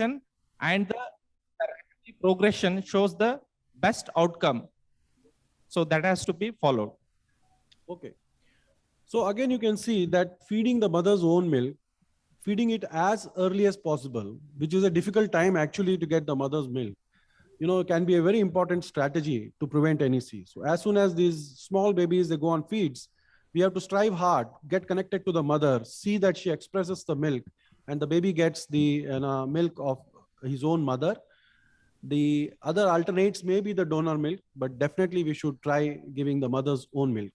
and the progression shows the best outcome. So that has to be followed. Okay. So again, you can see that feeding the mother's own milk, feeding it as early as possible, which is a difficult time actually to get the mother's milk, can be a very important strategy to prevent NEC. So as soon as these small babies, they go on feeds, we have to strive hard, get connected to the mother, see that she expresses the milk, and the baby gets the milk of his own mother. The other alternates may be the donor milk, but definitely we should try giving the mother's own milk.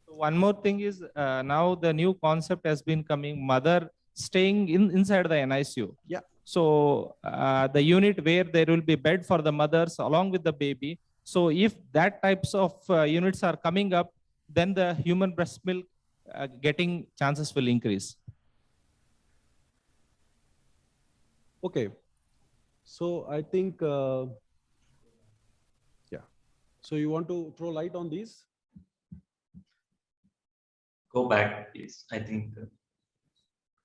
One more thing is now the new concept has been coming, mother staying inside the NICU. Yeah. So the unit where there will be bed for the mothers along with the baby. So if that types of units are coming up, then the human breast milk getting chances will increase. Okay. So I think, yeah. So you want to throw light on these? Go back, please. I think.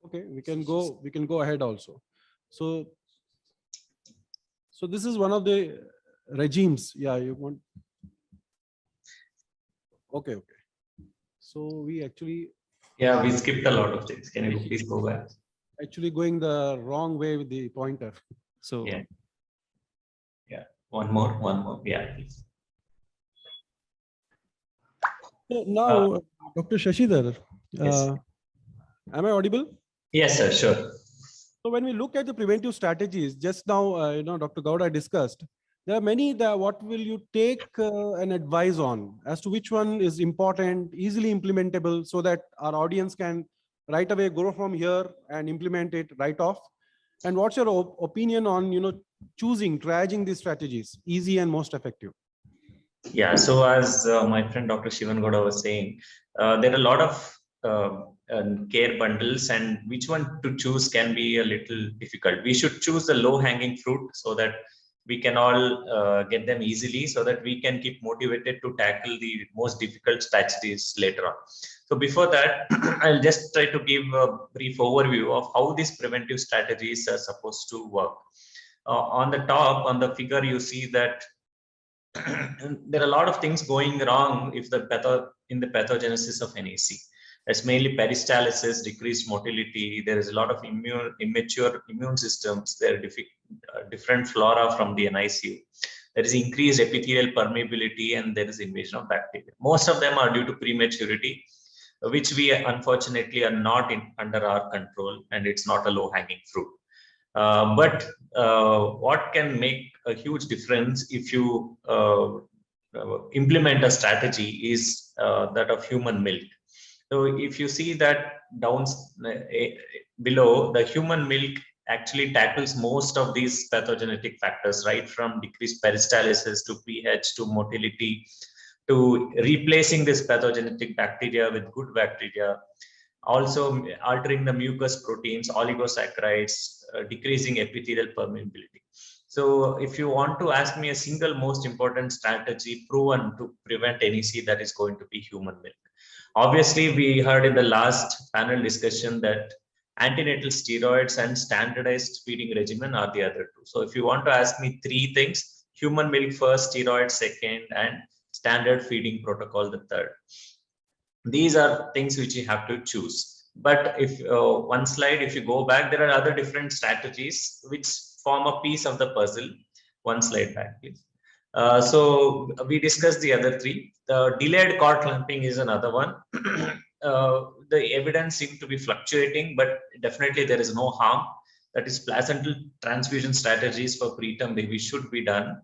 Okay, we can go ahead also. So this is one of the regimes. Yeah, you want. Okay. So we actually. Yeah, we skipped a lot of things. Can you please go back? Actually going the wrong way with the pointer. So yeah. One more. Yeah, please. So now, Dr. Shashidhar, yes. Am I audible? Yes, sir. Sure. So when we look at the preventive strategies, just now, Dr. Gowda discussed, there are many that what will you take an advice on as to which one is important, easily implementable, so that our audience can right away go from here and implement it right off. And what's your opinion on, triaging these strategies, easy and most effective? Yeah, so as my friend Dr. Shivan Gowda was saying, there are a lot of care bundles, and which one to choose can be a little difficult. We should choose the low-hanging fruit so that we can all get them easily, so that we can keep motivated to tackle the most difficult strategies later on. So before that, I'll just try to give a brief overview of how these preventive strategies are supposed to work. On the top, on the figure, you see that there are a lot of things going wrong if in the pathogenesis of NEC. It's mainly peristalsis, decreased motility. There is a lot of immature immune systems. There are different flora from the NICU. There is increased epithelial permeability, and there is invasion of bacteria. Most of them are due to prematurity, which we unfortunately are not under our control, and it's not a low-hanging fruit. But what can make a huge difference if you implement a strategy is that of human milk. So if you see that down below, the human milk actually tackles most of these pathogenic factors, right from decreased peristalsis to pH to motility to replacing this pathogenic bacteria with good bacteria, also altering the mucus proteins, oligosaccharides, decreasing epithelial permeability. So if you want to ask me a single most important strategy proven to prevent NEC, that is going to be human milk. Obviously, we heard in the last panel discussion that antenatal steroids and standardized feeding regimen are the other two. So if you want to ask me three things, human milk first, steroid second, and standard feeding protocol the third. These are things which you have to choose. But if one slide, if you go back, there are other different strategies which form a piece of the puzzle. One slide back, please. So we discussed the other three. The delayed cord clamping is another one. The evidence seems to be fluctuating, but definitely there is no harm. That is, placental transfusion strategies for preterm baby should be done.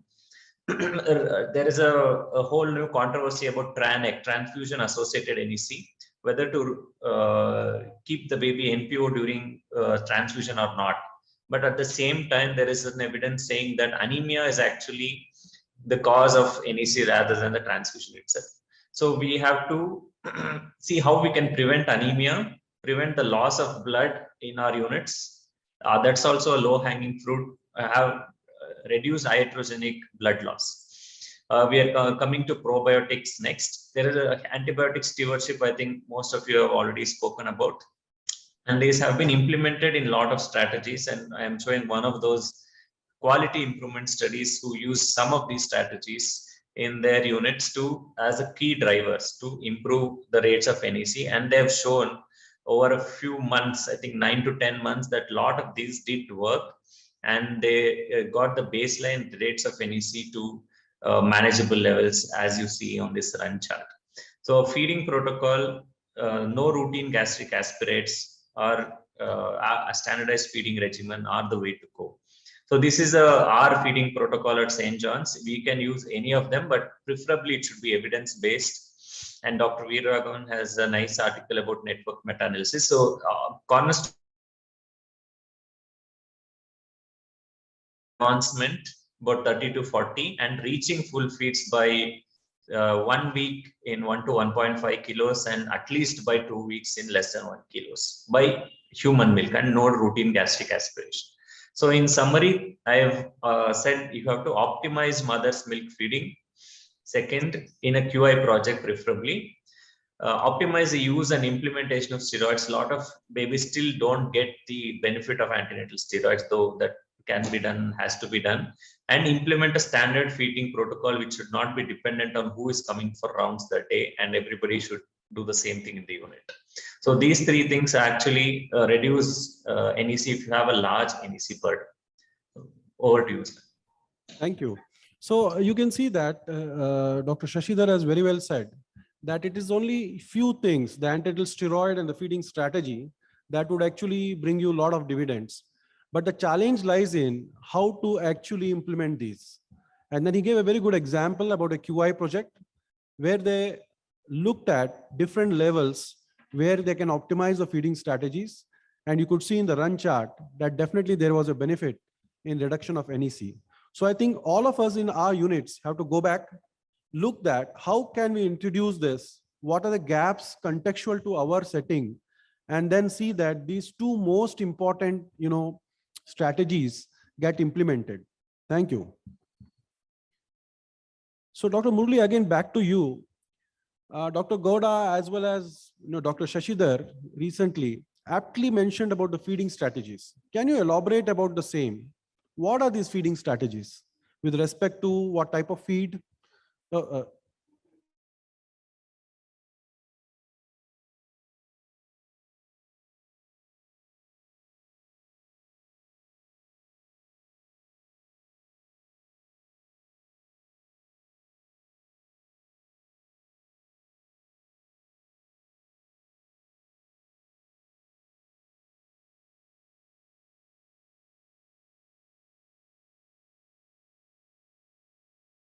There is a whole new controversy about TRANEC, transfusion associated NEC, whether to keep the baby NPO during transfusion or not. But at the same time, there is an evidence saying that anemia is actually the cause of NEC rather than the transfusion itself. So we have to see how we can prevent anemia, prevent the loss of blood in our units. That's also a low-hanging fruit. Have reduce iatrogenic blood loss. We are coming to probiotics next. There is an antibiotic stewardship. I think most of you have already spoken about. And these have been implemented in a lot of strategies. And I am showing one of those quality improvement studies who use some of these strategies in their units to as a key drivers to improve the rates of NEC. And they have shown over a few months, I think 9 to 10 months, that a lot of these did work, and they got the baseline rates of NEC to manageable levels, as you see on this run chart. So feeding protocol, no routine gastric aspirates or a standardized feeding regimen are the way to go. So this is our feeding protocol at St. John's. We can use any of them, but preferably it should be evidence-based. And Dr. Veeraraghavan has a nice article about network meta-analysis. So cornerstone advancement about 30 to 40 and reaching full feeds by 1 week in 1 to 1.5 kilos and at least by 2 weeks in less than 1 kilos by human milk and no routine gastric aspiration. So in summary, I have said you have to optimize mother's milk feeding. Second, in a QI project preferably, optimize the use and implementation of steroids. A lot of babies still don't get the benefit of antenatal steroids, though that can be done, has to be done, and implement a standard feeding protocol which should not be dependent on who is coming for rounds that day, and everybody should do the same thing in the unit. So these three things actually reduce NEC if you have a large NEC burden. Over to you. Thank you. So you can see that Dr. Shashidhar has very well said that it is only few things, the antenatal steroid and the feeding strategy, that would actually bring you a lot of dividends. But the challenge lies in how to actually implement these. And then he gave a very good example about a QI project where they looked at different levels where they can optimize the feeding strategies. And you could see in the run chart that definitely there was a benefit in reduction of NEC. So I think all of us in our units have to go back, look at how can we introduce this, what are the gaps contextual to our setting, and then see that these two most important, strategies get implemented. Thank you. So Dr. Murali, again, back to you. Dr. Gowda, as well as Dr. Shashidhar recently aptly mentioned about the feeding strategies. Can you elaborate about the same? What are these feeding strategies with respect to what type of feed?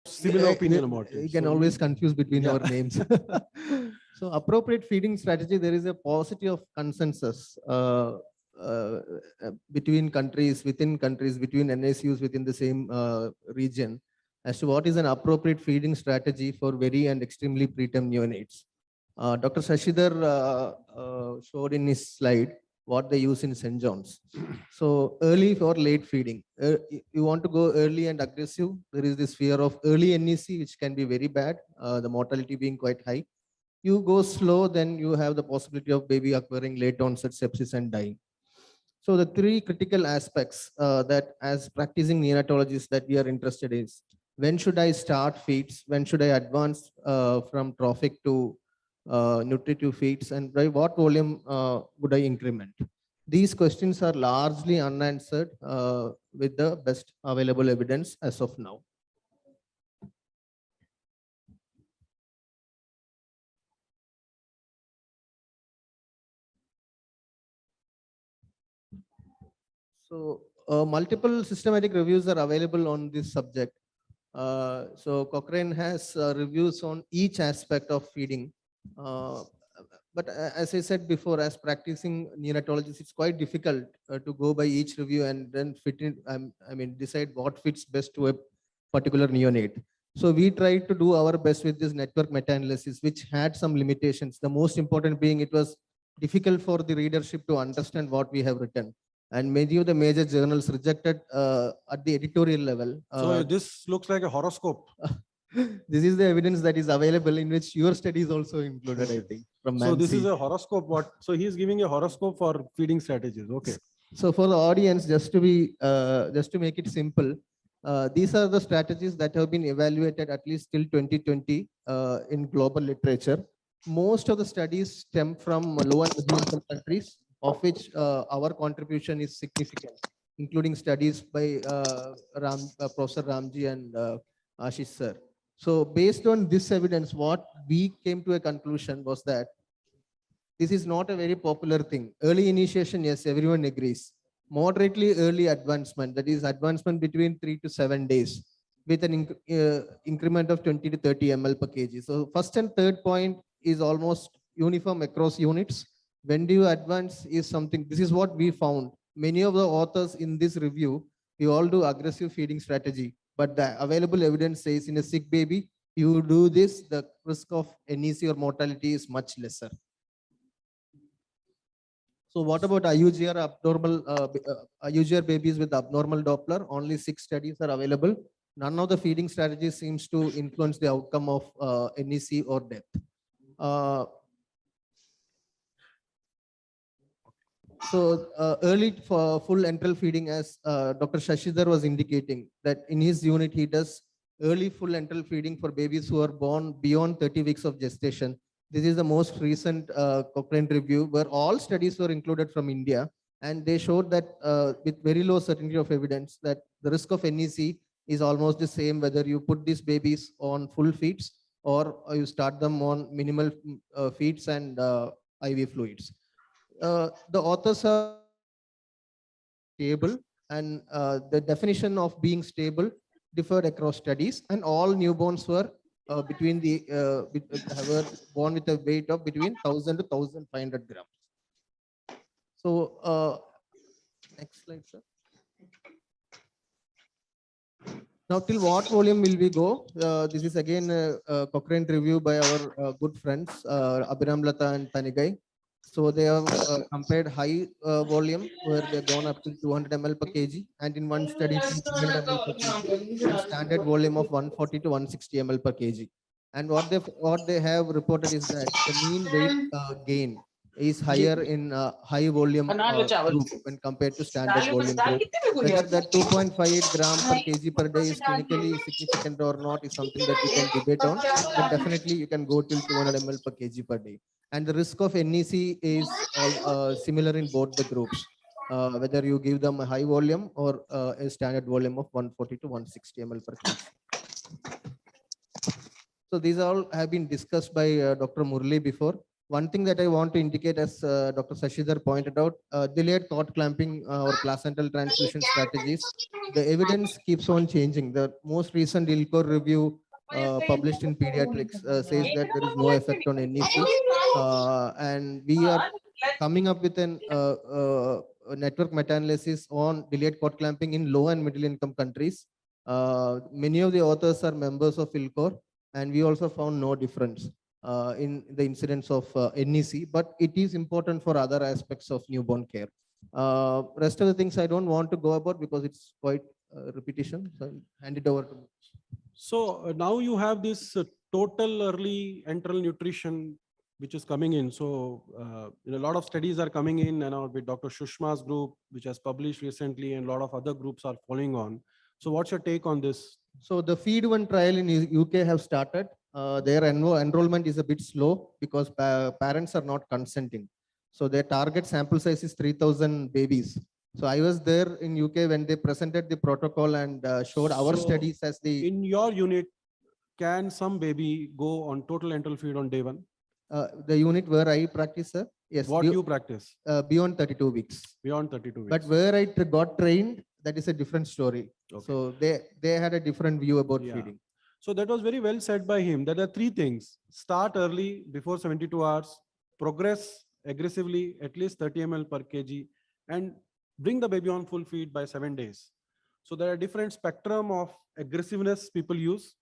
Similar opinion about it. You can always confuse between our names. So appropriate feeding strategy, there is a paucity of consensus between countries, within countries, between NSUs within the same region as to what is an appropriate feeding strategy for very and extremely preterm neonates. Dr. Shashidhar showed in his slide what they use in St. John's. So early or late feeding. You want to go early and aggressive. There is this fear of early NEC, which can be very bad, the mortality being quite high. You go slow, then you have the possibility of baby acquiring late onset sepsis and dying. So the three critical aspects that as practicing neonatologists that we are interested in is, when should I start feeds? When should I advance from trophic to nutritive feeds, and by what volume would I increment? These questions are largely unanswered with the best available evidence as of now. So multiple systematic reviews are available on this subject. So Cochrane has reviews on each aspect of feeding. But as I said before, as practicing neonatologists, it's quite difficult to go by each review and then fit in, decide what fits best to a particular neonate. So we tried to do our best with this network meta-analysis, which had some limitations. The most important being it was difficult for the readership to understand what we have written. And many of the major journals rejected at the editorial level. So this looks like a horoscope. This is the evidence that is available in which your study is also included, I think, from So this is Mansi. a horoscope. So he's giving a horoscope for feeding strategies. Okay. So for the audience, just to make it simple, these are the strategies that have been evaluated at least till 2020 in global literature. Most of the studies stem from low and middle income countries, of which our contribution is significant, including studies by Professor Ramji and Ashish sir. So based on this evidence, what we came to a conclusion was that this is not a very popular thing. Early initiation, yes, everyone agrees. Moderately early advancement, that is advancement between 3 to 7 days with an increment of 20 to 30 ml per kg. So first and third point is almost uniform across units. When do you advance is something, this is what we found. Many of the authors in this review, we all do aggressive feeding strategy, but the available evidence says in a sick baby, you do this, the risk of NEC or mortality is much lesser. So what about IUGR abnormal IUGR babies with abnormal Doppler? Only 6 studies are available. None of the feeding strategies seems to influence the outcome of NEC or death. Early for full enteral feeding, as Dr. Shashidhar was indicating, that in his unit he does early full enteral feeding for babies who are born beyond 30 weeks of gestation. This is the most recent Cochrane review where all studies were included from India, and they showed that with very low certainty of evidence that the risk of NEC is almost the same whether you put these babies on full feeds or you start them on minimal feeds and IV fluids. The authors are stable, and the definition of being stable differed across studies, and all newborns were were born with a weight of between 1000 to 1500 grams. So next slide, sir. Now, till what volume will we go? This is again a Cochrane review by our good friends Abhiram Lata and Tanigai. So they have compared high volume where they've gone up to 200 ml per kg, and in one study 300 ml per kg, and standard volume of 140 to 160 ml per kg. And what they have reported is that the mean weight gain is higher in high volume group when compared to standard volume group. Whether that 2.58 gram per kg per day is clinically significant or not is something that we can debate on, but definitely you can go till 200 ml per kg per day. And the risk of NEC is all, similar in both the groups, whether you give them a high volume or a standard volume of 140 to 160 ml per kg. So these all have been discussed by Dr. Murli before. One thing that I want to indicate, as Dr. Shashidhar pointed out, delayed cord clamping or placental transfusion strategies, the evidence keeps on changing. The most recent ILCOR review published in Pediatrics says that there is no effect on NEC. And we are coming up with a network meta-analysis on delayed cord clamping in low and middle income countries. Many of the authors are members of ILCOR, and we also found no difference in the incidence of NEC, but it is important for other aspects of newborn care. Rest of the things I don't want to go about because it's quite repetition. So I'll hand it over to you. So now you have this total early enteral nutrition which is coming in. So a lot of studies are coming in, and with Dr. Shushma's group, which has published recently, and a lot of other groups are following on. So what's your take on this? So the FEED1 trial in UK have started. Their enrollment is a bit slow because parents are not consenting. So their target sample size is 3,000 babies. So I was there in UK when they presented the protocol and showed our studies as the... In your unit, can some baby go on total enteral feed on day 1? The unit where I practice, sir? Yes. What you practice? Beyond 32 weeks. Beyond 32 weeks. But where I got trained, that is a different story. Okay. So they had a different view about feeding. So that was very well said by him. There are 3 things. Start early, before 72 hours, progress aggressively, at least 30 ml per kg, and bring the baby on full feed by 7 days. So there are different spectrum of aggressiveness people use.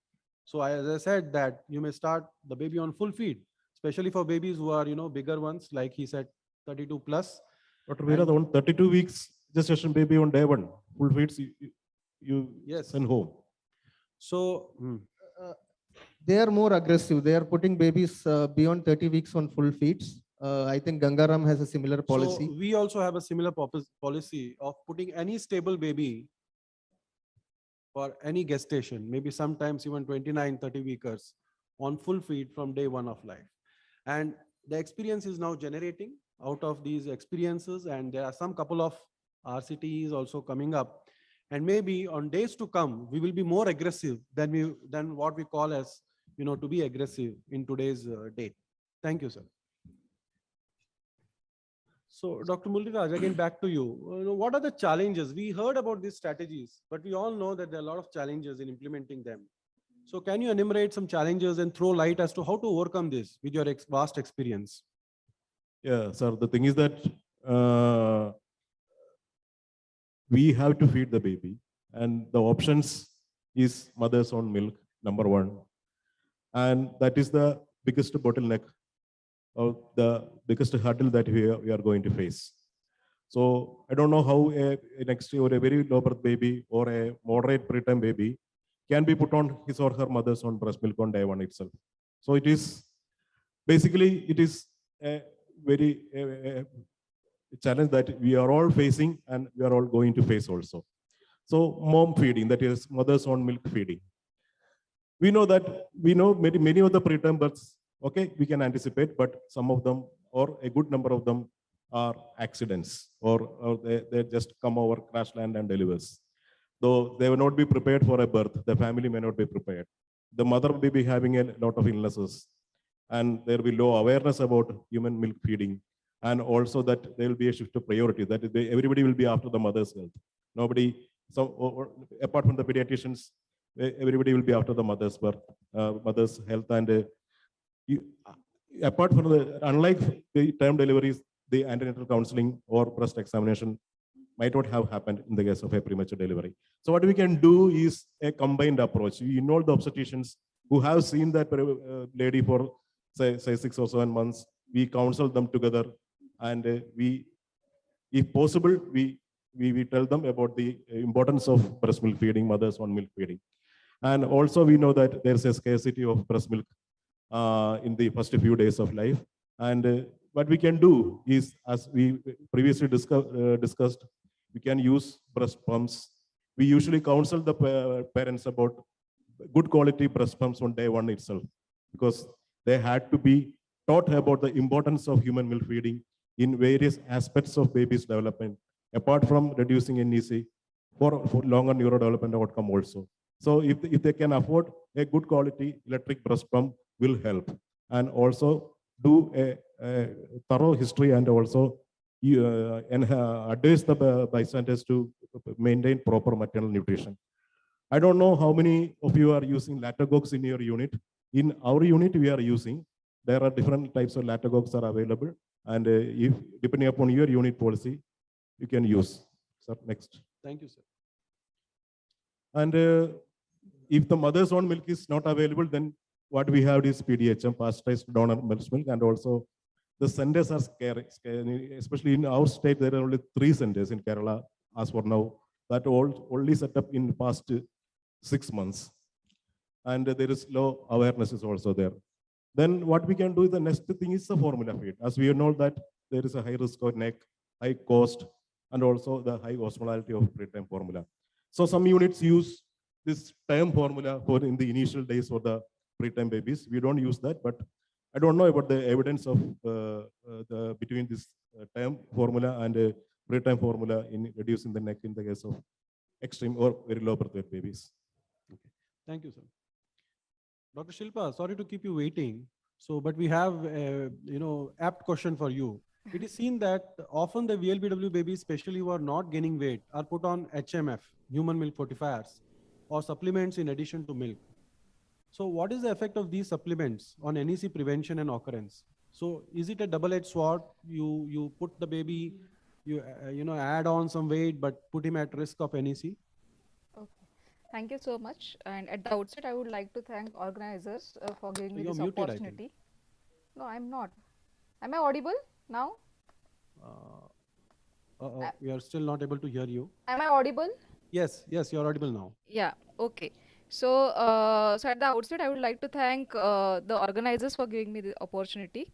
So as I said that you may start the baby on full feed, especially for babies who are, bigger ones, like he said, 32 plus. Dr. Veera, on 32 weeks gestation baby on day 1, full feeds you yes, send home. So They are more aggressive. They are putting babies beyond 30 weeks on full feeds. I think Gangaram has a similar policy. So we also have a similar policy of putting any stable baby for any gestation, maybe sometimes even 29, 30 weekers on full feed from day one of life. And the experience is now generating out of these experiences. And there are some couple of RCTs also coming up. And maybe on days to come, we will be more aggressive than what we call as, to be aggressive in today's date. Thank you, sir. So, Dr. Mulriraj, again back to you. What are the challenges? We heard about these strategies, but we all know that there are a lot of challenges in implementing them. So, can you enumerate some challenges and throw light as to how to overcome this with your vast experience? Yeah, sir. The thing is that we have to feed the baby, and the options is mother's own milk, number one, and that is the biggest bottleneck or the biggest hurdle that we are going to face. So I don't know how a next or a very low birth baby or a moderate preterm baby can be put on his or her mother's own breast milk on day one itself. So it is basically a very challenge that we are all facing and we are all going to face also. So mom feeding, that is mother's own milk feeding. We know many of the preterm births, okay, we can anticipate, but some of them or a good number of them are accidents or they just come over, crash land and delivers. Though they will not be prepared for a birth, the family may not be prepared. The mother may be having a lot of illnesses and there will be low awareness about human milk feeding. And also that there will be a shift of priority, that everybody will be after the mother's health. Nobody, apart from the pediatricians, everybody will be after the mother's birth, mother's health. And apart from unlike the term deliveries, the antenatal counseling or breast examination might not have happened in the case of a premature delivery. So what we can do is a combined approach. We involve the obstetricians who have seen that lady for say 6 or 7 months. We counsel them together, and we, if possible, we tell them about the importance of breast milk feeding, mother's own milk feeding. And also we know that there's a scarcity of breast milk in the first few days of life. And what we can do is, as we previously discussed, we can use breast pumps. We usually counsel the parents about good quality breast pumps on day one itself, because they had to be taught about the importance of human milk feeding in various aspects of baby's development, apart from reducing NEC for longer neurodevelopment outcome also. So if they can afford a good quality electric breast pump, will help. And also do a thorough history and also advise the bystanders to maintain proper maternal nutrition. I don't know how many of you are using Latagox in your unit. In our unit, we are using. There are different types of Latagox are available. And if depending upon your unit policy, you can use. Sir, next. Thank you, sir. And if the mother's own milk is not available, then what we have is PDHM, pasteurized donor milk, and also the centers are scarce, especially in our state. There are only 3 centers in Kerala as for now, that only set up in past 6 months. And there is low awareness is also there. Then what we can do, the next thing is the formula feed. As we know that there is a high risk of neck, high cost, and also the high osmolality of preterm formula. So some units use this term formula for in the initial days for the preterm babies. We don't use that, but I don't know about the evidence of between this term formula and preterm formula in reducing the neck in the case of extreme or very low birth weight babies. Okay. Thank you, sir. Dr. Shilpa, sorry to keep you waiting. So, but we have a, apt question for you. It is seen that often the VLBW babies, especially who are not gaining weight, are put on HMF, human milk fortifiers, or supplements in addition to milk. So what is the effect of these supplements on NEC prevention and occurrence? So is it a double-edged sword? You put the baby, you add on some weight, but put him at risk of NEC? Okay. Thank you so much. And at the outset, I would like to thank organizers for giving me You're this muted, opportunity. No, I'm not. Am I audible now? We are still not able to hear you. Am I audible? Yes, you're audible now. Yeah, okay. So at the outset, I would like to thank the organizers for giving me the opportunity.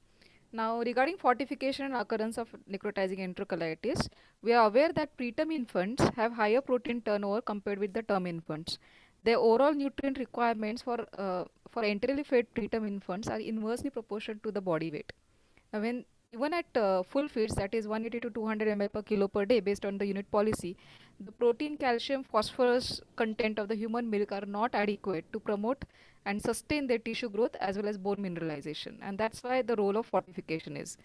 Now, regarding fortification and occurrence of necrotizing enterocolitis, we are aware that preterm infants have higher protein turnover compared with the term infants. Their overall nutrient requirements for enterally fed preterm infants are inversely proportional to the body weight. Now, when even at full feeds, that is 180 to 200 ml per kilo per day, based on the unit policy, the protein, calcium, phosphorus content of the human milk are not adequate to promote and sustain their tissue growth as well as bone mineralization, and that's why the role of fortification is.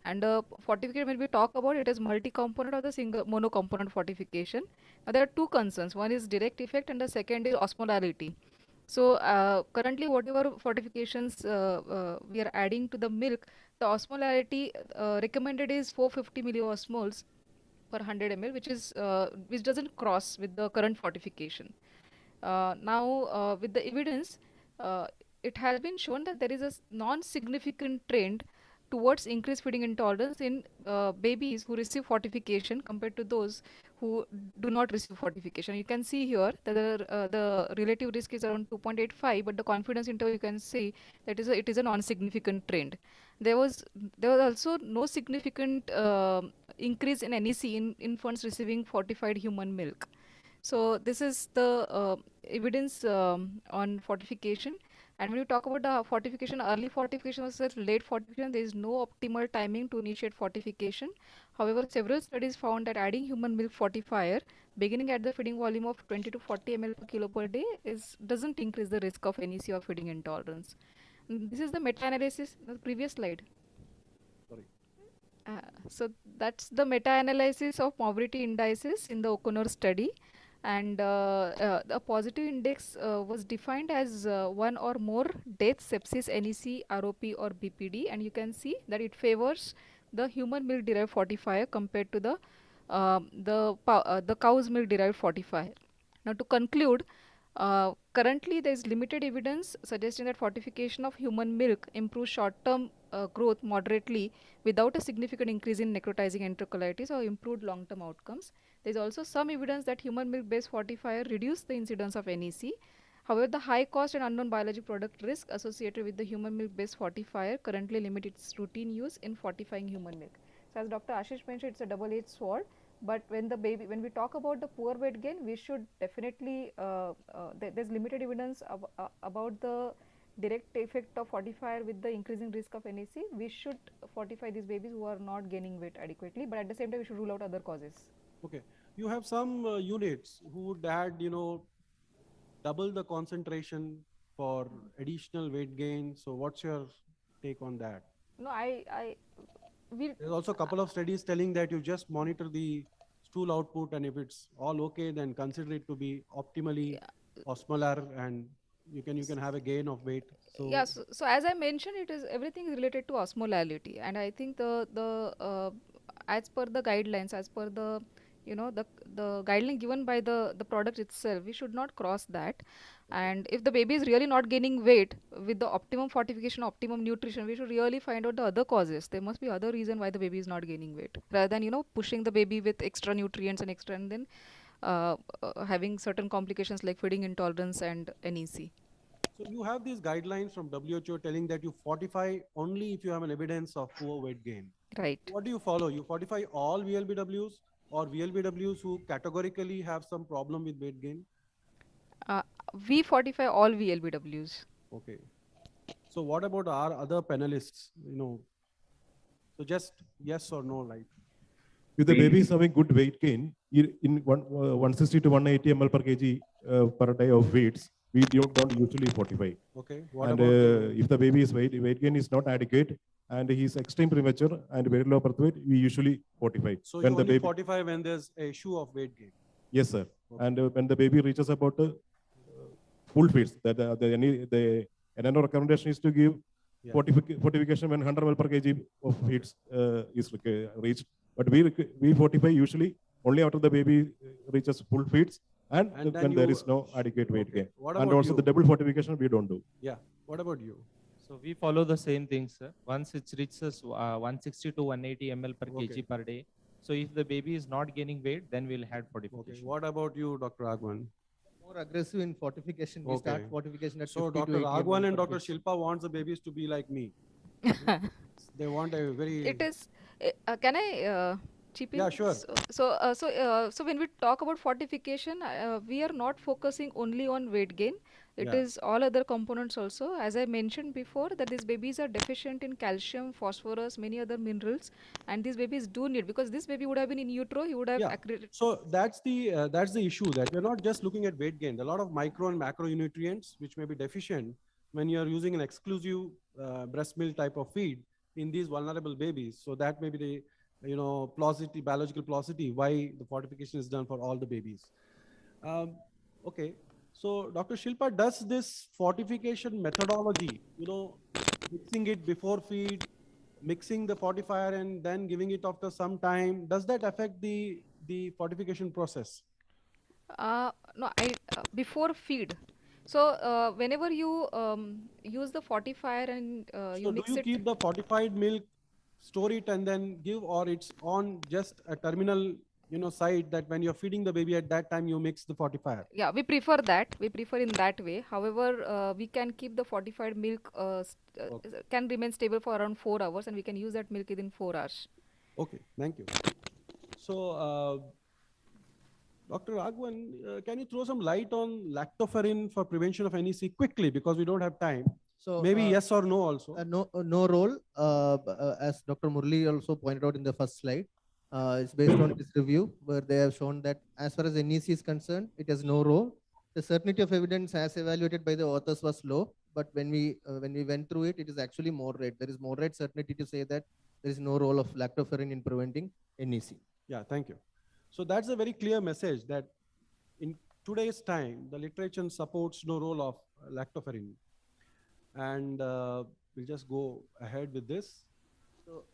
And fortification, when we talk about it, is multi-component or the single mono-component fortification. Now, there are two concerns. One is direct effect, and the second is osmolality. So currently, whatever fortifications we are adding to the milk, the osmolarity recommended is 450 milliosmoles per 100 ml, which doesn't cross with the current fortification. Now, with the evidence, uh, it has been shown that there is a non-significant trend towards increased feeding intolerance in babies who receive fortification compared to those who do not receive fortification. You can see here that the relative risk is around 2.85, but the confidence interval, you can see that it is a non-significant trend. There was there was also no significant increase in NEC in infants receiving fortified human milk. So this is the evidence on fortification. And when you talk about the fortification, early fortification versus late fortification, there is no optimal timing to initiate fortification. However, several studies found that adding human milk fortifier, beginning at the feeding volume of 20 to 40 ml per kilo per day, doesn't increase the risk of NEC or feeding intolerance. This is the meta-analysis, the previous slide. Sorry. So that's the meta-analysis of morbidity indices in the O'Connor study, and the positive index was defined as one or more death, sepsis, NEC, ROP, or BPD, and you can see that it favors the human milk derived fortifier compared to the cow's milk derived fortifier. Now, to conclude, currently there is limited evidence suggesting that fortification of human milk improves short-term growth moderately without a significant increase in necrotizing enterocolitis or improved long-term outcomes. There is also some evidence that human milk-based fortifier reduce the incidence of NEC. However, the high cost and unknown biologic product risk associated with the human milk-based fortifier currently limit its routine use in fortifying human milk. So, as Dr. Ashish mentioned, it's a double-edged sword. But when we talk about the poor weight gain, we should definitely there's limited evidence about the direct effect of fortifier with the increasing risk of NEC. We should fortify these babies who are not gaining weight adequately, but at the same time, we should rule out other causes. Okay. You have some units who would add, double the concentration for additional weight gain. So what's your take on that? No, There's also a couple of studies telling that you just monitor the stool output, and if it's all okay, then consider it to be optimally osmolar, and you can have a gain of weight. So yes. So as I mentioned, it is everything is related to osmolality, and I think the as per the guidelines, as per the the guideline given by the product itself, we should not cross that. And if the baby is really not gaining weight with the optimum fortification, optimum nutrition, we should really find out the other causes. There must be other reason why the baby is not gaining weight, rather than pushing the baby with extra nutrients and then having certain complications like feeding intolerance and NEC. So you have these guidelines from WHO telling that you fortify only if you have an evidence of poor weight gain. Right. What do you follow? You fortify all VLBWs or VLBWs who categorically have some problem with weight gain? We fortify all VLBWs. Okay. So what about our other panelists? So just yes or no, like. If the baby is having good weight gain, in 160 to 180 ml per kg per day of weights, we don't usually fortify. Okay. And if the baby is weight gain is not adequate and he is extreme premature and very low birth weight, we usually fortify. So you only fortify when there's a issue of weight gain? Yes, sir. Okay. And when the baby reaches about full feeds, that the NNO recommendation is to give fortification when 100 ml per kg of feeds is reached. But we fortify usually only after the baby reaches full feeds and when there is no adequate weight gain. And also the double fortification we don't do. Yeah. What about you? So we follow the same thing, sir. Once it reaches 160 to 180 ml per kg per day. So if the baby is not gaining weight, then we'll add fortification. Okay. What about you, Dr. Agwan? more aggressive in fortification. We start Okay. fortification at So 50 to Dr. 80 Raghavan ml and per Dr. kg. Shilpa wants the babies to be like me. They want a very, It is. Can I chip in? yeah, sure. So when we talk about fortification, we are not focusing only on weight gain. It Yeah. is all other components also. As I mentioned before, that these babies are deficient in calcium, phosphorus, many other minerals, and these babies do need, because this baby would have been in utero, he would have Yeah. So that's the issue, that we're not just looking at weight gain. There are a lot of micro and macronutrients which may be deficient when you're using an exclusive breast milk type of feed in these vulnerable babies. So that may be the paucity, biological paucity, why the fortification is done for all the babies. Okay. So Dr. Shilpa, does this fortification methodology, mixing it before feed, mixing the fortifier and then giving it after some time, does that affect the fortification process? No, before feed. So whenever you use the fortifier and you So do mix you it. keep the fortified milk, store it and then give, or it's on just a terminal site that when you're feeding the baby at that time you mix the fortifier? Yeah, we prefer that. We prefer in that way. However, we can keep the fortified milk Okay. can remain stable for around 4 hours, and we can use that milk within 4 hours. Okay, thank you. So Dr. Raghavan, can you throw some light on lactoferrin for prevention of NEC quickly, because we don't have time? So Maybe yes or no also. no role, as Dr. Murli also pointed out in the first slide. It's based on this review where they have shown that as far as NEC is concerned, it has no role. The certainty of evidence as evaluated by the authors was low, but when we went through it, it is actually moderate. There is moderate certainty to say that there is no role of lactoferrin in preventing NEC. Yeah, thank you. So that's a very clear message that in today's time, the literature supports no role of lactoferrin. And we'll just go ahead with this. So,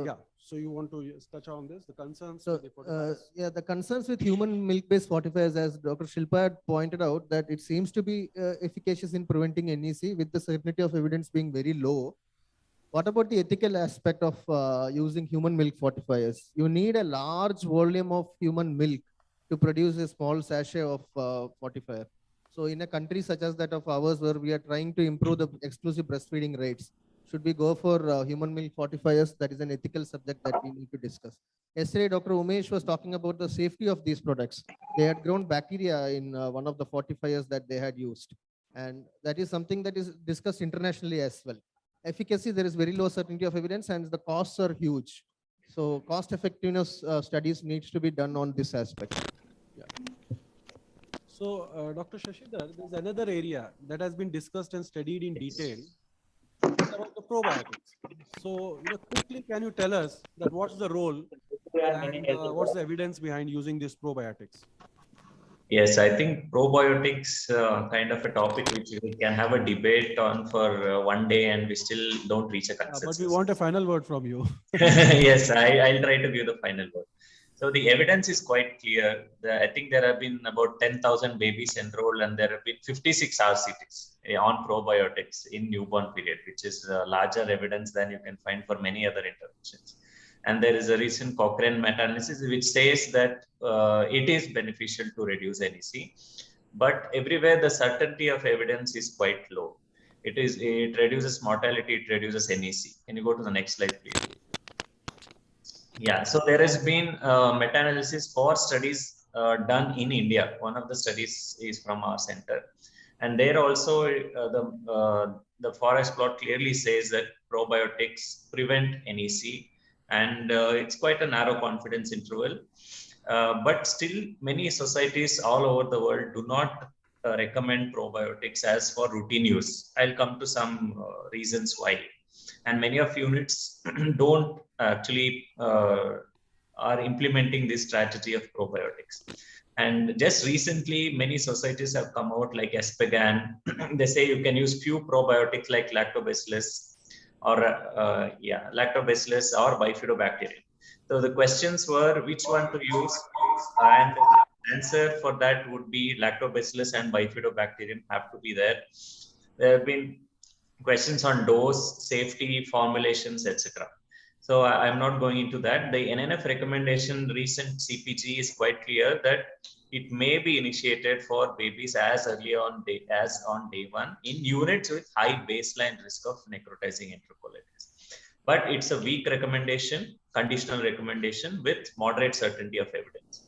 Yeah. So you want to touch on this, the concerns? So, with the fortifiers? yeah, the concerns with human milk-based fortifiers, as Dr. Shilpa had pointed out, that it seems to be efficacious in preventing NEC with the certainty of evidence being very low. What about the ethical aspect of using human milk fortifiers? You need a large volume of human milk to produce a small sachet of fortifier. So in a country such as that of ours, where we are trying to improve the exclusive breastfeeding rates, should we go for human milk fortifiers? That is an ethical subject that we need to discuss. Yesterday, Dr. Umesh was talking about the safety of these products. They had grown bacteria in one of the fortifiers that they had used. And that is something that is discussed internationally as well. Efficacy, there is very low certainty of evidence, and the costs are huge. So cost effectiveness studies needs to be done on this aspect. Yeah. So Dr. Shashidhar, there's another area that has been discussed and studied in detail. It's about the probiotics. So quickly, can you tell us that what's the role and what's the evidence behind using these probiotics? Yes, I think probiotics kind of a topic which we can have a debate on for one day and we still don't reach a consensus. But we want a final word from you. Yes, I'll try to give the final word. So the evidence is quite clear. I think there have been about 10,000 babies enrolled and there have been 56 RCTs on probiotics in newborn period, which is larger evidence than you can find for many other interventions. And there is a recent Cochrane meta-analysis which says that it is beneficial to reduce NEC, but everywhere the certainty of evidence is quite low. It reduces mortality, it reduces NEC. Can you go to the next slide, please? Yeah, so there has been meta-analysis for studies done in India. One of the studies is from our center. And there also the forest plot clearly says that probiotics prevent NEC. And it's quite a narrow confidence interval. But still, many societies all over the world do not recommend probiotics as for routine use. I'll come to some reasons why. And many of units don't actually are implementing this strategy of probiotics. And just recently, many societies have come out like Espegan. They say you can use few probiotics like lactobacillus or lactobacillus or bifidobacterium. So the questions were which one to use, and the answer for that would be lactobacillus and bifidobacterium have to be there. There have been questions on dose, safety, formulations, etc. So I'm not going into that. The NNF recommendation, recent CPG, is quite clear that it may be initiated for babies as early as on day one in units with high baseline risk of necrotizing enterocolitis. But it's a weak recommendation, conditional recommendation with moderate certainty of evidence.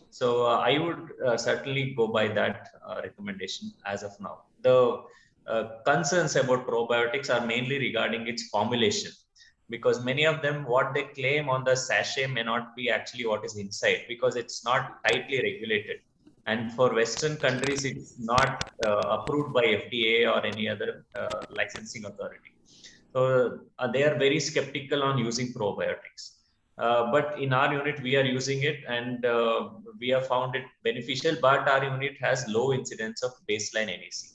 So I would certainly go by that recommendation as of now. The concerns about probiotics are mainly regarding its formulation, because many of them, what they claim on the sachet may not be actually what is inside, because it's not tightly regulated. And for Western countries, it's not approved by FDA or any other licensing authority. So they are very skeptical on using probiotics. But in our unit, we are using it, and we have found it beneficial, but our unit has low incidence of baseline NEC.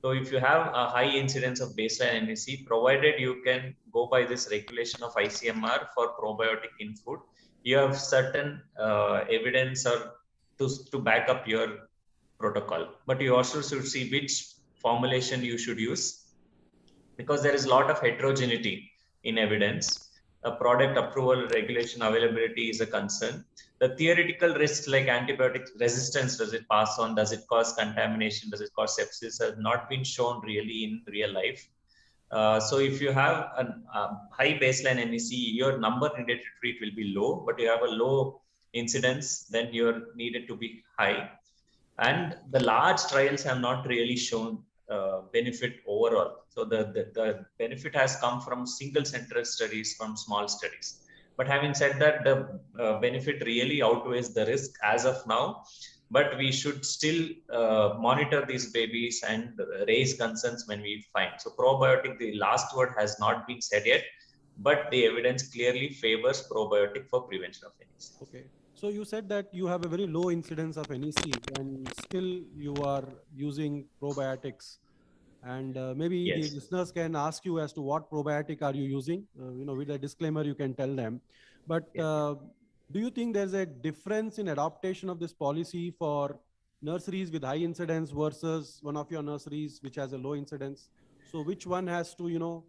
So if you have a high incidence of baseline NEC, provided you can go by this regulation of ICMR for probiotic in food, you have certain evidence or to back up your protocol. But you also should see which formulation you should use, because there is a lot of heterogeneity in evidence. A product approval, regulation, availability is a concern. The theoretical risks like antibiotic resistance, does it pass on, does it cause contamination, does it cause sepsis, has not been shown really in real life. So if you have a high baseline NEC, your number needed to treat will be low, but you have a low incidence, then you're needed to be high. And the large trials have not really shown benefit overall. So the benefit has come from single center studies, from small studies. But having said that, the benefit really outweighs the risk as of now. But we should still monitor these babies and raise concerns when we find. So probiotic, the last word has not been said yet, but the evidence clearly favors probiotic for prevention of NEC. Okay. So you said that you have a very low incidence of NEC and still you are using probiotics. And maybe Yes. the listeners can ask you as to what probiotic are you using. With a disclaimer, you can tell them. But do you think there's a difference in adaptation of this policy for nurseries with high incidence versus one of your nurseries which has a low incidence? So which one has to,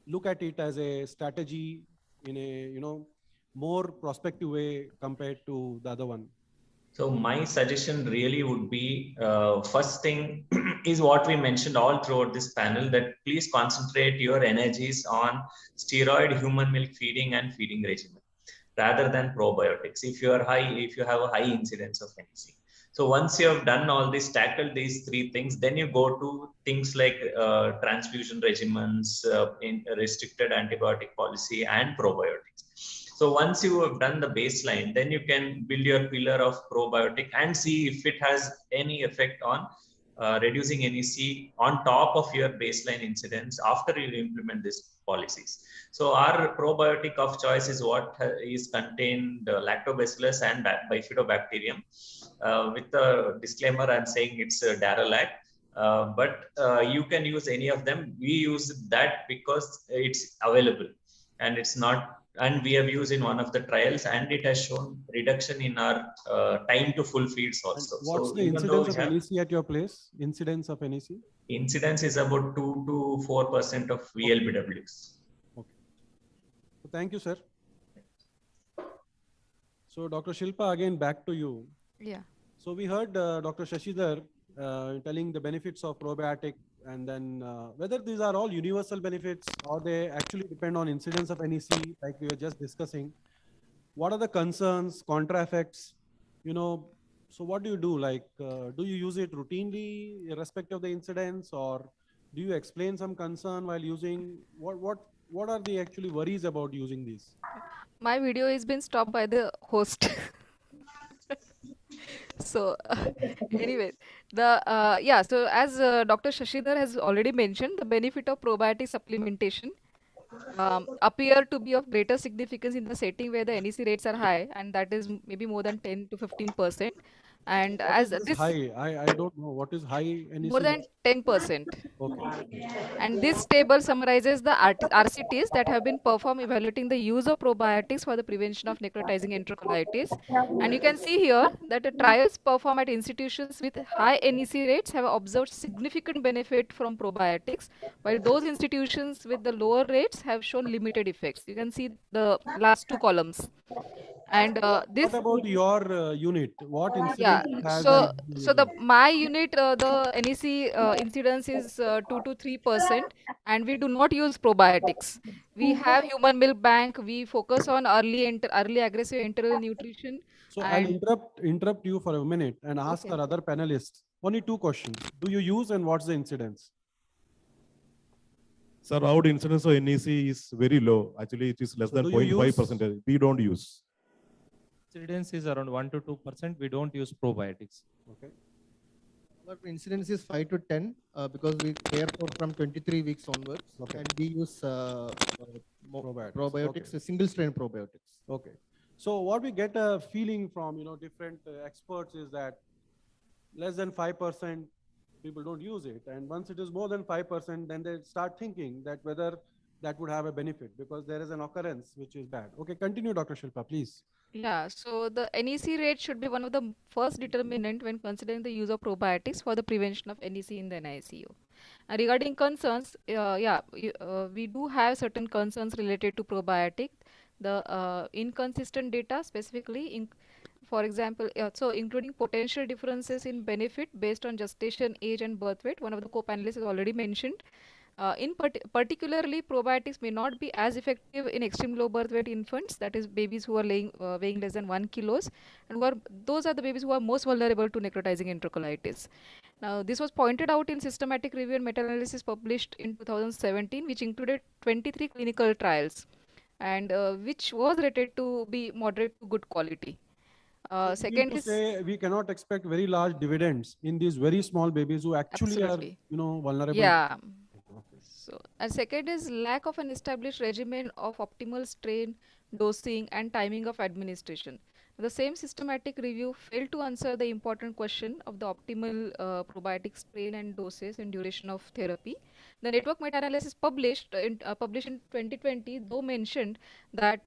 look at it as a strategy in a, more prospective way compared to the other one? So my suggestion really would be, first thing is what we mentioned all throughout this panel, that please concentrate your energies on steroid human milk feeding and feeding regimen rather than probiotics. If you have a high incidence of NEC. So once you have done all this, tackled these three things, then you go to things like transfusion regimens, in restricted antibiotic policy, and probiotics. So once you have done the baseline, then you can build your pillar of probiotic and see if it has any effect on reducing NEC on top of your baseline incidence after you implement these policies. So our probiotic of choice is what is contained lactobacillus and bifidobacterium. With the disclaimer, I'm saying it's Daralac. But you can use any of them. We use that because it's available and it's not. And we have used in one of the trials, and it has shown reduction in our time to full feeds also. And what's so the even incidence though of NEC at your place? Incidence of NEC? incidence is about 2 to 4% of VLBWs. Okay. So thank you, sir. So Dr. Shilpa, again, back to you. Yeah. So we heard Dr. Shashidhar telling the benefits of probiotic, and then whether these are all universal benefits or they actually depend on incidence of NEC, like we were just discussing. What are the concerns, contra effects? So what do you do? Like, do you use it routinely, irrespective of the incidence, or do you explain some concern while using? What are the actually worries about using these? My video has been stopped by the host. So, anyways, so as Dr. Shashidhar has already mentioned, the benefit of probiotic supplementation appear to be of greater significance in the setting where the NEC rates are high, and that is maybe more than 10 to 15%. And What as is this this high? I don't know. What is high more NEC? than 10%. Okay. And this table summarizes the RCTs that have been performed evaluating the use of probiotics for the prevention of necrotizing enterocolitis. And you can see here that the trials performed at institutions with high NEC rates have observed significant benefit from probiotics, while those institutions with the lower rates have shown limited effects. You can see the last two columns. And What this about your unit? What yeah, incident has so and the my unit the NEC incidence is 2 to 3%, and we do not use probiotics. We have human milk bank. We focus on early aggressive enteral nutrition, so I'll and interrupt you for a minute and ask okay. our other panelists only two questions. Do you use and what's the incidence? Sir, our incidence of NEC is very low. Actually, it is less So than do you 0.5%. We don't use. Incidence is around 1 to 2%. We don't use probiotics. Okay. Our incidence is 5 to 10 because we care for from 23 weeks onwards, Okay. and we use probiotics, Okay. single strain probiotics. Okay. So what we get a feeling from different experts is that less than 5% people don't use it, and once it is more than 5%, then they start thinking that whether that would have a benefit because there is an occurrence which is bad. Okay, continue, Dr. Shilpa, please. Yeah, so the NEC rate should be one of the first determinant when considering the use of probiotics for the prevention of NEC in the NICU. And regarding concerns, we do have certain concerns related to probiotic. The inconsistent data specifically, for example, so including potential differences in benefit based on gestation age and birth weight. One of the co-panelists has already mentioned. Particularly, probiotics may not be as effective in extreme low birth weight infants, that is, babies who are weighing less than 1 kilos, and those are the babies who are most vulnerable to necrotizing enterocolitis. Now, this was pointed out in systematic review and meta-analysis published in 2017, which included 23 clinical trials, and which was rated to be moderate to good quality. So you mean Second to is say we cannot expect very large dividends in these very small babies who actually absolutely, are vulnerable. yeah. Okay. So, and second is lack of an established regimen of optimal strain, dosing, and timing of administration. The same systematic review failed to answer the important question of the optimal probiotic strain and doses and duration of therapy. The network meta-analysis published in 2020, though mentioned that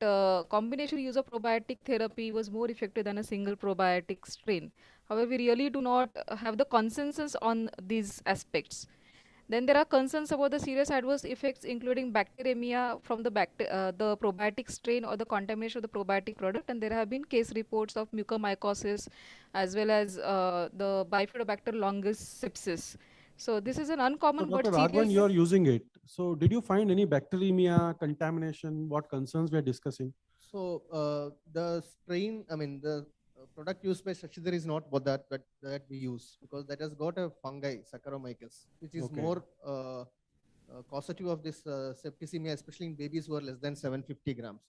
combination use of probiotic therapy was more effective than a single probiotic strain. However, we really do not have the consensus on these aspects. Then there are concerns about the serious adverse effects, including bacteremia from the probiotic strain or the contamination of the probiotic product. And there have been case reports of mucormycosis as well as the Bifidobacter longus sepsis. So this is an So uncommon Dr. but Raghavan, serious. you are using it. So did you find any bacteremia, contamination? What concerns we are discussing? So the strain, I mean, the product used by Shashidhar is not what that we use, because that has got a fungi, Saccharomyces, which is Okay. more causative of this septicemia, especially in babies who are less than 750 grams.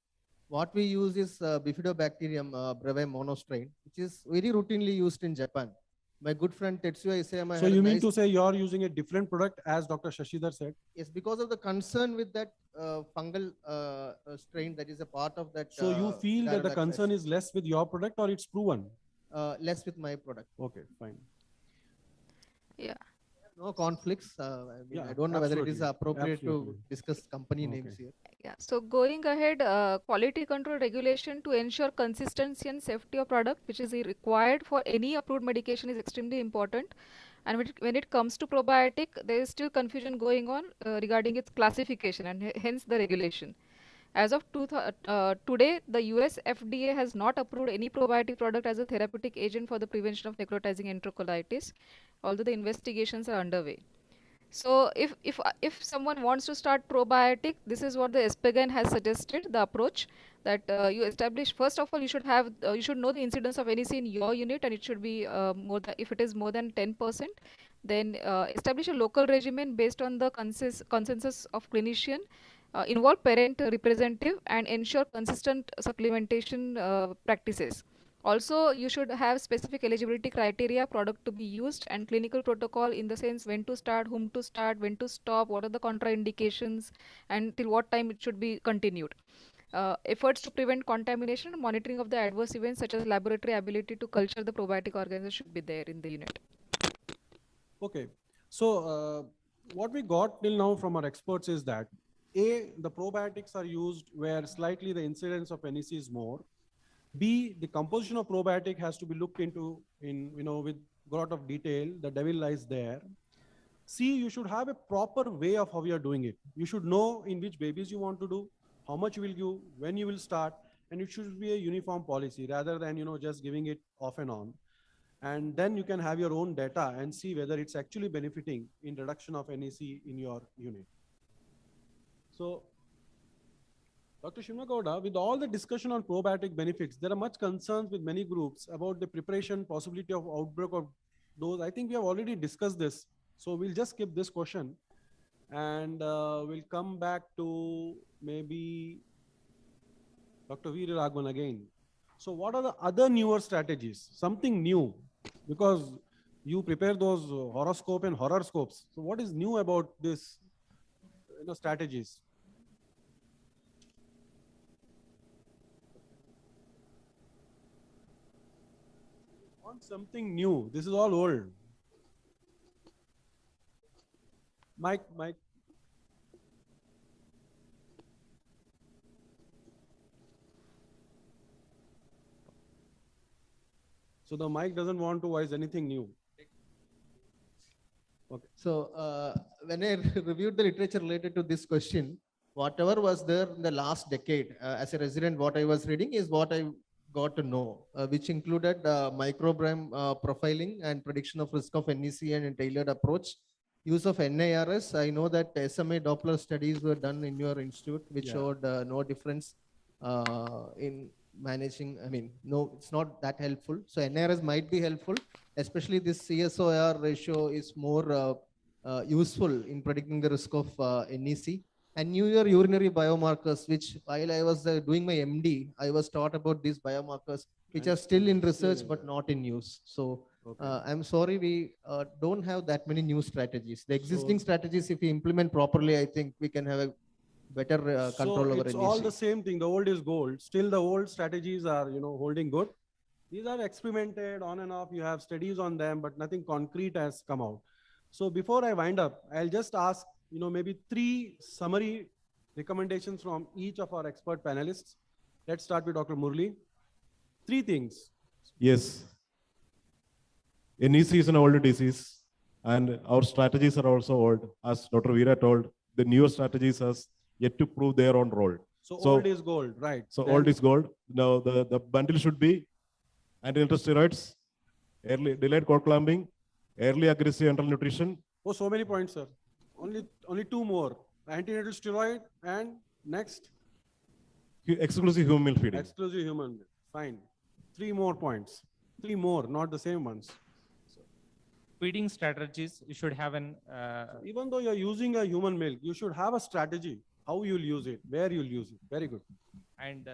What we use is Bifidobacterium breve monostrain, which is very routinely used in Japan. My good friend Tetsuya Isayama So had a you mean nice, to say you're using a different product as Dr. Shashidhar said? yes, because of the concern with that fungal strain that is a part of that. So you feel that the Dihydroxyzine. concern is less with your product or it's proven? Less with my product. Okay, fine. Yeah. No conflicts. I mean, Yeah, I don't know whether it is absolutely. appropriate Absolutely. to discuss company names Okay. here. Yeah, so going ahead, quality control regulation to ensure consistency and safety of product, which is required for any approved medication, is extremely important. And when it comes to probiotic, there is still confusion going on regarding its classification and hence the regulation. As of today, the US FDA has not approved any probiotic product as a therapeutic agent for the prevention of necrotizing enterocolitis, although the investigations are underway. So if someone wants to start probiotic, this is what the Espegan has suggested, the approach that you establish. First of all, you should know the incidence of NEC in your unit, and it should be more than, if it is more than 10%, then establish a local regimen based on the consensus of clinician. Involve parent representative and ensure consistent supplementation practices. Also, you should have specific eligibility criteria, product to be used, and clinical protocol in the sense when to start, whom to start, when to stop, what are the contraindications, and till what time it should be continued. efforts to prevent contamination and monitoring of the adverse events such as laboratory ability to culture the probiotic organisms should be there in the unit. Okay. So what we got till now from our experts is that A, the probiotics are used where slightly the incidence of NEC is more. B, the composition of probiotic has to be looked into in, with a lot of detail. The devil lies there. C, you should have a proper way of how you are doing it. You should know in which babies you want to do, how much you will give, when you will start, and it should be a uniform policy rather than, just giving it off and on. And then you can have your own data and see whether it's actually benefiting in reduction of NEC in your unit. So, Dr. Shimagowda, with all the discussion on probiotic benefits, there are much concerns with many groups about the preparation, possibility of outbreak of those. I think we have already discussed this. So we'll just skip this question and we'll come back to maybe Dr. Veer Raghavan again. So what are the other newer strategies? Something new, because you prepare those horoscope and horoscopes. So what is new about this strategies? Want something new. This is all old. Mike. So the mic doesn't want to voice anything new. Okay. So when I reviewed the literature related to this question, whatever was there in the last decade, as a resident, what I was reading is what I got to know, which included microbiome profiling and prediction of risk of NEC and a tailored approach. Use of NIRS. I know that SMA Doppler studies were done in your institute, which showed no difference in managing. I mean, no, it's not that helpful. So NIRS might be helpful, especially this CSOR ratio is more useful in predicting the risk of NEC. And your urinary biomarkers, which while I was doing my MD, I was taught about these biomarkers, which are still in research but not in use. So I'm sorry, we don't have that many new strategies. The existing strategies, if we implement properly, I think we can have a better control over it's NEC. all the same thing. The old is gold. Still the old strategies are, holding good. These are experimented on and off. You have studies on them, but nothing concrete has come out. So before I wind up, I'll just ask, maybe 3 summary recommendations from each of our expert panelists. Let's start with Dr. Murli. 3 things. Yes. NEC is an old disease, and our strategies are also old. As Dr. Veera told, the newer strategies has yet to prove their own role. So old is gold, right? So old is gold. Now the bundle should be anti-natal steroids, early delayed cord clamping, early aggressive enteral nutrition. Oh, so many points, sir. Only 2 more. Antenatal steroid and next. Exclusive human milk feeding. Exclusive human milk. Fine. 3 more points. 3 more, not the same ones. Feeding strategies, you should have an Even though you're using a human milk, you should have a strategy. How you'll use it, where you'll use it. Very good. and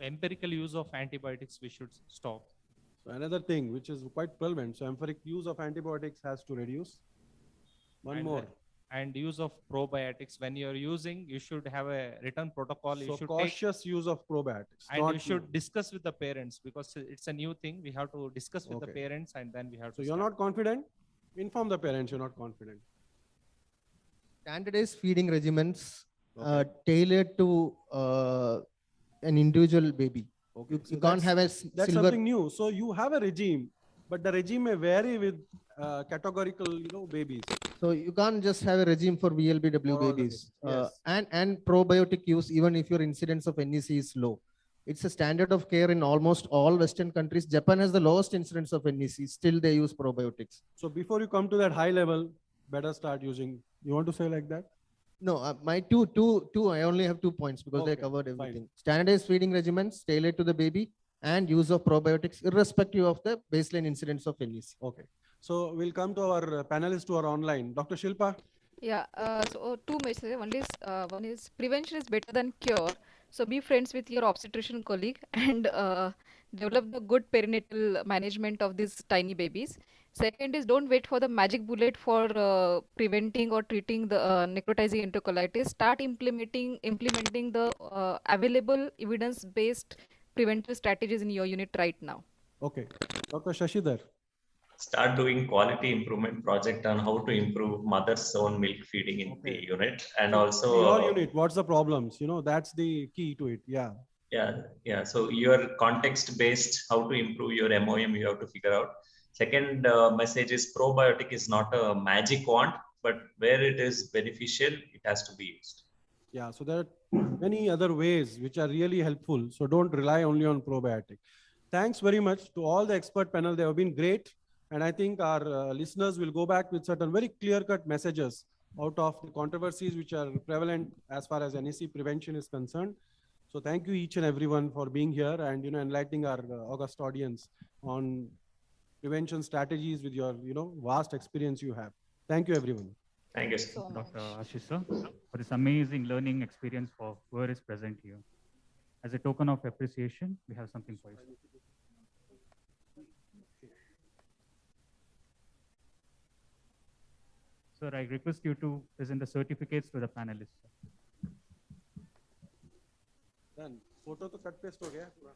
empirical use of antibiotics we should stop. So another thing which is quite relevant. So empiric use of antibiotics has to reduce. One And, more. And use of probiotics, when you're using, you should have a written protocol. You So should cautious use of probiotics. and you should discuss with the parents, because it's a new thing. We have to discuss with the Okay. parents, and then we have So to you're start. not confident? Inform the parents you're not confident. Standardized feeding regimens tailored to an individual baby. Okay. You So can't have a that's silver. something new. So you have a regime, but the regime may vary with categorical, babies. So you can't just have a regime for VLBW For all the babies. babies, yes. And probiotic use, even if your incidence of NEC is low. It's a standard of care in almost all Western countries. Japan has the lowest incidence of NEC. Still, they use probiotics. So before you come to that high level, better start using. You want to say like that? No, my two. I only have 2 points because they Okay, covered fine. everything. Standardized feeding regimens tailored to the baby and use of probiotics, irrespective of the baseline incidence of NEC. Okay. So we'll come to our panelists who are online. Dr. Shilpa. Yeah, so 2 messages. One is prevention is better than cure. So be friends with your obstetrician colleague and develop the good perinatal management of these tiny babies. Second is don't wait for the magic bullet for preventing or treating the necrotizing enterocolitis. Start implementing the available evidence-based preventive strategies in your unit right now. Okay, Dr. Shashidhar. Start doing quality improvement project on how to improve mother's own milk feeding in the Okay. unit, and So also your unit, what's the problems? That's the key to it. Yeah. yeah. So your context based how to improve your MOM, you have to figure out. Second message is probiotic is not a magic wand, but where it is beneficial, it has to be used. Yeah, so there are many other ways which are really helpful. So don't rely only on probiotic. Thanks very much to all the expert panel. They have been great. And I think our listeners will go back with certain very clear-cut messages out of the controversies which are prevalent as far as NAC prevention is concerned. So thank you each and everyone for being here and enlightening our august audience on prevention strategies with your vast experience you have. Thank you, everyone. Thank you. So Dr. much. Ashish sir, for this amazing learning experience for whoever is present here. As a token of appreciation, we have something for you. Sir, I request you to present the certificates to the panelists. Done. Photo to cut paste हो गया पूरा.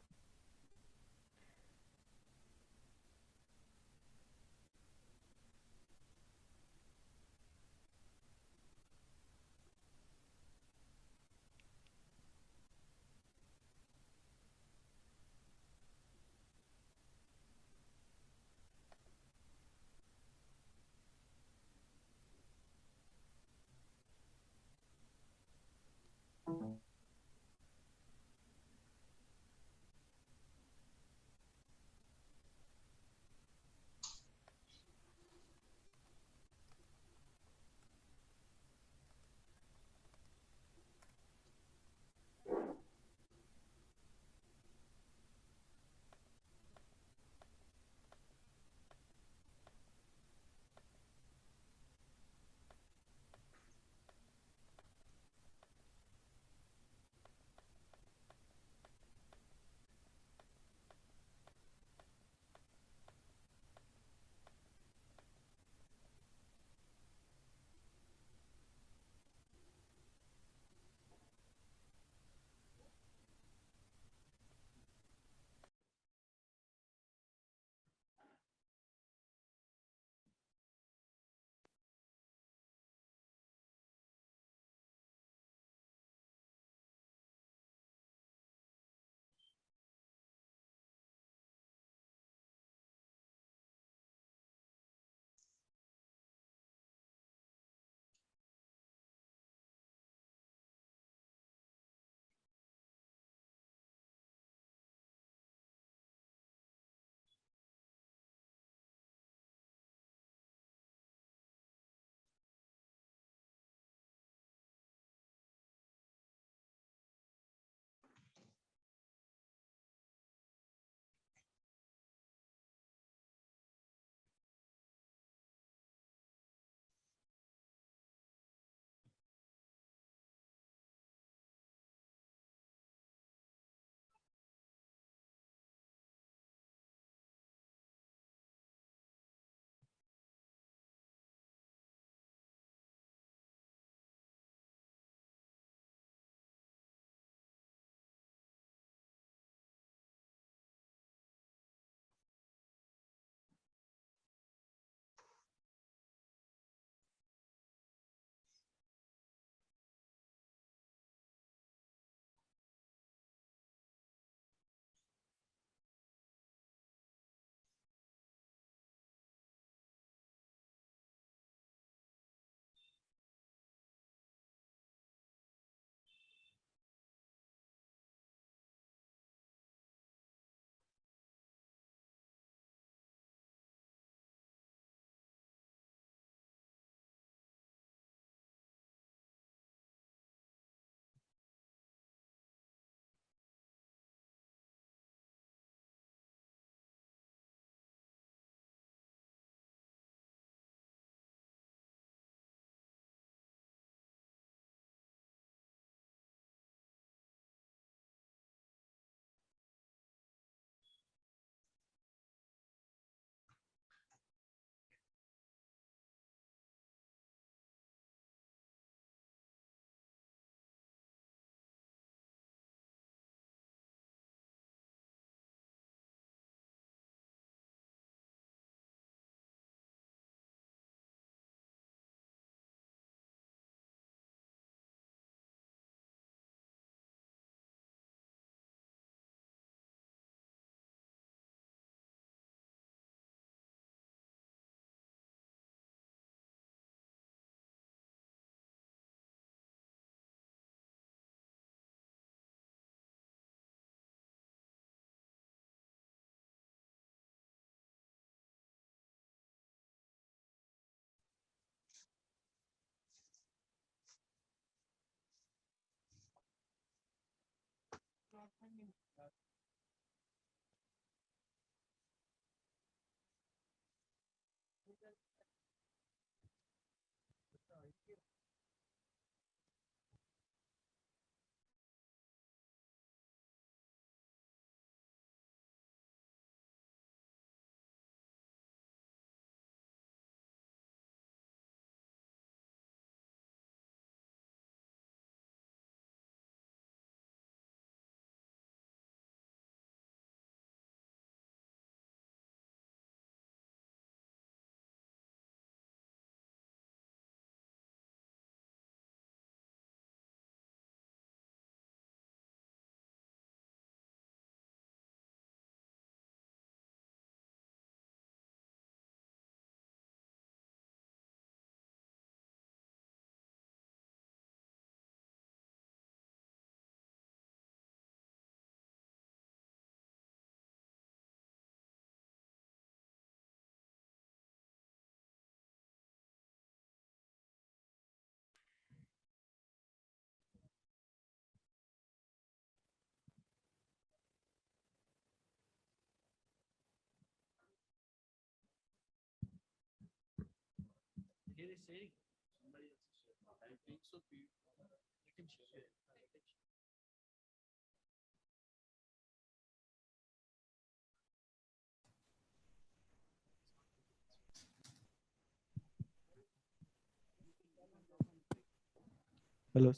Hello.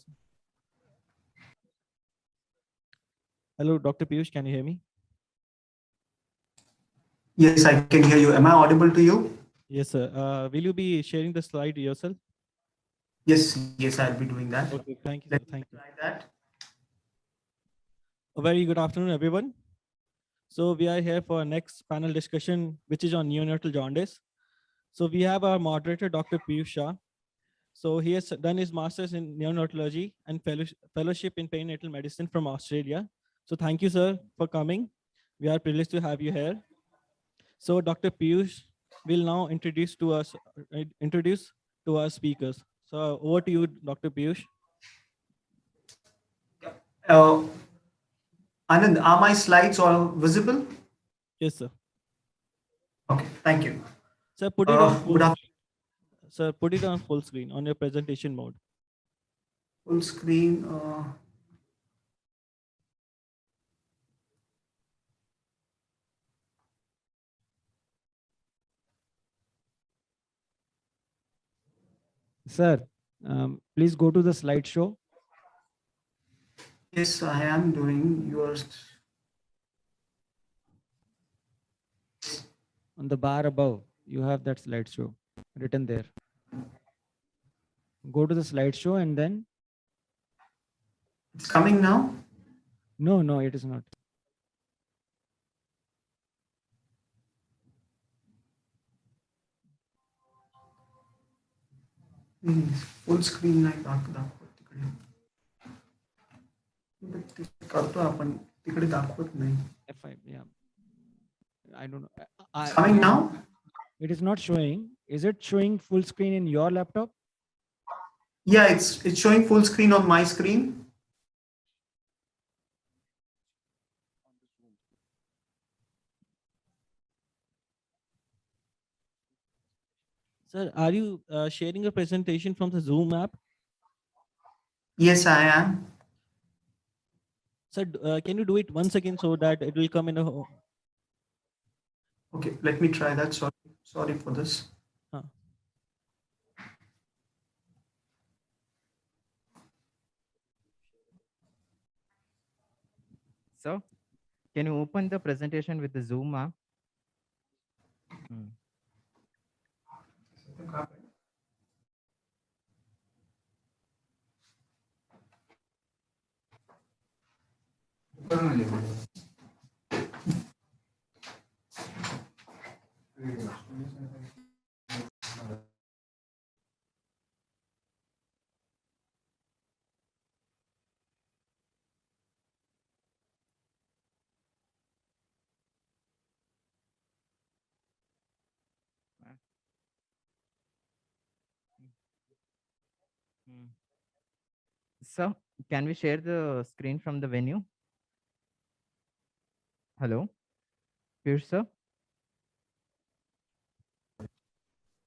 Hello, Dr. Piyush, can you hear me? Yes, I can hear you. Am I audible to you? Yes, sir. Will you be sharing the slide yourself? Yes, I'll be doing that. Okay, thank you, sir. Let me Thank you. try that. A very good afternoon, everyone. So we are here for our next panel discussion, which is on neonatal jaundice. So we have our moderator, Dr. Piyush Shah. So he has done his master's in neonatology and fellowship in perinatal medicine from Australia. So thank you, sir, for coming. We are privileged to have you here. So Dr. Piyush will now introduce to our speakers. So over to you, Dr. Piyush. Uh, Anand, are my slides all visible? Yes, sir. Okay, thank you. Sir, put it on Good afternoon. Sir, put it on full screen on your presentation mode. Full screen. Sir, please go to the slideshow. Yes, I am doing yours. On the bar above, you have that slideshow written there. Go to the slideshow and then. It's coming now. No, it is not. Full screen नाही दाखवत तिकडे. करतो आपण तिकडे दाखवत नाही. F5, yeah. I don't know. It's coming now. It is not showing. Is it showing full screen in your laptop? Yeah, it's showing full screen on my screen. Sir, are you sharing a presentation from the Zoom app? Yes, I am. Sir, can you do it once again so that it will come in a... Okay, let me try that. Sorry for this. So, can you open the presentation with the Zoom app? So, can we share the screen from the venue? Hello, Piyush sir.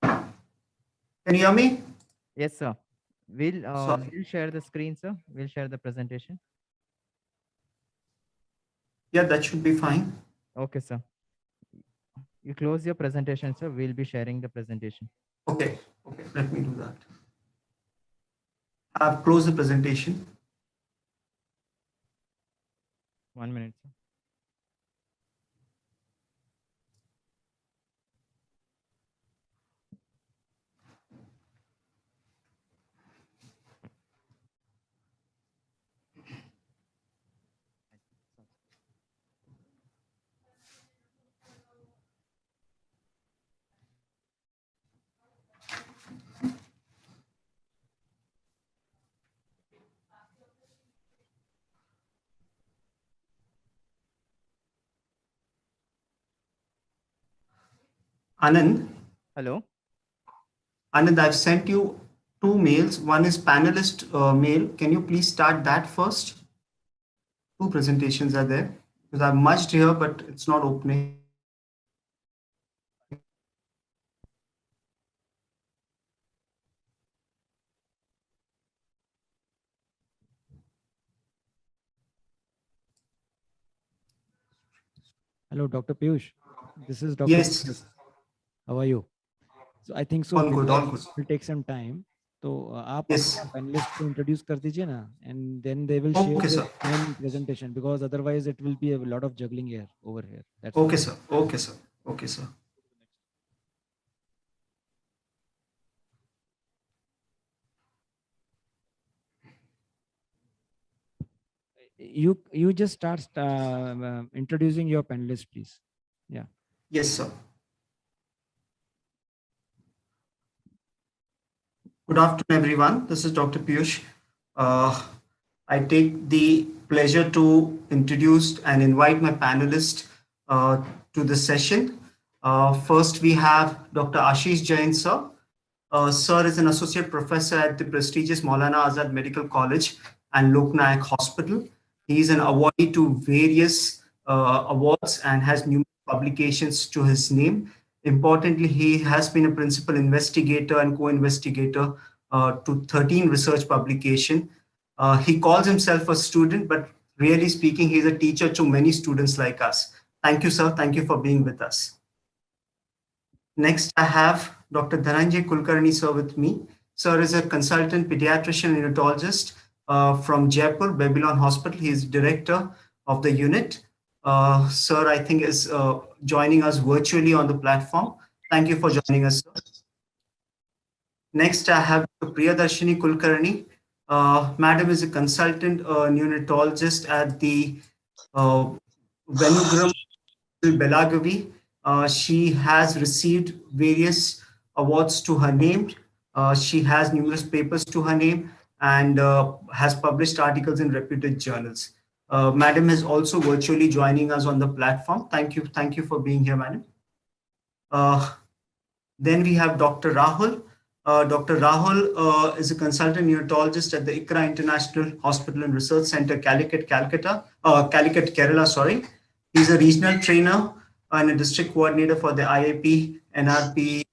Can you hear me? Yes, sir. Sorry. We'll share the screen, sir. We'll share the presentation. Yeah, that should be fine. Okay, sir. You close your presentation, sir. We'll be sharing the presentation. Okay. Okay. Let me do that. I've closed the presentation. 1 minute, sir. Anand, Hello. Anand, I've sent you two mails. One is panelist mail. Can you please start that first? Two presentations are there because I've merged here, but it's not opening. Hello, Dr. Piyush. This is Dr. Yes. Piyush. How are you? So I think so. All good, all good. It will take some time. तो आप Yes. panelists को introduce कर दीजिए ना, and then they will share Okay, the sir. same presentation because otherwise it will be a lot of juggling here over here. That's Okay, sir. Okay, sir. Okay, sir. You just start introducing your panelists, please. Yeah. Yes, sir. Good afternoon, everyone. This is Dr. Piyush. I take the pleasure to introduce and invite my panelists to the session. First, we have Dr. Ashish Jain, sir. Sir is an associate professor at the prestigious Maulana Azad Medical College and Lok Nayak Hospital. He is an awardee to various awards and has numerous publications to his name. Importantly, he has been a principal investigator and co-investigator to 13 research publications. He calls himself a student, but really speaking, he's a teacher to many students like us. Thank you, sir. Thank you for being with us. Next, I have Dr. Dhananjay Kulkarni, sir, with me. Sir is a consultant pediatrician and neonatologist from Jaipur, Babylon Hospital. He is director of the unit. Sir, I think is joining us virtually on the platform. Thank you for joining us, sir. Next, I have Priyadarshini Kulkarni. Madam is a consultant neonatologist at the Venugram Belagavi. She has received various awards to her name. She has numerous papers to her name and has published articles in reputed journals. Madam is also virtually joining us on the platform. Thank you. Thank you for being here, madam. Then we have Dr. Rahul. Dr. Rahul is a consultant neonatologist at the ICRA International Hospital and Research Center, Calicut, Kerala, sorry. He's a regional trainer and a district coordinator for the IIP NRP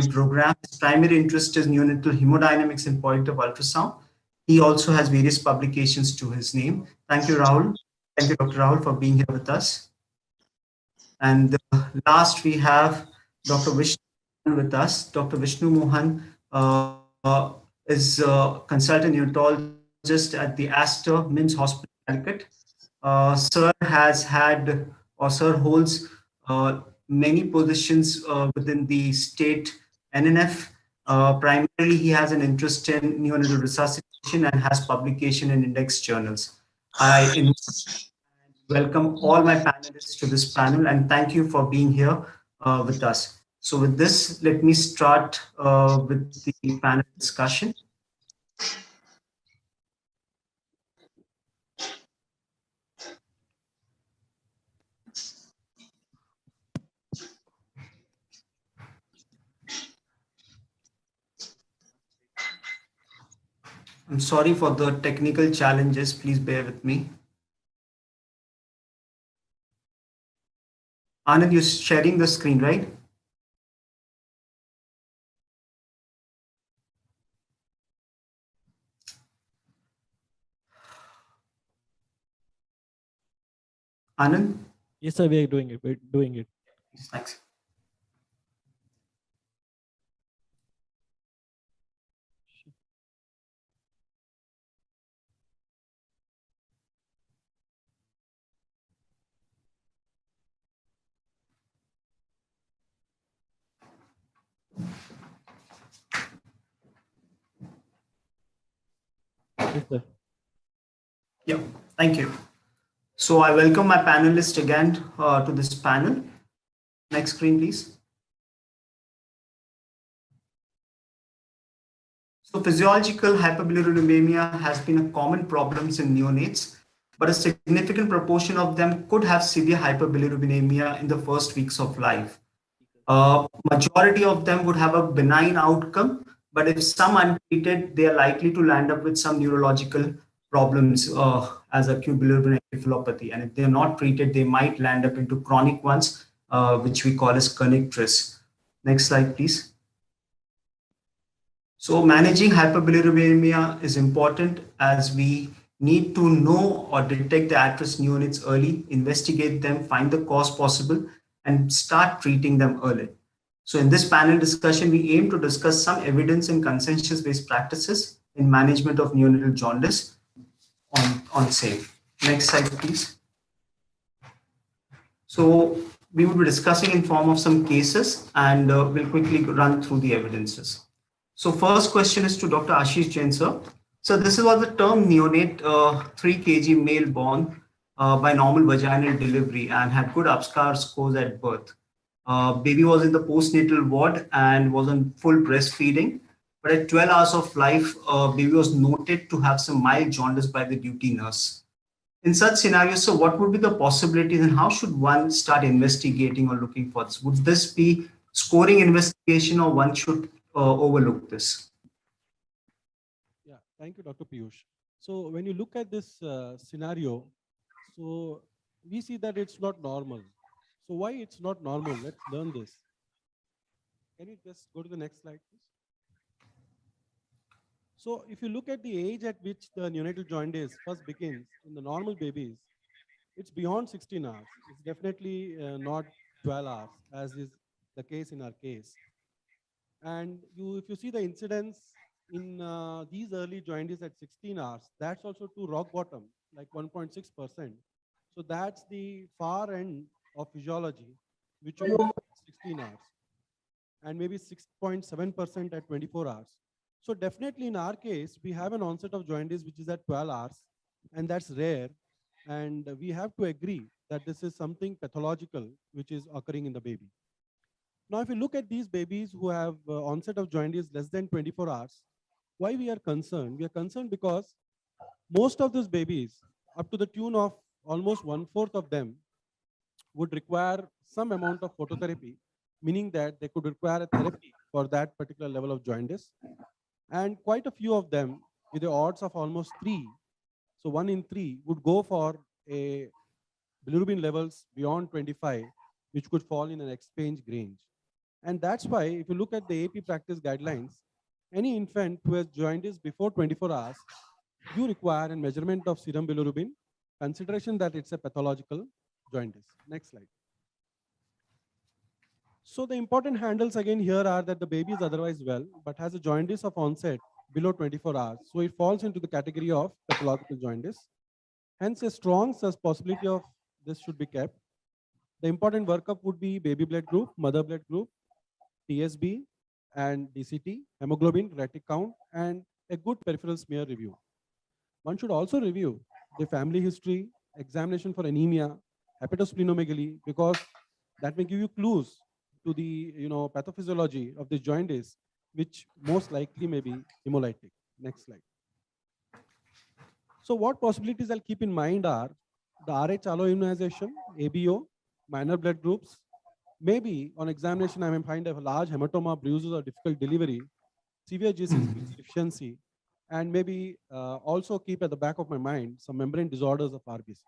program. His primary interest is neonatal hemodynamics and point of ultrasound. He also has various publications to his name. Thank you, Rahul. Thank you, Dr. Rahul, for being here with us. And last, we have Dr. Vishnu with us. Dr. Vishnu Mohan is a consultant neonatologist at the Aster MIMS Hospital, Calicut. Sir has had, or Sir holds many positions within the state NNF. Primarily, he has an interest in neonatal resuscitation and has publication in index journals. I welcome all my panelists to this panel and thank you for being here with us. So with this, let me start with the panel discussion. I'm sorry for the technical challenges. Please bear with me. Anand, you're sharing the screen, right? Anand? Yes, sir, we are doing it. We're doing it. Thanks. Yes, sir. Yeah, thank you. So I welcome my panelists again to this panel. Next screen, please. So physiological hyperbilirubinemia has been a common problem in neonates, but a significant proportion of them could have severe hyperbilirubinemia in the first weeks of life. Majority of them would have a benign outcome, but if some untreated, they are likely to land up with some neurological problems as acute bilirubin encephalopathy. And if they're not treated, they might land up into chronic ones, which we call as kernicterus. Next slide, please. So managing hyperbilirubinemia is important as we need to know or detect the at-risk neonates early, investigate them, find the cause possible, and start treating them early. So in this panel discussion, we aim to discuss some evidence and consensus-based practices in management of neonatal jaundice on same. Next slide, please. So we will be discussing in form of some cases, and we'll quickly run through the evidences. So first question is to Dr. Ashish Jain, sir. So this is what the term neonate, 3 kg male born by normal vaginal delivery and had good UPSCAR scores at birth. Baby was in the postnatal ward and was on full breastfeeding. But at 12 hours of life, baby was noted to have some mild jaundice by the duty nurse. In such scenarios, so what would be the possibilities and how should one start investigating or looking for this? Would this be scoring investigation or one should overlook this? Yeah, thank you, Dr. Piyush. So when you look at this scenario, so we see that it's not normal. So why it's not normal? Let's learn this. Can you just go to the next slide, please? So if you look at the age at which the neonatal jaundice first begins in the normal babies, it's beyond 16 hours. It's definitely not 12 hours, as is the case in our case. And if you see the incidence in these early jaundice at 16 hours, that's also to rock bottom, like 1.6%. So that's the far end of physiology, which will be 16 hours, and maybe 6.7% at 24 hours. So definitely in our case, we have an onset of jaundice which is at 12 hours, and that's rare. And we have to agree that this is something pathological which is occurring in the baby. Now, if you look at these babies who have onset of jaundice less than 24 hours, why we are concerned? We are concerned because most of these babies, up to the tune of almost 1/4 of them, would require some amount of phototherapy, meaning that they could require a therapy for that particular level of jaundice. And quite a few of them, with the odds of almost 3, so 1 in 3, would go for a bilirubin levels beyond 25, which could fall in an expange range. And that's why, if you look at the AP practice guidelines, any infant who has jaundice before 24 hours, you require a measurement of serum bilirubin, consideration that it's a pathological jaundice. Next slide. So the important handles again here are that the baby is otherwise well, but has a jaundice of onset below 24 hours. So it falls into the category of pathological jaundice. Hence, a strong possibility of this should be kept. The important workup would be baby blood group, mother blood group, TSB, and DCT, hemoglobin, retic count, and a good peripheral smear review. One should also review the family history, examination for anemia, hepatosplenomegaly, because that may give you clues to the pathophysiology of the jaundice, which most likely may be hemolytic. Next slide. So what possibilities I'll keep in mind are the RH alloimmunization, ABO, minor blood groups. Maybe on examination, I may find a large hematoma, bruises, or difficult delivery, severe GC deficiency, and maybe also keep at the back of my mind some membrane disorders of RBC.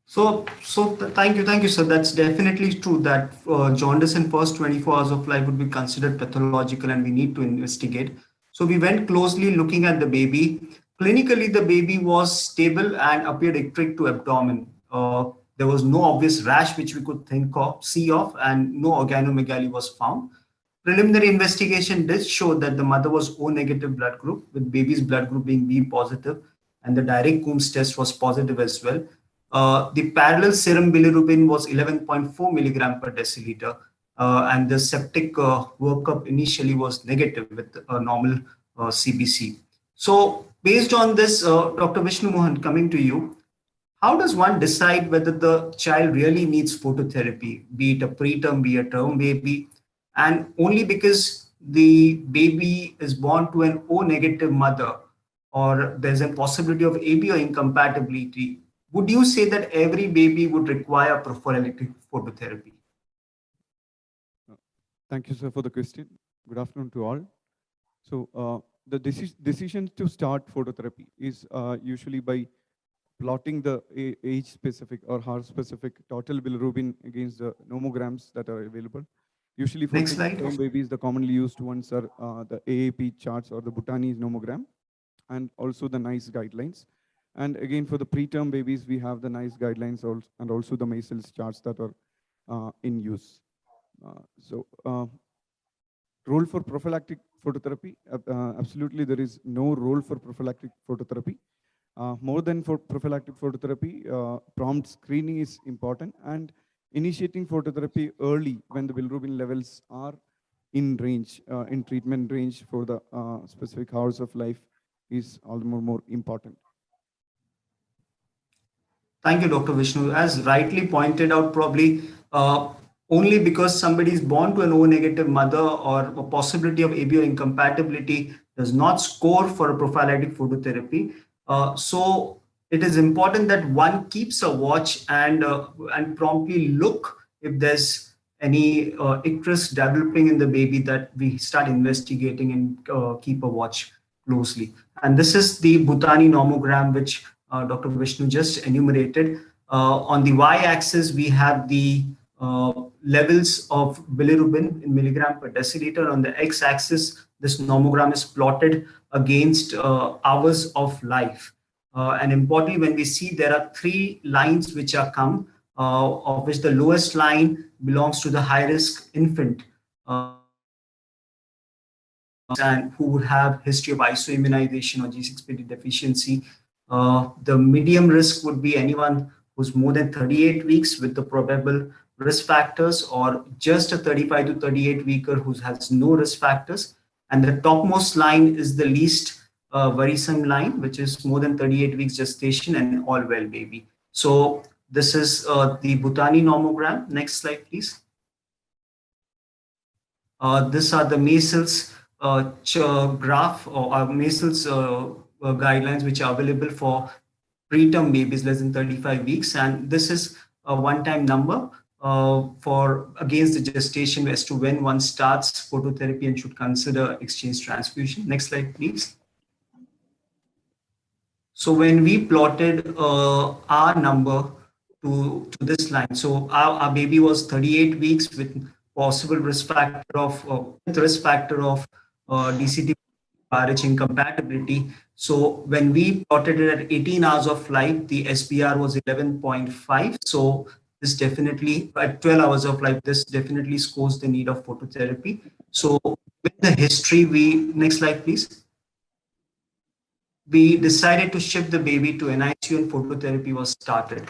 Thank you, sir. That's definitely true that jaundice in first 24 hours of life would be considered pathological and we need to investigate. So we went closely looking at the baby. Clinically, the baby was stable and appeared ectric to abdomen. There was no obvious rash which we could see of, and no organomegaly was found. Preliminary investigation did show that the mother was O negative blood group, with baby's blood group being B positive, and the direct Coombs test was positive as well. The parallel serum bilirubin was 11.4 milligram per deciliter, and the septic workup initially was negative with a normal CBC. So, based on this, Dr. Vishnu Mohan, coming to you, how does one decide whether the child really needs phototherapy, be it a preterm, be a term baby, and only because the baby is born to an O negative mother, or there's a possibility of ABO incompatibility, would you say that every baby would require prophylactic phototherapy? Thank you, sir, for the question. Good afternoon to all. So the decision to start phototherapy is usually by plotting the age-specific or heart-specific total bilirubin against the nomograms that are available. Usually for term babies, the commonly used ones are the AAP charts or the Bhutani nomogram, and also the NICE guidelines. And again, for the preterm babies, we have the NICE guidelines and also the Masel's charts that are in use. Role for prophylactic phototherapy, absolutely there is no role for prophylactic phototherapy. More than for prophylactic phototherapy, prompt screening is important, and initiating phototherapy early when the bilirubin levels are in range, in treatment range for the specific hours of life is all the more important. Thank you, Dr. Vishnu. As rightly pointed out, probably only because somebody is born to an O negative mother or a possibility of ABO incompatibility does not score for a prophylactic phototherapy. So it is important that one keeps a watch and promptly look if there's any icterus developing in the baby, that we start investigating and keep a watch closely. And this is the Bhutani nomogram, which Dr. Vishnu just enumerated. On the y-axis, we have the levels of bilirubin in milligram per deciliter. On the x-axis, this nomogram is plotted against hours of life. And importantly, when we see there are 3 lines which are come, of which the lowest line belongs to the high-risk infant and who would have history of isoimmunization or G6PD deficiency. The medium risk would be anyone who's more than 38 weeks with the probable risk factors, or just a 35 to 38 weeker who has no risk factors. And the topmost line is the least worrisome line, which is more than 38 weeks gestation and all well baby. So this is the Bhutani nomogram. Next slide, please. These are the Masel's graph or Masel's guidelines, which are available for preterm babies less than 35 weeks. And this is a one-time number for against the gestation as to when one starts phototherapy and should consider exchange transfusion. Next slide, please. So when we plotted our number to this line, so our baby was 38 weeks with possible risk factor of DCT RH incompatibility. So when we plotted it at 18 hours of life, the SPR was 11.5. So this definitely, at 12 hours of life, this definitely scores the need of phototherapy. So with the history, next slide, please. We decided to shift the baby to NICU and phototherapy was started.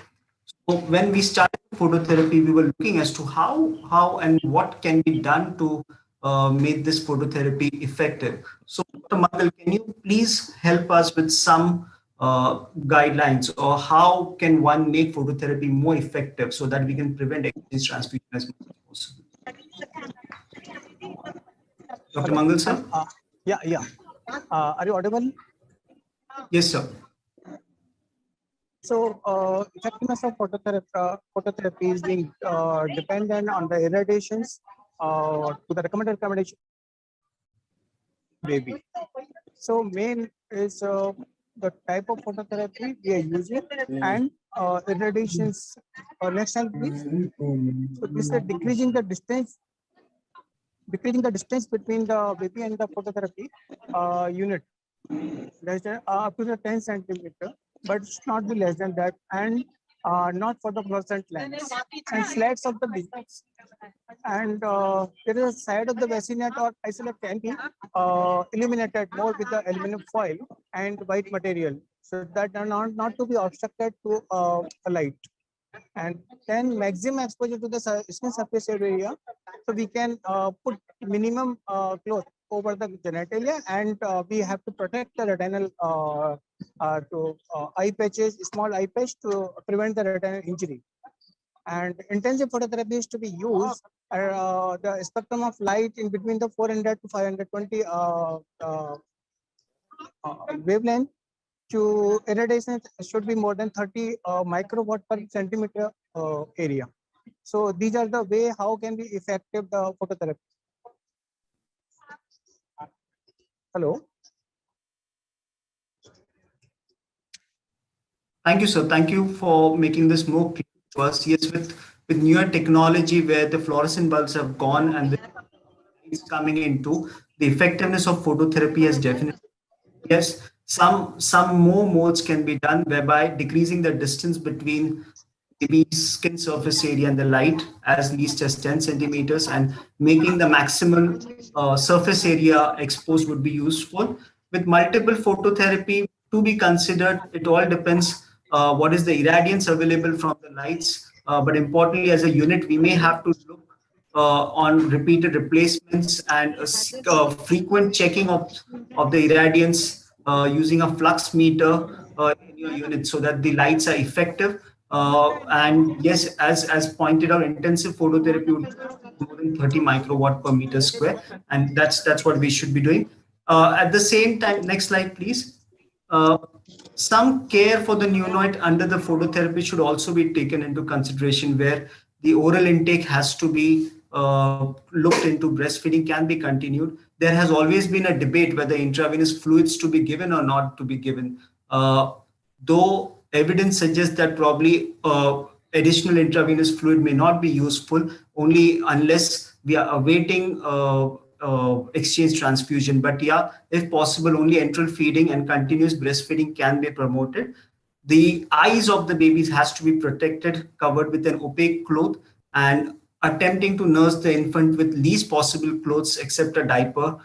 So when we started phototherapy, we were looking as to how and what can be done to make this phototherapy effective. So Dr. Mangal, can you please help us with some guidelines, or how can one make phototherapy more effective so that we can prevent exchange transfusion as much as possible? Dr. Mangal, sir? Yeah. Are you audible? Yes, sir. So effectiveness of phototherapy is being dependent on the irradiations to the recommended accommodation baby. So main is the type of phototherapy we are using and irradiations. Next slide, please. So this is decreasing the distance between the baby and the phototherapy unit. Less than up to the 10 centimeter, but it should not be less than that, and not for the fluorescent lamps and slats of the beads. And there is a side of the bassinet or isolate can be illuminated more with the aluminum foil and white material, so that are not to be obstructed to a light. And then maximum exposure to the skin surface area, so we can put minimum cloth over the genitalia, and we have to protect the retinal eye patches, small eye patch, to prevent the retinal injury. And intensive phototherapy is to be used the spectrum of light in between the 400 to 520 wavelength. To irradiation should be more than 30 microwatt per centimeter area. So these are the way how can be effective the phototherapy. Hello. Thank you, sir. Thank you for making this more clear to us. Yes, with newer technology where the fluorescent bulbs have gone and the is coming into, the effectiveness of phototherapy has definitely, yes, some more modes can be done, whereby decreasing the distance between the skin surface area and the light as least as 10 centimeters, and making the maximum surface area exposed would be useful. With multiple phototherapy to be considered, it all depends what is the irradiance available from the lights. But importantly, as a unit, we may have to look on repeated replacements and frequent checking of the irradiance using a flux meter in your unit, so that the lights are effective. And yes, as pointed out, intensive phototherapy would be more than 30 microwatt per meter square, and that's what we should be doing. At the same time, next slide, please. Some care for the neonate under the phototherapy should also be taken into consideration, where the oral intake has to be looked into. Breastfeeding can be continued. There has always been a debate whether intravenous fluids to be given or not to be given. Though evidence suggests that probably additional intravenous fluid may not be useful, only unless we are awaiting exchange transfusion. But yeah, if possible, only enteral feeding and continuous breastfeeding can be promoted. The eyes of the babies has to be protected, covered with an opaque cloth, and attempting to nurse the infant with least possible clothes except a diaper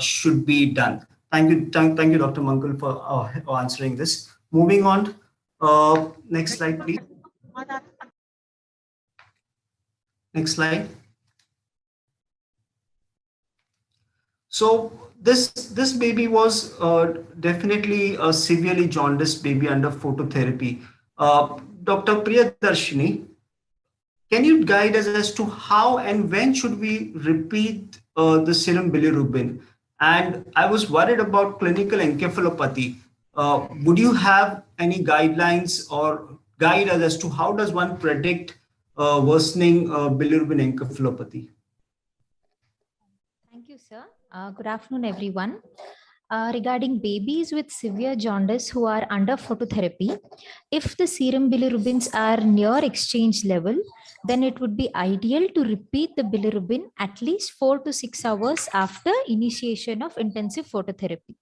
should be done. Thank you, Dr. Mangal, for answering this. Moving on, next slide, please. Next slide. So this baby was definitely a severely jaundiced baby under phototherapy. Dr. Priyadarshini, can you guide us as to how and when should we repeat the serum bilirubin? And I was worried about clinical encephalopathy. Would you have any guidelines or guide us as to how does one predict worsening bilirubin encephalopathy? Thank you, sir. Good afternoon, everyone. Regarding babies with severe jaundice who are under phototherapy, if the serum bilirubins are near exchange level, then it would be ideal to repeat the bilirubin at least 4 to 6 hours after initiation of intensive phototherapy.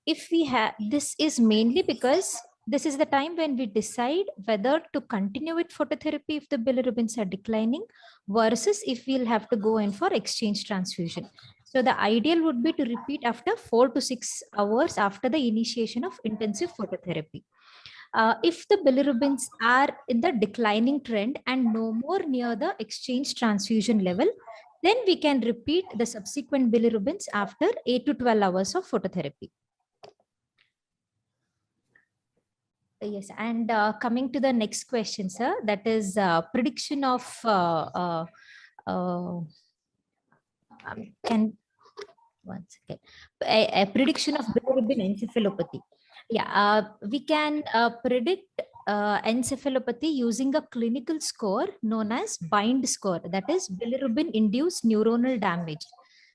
If we have, this is mainly because this is the time when we decide whether to continue with phototherapy if the bilirubins are declining versus if we'll have to go in for exchange transfusion. So the ideal would be to repeat after 4 to 6 hours after the initiation of intensive phototherapy. If the bilirubins are in the declining trend and no more near the exchange transfusion level, then we can repeat the subsequent bilirubins after 8 to 12 hours of phototherapy. Yes, and coming to the next question, sir, that is prediction of one second. A prediction of bilirubin encephalopathy. Yeah, we can predict encephalopathy using a clinical score known as BIND score, that is bilirubin induced neuronal damage.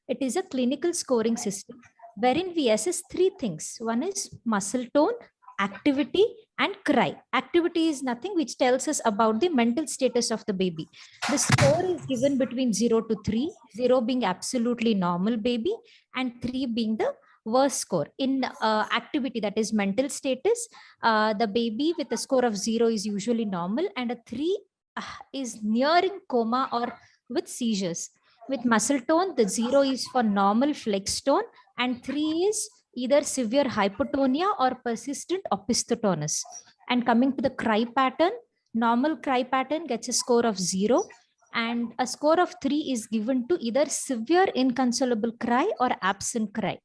It is a clinical scoring system wherein we assess 3 things. One is muscle tone, activity, And cry. Activity is nothing which tells us about the mental status of the baby. The score is given between 0 to 3, 0 being absolutely normal baby and 3 being the worst score. In activity, that is mental status, the baby with a score of 0 is usually normal and a 3 is nearing coma or with seizures. With muscle tone, the 0 is for normal flex tone and 3 is either severe hypotonia or persistent opisthotonus. And coming to the cry pattern, normal cry pattern gets a score of 0 and a score of 3 is given to either severe inconsolable cry or absent cry.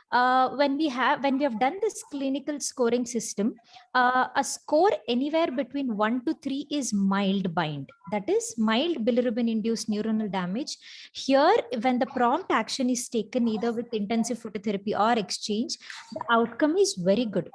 When we have done this clinical scoring system, a score anywhere between 1 to 3 is mild bind, that is mild bilirubin induced neuronal damage. Here, when the prompt action is taken either with intensive phototherapy or exchange, the outcome is very good.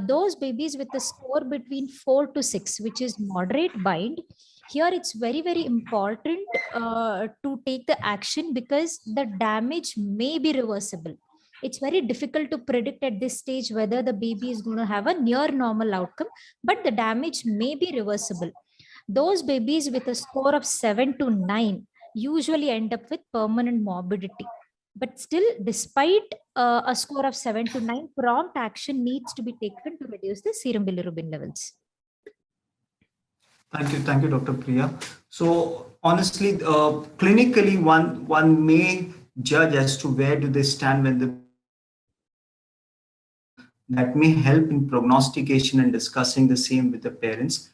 Those babies with a score between 4 to 6, which is moderate bind, here it's very, very important to take the action because the damage may be reversible. It's very difficult to predict at this stage whether the baby is going to have a near normal outcome, but the damage may be reversible. Those babies with a score of 7 to 9 usually end up with permanent morbidity. But still, despite a score of 7 to 9, prompt action needs to be taken to reduce the serum bilirubin levels. Thank you, Dr. Priya. So honestly, clinically, one may judge as to where do they stand when that may help in prognostication and discussing the same with the parents.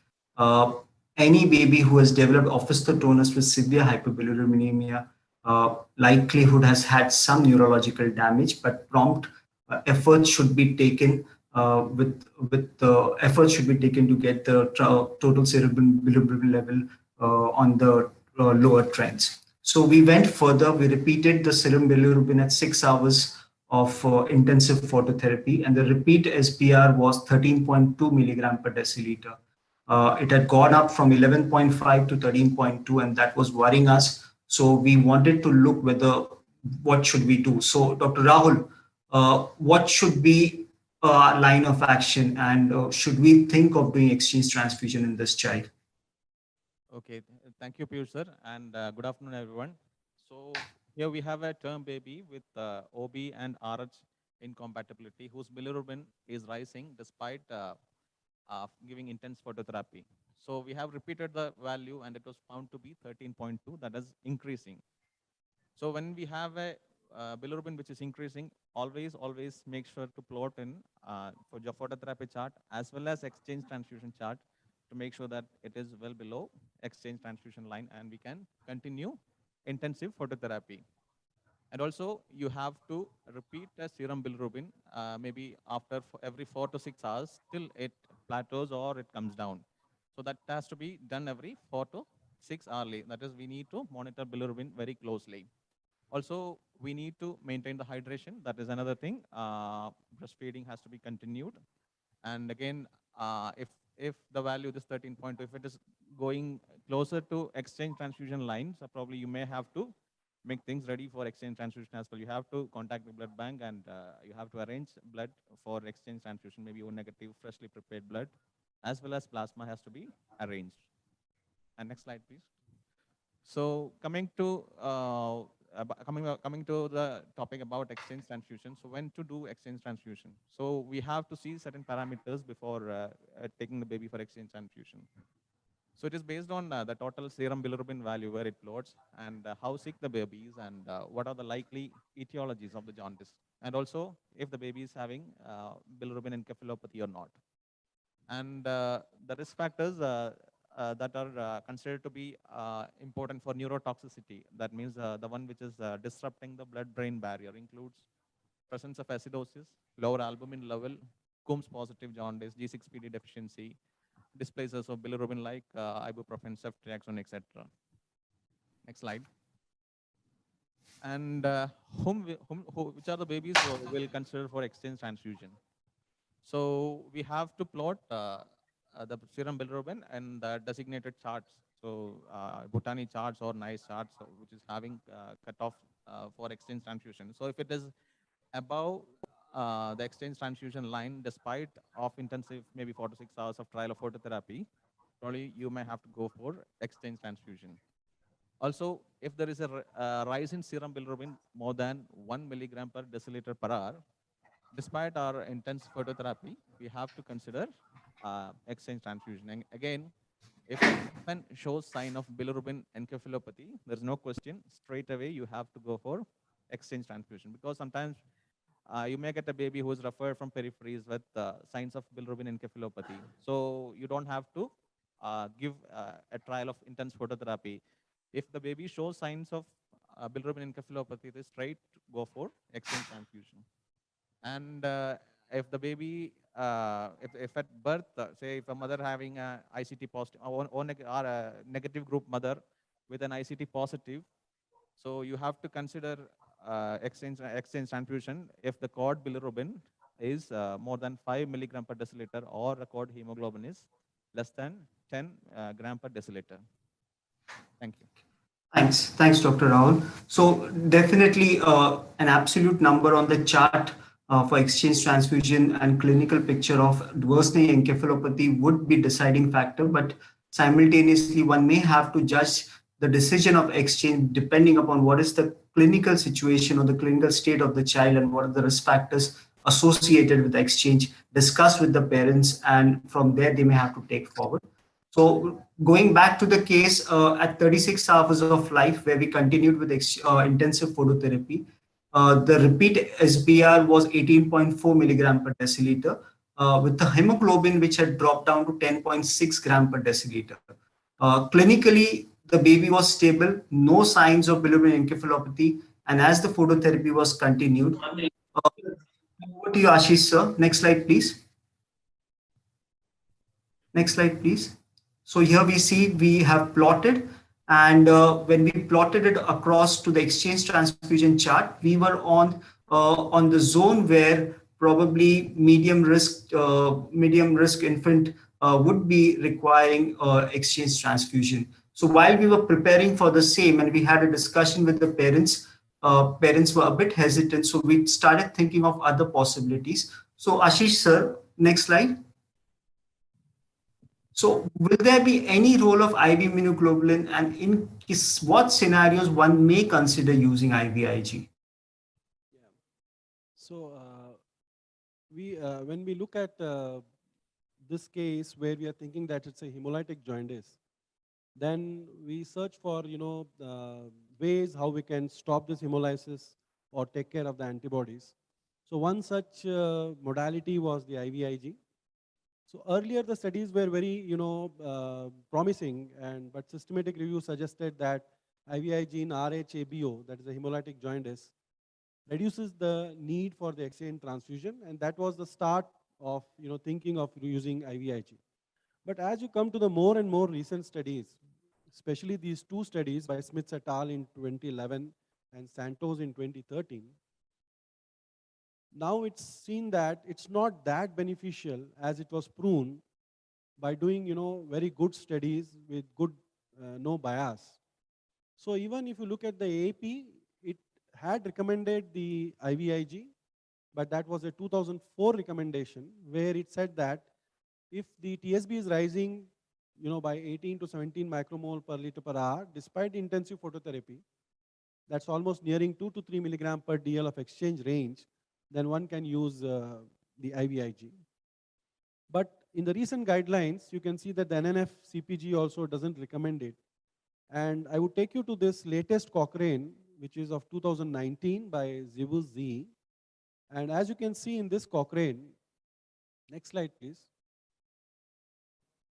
Any baby who has developed opisthotonus with severe hyperbilirubinemia likelihood has had some neurological damage, but prompt efforts should be taken efforts should be taken to get the total cerebral bilirubin level on the lower trends. So we went further. We repeated the serum bilirubin at 6 hours of intensive phototherapy, and the repeat SBR was 13.2 milligram per deciliter. It had gone up from 11.5 to 13.2, and that was worrying us. So we wanted to look what should we do. So Dr. Rahul, what should be line of action, and should we think of doing exchange transfusion in this child? Okay, thank you, Piyush sir, and good afternoon, everyone. So here we have a term baby with OB and RH incompatibility whose bilirubin is rising despite giving intense phototherapy. So we have repeated the value and it was found to be 13.2, that is increasing. So when we have a bilirubin which is increasing, always make sure to plot in for your phototherapy chart as well as exchange transfusion chart to make sure that it is well below exchange transfusion line and we can continue intensive phototherapy. And also you have to repeat a serum bilirubin maybe after every 4 to 6 hours till it plateaus or it comes down. So that has to be done every 4 to 6 hourly. That is, we need to monitor bilirubin very closely. Also, we need to maintain the hydration. That is another thing. Breastfeeding has to be continued. And again, if the value is 13.2, if it is going closer to exchange transfusion lines, probably you may have to make things ready for exchange transfusion as well. You have to contact the blood bank and you have to arrange blood for exchange transfusion, maybe O negative, freshly prepared blood, as well as plasma has to be arranged. And next slide, please. So coming to the topic about exchange transfusion. So when to do exchange transfusion? So we have to see certain parameters before taking the baby for exchange transfusion. So it is based on the total serum bilirubin value where it loads and how sick the baby is and what are the likely etiologies of the jaundice. And also if the baby is having bilirubin encephalopathy or not. And the risk factors that are considered to be important for neurotoxicity. That means the one which is disrupting the blood-brain barrier includes presence of acidosis, lower albumin level, Coombs positive jaundice, G6PD deficiency, displacers of bilirubin like ibuprofen, ceftriaxone, etc. Next slide. And which are the babies who will consider for exchange transfusion? So we have to plot the serum bilirubin and the designated charts. So Bhutani charts or NICE charts, which is having cutoff for exchange transfusion. So if it is above the exchange transfusion line, despite of intensive maybe 4 to 6 hours of trial of phototherapy, probably you may have to go for exchange transfusion. Also, if there is a rise in serum bilirubin more than 1 milligram per deciliter per hour, despite our intense phototherapy, we have to consider exchange transfusion. And again, if an infant shows sign of bilirubin encephalopathy, there's no question, straight away you have to go for exchange transfusion, because sometimes you may get a baby who is referred from peripheries with signs of bilirubin encephalopathy. So you don't have to give a trial of intense phototherapy. If the baby shows signs of bilirubin encephalopathy, they straight go for exchange transfusion. And if the baby, if at birth, say if a mother having a ICT positive or a negative group mother with an ICT positive, so you have to consider exchange transfusion if the cord bilirubin is more than 5 milligram per deciliter or the cord hemoglobin is less than 10 gram per deciliter. Thank you. Thanks, Dr. Rahul. So definitely an absolute number on the chart for exchange transfusion and clinical picture of worsening encephalopathy would be deciding factor, but simultaneously one may have to judge the decision of exchange depending upon what is the clinical situation or the clinical state of the child and what are the risk factors associated with the exchange, discuss with the parents, and from there they may have to take forward. So going back to the case at 36 hours of life where we continued with intensive phototherapy, the repeat SBR was 18.4 milligram per deciliter with the hemoglobin which had dropped down to 10.6 gram per deciliter. Clinically, the baby was stable, no signs of bilirubin encephalopathy, and as the phototherapy was continued, over to you, Ashish, sir. Next slide, please. Next slide, please. So here we see we have plotted, and when we plotted it across to the exchange transfusion chart, we were on the zone where probably medium risk infant would be requiring exchange transfusion. So while we were preparing for the same and we had a discussion with the parents, parents were a bit hesitant. So we started thinking of other possibilities. So Ashish, sir, next slide. So will there be any role of IV immunoglobulin, and in what scenarios one may consider using IVIG? So when we look at this case where we are thinking that it's a hemolytic jaundice, then we search for ways how we can stop this hemolysis or take care of the antibodies. So one such modality was the IVIG. So earlier the studies were very promising, but systematic review suggested that IVIG in Rh-ABO, that is a hemolytic jaundice, reduces the need for the exchange transfusion, and that was the start of thinking of using IVIG. But as you come to the more and more recent studies, especially these two studies by Smith et al. In 2011 and Santos in 2013, now it's seen that it's not that beneficial as it was proven by doing very good studies with good no bias. So even if you look at the AAP, it had recommended the IVIG, but that was a 2004 recommendation where it said that if the TSB is rising by 18 to 17 micromole per liter per hour, despite intensive phototherapy, that's almost nearing 2 to 3 milligram per DL of exchange range, then one can use the IVIG. But in the recent guidelines, you can see that the NNF CPG also doesn't recommend it. And I would take you to this latest Cochrane, which is of 2019 by Zibus Z. And as you can see in this Cochrane, next slide, please.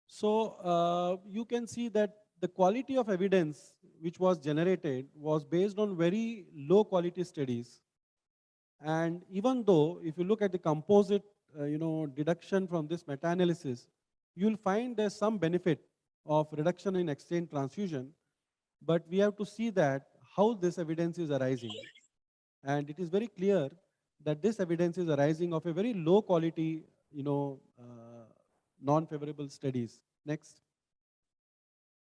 So you can see that the quality of evidence which was generated was based on very low quality studies. And even though if you look at the composite deduction from this meta-analysis, you'll find there's some benefit of reduction in exchange transfusion, but we have to see that how this evidence is arising. And it is very clear that this evidence is arising of a very low quality non-favorable studies. Next.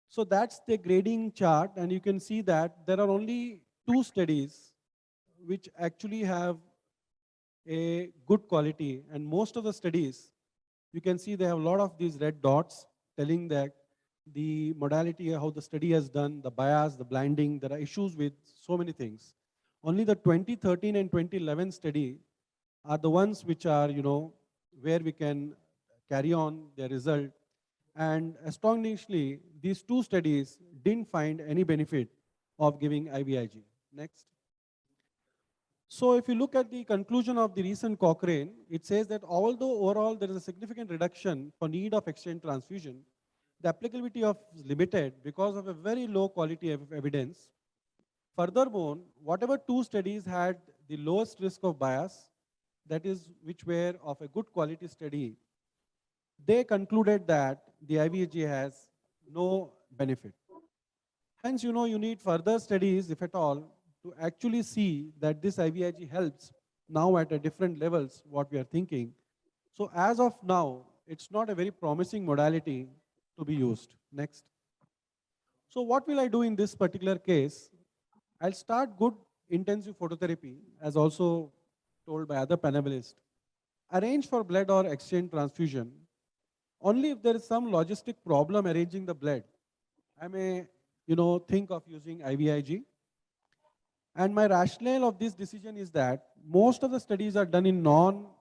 So that's the grading chart, and you can see that there are only 2 studies which actually have a good quality. And most of the studies, you can see they have a lot of these red dots telling that the modality, how the study has done, the bias, the blinding, there are issues with so many things. Only the 2013 and 2011 study are the ones which are, where we can carry on their result. And astonishingly, these two studies didn't find any benefit of giving IVIG. Next. So if you look at the conclusion of the recent Cochrane, it says that although overall there is a significant reduction for need of exchange transfusion, the applicability of is limited because of a very low quality of evidence. Furthermore, whatever two studies had the lowest risk of bias, that is which were of a good quality study, they concluded that the IVIG has no benefit. Hence, you need further studies, if at all, to actually see that this IVIG helps now at a different levels, what we are thinking. So as of now, it's not a very promising modality to be used. Next. So what will I do in this particular case? I'll start good intensive phototherapy, as also told by other panelists. Arrange for blood or exchange transfusion. Only if there is some logistic problem arranging the blood, I may, think of using IVIG. And my rationale of this decision is that most of the studies are done in LED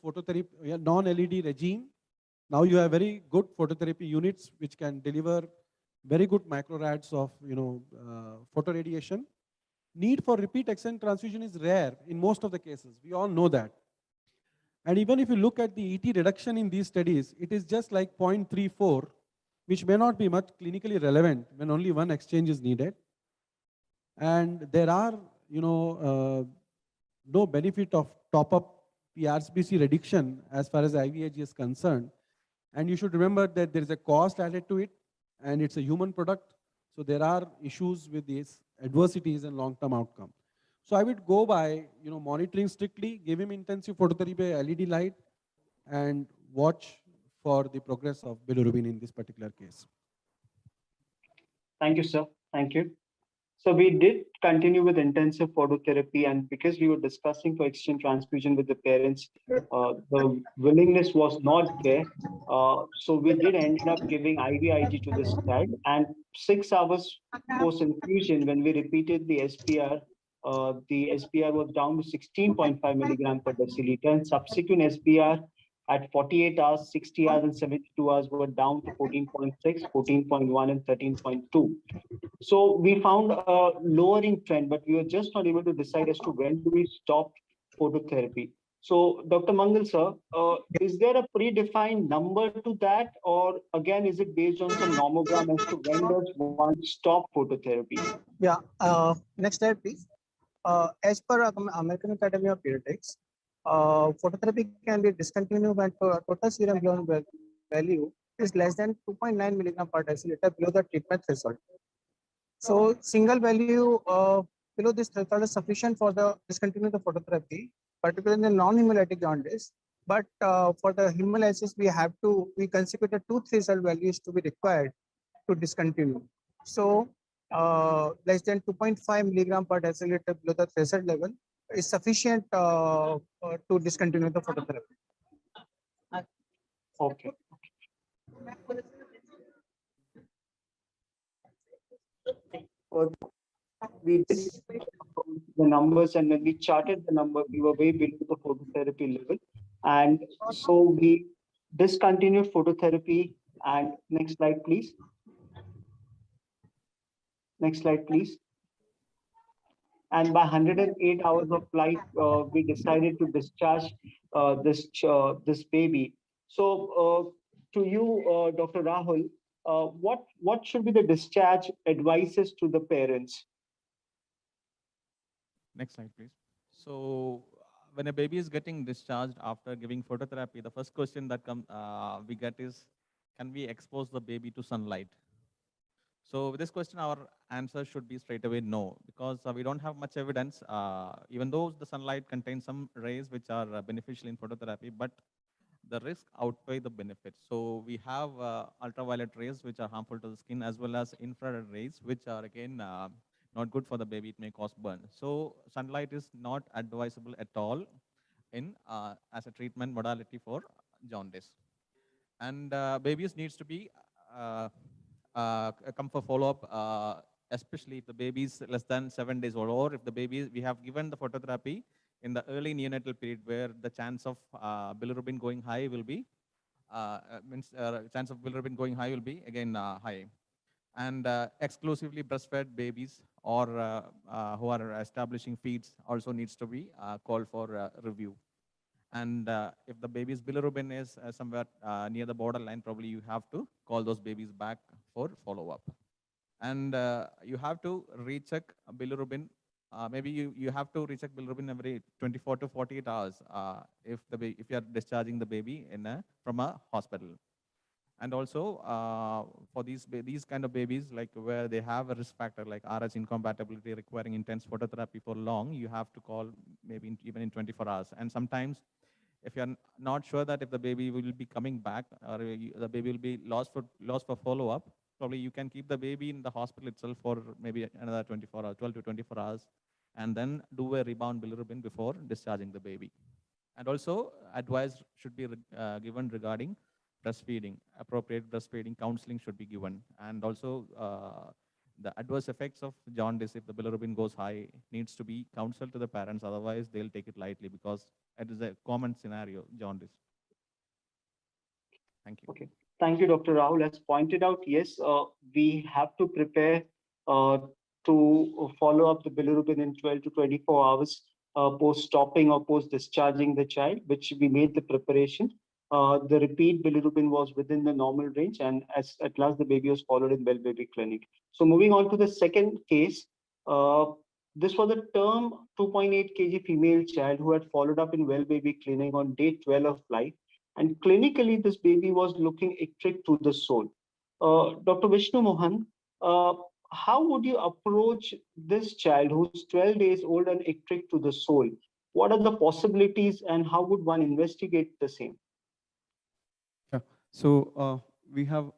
phototherapy, non-LED regime. Now you have very good phototherapy units which can deliver very good microrads of, photoradiation. Need for repeat exchange transfusion is rare in most of the cases. We all know that. And even if you look at the ET reduction in these studies, it is just like 0.34, which may not be much clinically relevant when only one exchange is needed. And there are, no benefit of top-up PRCPC reduction as far as IVIG is concerned. And you should remember that there is a cost added to it, and it's a human product. So there are issues with these adversities and long-term outcome. So I would go by, monitoring strictly, give him intensive phototherapy, LED light, and watch for the progress of bilirubin in this particular case. Thank you, sir. Thank you. So we did continue with intensive phototherapy, and because we were discussing for exchange transfusion with the parents, the willingness was not there. So we did end up giving IVIG to this child, and 6 hours post infusion, when we repeated the SPR was down to 16.5 milligram per deciliter, and subsequent SPR at 48 hours, 60 hours, and 72 hours were down to 14.6, 14.1, and 13.2. So we found a lowering trend, but we were just not able to decide as to when do we stop phototherapy. So Dr. Mangal sir, is there a predefined number to that, or again, is it based on some nomogram as to when does one stop phototherapy? Yeah, next slide, please. As per American Academy of Pediatrics, phototherapy can be discontinued when total serum bilirubin value is less than 2.9 milligram per deciliter below the treatment threshold. So single value below this threshold is sufficient for the discontinue the phototherapy, particularly in the non-hemolytic jaundice. But for the hemolysis, we consecuted 2 threshold values to be required to discontinue. So less than 2.5 milligram per deciliter below the threshold level is sufficient to discontinue the phototherapy. Okay. We did the numbers, and when we charted the number, we were way below the phototherapy level. And so we discontinued phototherapy. And next slide, please. Next slide, please. And by 108 hours of life, we decided to discharge this baby. So to you, Dr. Rahul, what should be the discharge advices to the parents? Next slide, please. So when a baby is getting discharged after giving phototherapy, the first question that we get is, can we expose the baby to sunlight? So with this question, our answer should be straight away no, because we don't have much evidence, even though the sunlight contains some rays which are beneficial in phototherapy, but the risk outweigh the benefits. So we have ultraviolet rays which are harmful to the skin, as well as infrared rays, which are again not good for the baby. It may cause burn. So sunlight is not advisable at all in as a treatment modality for jaundice. And babies needs to be come for follow-up, especially if the baby is less than 7 days old, or if the baby, we have given the phototherapy in the early neonatal period where the chance of bilirubin going high will be, chance of bilirubin going high will be again high. And exclusively breastfed babies or who are establishing feeds also needs to be called for review. And if the baby's bilirubin is somewhere near the borderline, probably you have to call those babies back for follow-up. And you have to recheck bilirubin. Maybe you have to recheck bilirubin every 24 to 48 hours if you are discharging the baby from a hospital. And also for these kind of babies, like where they have a risk factor like RH incompatibility requiring intense phototherapy for long, you have to call maybe even in 24 hours. And sometimes if you're not sure that if the baby will be coming back or the baby will be lost for follow-up, probably you can keep the baby in the hospital itself for maybe another 24 hours, 12 to 24 hours, and then do a rebound bilirubin before discharging the baby. And also advice should be given regarding breastfeeding. Appropriate breastfeeding counseling should be given. And also the adverse effects of jaundice, if the bilirubin goes high, needs to be counseled to the parents. Otherwise, they'll take it lightly because it is a common scenario, jaundice. Thank you. Okay. Thank you, Dr. Rahul. As pointed out, yes, we have to prepare to follow up the bilirubin in 12 to 24 hours post stopping or post discharging the child, which we made the preparation. The repeat bilirubin was within the normal range, and at last the baby was followed in Well Baby Clinic. So moving on to the second case, this was a term 2.8 kg female child who had followed up in Well Baby Clinic on day 12 of life. And clinically, this baby was looking ectric to the soul. Dr. Vishnu Mohan, how would you approach this child who's 12 days old and ectric to the soul? What are the possibilities and how would one investigate the same? Yeah. So we have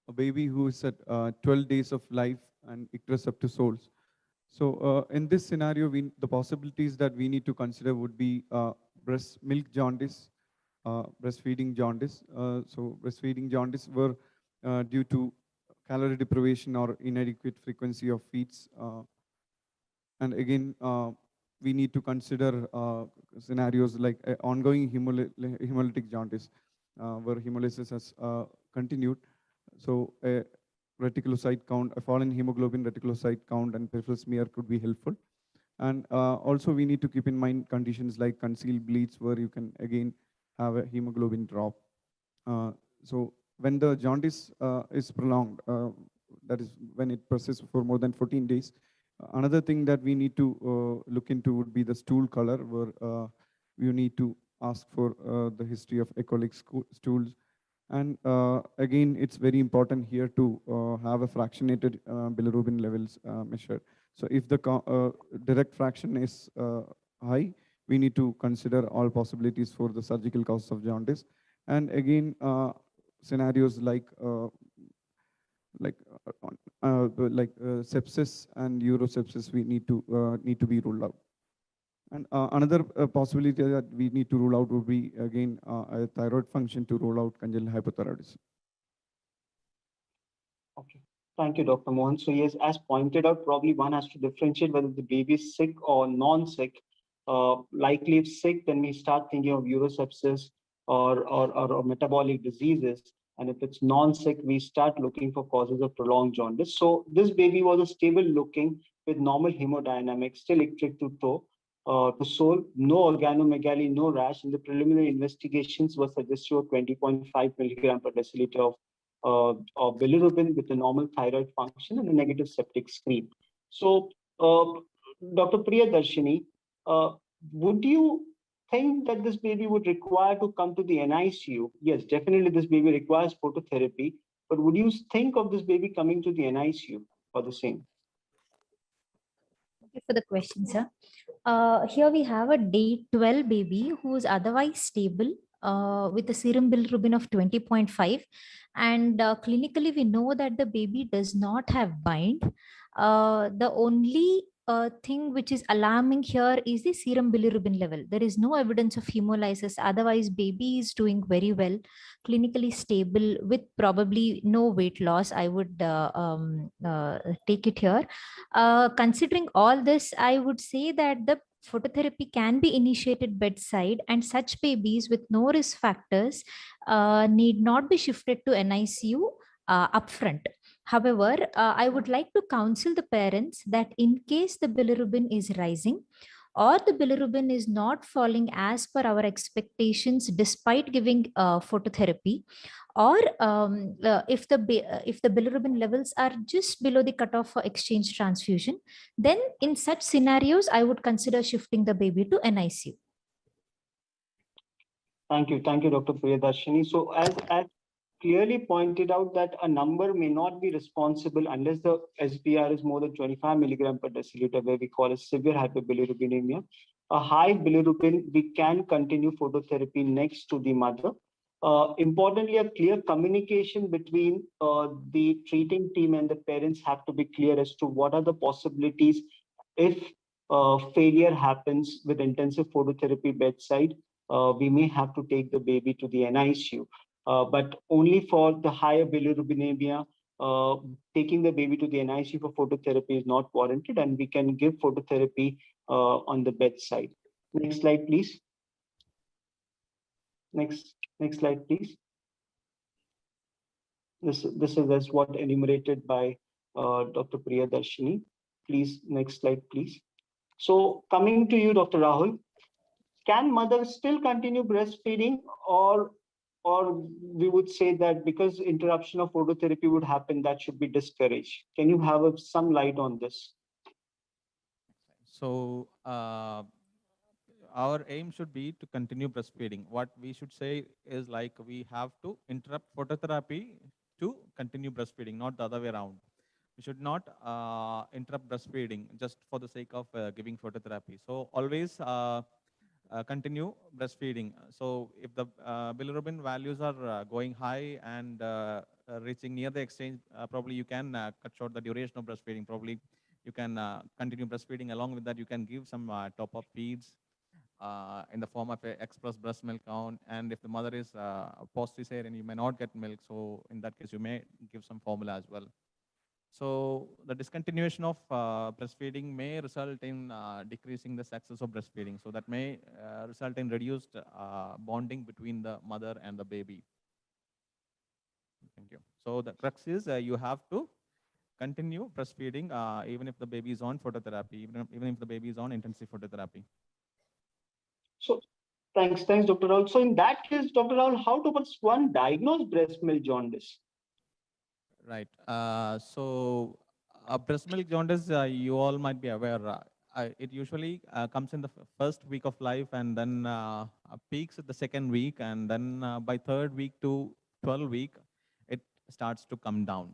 a baby who is at 12 days of life and icterus up to souls. So in this scenario, the possibilities that we need to consider would be breast milk jaundice, breastfeeding jaundice. So breastfeeding jaundice were due to calorie deprivation or inadequate frequency of feeds. And again, we need to consider scenarios like ongoing hemolytic jaundice, where hemolysis has continued. So a reticulocyte count, a fallen hemoglobin reticulocyte count and peripheral smear could be helpful. And also we need to keep in mind conditions like concealed bleeds where you can again have a hemoglobin drop. So when the jaundice is prolonged, that is when it persists for more than 14 days, another thing that we need to look into would be the stool color, where you need to ask for the history of ecolic stools. And again, it's very important here to have a fractionated bilirubin levels measured. So if the direct fraction is high, we need to consider all possibilities for the surgical cause of jaundice. And again, scenarios like sepsis and urosepsis we need to be ruled out. And another possibility that we need to rule out would be again a thyroid function to rule out congenital hypothyroidism. Okay. Thank you, Dr. Mohan. So yes, as pointed out, probably one has to differentiate whether the baby is sick or non-sick. Likely if sick, then we start thinking of urosepsis or metabolic diseases. And if it's non-sick, we start looking for causes of prolonged jaundice. So this baby was a stable looking with normal hemodynamics, still ectric to toe, to soul, no organomegaly, no rash. And the preliminary investigations were suggestive of 20.5 milligram per deciliter of bilirubin with a normal thyroid function and a negative septic screen. So, Dr. Priyadarshini, would you think that this baby would require to come to the NICU? Yes, definitely this baby requires phototherapy, but would you think of this baby coming to the NICU for the same? Thank you for the question, sir. Here we have a day 12 baby who is otherwise stable with a serum bilirubin of 20.5. And clinically, we know that the baby does not have bind. The only thing which is alarming here is the serum bilirubin level. There is no evidence of hemolysis. Otherwise, baby is doing very well, clinically stable with probably no weight loss. I would take it here. Considering all this, I would say that the phototherapy can be initiated bedside, and such babies with no risk factors need not be shifted to NICU upfront. However, I would like to counsel the parents that in case the bilirubin is rising or the bilirubin is not falling as per our expectations despite giving phototherapy, or if the bilirubin levels are just below the cutoff for exchange transfusion, then in such scenarios, I would consider shifting the baby to NICU. Thank you, Dr. Priyadarshini. So as clearly pointed out that a number may not be responsible unless the SBR is more than 25 milligram per deciliter, where we call it severe hyperbilirubinemia. A high bilirubin, we can continue phototherapy next to the mother. Importantly, a clear communication between the treating team and the parents have to be clear as to what are the possibilities if failure happens with intensive phototherapy bedside. We may have to take the baby to the NICU. But only for the higher bilirubinemia, taking the baby to the NICU for phototherapy is not warranted, and we can give phototherapy on the bedside. Next slide, please. Next slide, please. This is as what enumerated by Dr. Priyadarshini. Please, next slide, please. So coming to you, Dr. Rahul, can mothers still continue breastfeeding, or we would say that because interruption of phototherapy would happen, that should be discouraged? Can you have some light on this? So our aim should be to continue breastfeeding. What we should say is like we have to interrupt phototherapy to continue breastfeeding, not the other way around. We should not interrupt breastfeeding just for the sake of giving phototherapy. So always continue breastfeeding. So if the bilirubin values are going high and reaching near the exchange, probably you can cut short the duration of breastfeeding. Probably you can continue breastfeeding. Along with that, you can give some top-up feeds in the form of a express breast milk count. And if the mother is post-cesarean, you may not get milk. So in that case, you may give some formula as well. So the discontinuation of breastfeeding may result in decreasing the success of breastfeeding. So that may result in reduced bonding between the mother and the baby. Thank you. So the crux is you have to continue breastfeeding even if the baby is on phototherapy, even if the baby is on intensive phototherapy. So thanks, Dr. Rahul. So in that case, Dr. Rahul, how does one diagnose breast milk jaundice? Right. So breast milk jaundice, you all might be aware, it usually comes in the first week of life and then peaks at the second week. And then by third week to 12th week, it starts to come down.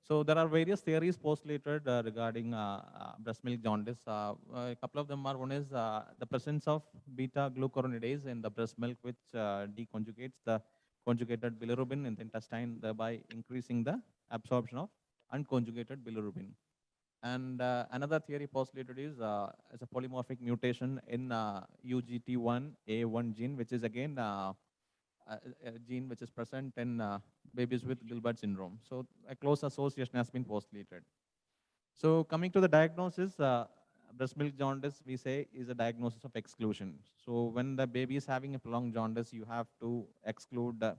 So there are various theories postulated regarding breast milk jaundice. A couple of them are, one is the presence of beta glucuronidase in the breast milk, which deconjugates the conjugated bilirubin in the intestine, thereby increasing the absorption of unconjugated bilirubin. And another theory postulated is as a polymorphic mutation in UGT1A1 gene, which is again a gene which is present in babies with Gilbert syndrome. So a close association has been postulated. So coming to the diagnosis, breast milk jaundice, we say, is a diagnosis of exclusion. So when the baby is having a prolonged jaundice, you have to exclude the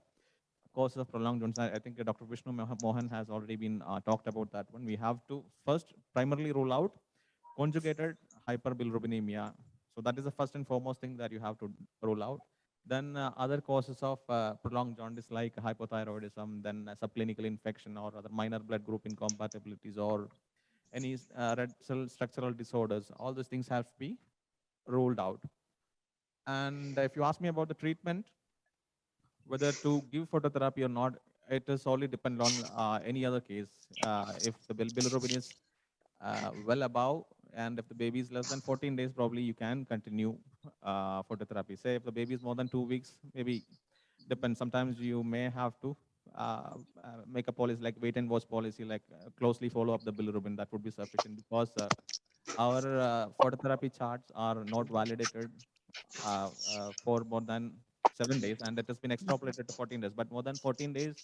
causes of prolonged jaundice. I think Dr. Vishnu Mohan has already been talked about that one. We have to first primarily rule out conjugated hyperbilirubinemia. So that is the first and foremost thing that you have to rule out. Then other causes of prolonged jaundice like hypothyroidism, then subclinical infection or other minor blood group incompatibilities or any red cell structural disorders. All these things have to be ruled out. And if you ask me about the treatment, whether to give phototherapy or not, it is solely depend on any other case. If the bilirubin is well above, and if the baby is less than 14 days, probably you can continue phototherapy. Say if the baby is more than 2 weeks, maybe depends. Sometimes you may have to make a policy like wait and watch policy, like closely follow up the bilirubin. That would be sufficient because our phototherapy charts are not validated for more than 7 days, and it has been extrapolated to 14 days. But more than 14 days,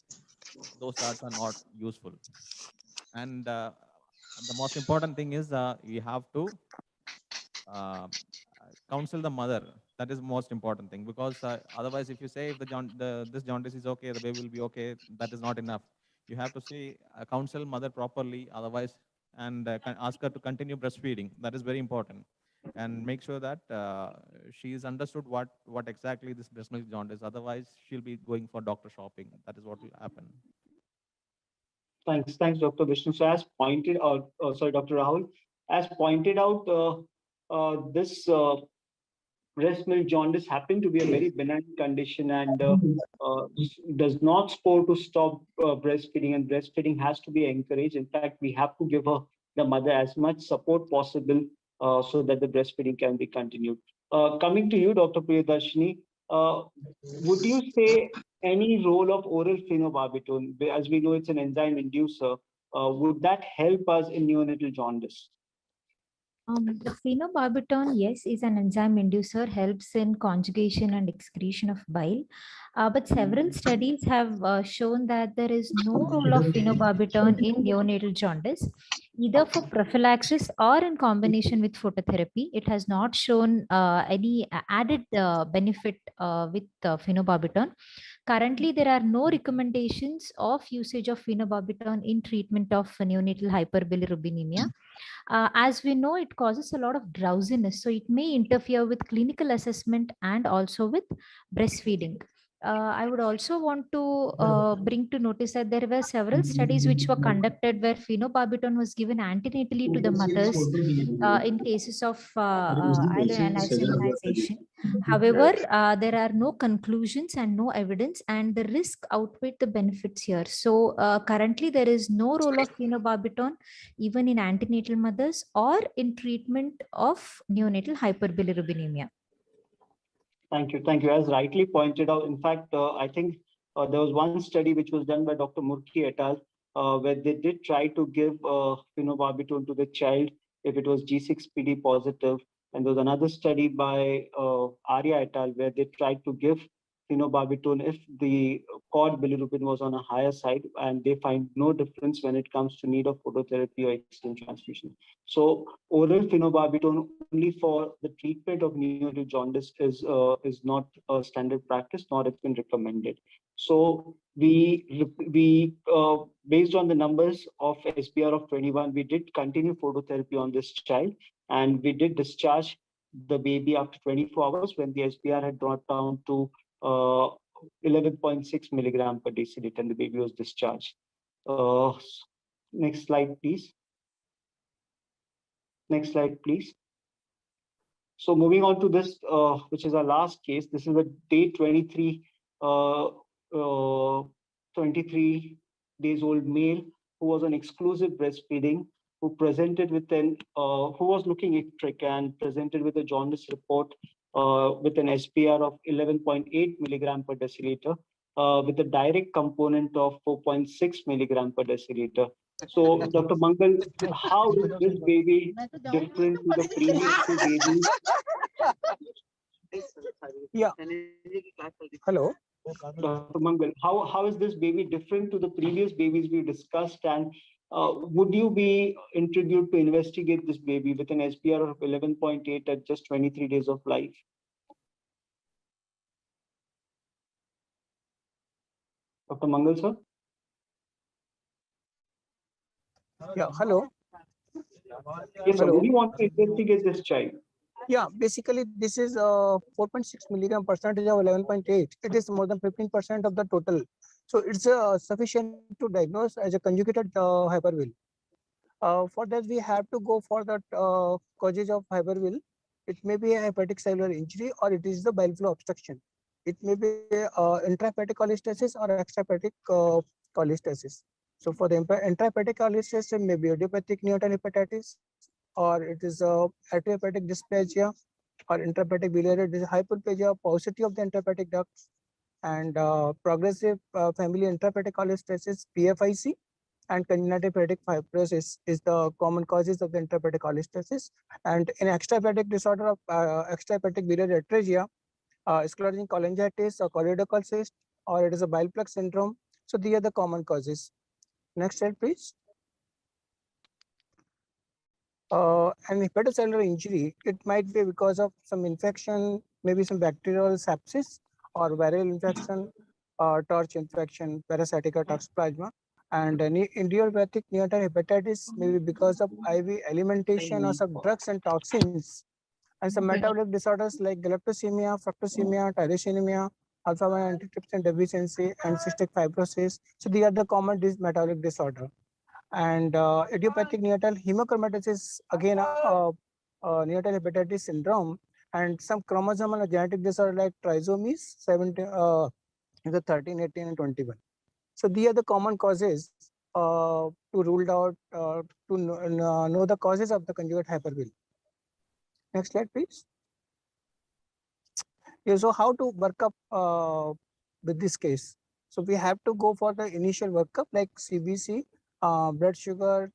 those charts are not useful. And the most important thing is you have to counsel the mother. That is the most important thing, because otherwise, if you say if this jaundice is okay, the baby will be okay, that is not enough. You have to say counsel mother properly, otherwise, and ask her to continue breastfeeding. That is very important, and make sure that she is understood what exactly this breast milk jaundice. Otherwise, she'll be going for doctor shopping. That is what will happen. Thanks, Dr. Vishnu. So as pointed out, sorry, Dr. Rahul, as pointed out, this breast milk jaundice happened to be a very benign condition and does not spur to stop breastfeeding, and breastfeeding has to be encouraged. In fact, we have to give the mother as much support possible so that the breastfeeding can be continued. Coming to you, Dr. Priyadarshini, would you say any role of oral phenobarbital, as we know it's an enzyme inducer, would that help us in neonatal jaundice? The phenobarbital, yes, is an enzyme inducer, helps in conjugation and excretion of bile. But several studies have shown that there is no role of phenobarbital in neonatal jaundice, either for prophylaxis or in combination with phototherapy. It has not shown any added benefit with phenobarbital. Currently, there are no recommendations of usage of phenobarbital in treatment of neonatal hyperbilirubinemia. As we know, it causes a lot of drowsiness, so it may interfere with clinical assessment and also with breastfeeding. I would also want to bring to notice that there were several studies which were conducted where phenobarbital was given antenatally to the mothers in cases of iron immunization. However, there are no conclusions and no evidence, and the risk outweighed the benefits here. So currently, there is no role of phenobarbital even in antenatal mothers or in treatment of neonatal hyperbilirubinemia. Thank you. Thank you. As rightly pointed out, in fact, I think there was one study which was done by Dr. Murki et al., where they did try to give phenobarbital to the child if it was G6PD positive. And there was another study by Arya et al., where they tried to give phenobarbital if the cord bilirubin was on a higher side, and they find no difference when it comes to need of phototherapy or external transfusion. So oral phenobarbital only for the treatment of neonatal jaundice is not a standard practice, nor it's been recommended. So we based on the numbers of SPR of 21, we did continue phototherapy on this child, and we did discharge the baby after 24 hours when the SPR had dropped down to 11.6 milligram per deciliter, and the baby was discharged. Next slide, please. Next slide, please. So moving on to this, which is our last case. This is a day 23, 23 days old male who was on exclusive breastfeeding, who presented with who was looking ectric and presented with a jaundice report with an SPR of 11.8 milligram per deciliter, with a direct component of 4.6 milligram per deciliter. So, Dr. Mangal, how is this baby different to the previous two babies? Yeah. Hello. Dr. Mangal, how is this baby different to the previous babies we discussed, and would you be intrigued to investigate this baby with an SPR of 11.8 at just 23 days of life? Dr. Mangal, sir? Yeah, hello. Yes, sir. Would you want to investigate this child? Yeah, basically this is 4.6 milligram percentage of 11.8. It is more than 15% of the total. So it's sufficient to diagnose as a conjugated hyperville. For that, we have to go for that causes of hyperville. It may be a hepatic cellular injury, or it is the bile flow obstruction. It may be intrahepatic cholestasis or extrahepatic cholestasis. So for the intrahepatic cholestasis, it may be idiopathic neonatal hepatitis, or it is atriohepatic dysplasia, or intrahepatic biliary hyperplasia, paucity of the intrahepatic ducts, and progressive family intrahepatic cholestasis, PFIC, and congenital hepatic fibrosis is the common causes of the intrahepatic cholestasis. And in extrahepatic disorder of extrahepatic biliary atresia, sclerosing cholangitis or choledochal cyst, or it is a bile plaque syndrome. So these are the common causes. Next slide, please. An hepatocellular injury, it might be because of some infection, maybe some bacterial sepsis or viral infection, torch infection, parasitic or toxoplasma. And idiopathic neonatal hepatitis may be because of IV alimentation or some drugs and toxins. And some metabolic disorders like galactosemia, fructosemia, tyrosinemia, alpha-1 antitrypsin deficiency, and cystic fibrosis. So these are the common metabolic disorder. And idiopathic neonatal hemochromatosis, again, neonatal hepatitis syndrome, and some chromosomal or genetic disorder like trisomies 17, the 13, 18, and 21. So these are the common causes to ruled out to know the causes of the conjugate hyperbill. Next slide, please. Yeah, so how to work up with this case? So we have to go for the initial workup like CBC, blood sugar,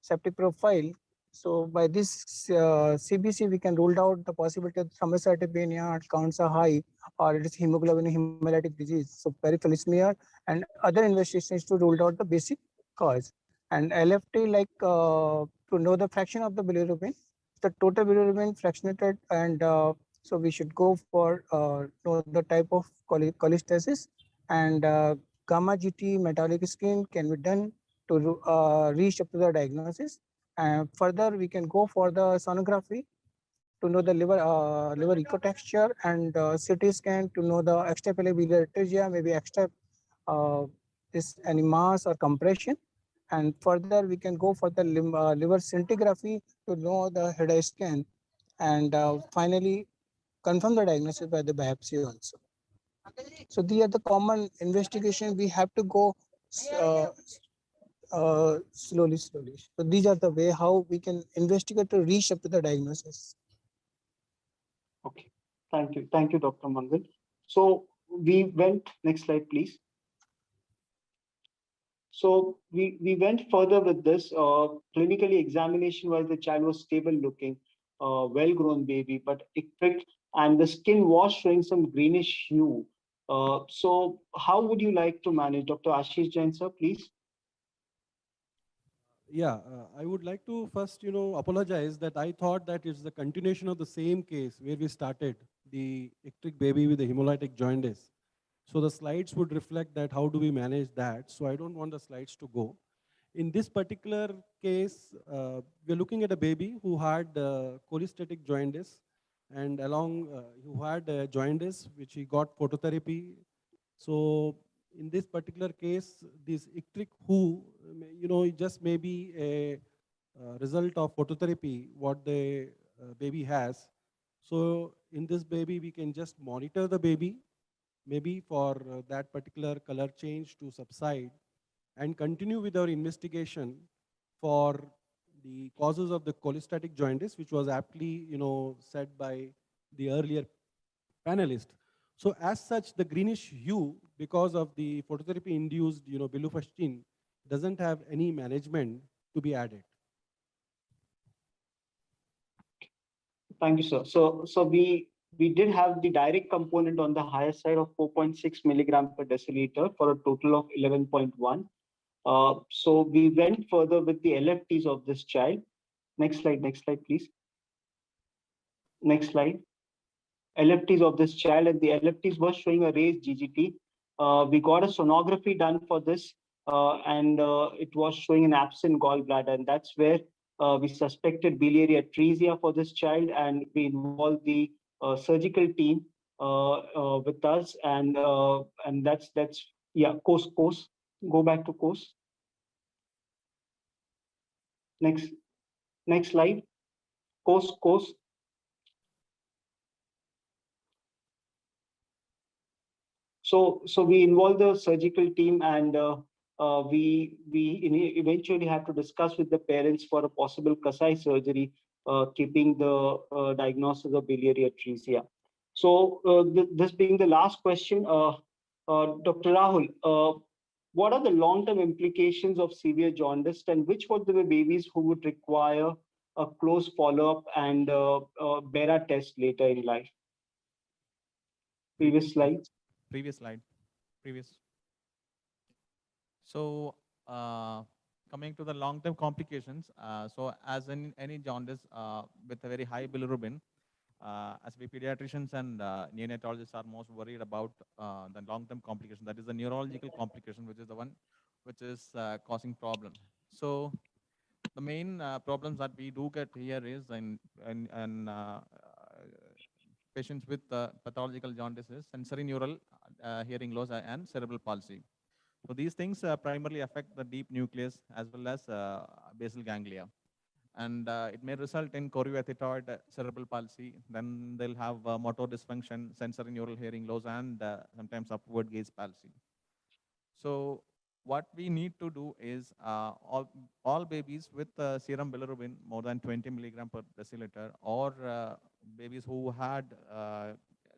septic profile. So by this CBC, we can rule out the possibility of thrombocytopenia, counts are high, or it is hemoglobin hemolytic disease. So periphelismia and other investigations to rule out the basic cause. And LFT, like to know the fraction of the bilirubin, the total bilirubin fractionated, and so we should go for know the type of cholestasis, and gamma GT metabolic screen can be done to reach up to the diagnosis. And further, we can go for the sonography to know the liver echo texture, and CT scan to know the extrahepatic biliary atresia, maybe extra this any mass or compression. And further, we can go for the liver scintigraphy to know the head scan, and finally confirm the diagnosis by the biopsy also. So these are the common investigation. We have to go slowly. So these are the way how we can investigate to reach up to the diagnosis. Okay, thank you, Dr. Mangal. So we went, next slide, please. So we went further with this. Clinically examination wise, the child was stable looking, well-grown baby, but icteric, and the skin was showing some greenish hue. So how would you like to manage? Dr. Ashish Jain, sir, please. Yeah, I would like to first, apologize that I thought that it's the continuation of the same case where we started, the icteric baby with the hemolytic jaundice. So the slides would reflect that, how do we manage that? So I don't want the slides to go. In this particular case, we're looking at a baby who had cholestatic jaundice, and along who had jaundice, which he got phototherapy. So in this particular case, this icteric hue, it just may be a result of phototherapy, what the baby has. So in this baby, we can just monitor the baby, maybe for that particular color change to subside, and continue with our investigation for the causes of the cholestatic jaundice, which was aptly, said by the earlier panelist. So as such, the greenish hue, because of the phototherapy induced, bilufastin, doesn't have any management to be added. Thank you, sir. So we did have the direct component on the higher side of 4.6 milligram per deciliter for a total of 11.1. So we went further with the LFTs of this child. Next slide, please. Next slide. LFTs of this child, and the LFTs were showing a raised GGT. We got a sonography done for this, and it was showing an absent gallbladder, and that's where we suspected biliary atresia for this child, and we involved the surgical team with us, and that's yeah, course. Go back to course. Next slide. Course. So we involved the surgical team, and we eventually have to discuss with the parents for a possible Kasai surgery, keeping the diagnosis of biliary atresia. So this being the last question, Dr. Rahul, what are the long-term implications of severe jaundice, and which would be the babies who would require a close follow-up and BERA test later in life? Previous slide. Previous slide. Previous. So coming to the long-term complications, so as in any jaundice with a very high bilirubin, as we pediatricians and neonatologists are most worried about the long-term complication, that is the neurological complication, which is the one which is causing problem. So the main problems that we do get here is in patients with pathological jaundices, sensory neural hearing loss and cerebral palsy. So these things primarily affect the deep nucleus as well as basal ganglia. And it may result in chorioathetoid cerebral palsy. Then they'll have motor dysfunction, sensory neural hearing loss, and sometimes upward gaze palsy. So what we need to do is all babies with serum bilirubin more than 20 milligram per deciliter, or babies who had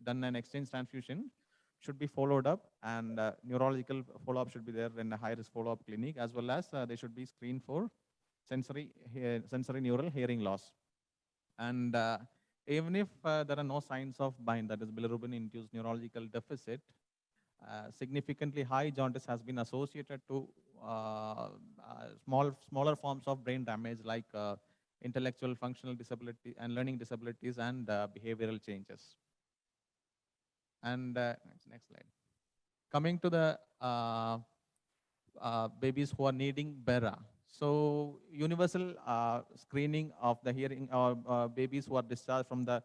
done an exchange transfusion should be followed up, and neurological follow-up should be there in a high-risk follow-up clinic, as well as they should be screened for sensory neural hearing loss. And even if there are no signs of BIND, that is bilirubin-induced neurological deficit, significantly high jaundice has been associated to smaller forms of brain damage like intellectual functional disability and learning disabilities and behavioral changes. And next slide. Coming to the babies who are needing BERA. So universal screening of the hearing babies who are discharged from the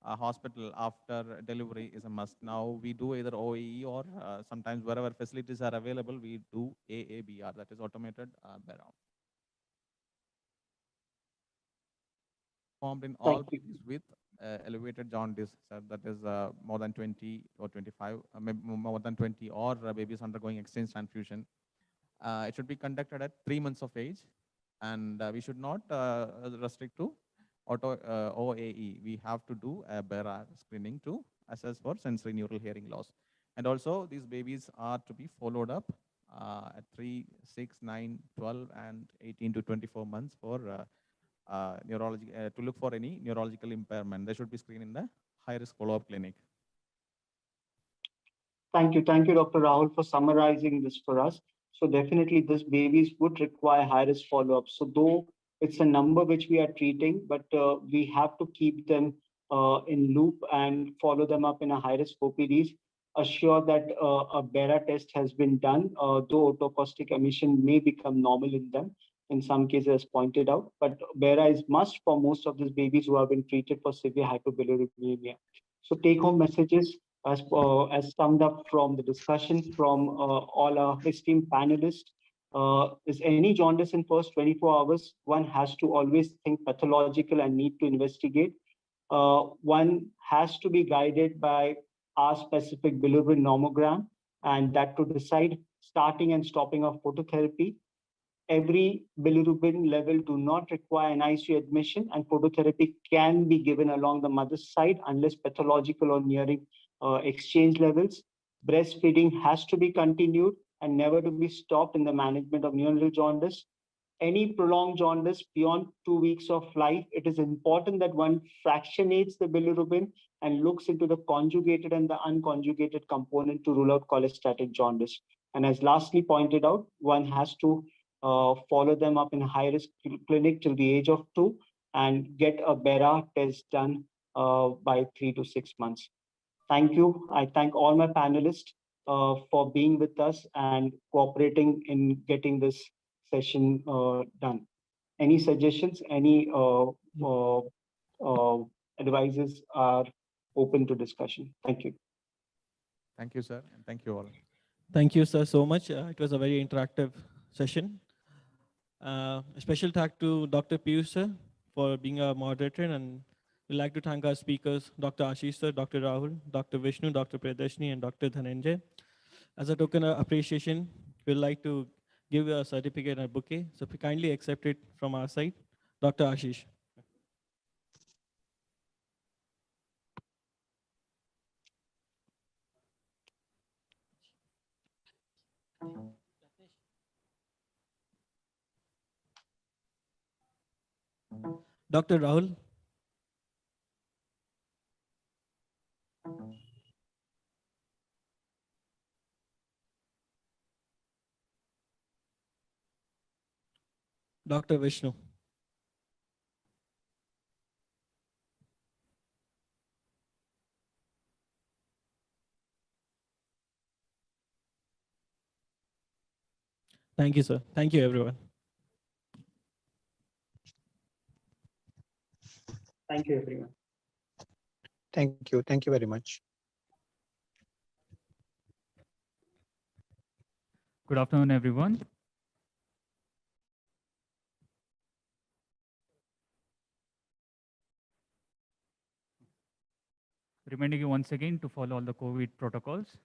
hospital after delivery is a must. Now we do either OAE or sometimes wherever facilities are available, we do AABR, that is automated BERA. Formed in all babies with elevated jaundice, so that is more than 20 or 25, maybe more than 20, or babies undergoing exchange transfusion. It should be conducted at 3 months of age, and we should not restrict to OAE. We have to do a BERA screening to assess for sensory neural hearing loss. And also these babies are to be followed up at 3, 6, 9, 12, and 18 to 24 months for neurology to look for any neurological impairment. They should be screened in the high-risk follow-up clinic. Thank you, Dr. Rahul, for summarizing this for us. So definitely, these babies would require high-risk follow-up. So though it's a number which we are treating, but we have to keep them in loop and follow them up in a high-risk OPDs. Assure that a BERA test has been done, though autocaustic emission may become normal in them in some cases, as pointed out, but BERA is must for most of these babies who have been treated for severe hypobilirubinemia. So take-home messages as summed up from the discussion from all our esteemed panelists. Is any jaundice in first 24 hours, one has to always think pathological and need to investigate. One has to be guided by our specific bilirubin nomogram, and that to decide starting and stopping of phototherapy. Every bilirubin level do not require an ICU admission, and phototherapy can be given along the mother's side unless pathological or nearing exchange levels. Breastfeeding has to be continued and never to be stopped in the management of neonatal jaundice. Any prolonged jaundice beyond 2 weeks of life, it is important that one fractionates the bilirubin and looks into the conjugated and the unconjugated component to rule out cholestatic jaundice. And as lastly pointed out, one has to follow them up in a high-risk clinic till the age of 2 and get a BERA test done by 3 to 6 months. Thank you. I thank all my panelists for being with us and cooperating in getting this session done. Any suggestions, any advices are open to discussion. Thank you. Thank you, sir, and thank you all. Thank you, sir, so much. It was a very interactive session. A special thank to Dr. Piyush sir for being a moderator, and we'd like to thank our speakers, Dr. Ashish sir, Dr. Rahul, Dr. Vishnu, Dr. Priyadarshini, and Dr. Dhananjay. As a token of appreciation, we'd like to give you a certificate and a bouquet. So if you kindly accept it from our side, Dr. Ashish. Dr. Rahul. Dr. Vishnu. Thank you, sir. Thank you, everyone. Thank you, everyone. Thank you. Thank you very much. Good afternoon, everyone. Reminding you once again to follow all the COVID protocols.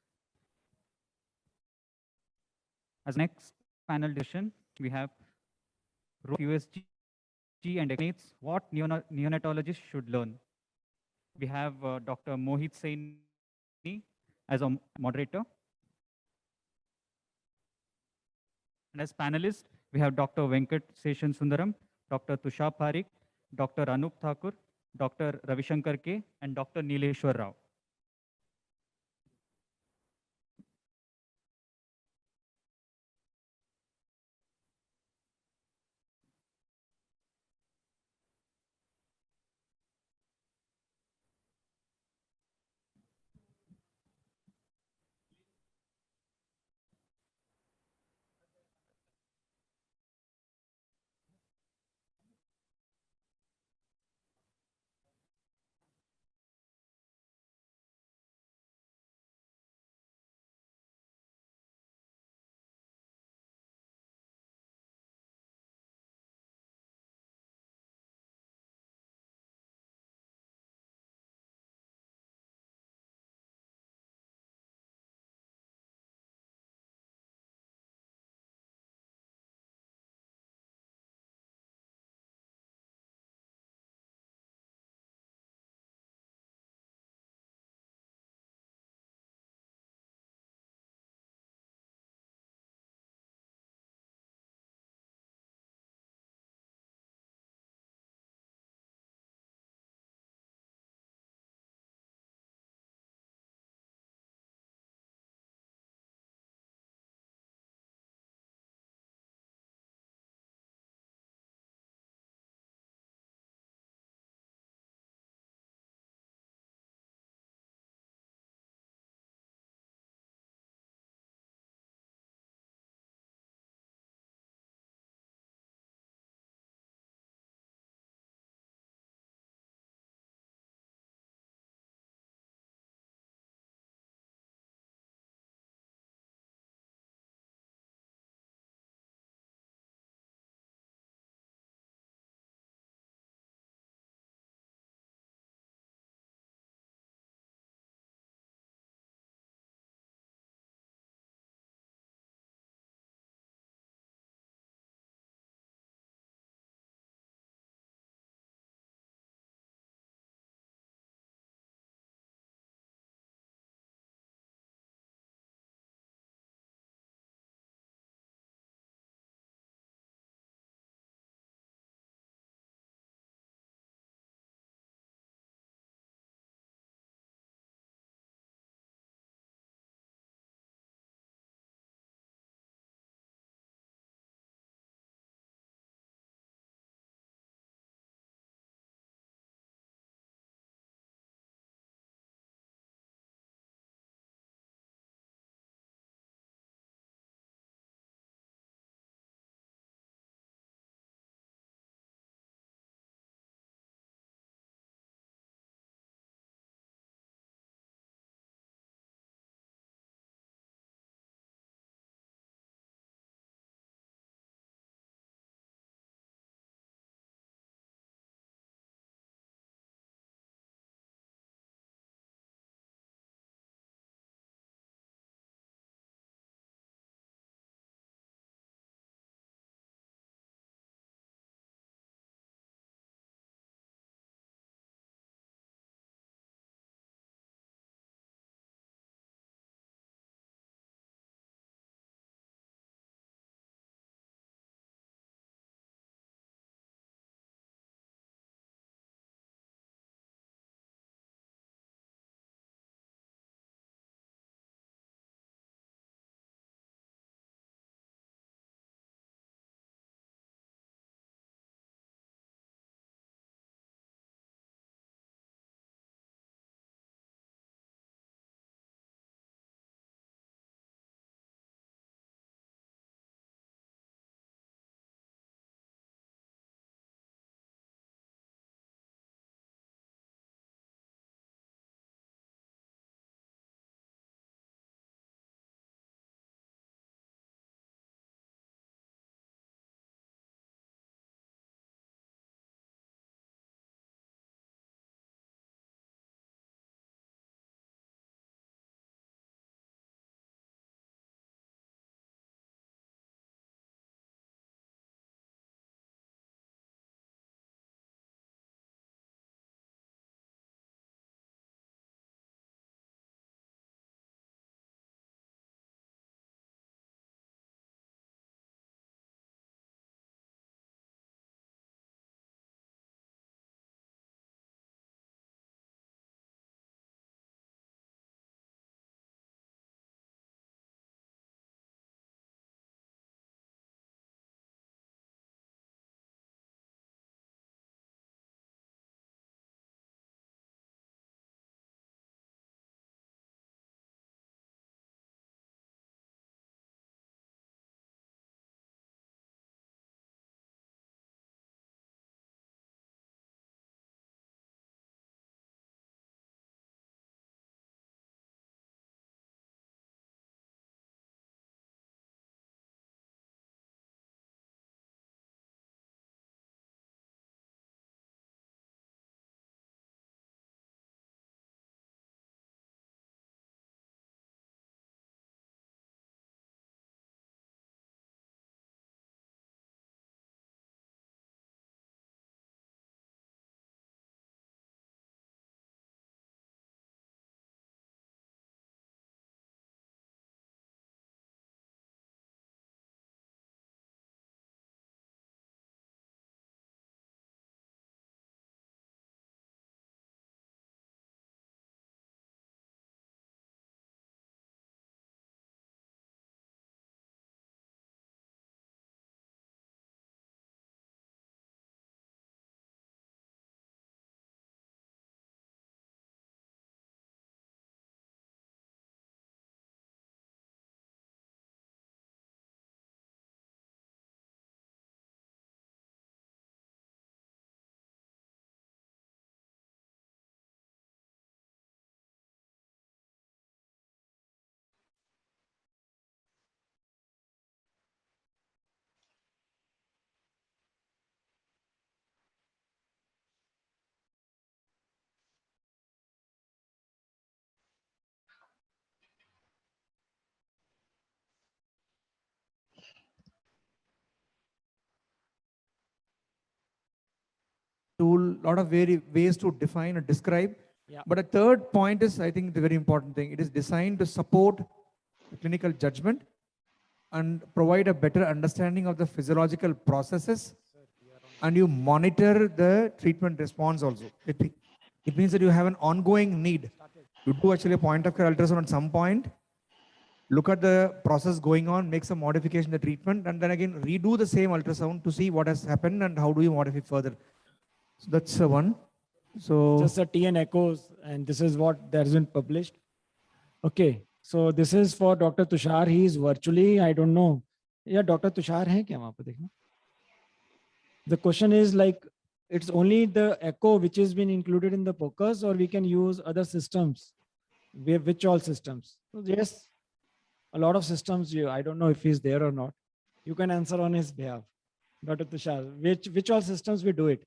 As next panel discussion, we have USG and explains what neonatologists should learn. We have Dr. Mohit Saini as a moderator. And as panelists, we have Dr. Venkat Seshan Sundaram, Dr. Tushar Parikh, Dr. Anup Thakur, Dr. Ravishankar K, and Dr. Nileshwar Rao. tool, lot of ways to define or describe. Yeah. But a third point is, I think, the very important thing. It is designed to support clinical judgment and provide a better understanding of the physiological processes, and you monitor the treatment response also. It means that you have an ongoing need. You do actually a point of care ultrasound at some point, look at the process going on, make some modification in the treatment, and then again redo the same ultrasound to see what has happened and how do you modify further. So that's one. So just a TN echoes, and this is what that has been published. Okay, so this is for Dr. Tushar. He is virtually, I don't know. Yeah, Dr. Tushar hai kya wahan pe dekhna? The question is like, it's only the echo which has been included in the POCUS, or we can use other systems. Which all systems? So yes, a lot of systems. I don't know if he's there or not. You can answer on his behalf, Dr. Tushar. Which all systems we do it?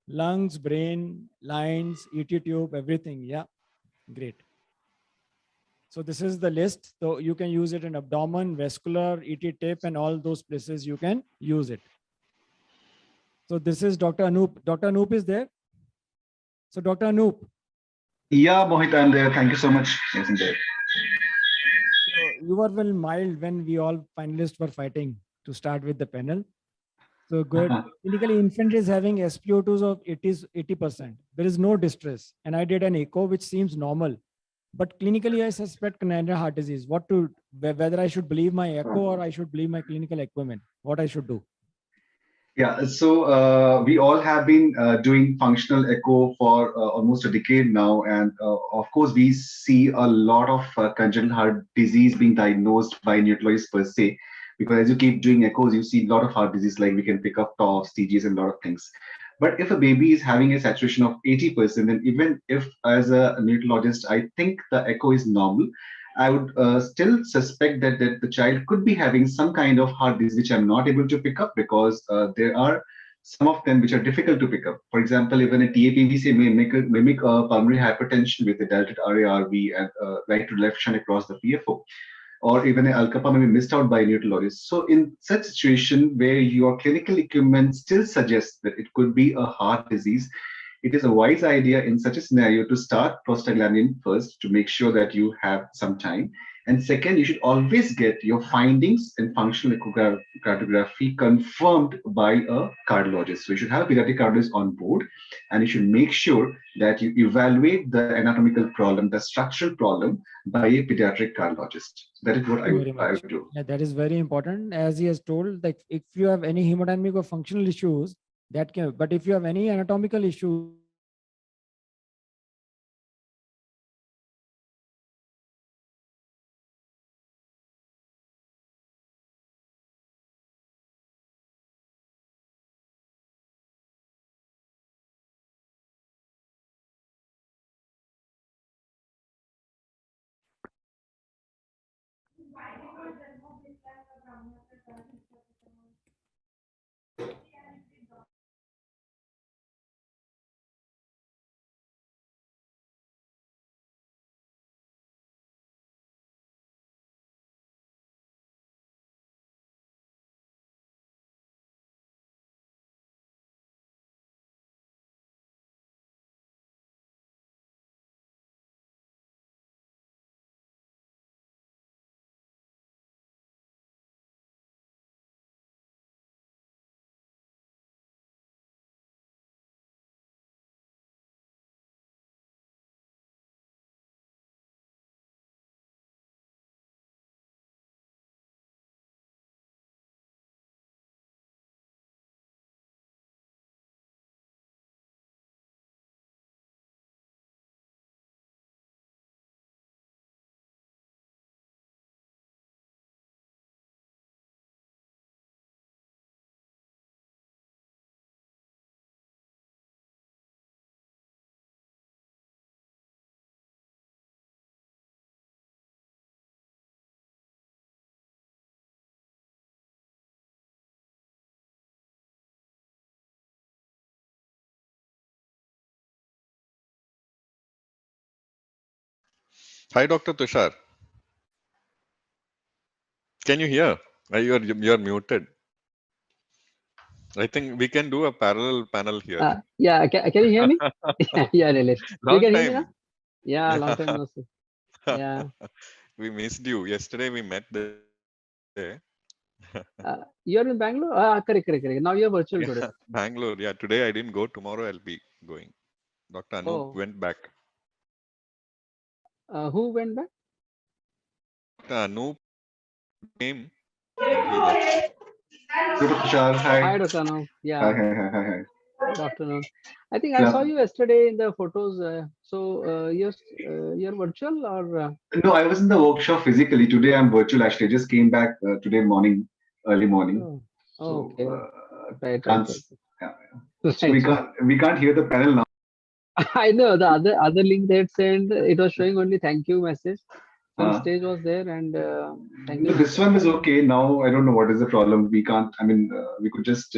Lungs, brain, lines, ET tube, everything. Yeah, great. So this is the list. So you can use it in abdomen, vascular, ET tip, and all those places you can use it. So this is Dr. Anoop. Dr. Anoop is there. So Dr. Anoop. Yeah, Mohit, I'm there. Thank you so much. Yes, I'm there. So you were well mild when we all finalists were fighting to start with the panel. So good. Clinically, infant is having SpO2s of 80%. There is no distress. And I did an echo, which seems normal. But clinically, I suspect coronary heart disease. Whether I should believe my echo or I should believe my clinical equipment, what I should do? Yeah, so we all have been doing functional echo for almost a decade now. And of course, we see a lot of congenital heart disease being diagnosed by neonatologists per se. Because as you keep doing echoes, you see a lot of heart disease, like we can pick up TOFs, TGs, and a lot of things. But if a baby is having a saturation of 80%, then even if as a neonatologist, I think the echo is normal, I would still suspect that the child could be having some kind of heart disease which I'm not able to pick up, because there are some of them which are difficult to pick up. For example, even a TAPVC may mimic pulmonary hypertension with a dilated RARV and right to left shunt across the PFO. Or even an Al-Kappa may be missed out by a neonatologist. So in such situation where your clinical equipment still suggests that it could be a heart disease, it is a wise idea in such a scenario to start prostaglandin first to make sure that you have some time. And second, you should always get your findings in functional echocardiography confirmed by a cardiologist. So you should have a pediatric cardiologist on board, and you should make sure that you evaluate the anatomical problem, the structural problem, by a pediatric cardiologist. That is what I would do. Yeah, that is very important. As he has told, like if you have any hemodynamic or functional issues, that can, but if you have any anatomical issue, Hi, Dr. Tushar. Can you hear? You're muted. I think we can do a parallel panel here. Yeah, can you hear me? Yeah, Nilesh. You Long can hear me now? time. Yeah, long Yeah. time no see. Yeah. We missed you. Yesterday we met there. You're in Bangalore? Correct. Now you're virtual Yeah, today. Bangalore. Yeah, today I didn't go. Tomorrow I'll be going. Dr. Anup Oh, went back. who went back? Dr. Anup came and he left. Dr. Tushar, hi. Hi, Dr. Anand. Hi, Yeah, hi. good afternoon. I think I saw you yesterday in the photos. You're virtual or? No, I was in the workshop physically. Today I'm virtual actually. I just came back today morning, early morning. Oh, So okay. Right. can't, yeah. So Right. we can't hear the panel now. I know the other link they had sent. It was showing only thank you message. Some Uh, stage was there and thank No, you this message. one is okay. Now I don't know what is the problem. We can't. I mean, we could just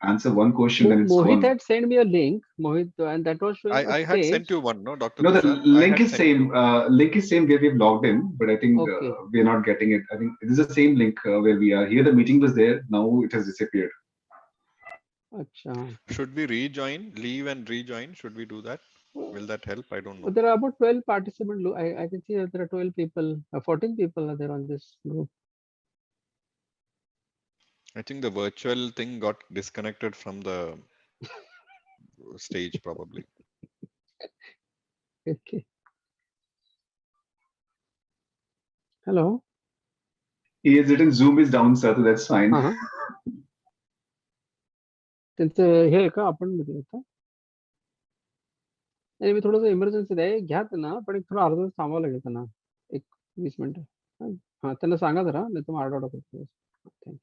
answer one question, then it's Mohit gone. had sent me a link, Mohit, and that was showing a I had stage. sent you one, no, Dr. No, the Tushar? I link had is sent same. you. Link is same where we've logged in, but I think Okay. we're not getting it. I think it is the same link where we are. Here the meeting was there. Now it has disappeared. Acha. Should we rejoin, leave and rejoin? Should we do that? Will that help? I don't know. But there are about 12 participants. I can see that there are 12 people, 14 people are there on this group. I think the virtual thing got disconnected from the stage probably. Okay. Hello. He has written Zoom is down, sir. So that's fine. त्यांचं हे आहे का आपण बघूया का नाही मी थोडंसं emergency आहे घ्या त्यांना पण एक थोडं अर्धा तास थांबावं लागेल त्यांना एक 20 मिनिटं हा त्यांना सांगा जरा नाही तर मग आरडाओरडा करतो thank you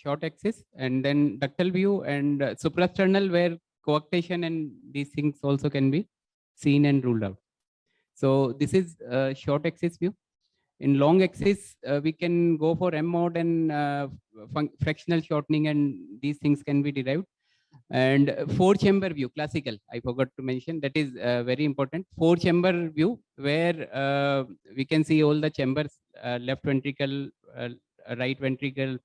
short axis, and then ductal view and suprasternal where coarctation and these things also can be seen and ruled out. So this is short axis view. In long axis, we can go for M mode and fractional shortening, and these things can be derived. And four chamber view, classical, I forgot to mention, that is very important. Four chamber view where we can see all the chambers, left ventricle, right ventricle,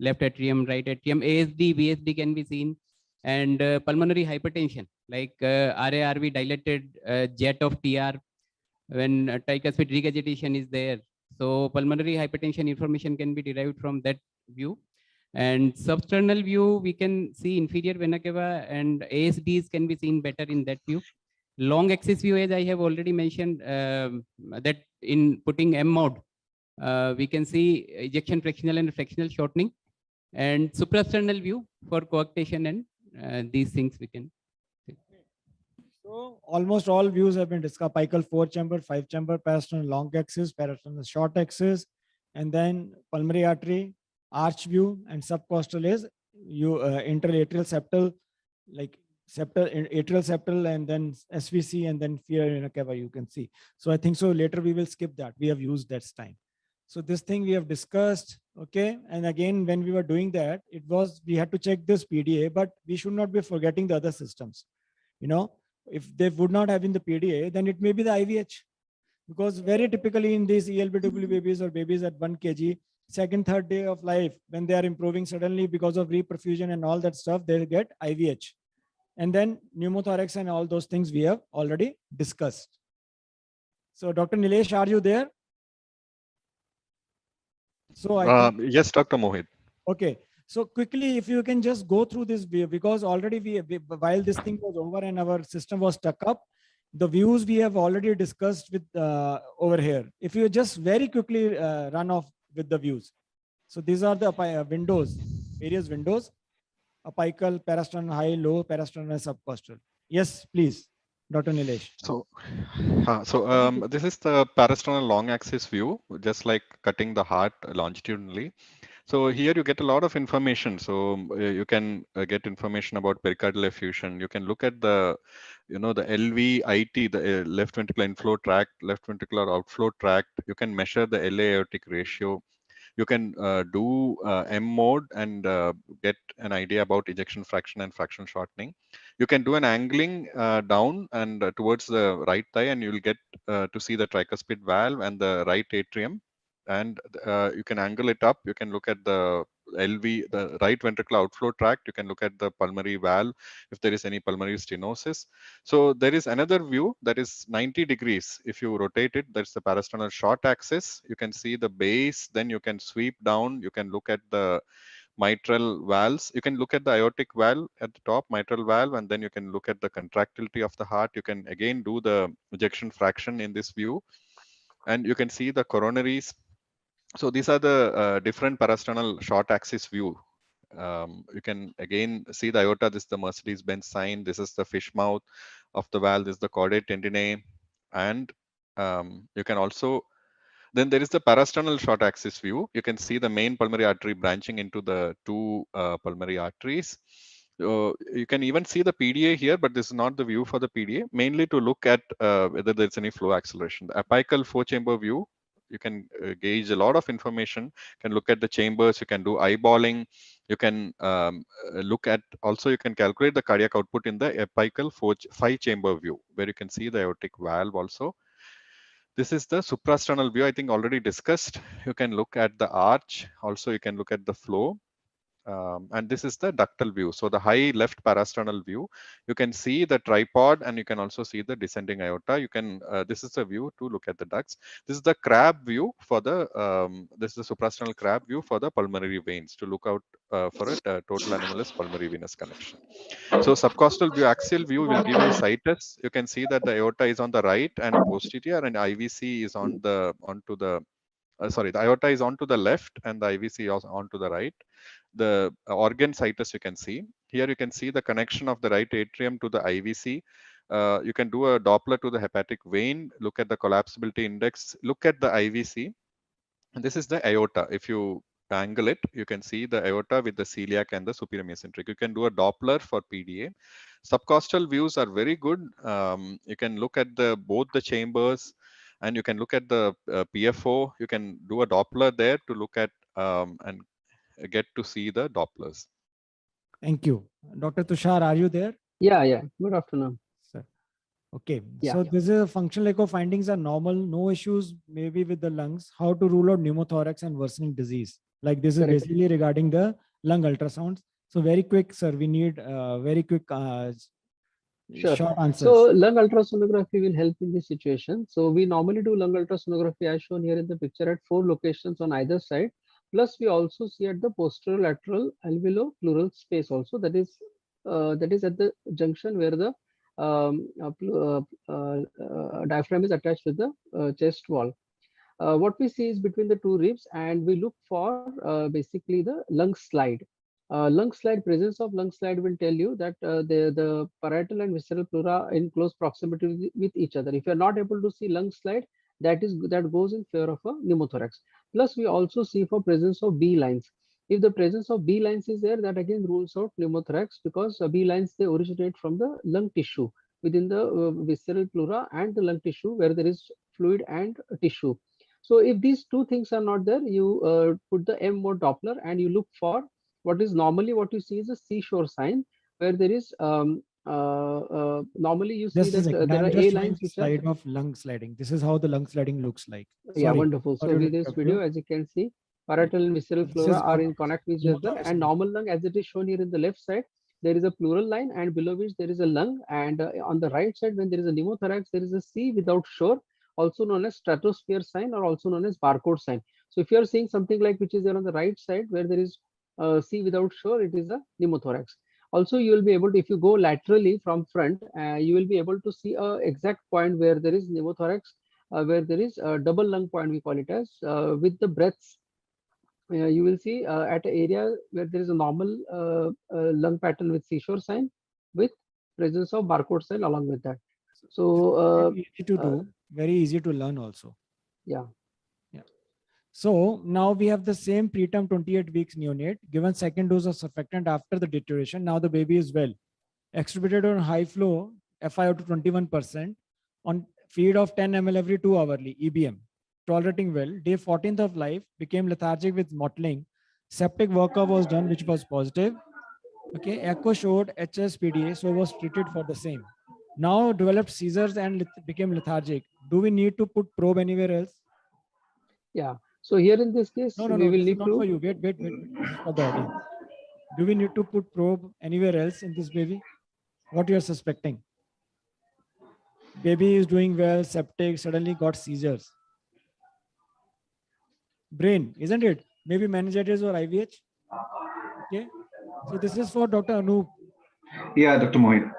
left atrium, right atrium, ASD, VSD can be seen, and pulmonary hypertension like RARV dilated, jet of TR when tricuspid regurgitation is there. So pulmonary hypertension information can be derived from that view. And substernal view, we can see inferior vena cava and ASDs can be seen better in that view. Long axis view, as I have already mentioned, that in putting M mode, we can see ejection fractional and fractional shortening. And suprasternal view for coarctation and these things we can. So almost all views have been discussed. Apical 4-chamber, 5-chamber, parasternal long axis, parasternal short axis, and then pulmonary artery, arch view, and subcostal is interatrial septal, like atrial septal, and then SVC, and then inferior vena cava you can see. So I think so later we will skip that. We have used that time. So this thing we have discussed, okay? And again, when we were doing that, we had to check this PDA, but we should not be forgetting the other systems. You know, if they would not have in the PDA, then it may be the IVH. Because very typically in these ELBW babies or babies at 1 kg, second, third day of life, when they are improving suddenly because of reperfusion and all that stuff, they get IVH. And then pneumothorax and all those things we have already discussed. So Dr. Nilesh, are you there? So yes, Dr. Mohit. Okay. So quickly, if you can just go through this view, because already while this thing was over and our system was stuck up, the views we have already discussed with over here. If you just very quickly run off with the views. So these are the windows, various windows, apical, parasternal high, low, parasternal, subcostal. Yes, please, Dr. Nilesh. So this is the parasternal long axis view, just like cutting the heart longitudinally. So here you get a lot of information. So you can get information about pericardial effusion. You can look at the, the LVIT, the left ventricular inflow tract, left ventricular outflow tract. You can measure the LA aortic ratio. You can do M mode and get an idea about ejection fraction and fraction shortening. You can do an angling down and towards the right thigh, and you'll get to see the tricuspid valve and the right atrium. And you can angle it up. You can look at the LV, the right ventricular outflow tract. You can look at the pulmonary valve if there is any pulmonary stenosis. So there is another view that is 90 degrees. If you rotate it, that's the parasternal short axis. You can see the base. Then you can sweep down. You can look at the mitral valves. You can look at the aortic valve at the top, mitral valve, and then you can look at the contractility of the heart. You can again do the ejection fraction in this view, and you can see the coronaries. So these are the different parasternal short axis view. You can again see the aorta. This is the Mercedes-Benz sign. This is the fish mouth of the valve. This is the chordate tendineae. And you can also, then there is the parasternal short axis view. You can see the main pulmonary artery branching into the two pulmonary arteries. You can even see the PDA here, but this is not the view for the PDA, mainly to look at whether there's any flow acceleration. The apical 4-chamber view, you can gauge a lot of information. You can look at the chambers. You can do eyeballing. You can look at, also you can calculate the cardiac output in the apical 5-chamber view, where you can see the aortic valve also. This is the suprasternal view, I think already discussed. You can look at the arch. Also, you can look at the flow. And this is the ductal view. So the high left parasternal view, you can see the tripod, and you can also see the descending aorta. You can, this is a view to look at the ducts. This is the crab view for the, this is the suprasternal crab view for the pulmonary veins, to look out for a total anomalous pulmonary venous connection. So subcostal view, axial view will give you situs. You can see that the aorta is on the right and posterior, and IVC is on the, onto the, sorry, the aorta is onto the left and the IVC is onto the right. The organ situs you can see. Here you can see the connection of the right atrium to the IVC. You can do a Doppler to the hepatic vein, look at the collapsibility index, look at the IVC. And this is the aorta. If you angle it, you can see the aorta with the celiac and the superior mesenteric. You can do a Doppler for PDA. Subcostal views are very good. You can look at both the chambers, and you can look at the PFO. You can do a Doppler there to look at and get to see the Dopplers. Thank you. Dr. Tushar, are you there? Yeah. Good afternoon. Sir. Okay. Yeah. So this is functional echo findings are normal, no issues maybe with the lungs. How to rule out pneumothorax and worsening disease? Like this is Correct. basically regarding the lung ultrasounds. So very quick, sir. We need very quick Sure. short answers. So lung ultrasonography will help in this situation. So we normally do lung ultrasonography as shown here in the picture at 4 locations on either side. Plus we also see at the posterolateral alveolo-pleural space also. That is at the junction where the diaphragm is attached with the chest wall. What we see is between the 2 ribs, and we look for basically the lung slide. Presence of lung slide will tell you that the parietal and visceral pleura in close proximity with each other. If you are not able to see lung slide, that goes in favor of a pneumothorax. Plus, we also see for presence of B lines. If the presence of B lines is there, that again rules out pneumothorax, because B lines, they originate from the lung tissue within the visceral pleura and the lung tissue where there is fluid and tissue. So if these 2 things are not there, you put the M mode Doppler and you look for what you see is a seashore sign, where there is normally you see Just that there I'm are just A showing lines the which slide of lung sliding. This is how the lung sliding looks like. yeah, Sorry. wonderful. So Sorry to with this interrupt video, you. as you can see, parietal and visceral This flora is are what in connect with each other, and normal lung, as it is shown here in the left side, there is a pleural line, and below which there is a lung, and on the right side, when there is a pneumothorax, there is a C without shore, also known as stratosphere sign, or also known as barcode sign. So if you are seeing something like which is there on the right side where there is C without shore, it is a pneumothorax. Also, you will be able to, if you go laterally from front, you will be able to see a exact point where there is pneumothorax, where there is a double lung point, we call it as, with the breaths. You will see at an area where there is a normal lung pattern with seashore sign, with presence of barcode sign along with that. So very easy to do, very easy to learn also. Yeah. So now we have the same preterm 28 weeks neonate given second dose of surfactant after the deterioration. Now the baby is well. Extubated on high flow, FiO to 21%, on feed of 10 ml every 2 hourly, EBM. Tolerating well. Day 14th of life, became lethargic with mottling. Septic workup was done, which was positive. Okay, echo showed HSPDA, so was treated for the same. Now developed seizures and became lethargic. Do we need to put probe anywhere else? Yeah. So here in this case, No, we will this is need not to. for you. Wait. This is for the audience. Do we need to put probe anywhere else in this baby? What you are suspecting? Baby is doing well, septic, suddenly got seizures. Brain, isn't it? Maybe meningitis or IVH. Okay. So this is for Dr. Anup. Yeah, Dr. Mohit.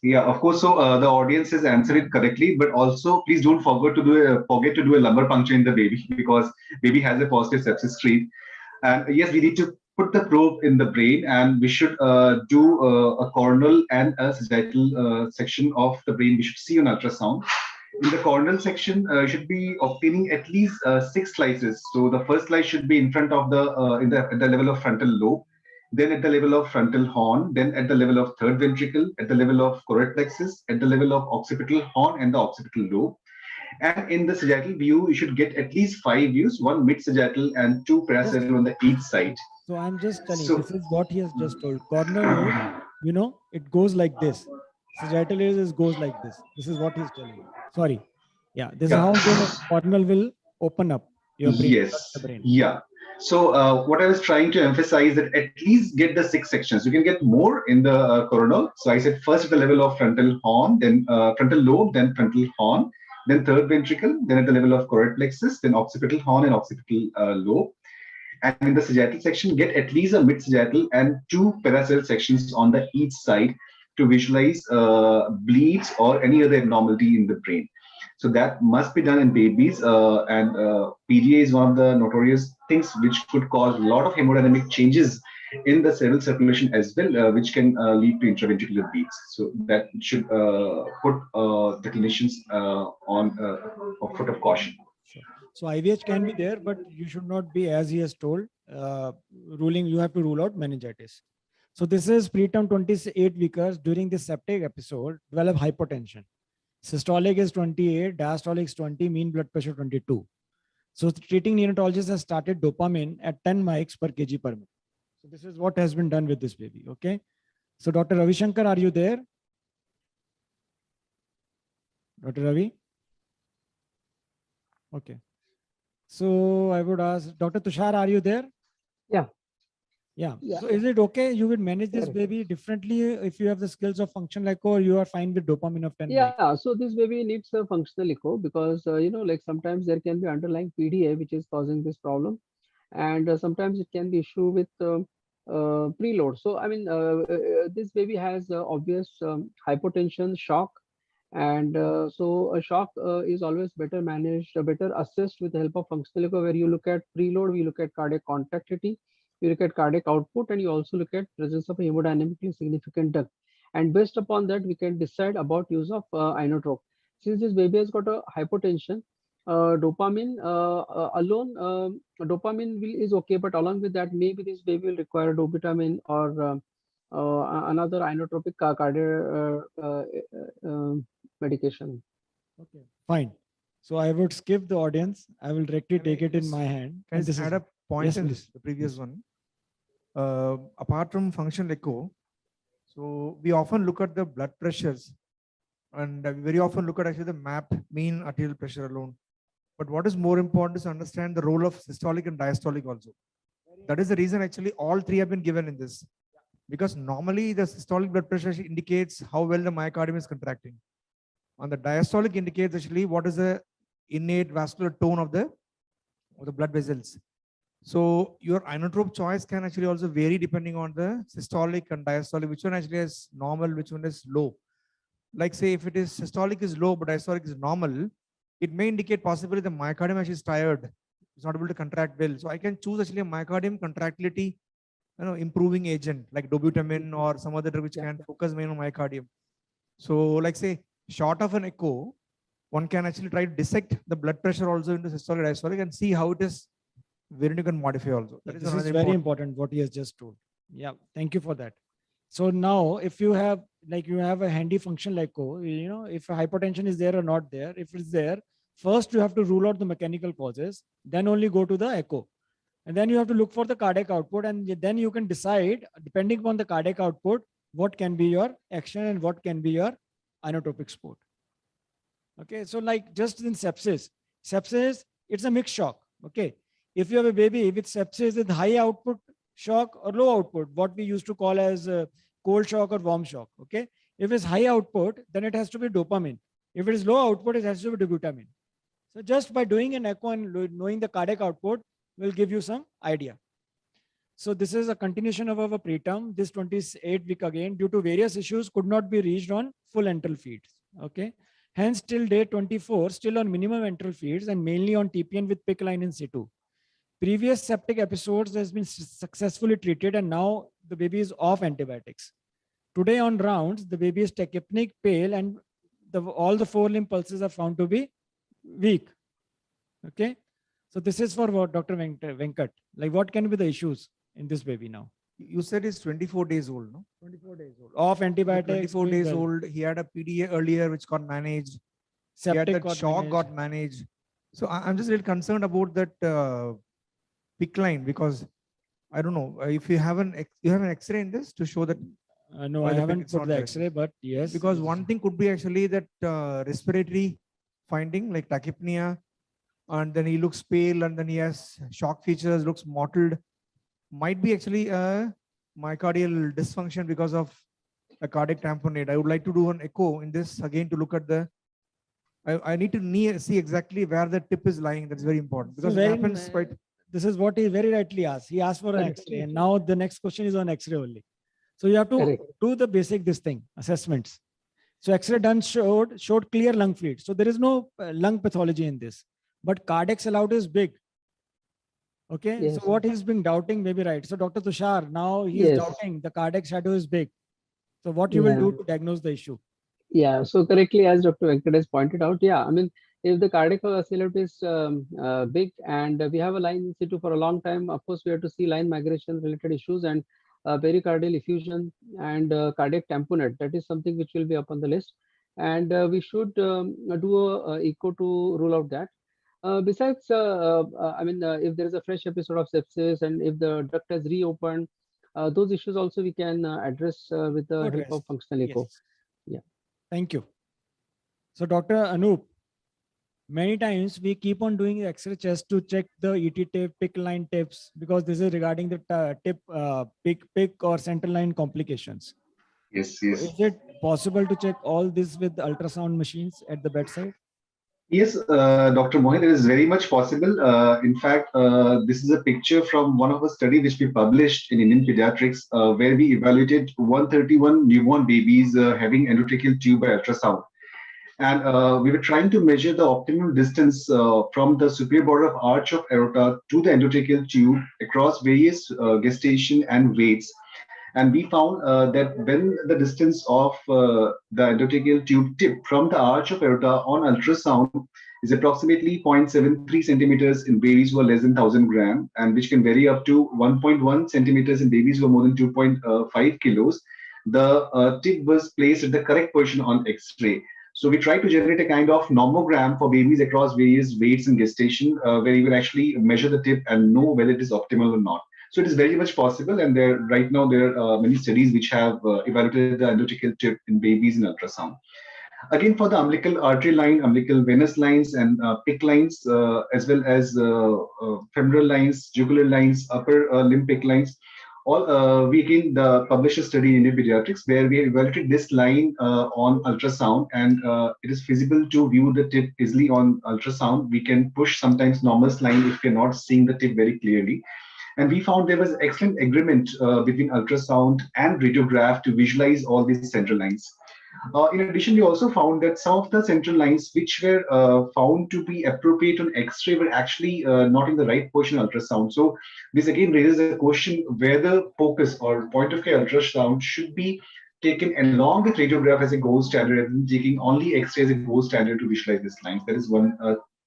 Yeah, of course. So the audience has answered it correctly, but also please don't forget to do a lumbar puncture in the baby, because baby has a positive sepsis streak. And yes, we need to put the probe in the brain, and we should do a coronal and a sagittal section of the brain. We should see on ultrasound. In the coronal section, you should be obtaining at least 6 slices. So the first slice should be in front of at the level of frontal lobe, then at the level of frontal horn, then at the level of third ventricle, at the level of choroid plexus, at the level of occipital horn and the occipital lobe. And in the sagittal view, you should get at least 5 views, 1 mid-sagittal and 2 parasagittal on the each side. So I'm just telling you, this is what he has just told. Coronal lobe, it goes like this. Sagittal goes like this. This is what he's telling you. Sorry. Yeah, this is how the coronal will open up your brain. Yes. The brain. Yeah. So what I was trying to emphasize that at least get the 6 sections. You can get more in the coronal. So I said first at the level of frontal horn, then frontal lobe, then frontal horn, then third ventricle, then at the level of choroid plexus, then occipital horn and occipital lobe. And in the sagittal section, get at least a mid-sagittal and 2 parasagittal sections on the each side to visualize bleeds or any other abnormality in the brain. So that must be done in babies, and PDA is one of the notorious things which could cause a lot of hemodynamic changes in the cerebral circulation as well, which can lead to intraventricular bleeds. So that should put the clinicians on a foot of caution. So IVH can be there, but you should not be, as he has told, ruling, you have to rule out meningitis. So this is preterm 28 weekers during this septic episode develop hypotension. Systolic is 28, diastolic is 20, mean blood pressure 22. So the treating neonatologist has started dopamine at 10 mics per kg per minute. So this is what has been done with this baby. Okay. So Dr. Ravi Shankar, are you there? Dr. Ravi? Okay. So I would ask Dr. Tushar, are you there? Yeah. Yeah. Yeah. So is it okay? You would manage this Correct. baby differently if you have the skills of functional echo, or you are fine with dopamine of 10 mics? Yeah, so this baby needs a functional echo because like sometimes there can be underlying PDA which is causing this problem, and sometimes it can be issue with preload. So I mean, this baby has obvious hypotension, shock, and so a shock is always better managed, better assessed with the help of functional echo, where you look at preload, we look at cardiac contractility, you look at cardiac output, and you also look at presence of a hemodynamically significant duct. And based upon that, we can decide about use of inotrope. Since this baby has got a hypotension, dopamine alone, dopamine is okay, but along with that, maybe this baby will require dobutamine or another inotropic cardiac medication. Okay, fine. So I would skip the audience. I will directly take it in my hand. Can I And just this add is- a point Yes, in please. the previous one? Apart from functional echo, so we often look at the blood pressures, and we very often look at actually the MAP, mean arterial pressure alone. But what is more important is to understand the role of systolic and diastolic also. That is the reason actually all three have been given in this. Because normally the systolic blood pressure actually indicates how well the myocardium is contracting. On the diastolic indicates actually what is the innate vascular tone of the blood vessels. So your inotrope choice can actually also vary depending on the systolic and diastolic, which one actually is normal, which one is low. Like say if it is systolic is low, but diastolic is normal, it may indicate possibly the myocardium actually is tired. It's not able to contract well. So I can choose actually a myocardium contractility, improving agent like dobutamine or some other drug which can focus main on myocardium. So like say short of an echo, one can actually try to dissect the blood pressure also into systolic diastolic and see how it is, wherein you can modify also. That This is another very important what he has just told. Yeah, thank you for that. So now if you have a handy functional echo, if a hypertension is there or not there, if it's there, first you have to rule out the mechanical causes, then only go to the echo. And then you have to look for the cardiac output, and then you can decide, depending upon the cardiac output, what can be your action and what can be your inotropic sport. Okay, so like just in sepsis, it's a mixed shock. Okay, if you have a baby with sepsis with high output shock or low output, what we used to call as cold shock or warm shock. Okay, if it's high output, then it has to be dopamine. If it is low output, it has to be dobutamine. So just by doing an echo and knowing the cardiac output will give you some idea. So this is a continuation of our preterm. This 28 week again, due to various issues, could not be reached on full enteral feeds. Okay. Hence, till day 24, still on minimum enteral feeds and mainly on TPN with PICC line in situ. Previous septic episodes has been successfully treated, and now the baby is off antibiotics. Today on rounds, the baby is tachypnic, pale, and all the four limb pulses are found to be weak. Okay. So this is for what, Dr. Venkat? Like what can be the issues in this baby now? You said he's 24 days old, no? 24 days old. Off antibiotics. 24 doing days well. old. He had a PDA earlier, which got managed. Septic he had that got shock managed. got managed. So I'm just a little concerned about that PICC line, because I don't know if you have an X-ray in this to show that. No, why I the haven't PICC is put not the there. X-ray, but yes. Because one thing could be actually that respiratory finding like tachypnea, and then he looks pale, and then he has shock features, looks mottled. Might be actually a myocardial dysfunction because of a cardiac tamponade. I would like to do an echo in this again to look at the. I need to see exactly where the tip is lying. That's very important because it happens quite. This is what he very rightly asked. He asked for an Correct. X-ray, and now the next question is on X-ray only. So you have to Correct. do the basic assessments. So X-ray done showed clear lung fluid. So there is no lung pathology in this, but cardiac sellout is big. Okay, Yes. so what he's been doubting may be right. So Dr. Tushar, now he is Yes. doubting the cardiac shadow is big. So what you will do Yeah. to diagnose the issue? Yeah, so correctly, as Dr. Venkat has pointed out, yeah, I mean, If the cardiac oscillatory is big and we have a line in situ for a long time, of course, we have to see line migration related issues and pericardial effusion and cardiac tamponade. That is something which will be up on the list. And we should do a echo to rule out that. Besides, if there is a fresh episode of sepsis and if the duct has reopened, those issues also we can address with the help of functional echo. Yes. Yeah. Thank you. So Dr. Anup, many times we keep on doing the X-ray chest to check the ET tip, PIC line tips, because this is regarding the tip, PIC or central line complications. Yes, So yes. is it possible to check all this with ultrasound machines at the bedside? Yes, Dr. Mohit, it is very much possible. In fact, this is a picture from one of a study which we published in Indian Pediatrics, where we evaluated 131 newborn babies having endotracheal tube by ultrasound. And we were trying to measure the optimal distance from the superior border of arch of aorta to the endotracheal tube across various gestation and weights. And we found that when the distance of the endotracheal tube tip from the arch of aorta on ultrasound is approximately 0.73 centimeters in babies who are less than 1,000 grams, and which can vary up to 1.1 centimeters in babies who are more than 2.5 kilos, the tip was placed at the correct position on X-ray. So we tried to generate a kind of nomogram for babies across various weights and gestation, where you will actually measure the tip and know whether it is optimal or not. So it is very much possible, and right now there are many studies which have evaluated the endotracheal tip in babies in ultrasound. Again, for the umbilical artery line, umbilical venous lines, and PIC lines, as well as femoral lines, jugular lines, upper limb PIC lines, all we again published a study in Indian Pediatrics where we evaluated this line on ultrasound, and it is feasible to view the tip easily on ultrasound. We can push sometimes normal line if we're not seeing the tip very clearly. And we found there was excellent agreement between ultrasound and radiograph to visualize all these central lines. In addition, we also found that some of the central lines which were found to be appropriate on X-ray were actually not in the right position on ultrasound. So this again raises a question whether focus or point of care ultrasound should be taken along with radiograph as a gold standard, rather than taking only X-ray as a gold standard to visualize these lines. That is one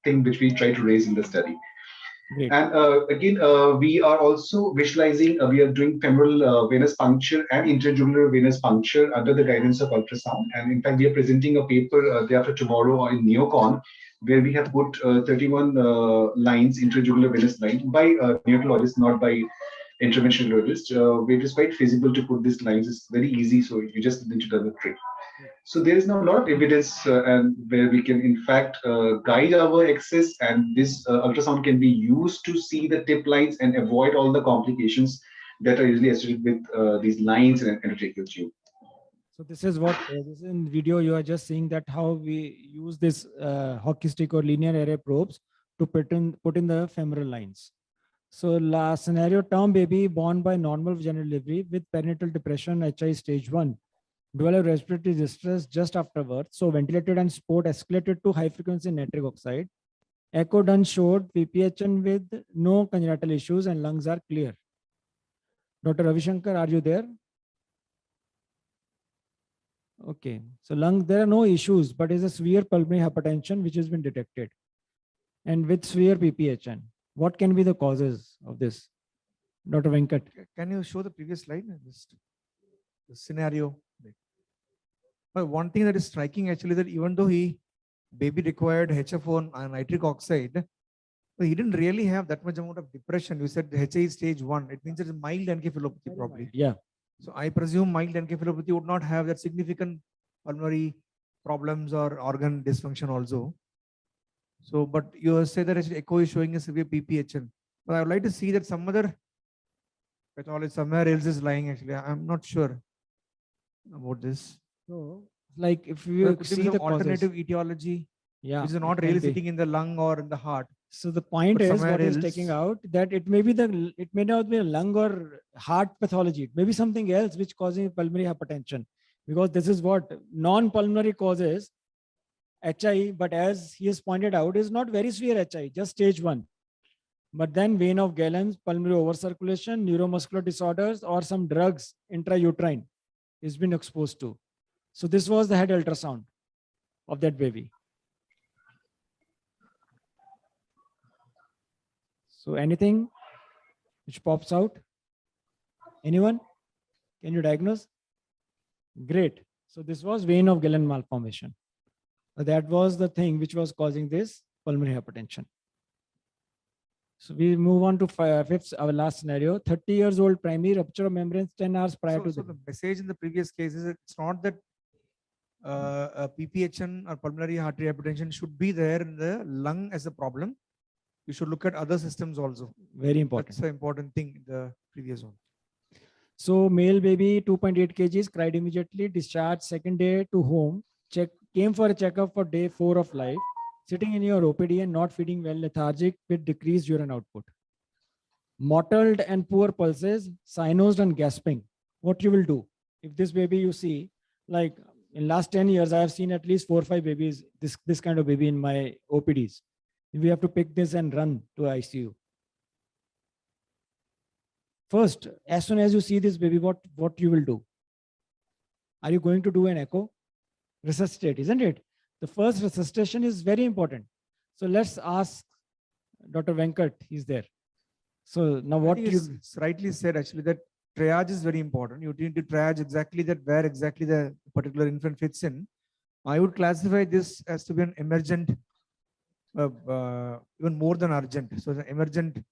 thing which we try to raise in the study. Great. And again, we are also visualizing, we are doing femoral venous puncture and interjugular venous puncture under the guidance of ultrasound. And in fact, we are presenting a paper day after tomorrow in Neocon, where we have put 31 lines, interjugular venous lines, by neonatologists, not by interventional neurologists, where it is quite feasible to put these lines. It's very easy, so you just need to do the trick. So there is now a lot of evidence and where we can in fact guide our access, and this ultrasound can be used to see the tip lines and avoid all the complications that are usually associated with these lines and endotracheal tube. So this is what this in video you are just seeing that how we use this hockey stick or linear array probes to put in the femoral lines. So last scenario, term baby born by normal vaginal delivery with perinatal depression, HI stage 1. Developed respiratory distress just after birth. So ventilated and sport escalated to high frequency nitric oxide. Echo done showed PPHN with no congenital issues and lungs are clear. Dr. Ravi Shankar, are you there? Okay. So lungs, there are no issues, but is a severe pulmonary hypertension which has been detected. And with severe PPHN. What can be the causes of this? Dr. Venkat. Can you show the previous slide? Just the scenario. But one thing that is striking actually that even though baby required HFO and nitric oxide, he didn't really have that much amount of depression. You said HI stage 1. It means it's mild encephalopathy probably. Yeah. So I presume mild encephalopathy would not have that significant pulmonary problems or organ dysfunction also. So, but you say that actually echo is showing a severe PPHN. But I would like to see that some other pathology somewhere else is lying actually. I'm not sure about this. So, like if you see the alternative etiology, yeah, which is not really sitting in the lung or in the heart. So the point is what is else. taking out that it may not be a lung or heart pathology. It may be something else which causing pulmonary hypertension, because this is what non-pulmonary causes HI, but as he has pointed out, is not very severe HI, just stage 1. But then vein of Gallen's, pulmonary overcirculation, neuromuscular disorders, or some drugs intrauterine is been exposed to. So this was the head ultrasound of that baby. So anything which pops out? Anyone? Can you diagnose? Great. So this was vein of Gillen malformation. That was the thing which was causing this pulmonary hypertension. So we move on to fifth, our last scenario. 30 years old, primary rupture of membranes 10 hours prior to So the message in the previous case is it's not that PPHN or pulmonary artery hypertension should be there in the lung as a problem. You should look at other systems also. Very important. That's the important thing in the previous one. So male baby, 2.8 kgs, cried immediately, discharged second day to home, came for a checkup for day 4 of life, sitting in your OPD and not feeding well, lethargic with decreased urine output. Mottled and poor pulses, cyanosed and gasping. What you will do? If this baby you see, like in last 10 years, I have seen at least 4 or 5 babies, this kind of baby in my OPDs. We have to pick this and run to ICU. First, as soon as you see this baby, what you will do? Are you going to do an echo? Resuscitate, isn't it? The first resuscitation is very important. So let's ask Dr. Venkat, he's there. So now what you rightly said actually that triage is very important. You need to triage exactly that where exactly the particular infant fits in. I would classify this as to be an emergent, even more than urgent. So it's an emergent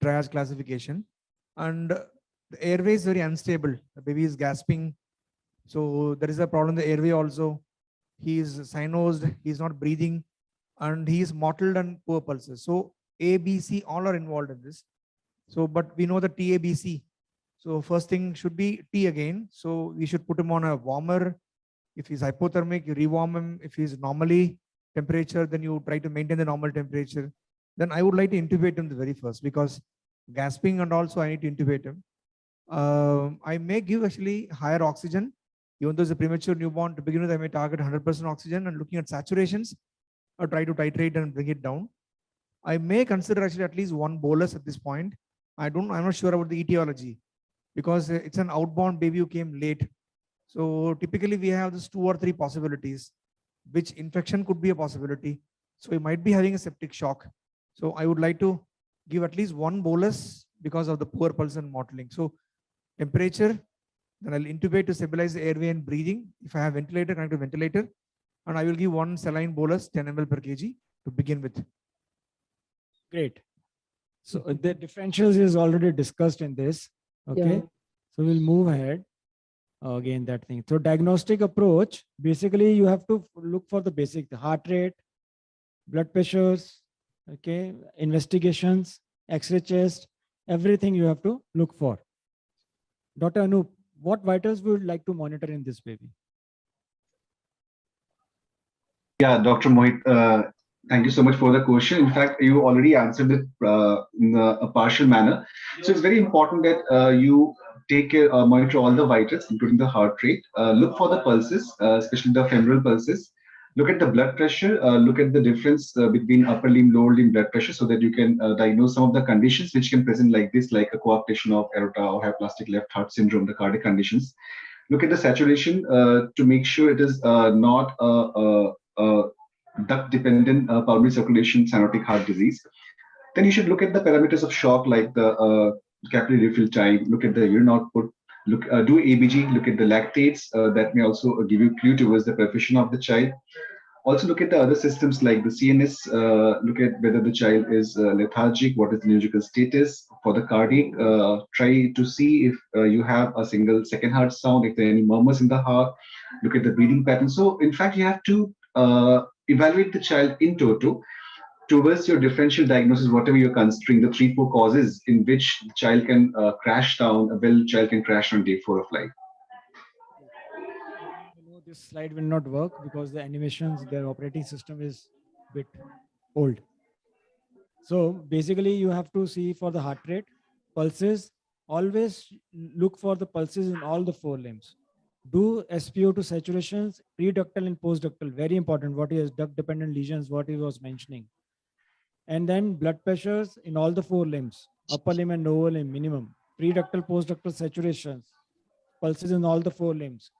triage classification. And the airway is very unstable. The baby is gasping. So there is a problem in the airway also. He is cyanosed, he is not breathing, and he is mottled and poor pulses. So A, B, C, all are involved in this. So, but we know the TABC. So first thing should be T again. So we should put him on a warmer. If he's hypothermic, you rewarm him. If he's normally temperature, then you try to maintain the normal temperature. Then I would like to intubate him the very first because gasping and also I need to intubate him. I may give actually higher oxygen. Even though it's a premature newborn, to begin with, I may target 100% oxygen and looking at saturations or try to titrate and bring it down. I may consider actually at least one bolus at this point. I'm not sure about the etiology because it's an outbound baby who came late. So typically we have this 2 or 3 possibilities, which infection could be a possibility. So we might be having a septic shock. So I would like to give at least one bolus because of the poor pulse and mottling. So temperature, then I'll intubate to stabilize the airway and breathing. If I have ventilator, connect to ventilator. And I will give one saline bolus, 10 ml per kg to begin with. Great. So the differentials is already discussed in this. Okay. Yeah. So we'll move ahead. Again, that thing. So diagnostic approach, basically you have to look for the basic, the heart rate, blood pressures, okay, investigations, X-ray chest, everything you have to look for. Dr. Anup, what vitals would you like to monitor in this baby? Yeah, Dr. Mohit, thank you so much for the question. In fact, you already answered it in a partial manner. So it's very important that you take care, monitor all the vitals, including the heart rate. Look for the pulses, especially the femoral pulses. Look at the blood pressure. Look at the difference between upper limb, lower limb blood pressure, so that you can diagnose some of the conditions which can present like this, like a coarctation of aorta or hypoplastic left heart syndrome, the cardiac conditions. Look at the saturation to make sure it is not duct-dependent pulmonary circulation cyanotic heart disease. Then you should look at the parameters of shock like the capillary refill time, look at the urine output, do ABG, look at the lactates. That may also give you a clue towards the perfusion of the child. Also look at the other systems like the CNS, look at whether the child is lethargic, what is the neurological status. For the cardiac, try to see if you have a single second heart sound, if there are any murmurs in the heart, look at the breathing pattern. So in fact, you have to evaluate the child in toto towards your differential diagnosis, whatever you're considering, the 3-4 causes in which the child can crash down, a well child can crash on day 4 of life. This slide will not work because the animations, their operating system is a bit old. So basically you have to see for the heart rate, pulses, always look for the pulses in all the 4 limbs. Do SpO2 saturations, pre-ductal and post-ductal, very important. What is duct-dependent lesions, what he was mentioning. And then blood pressures in all the 4 limbs, upper limb and lower limb minimum, pre-ductal, post-ductal saturations, pulses in all the 4 limbs.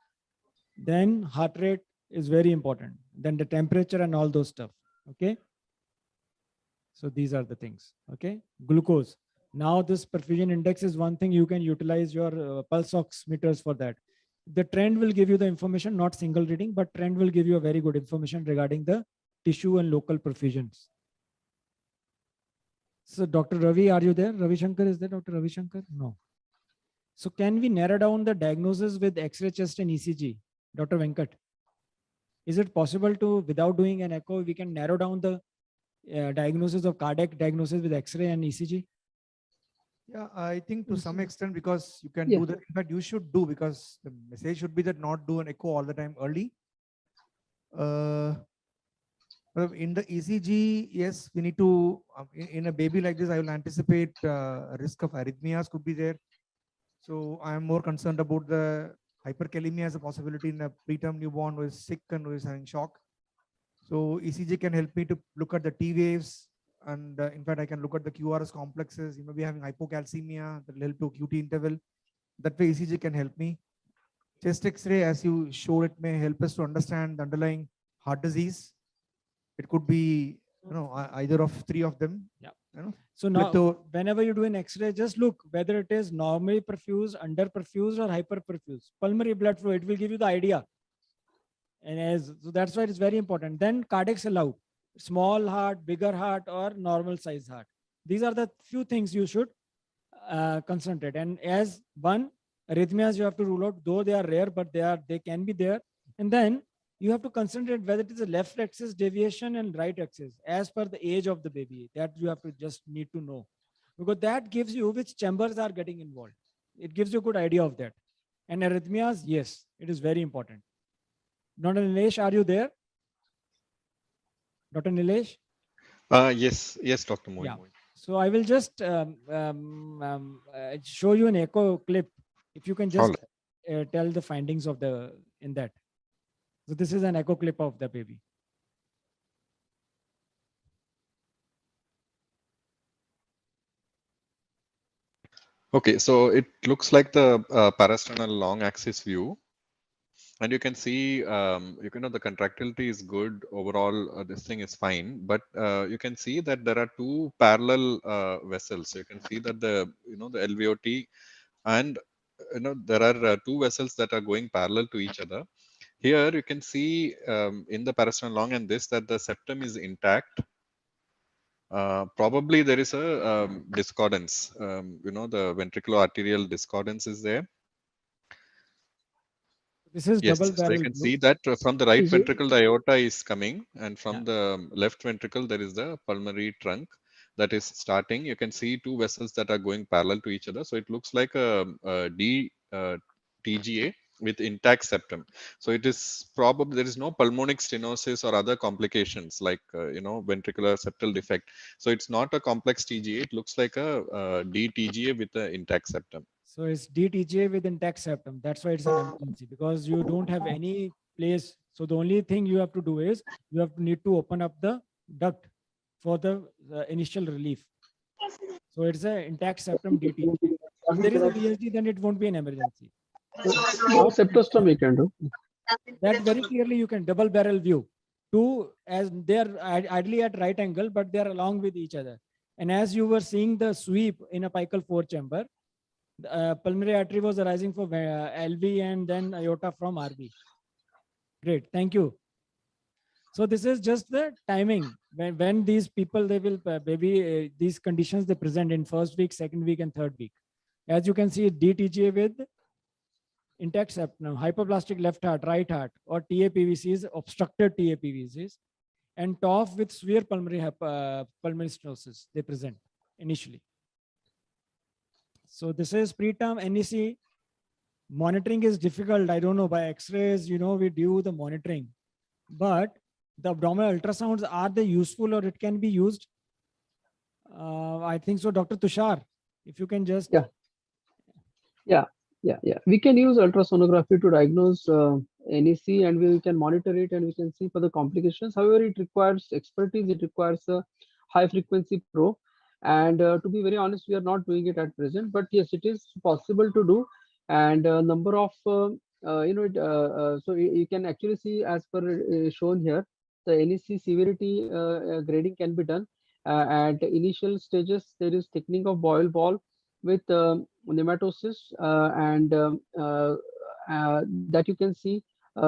Then heart rate is very important. Then the temperature and all those stuff. Okay. So these are the things. Okay, glucose. Now this perfusion index is one thing you can utilize your pulse oximeters for that. The trend will give you the information, not single reading, but trend will give you a very good information regarding the tissue and local perfusions. So Dr. Ravi, are you there? Ravi Shankar is there, Dr. Ravi Shankar? No. So can we narrow down the diagnosis with X-ray chest and ECG? Dr. Venkat, is it possible to, without doing an echo, we can narrow down the diagnosis of cardiac diagnosis with X-ray and ECG? Yeah, I think to some extent, because you can Yeah. do that. In fact, you should do, because the message should be that not do an echo all the time early. But in the ECG, yes, we need to, in a baby like this, I will anticipate a risk of arrhythmias could be there. So I am more concerned about the hyperkalemia as a possibility in a preterm newborn who is sick and who is having shock. So ECG can help me to look at the T waves. And in fact, I can look at the QRS complexes. You may be having hypocalcemia that will help to QT interval. That way ECG can help me. Chest X-ray, as you showed, it may help us to understand the underlying heart disease. It could be, either of three of them. Yeah. You So know, now, whenever you do an X-ray, just look whether it is normally perfused, under perfused, or hyper perfused. Pulmonary blood flow, it will give you the idea. And so that's why it's very important. Then cardiacs allowed, small heart, bigger heart, or normal size heart. These are the few things you should concentrate. And as one, arrhythmias you have to rule out, though they are rare, but they can be there. And then you have to concentrate whether it is a left axis deviation and right axis as per the age of the baby. That you have to just need to know, because that gives you which chambers are getting involved. It gives you a good idea of that. And arrhythmias, yes, it is very important. Dr. Nilesh, are you there? Dr. Nilesh? Yes, Dr. Moin. Yeah. So I will just show you an echo clip. If you can just tell the findings of in that. So this is an echo clip of the baby. Okay, so it looks like the parasternal long axis view. And you can see, the contractility is good overall. This thing is fine, but you can see that there are two parallel vessels. So you can see that the LVOT and there are two vessels that are going parallel to each other. Here you can see in the parasternal long and this that the septum is intact. Probably there is a discordance. The ventricular arterial discordance is there. This is Yes, double so barrel you can view. see that from the right Is it- ventricle, the aorta is coming, and from the left ventricle, there is the pulmonary trunk that is starting. You can see two vessels that are going parallel to each other. So it looks like a TGA with intact septum. So it is probably there is no pulmonic stenosis or other complications like ventricular septal defect. So it's not a complex TGA. It looks like a DTGA with an intact septum. So it's DTGA with intact septum. That's why it's an emergency, because you don't have any place. So the only thing you have to do is you need to open up the duct for the initial relief. So it's an intact septum DTGA. If there is a VSD, then it won't be an emergency. Septostomy can do. That very clearly you can double barrel view. Two, as they're ideally at right angle, but they're along with each other. And as you were seeing the sweep in a apical 4 chamber, pulmonary artery was arising for LV and then aorta from RV. Great, thank you. So this is just the timing when these people, they will these conditions they present in first week, second week, and third week. As you can see, DTGA with intact septum, hypoplastic left heart, right heart, or TAPVCs, obstructed TAPVCs, and TOF with severe pulmonary stenosis they present initially. So this is preterm NEC. Monitoring is difficult. I don't know, by X-rays, we do the monitoring, but the abdominal ultrasounds, are they useful or it can be used? I think so. Dr. Tushar, if you can just. Yeah. We can use ultrasonography to diagnose NEC, and we can monitor it and we can see for the complications. However, it requires expertise. It requires a high frequency probe. And to be very honest, we are not doing it at present, but yes, it is possible to do. And number of, so you can actually see as per shown here, the NEC severity grading can be done. At the initial stages, there is thickening of bowel wall with nematosis that you can see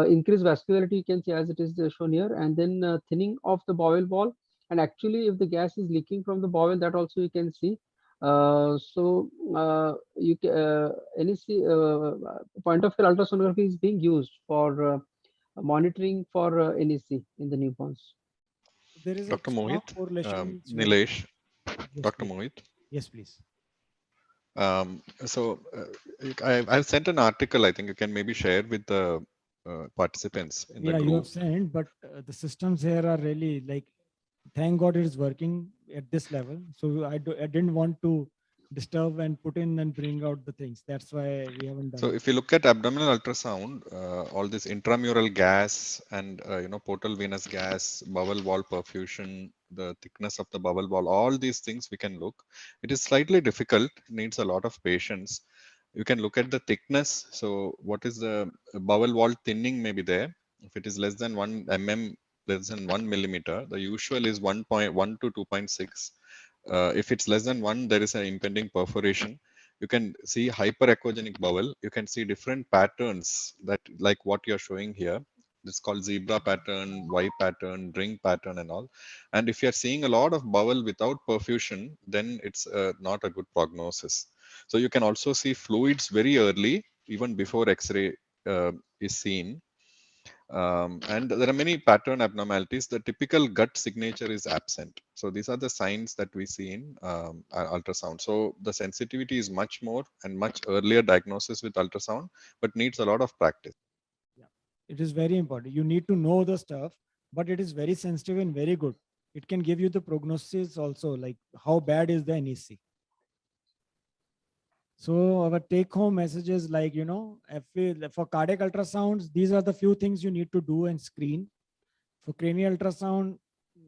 increased vascularity, you can see as it is shown here, and then thinning of the bowel wall. And actually, if the gas is leaking from the bowel, that also you can see. NEC point of care ultrasonography is being used for monitoring for NEC in the newborns. There is Dr. a strong Mohit, correlation. Nilesh, Yes, Dr. please. Mohit. Yes, please. I've sent an article. I think you can maybe share with the participants in the Yeah, you group. have sent, but the systems here are really like, thank God it is working at this level. So I didn't want to disturb and put in and bring out the things. That's why we haven't done So it. if you look at abdominal ultrasound, all this intramural gas and portal venous gas, bowel wall perfusion, the thickness of the bowel wall, all these things we can look. It is slightly difficult, needs a lot of patience. You can look at the thickness. So what is the bowel wall thinning may be there. If it is less than 1 mm, less than 1 millimeter, the usual is 1.1 to 2.6. If it's less than 1, there is an impending perforation. You can see hyperechogenic bowel. You can see different patterns that like what you're showing here. It's called zebra pattern, Y pattern, ring pattern and all. And if you're seeing a lot of bowel without perfusion, then it's not a good prognosis. So you can also see fluids very early, even before X-ray is seen. And there are many pattern abnormalities. The typical gut signature is absent. So these are the signs that we see in ultrasound. So the sensitivity is much more and much earlier diagnosis with ultrasound, but needs a lot of practice. It is very important. You need to know the stuff, but it is very sensitive and very good. It can give you the prognosis also, like how bad is the NEC. So our take-home message is like, for cardiac ultrasounds, these are the few things you need to do and screen. For cranial ultrasound,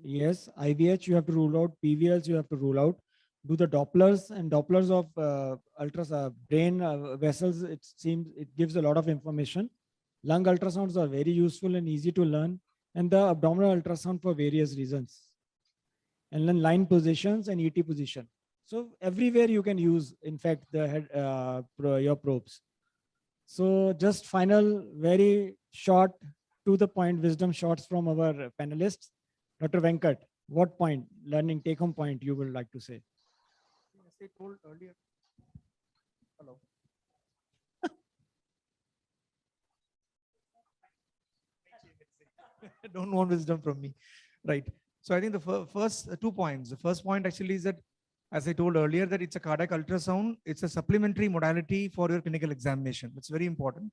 yes, IVH you have to rule out, PVLs you have to rule out. Do the Dopplers and Dopplers of brain vessels. It seems it gives a lot of information. Lung ultrasounds are very useful and easy to learn, and the abdominal ultrasound for various reasons. And then line positions and ET position. So everywhere you can use, in fact, the head, your probes. So just final, very short, to the point wisdom shots from our panelists. Dr. Venkat, what point, learning take-home point you would like to say? As I told earlier. Hello. Don't want wisdom from me. Right. So I think the first 2 points. The first point actually is that, as I told earlier, that it's a cardiac ultrasound. It's a supplementary modality for your clinical examination. It's very important.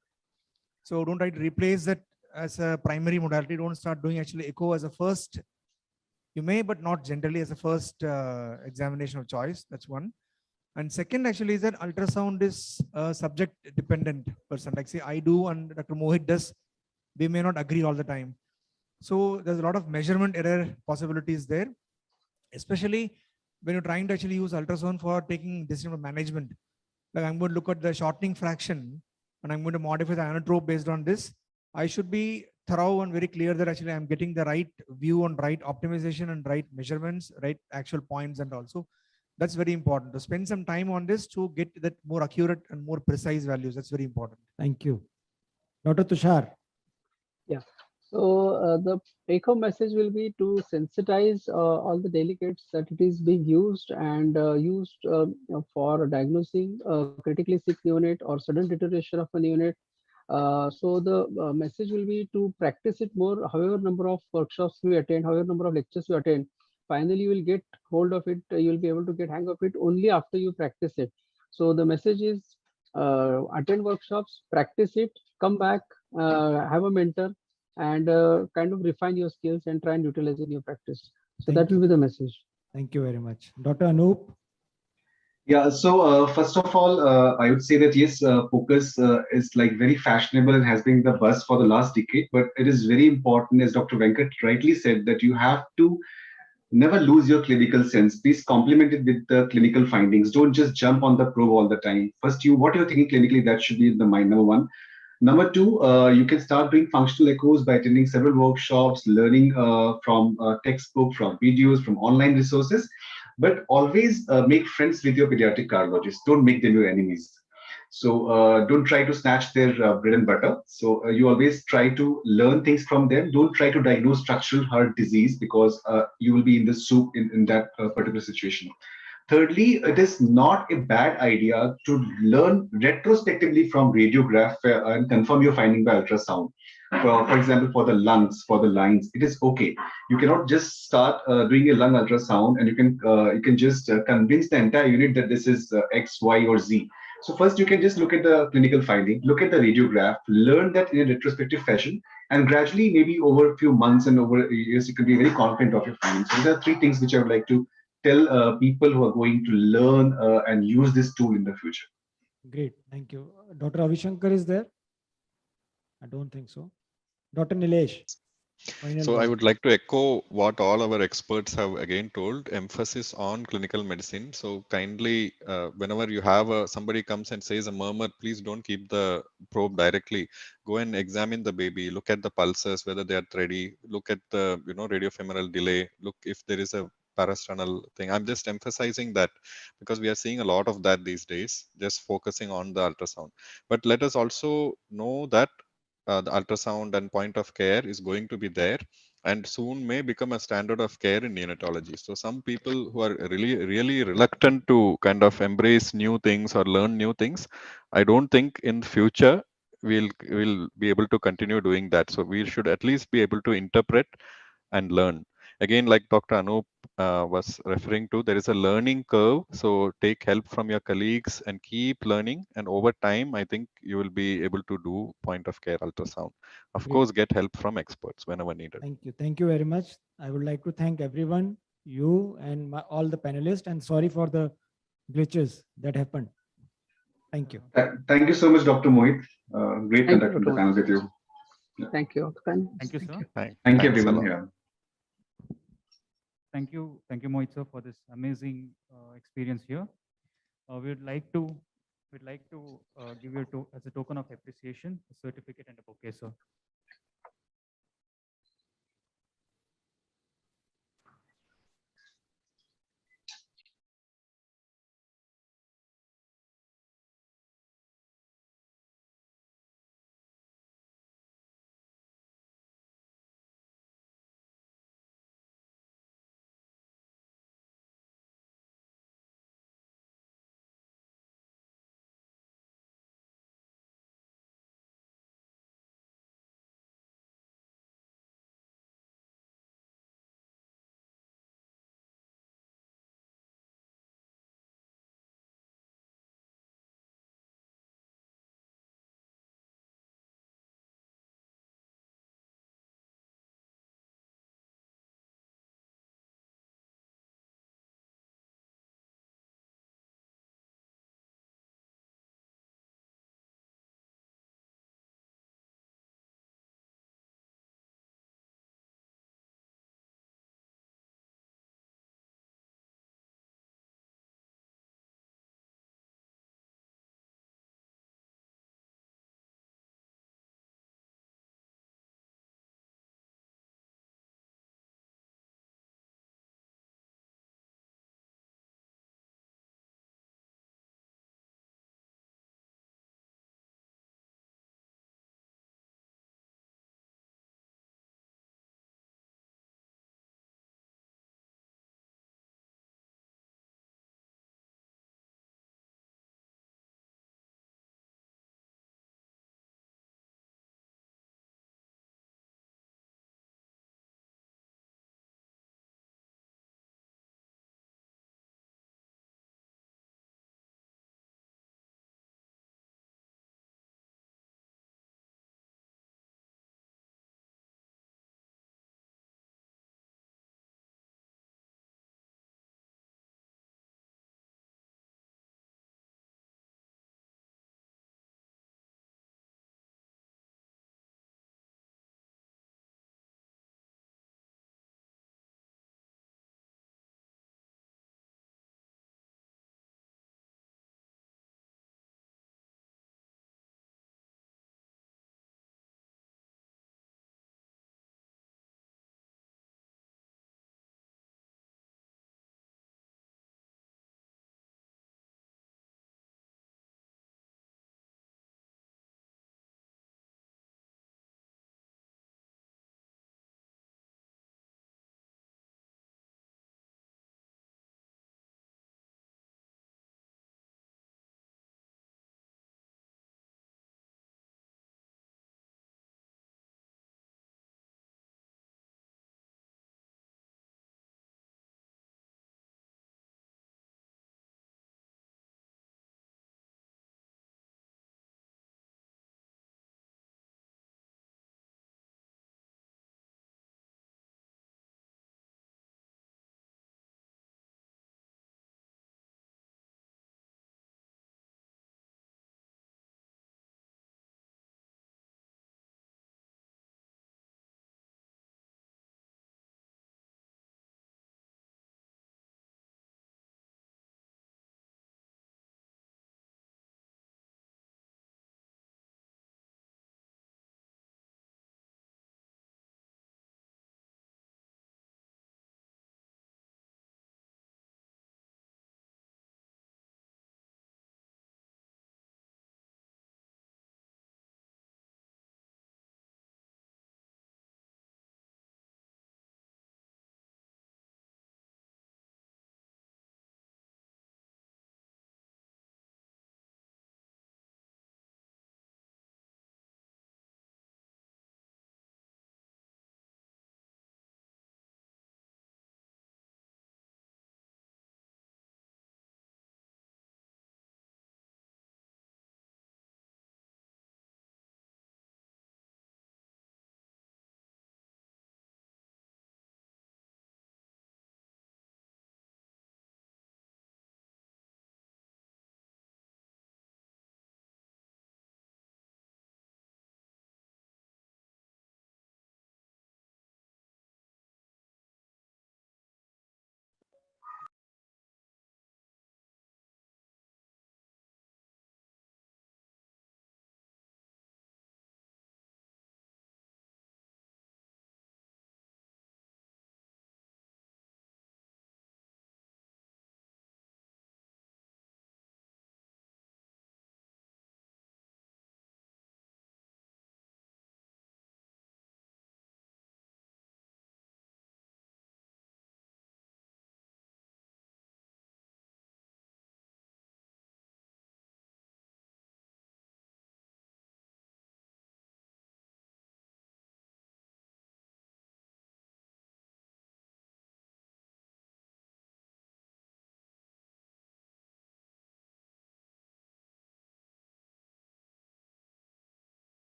So don't try to replace that as a primary modality. Don't start doing actually echo as a first. You may, but not generally as a first examination of choice. That's one. And second actually is that ultrasound is a subject dependent person. Like say I do and Dr. Mohit does, we may not agree all the time. So there's a lot of measurement error possibilities there, especially when you're trying to actually use ultrasound for taking decision management. Like I'm going to look at the shortening fraction and I'm going to modify the inotrope based on this. I should be thorough and very clear that actually I'm getting the right view on right optimization and right measurements, right actual points, and also that's very important to spend some time on this to get that more accurate and more precise values. That's very important. Thank you. Dr. Tushar. Yeah. So the take-home message will be to sensitize all the delegates that it is being used and used for diagnosing critically sick neonate or sudden deterioration of a neonate. So the message will be to practice it more. However number of workshops we attend, however number of lectures you attend, finally you will get hold of it. You will be able to get hang of it only after you practice it. So the message is attend workshops, practice it, come back, have a mentor, and kind of refine your skills and try and utilize in your practice. So that will be the message. Thank you very much. Dr. Anoop. Yeah, so first of all, I would say that yes, focus is like very fashionable and has been the buzz for the last decade, but it is very important, as Dr. Venkat rightly said, that you have to never lose your clinical sense. Please complement it with the clinical findings. Don't just jump on the probe all the time. First, what you're thinking clinically, that should be the mind, number one. Number two, you can start doing functional echoes by attending several workshops, learning from textbook, from videos, from online resources. But always make friends with your pediatric cardiologists. Don't make them your enemies. So don't try to snatch their bread and butter. So you always try to learn things from them. Don't try to diagnose structural heart disease because you will be in the soup in that particular situation. Thirdly, it is not a bad idea to learn retrospectively from radiograph and confirm your finding by ultrasound. For example, for the lungs, for the lines, it is okay. You cannot just start doing a lung ultrasound and you can just convince the entire unit that this is X, Y, or Z. So first, you can just look at the clinical finding, look at the radiograph, learn that in a retrospective fashion, and gradually, maybe over a few months and over years, you can be very confident of your findings. So there are three things which I would like to tell people who are going to learn and use this tool in the future. Great, thank you. Dr. Avishankar is there? I don't think so. Dr. Nilesh. Final So I word. would like to echo what all our experts have again told, emphasis on clinical medicine. So kindly, whenever you have somebody comes and says a murmur, please don't keep the probe directly. Go and examine the baby, look at the pulses, whether they are ready, look at the radiofemoral delay, look if there is a parasternal thing. I'm just emphasizing that because we are seeing a lot of that these days, just focusing on the ultrasound. But let us also know that the ultrasound and point of care is going to be there and soon may become a standard of care in neonatology. So some people who are really reluctant to kind of embrace new things or learn new things, I don't think in the future we'll be able to continue doing that. So we should at least be able to interpret and learn. Again, like Dr. Anup was referring to, there is a learning curve. So take help from your colleagues and keep learning. And over time, I think you will be able to do point of care ultrasound. Of Great. course, get help from experts whenever needed. Thank you. Thank you very much. I would like to thank everyone, you and all the panelists, and sorry for the glitches that happened. Thank you. Thank you so much, Dr. Mohit. Great Thank you, conducting the Dr. panel with you. Yeah. Thank you. Thank you, sir. Thank you, Thanks a everyone. lot. Yeah. Thank you, Mohit sir, for this amazing experience here. We'd like to give you as a token of appreciation, a certificate and a bouquet, sir.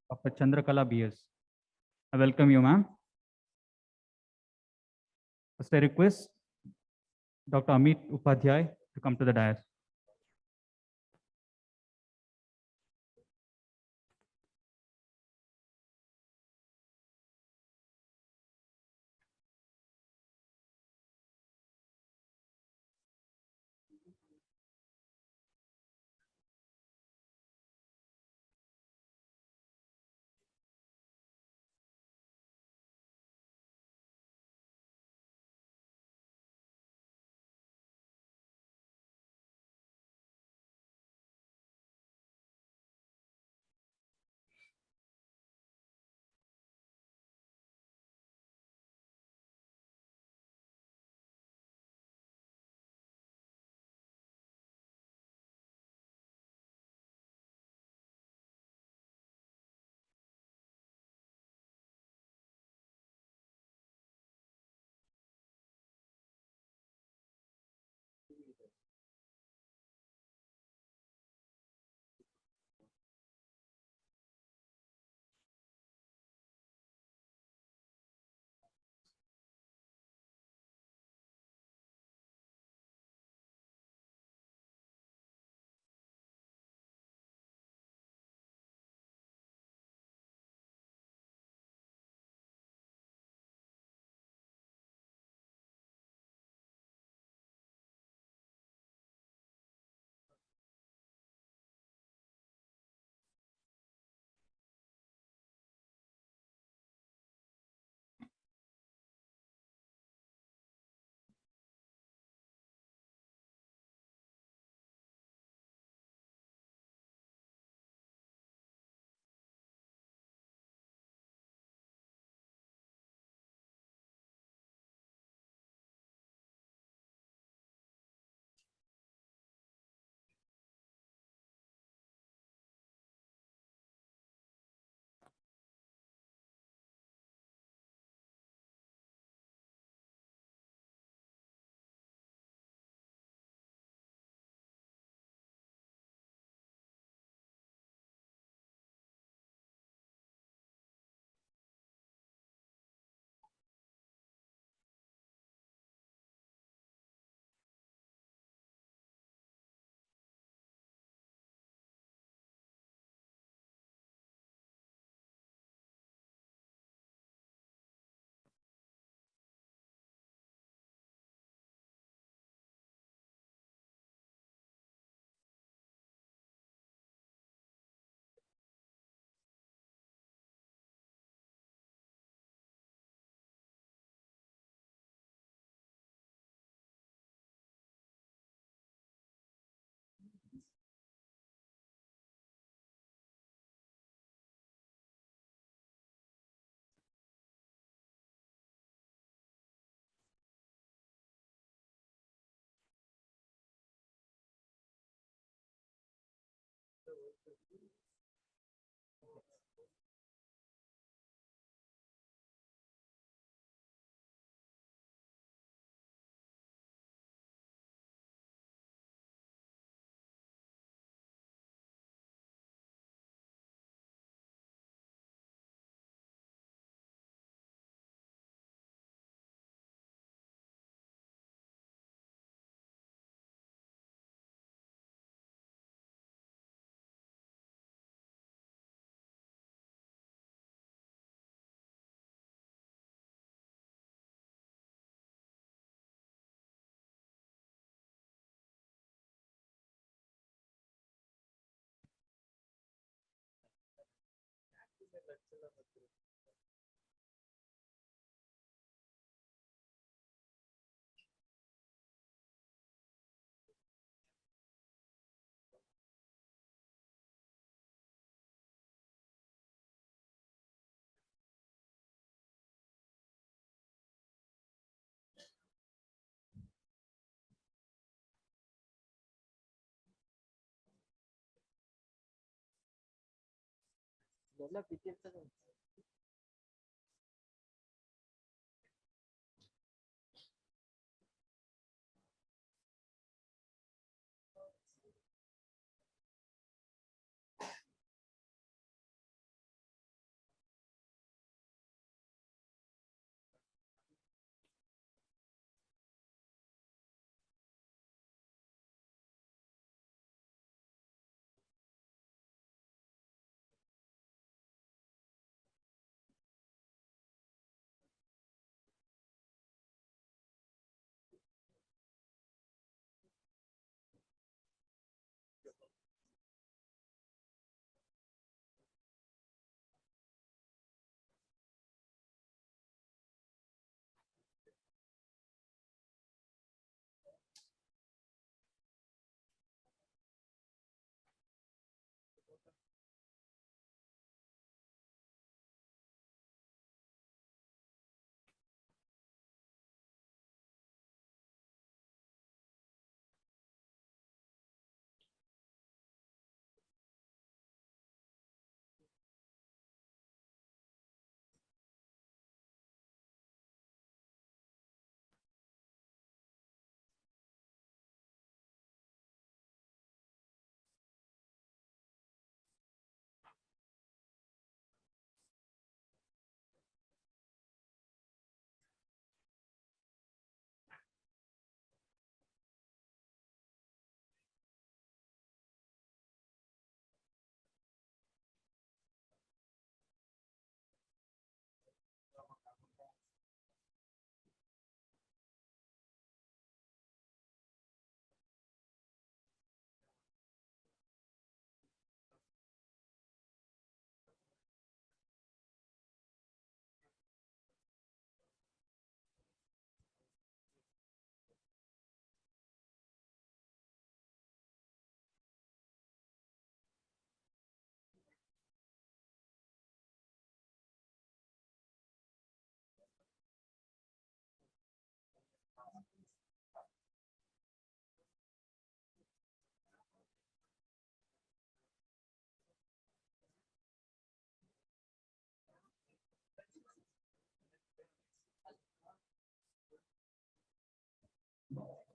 Dr. Chandrakala BS. I welcome you, ma'am. First, I request Dr. Amit Upadhyay to come to the dais.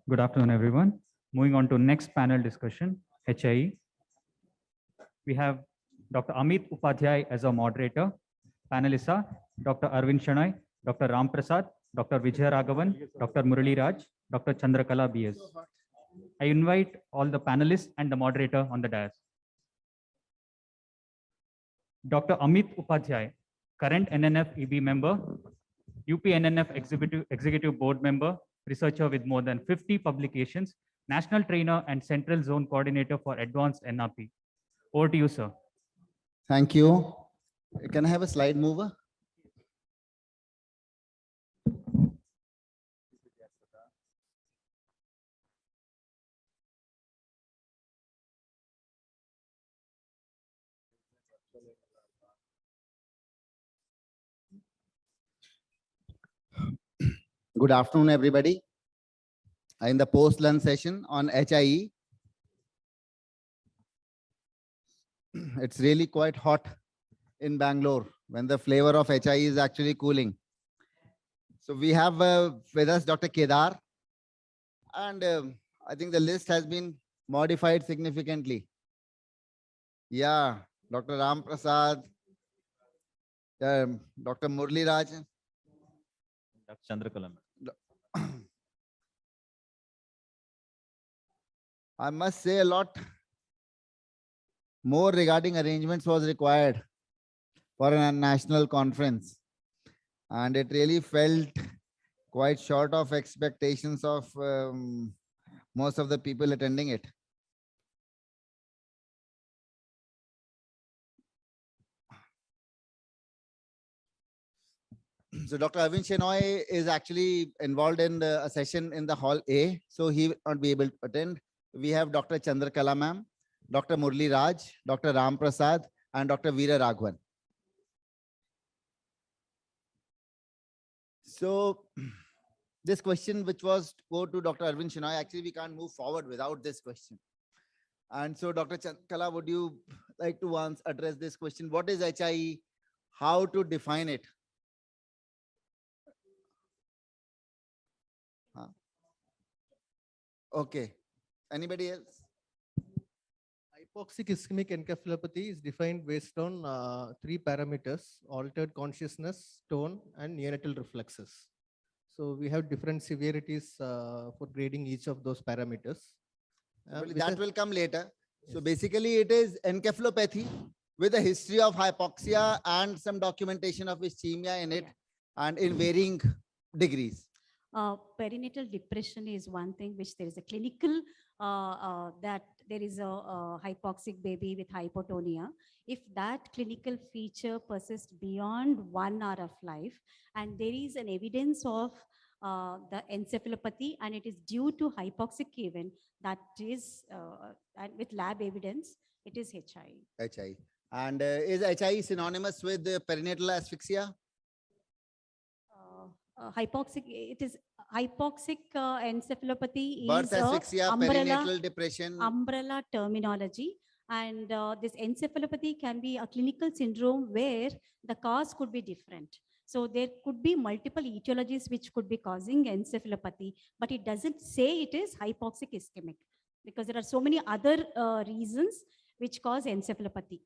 Good afternoon, everyone. Moving on to next panel discussion, HIE. We have Dr. Amit Upadhyay as our moderator. Panelists are Dr. Arvind Shenoy, Dr. Ram Prasad, Dr. Vijay Raghavan, Dr. Murali Raj, Dr. Chandrakala BS. I invite all the panelists and the moderator on the dais. Dr. Amit Upadhyay, current NNF EB member, UP NNF Executive Board member, researcher with more than 50 publications, national trainer and central zone coordinator for advanced NRP. Over to you, sir. Thank you. Can I have a slide mover? Good afternoon, everybody. In the post-lunch session on HIE, it's really quite hot in Bangalore when the flavor of HIE is actually cooling. So we have with us Dr. Kedar, and I think the list has been modified significantly. Yeah, Dr. Ram Prasad, Dr. Murali Raj, Dr. Chandrakala. I must say a lot more regarding arrangements was required for a national conference. And it really felt quite short of expectations of most of the people attending it. So Dr. Arvind Shenoy is actually involved in a session in the hall A, so he will not be able to attend. We have Dr. Chandrakala ma'am, Dr. Murali Raj, Dr. Ram Prasad, and Dr. Veera Raghavan. So this question, which was to go to Dr. Arvind Shenoy, actually we can't move forward without this question. And so Dr. Chandrakala, would you like to once address this question? What is HIE? How to define it? Okay. Anybody else? Hypoxic ischemic encephalopathy is defined based on 3 parameters: altered consciousness, tone, and neonatal reflexes. So we have different severities for grading each of those parameters. That will come later. So basically it is encephalopathy with a history of hypoxia and some documentation of ischemia in it, and in varying degrees. Perinatal depression is one thing which there is a clinical that there is a hypoxic baby with hypotonia. If that clinical feature persists beyond 1 hour of life, and there is an evidence of the encephalopathy and it is due to hypoxic event, that is and with lab evidence, it is HIE. HIE. And is HIE synonymous with perinatal asphyxia? Hypoxic, it is hypoxic encephalopathy Birth is asphyxia, perinatal depression. Umbrella terminology, and this encephalopathy can be a clinical syndrome where the cause could be different. So there could be multiple etiologies which could be causing encephalopathy, but it doesn't say it is hypoxic ischemic because there are so many other reasons which cause encephalopathy.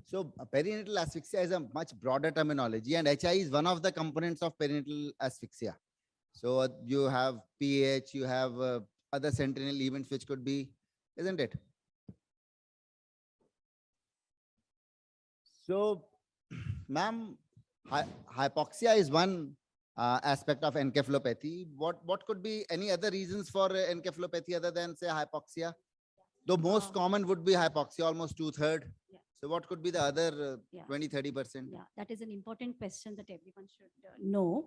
So perinatal asphyxia is a much broader terminology, and HIE is one of the components of perinatal asphyxia. So you have PH, you have other sentinel events which could be, isn't it? So, ma'am, hypoxia is one aspect of encephalopathy. What could be any other reasons for encephalopathy other than, say, hypoxia? The most common would be hypoxia, almost 2/3. Yeah. So what could be the other 20-30%? Yeah, that is an important question that everyone should know.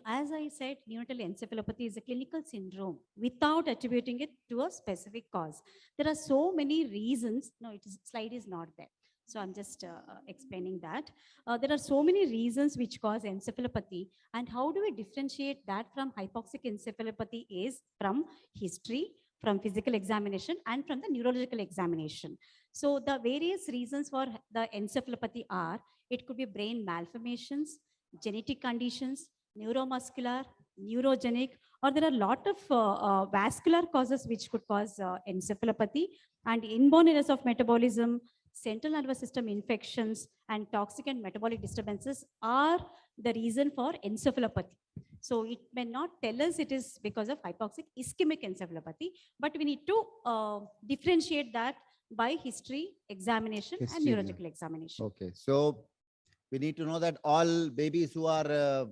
As I said, neonatal encephalopathy is a clinical syndrome without attributing it to a specific cause. There are so many reasons. No, slide is not there. So I'm just explaining that. There are so many reasons which cause encephalopathy, and how do we differentiate that from hypoxic encephalopathy is from history, from physical examination, and from the neurological examination. So the various reasons for the encephalopathy are, it could be brain malformations, genetic conditions, neuromuscular, neurogenic, or there are a lot of vascular causes which could cause encephalopathy, and inborn errors of metabolism, central nervous system infections, and toxic and metabolic disturbances are the reason for encephalopathy. So it may not tell us it is because of hypoxic ischemic encephalopathy, but we need to differentiate that by history examination and History, yeah. neurological examination. Okay, so we need to know that all babies who are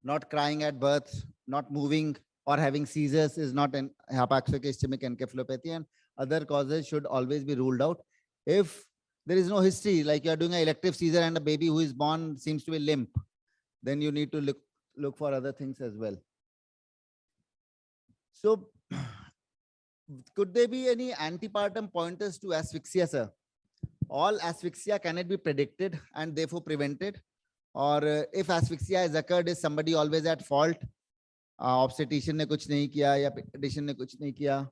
not crying at birth, not moving or having seizures is not an hypoxic ischemic encephalopathy, and other causes should always be ruled out. If there is no history, like you are doing an elective seizure and a baby who is born seems to be limp, then you need to look for other things as well. So could there be any antepartum pointers to asphyxia, sir? All asphyxia, can it be predicted and therefore prevented? Or if asphyxia has occurred, is somebody always at fault? Obstetrician ne kuch nahi kiya, ya pediatrician ne kuch nahi kiya.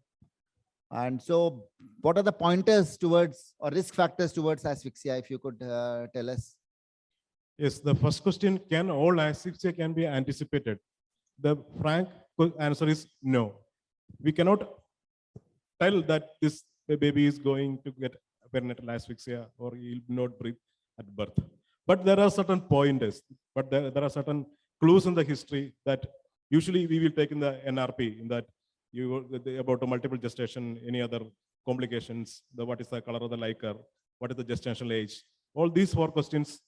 And so what are the pointers towards or risk factors towards asphyxia, if you could tell us? Yes, the first question, can all asphyxia can be anticipated? The frank answer is no. We cannot tell that this baby is going to get perinatal asphyxia or he will not breathe at birth. But there are certain pointers, but there are certain clues in the history that usually we will take in the NRP, in that about a multiple gestation, any other complications, what is the color of the liquor, what is the gestational age, all these 4 questions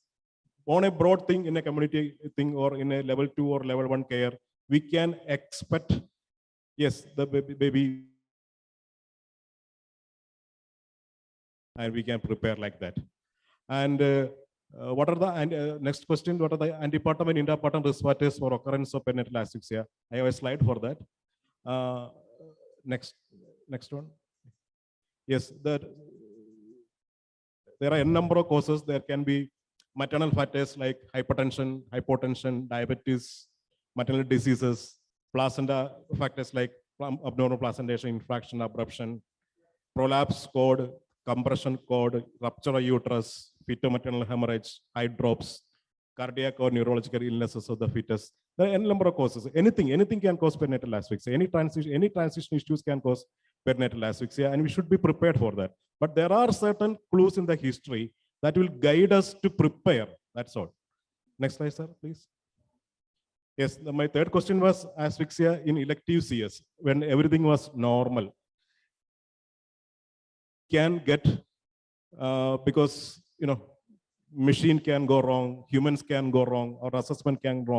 on a broad thing, in a community thing, or in a level 2 or level 1 care, we can expect, yes, the baby, and we can prepare like that. And what are the next question? What are the antepartum and interpartum risk factors for occurrence of perinatal asphyxia? I have a slide for that. Next one. Yes, there are a number of causes. There can be maternal factors like hypertension, diabetes, maternal diseases, placenta factors like abnormal placentation, infraction, abruption, prolapse cord, compression cord, rupture of uterus, fetal-maternal hemorrhage, eye drops, cardiac or neurological illnesses of the fetus. There are a number of causes. Anything can cause perinatal asphyxia. Any transition issues can cause perinatal asphyxia, and we should be prepared for that. But there are certain clues in the history that will guide us to prepare. That's all. Next slide, sir, please. Yes, my third question was asphyxia in elective CS, when everything was normal. Can get, because, machine can go wrong, humans can go wrong, or assessment can go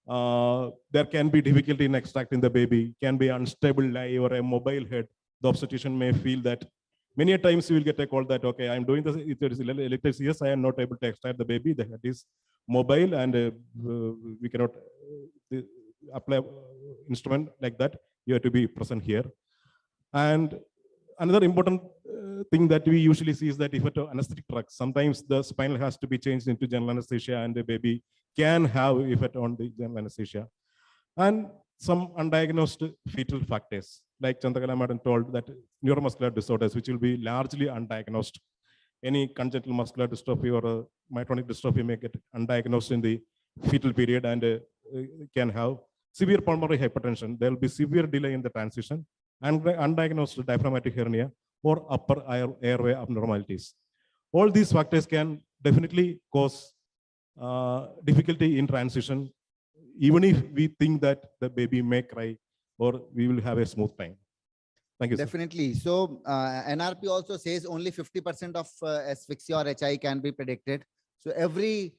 wrong. There can be difficulty in extracting the baby, can be unstable lie or a mobile head. The obstetrician may feel that. Many times you will get a call that, okay, I'm doing this, if there is elective CS, I am not able to extract the baby, the head is mobile, and we cannot apply instrument like that. You have to be present here. And another important thing that we usually see is that if anesthetic drugs, sometimes the spinal has to be changed into general anesthesia, and the baby can have effect on the general anesthesia. And some undiagnosed fetal factors, like Chandrakala Madam told, that neuromuscular disorders, which will be largely undiagnosed. Any congenital muscular dystrophy or myotonic dystrophy may get undiagnosed in the fetal period and can have severe pulmonary hypertension. There will be severe delay in the transition, and undiagnosed diaphragmatic hernia or upper airway abnormalities. All these factors can definitely cause difficulty in transition, even if we think that the baby may cry or we will have a smooth time. Thank you, sir. Definitely. So NRP also says only 50% of asphyxia or HI can be predicted. So every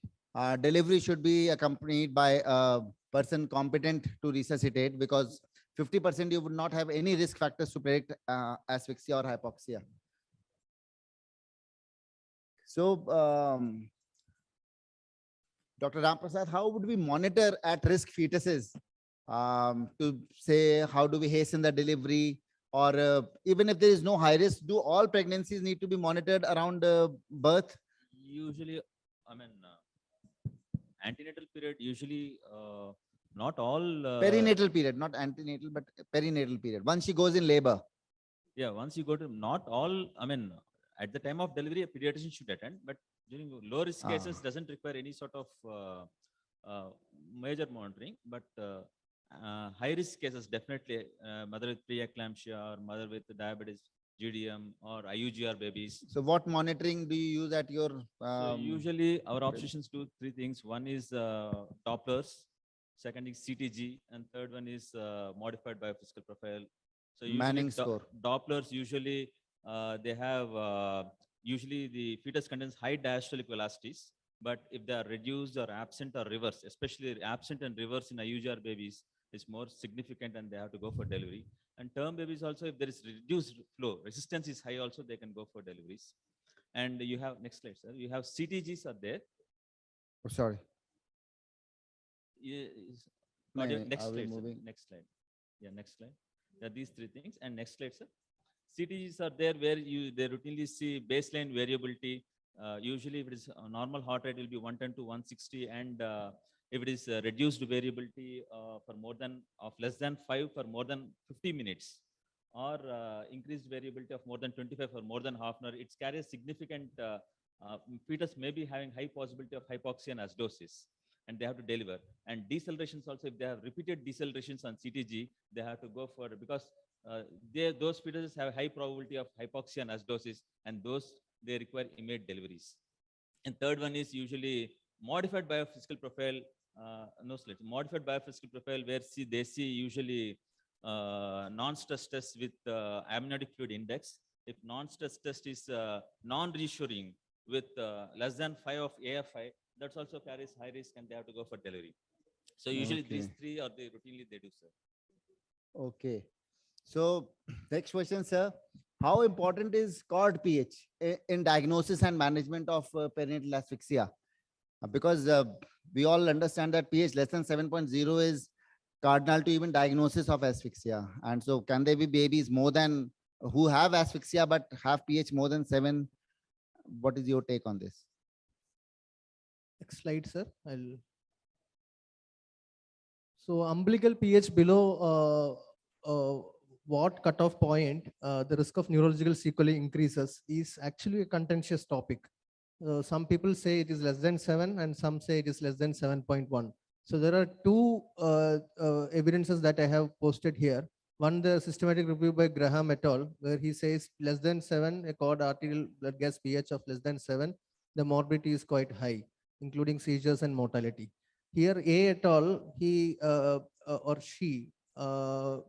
delivery should be accompanied by a person competent to resuscitate, because 50% you would not have any risk factors to predict asphyxia or hypoxia. So Dr. Ramprasad, how would we monitor at-risk fetuses to say, how do we hasten the delivery? Or even if there is no high risk, do all pregnancies need to be monitored around birth? Usually, antenatal period, usually not all. Perinatal period, not antenatal, but perinatal period. Once she goes in labor. Yeah, once you go to, not all, at the time of delivery, a pediatrician should attend, but during low risk cases doesn't require any sort of major monitoring. But high risk cases, definitely mother with preeclampsia or mother with diabetes, GDM or IUGR babies. So what monitoring do you use at your? So usually our obstetricians do three things. One is Dopplers, second is CTG, and third one is modified biophysical profile. So usually Manning score. Dopplers usually they have usually the fetus contains high diastolic velocities, but if they are reduced or absent or reverse, especially absent and reverse in IUGR babies, is more significant and they have to go for delivery. And term babies also, if there is reduced flow, resistance is high also, they can go for deliveries. And you have, next slide, sir. You have CTGs are there. Oh, sorry. Next are we slide, sir. moving? Next slide. Yeah, next slide. There are these three things. And next slide, sir. CTGs are there where they routinely see baseline variability. Usually, if it is a normal heart rate, will be 110 to 160, and if it is reduced variability for more than of less than 5 for more than 50 minutes, or increased variability of more than 25 for more than half an hour, it carries significant fetus may be having high possibility of hypoxia and acidosis, and they have to deliver. And decelerations also, if they have repeated decelerations on CTG, they have to go for, because those fetuses have high probability of hypoxia and acidosis, and those they require immediate deliveries. And third one is usually modified biophysical profile. No slides. Modified biophysical profile where they see usually non-stress test with amniotic fluid index. If non-stress test is non-reassuring with less than 5 of AFI, that's also carries high risk and they have to go for delivery. So usually these three are the routinely they do, sir. Okay. So next question, sir. How important is cord pH in diagnosis and management of perinatal asphyxia? Because we all understand that pH less than 7.0 is cardinal to even diagnosis of asphyxia. And so can there be babies more than who have asphyxia but have pH more than 7? What is your take on this? Next slide, sir. So umbilical pH below what cutoff point the risk of neurological sequelae increases is actually a contentious topic. Some people say it is less than 7 and some say it is less than 7.1. So there are two evidences that I have posted here. One, the systematic review by Graham et al., where he says less than 7, a cord arterial blood gas pH of less than 7, the morbidity is quite high, including seizures and mortality. Here, A et al., he or she,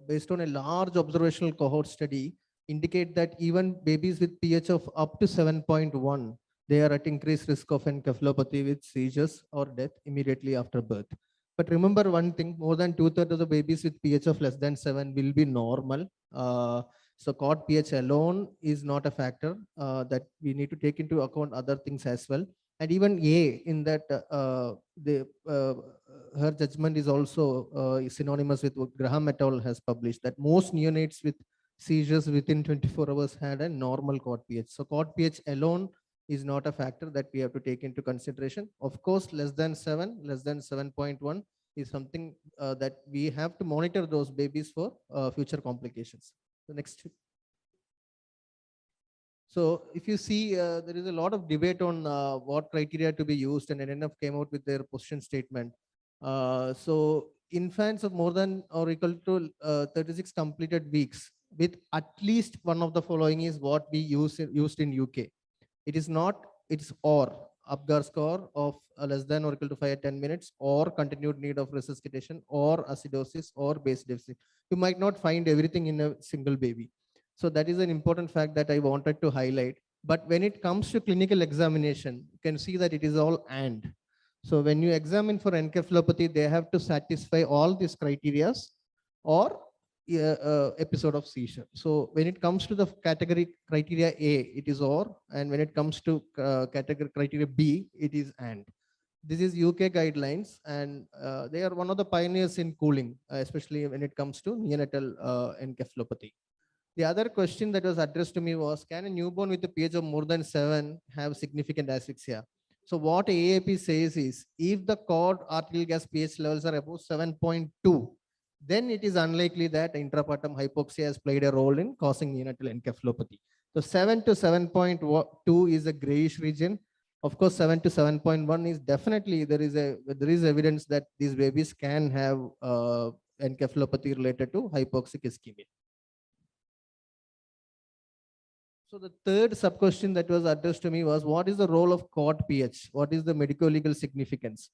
based on a large observational cohort study, indicate that even babies with pH of up to 7.1, they are at increased risk of encephalopathy with seizures or death immediately after birth. But remember one thing, more than 2/3 of the babies with pH of less than 7 will be normal. So cord pH alone is not a factor that we need to take into account other things as well. And even A in that her judgment is also synonymous with what Graham et al. Has published, that most neonates with seizures within 24 hours had a normal cord pH. So cord pH alone is not a factor that we have to take into consideration. Of course, less than 7, less than 7.1 is something that we have to monitor those babies for future complications. The next. So if you see, there is a lot of debate on what criteria to be used, and NNF came out with their position statement. So infants of more than or equal to 36 completed weeks with at least one of the following is what we used in UK. It is not, it's or Apgar score of less than or equal to 5 at 10 minutes, or continued need of resuscitation, or acidosis, or base deficit. You might not find everything in a single baby. So that is an important fact that I wanted to highlight. But when it comes to clinical examination, you can see that it is all and. So when you examine for encephalopathy, they have to satisfy all these criteria or episode of seizure. So when it comes to the category criteria A, it is or, and when it comes to category criteria B, it is and. This is UK guidelines, and they are one of the pioneers in cooling, especially when it comes to neonatal encephalopathy. The other question that was addressed to me was, can a newborn with a pH of more than 7 have significant asphyxia? So what AAP says is, if the cord arterial gas pH levels are above 7.2, then it is unlikely that intrapartum hypoxia has played a role in causing neonatal encephalopathy. So 7 to 7.2 is a grayish region. Of course, 7 to 7.1 is definitely, there is evidence that these babies can have encephalopathy related to hypoxic ischemia. So the third sub-question that was addressed to me was, what is the role of cord pH? What is the medico-legal significance?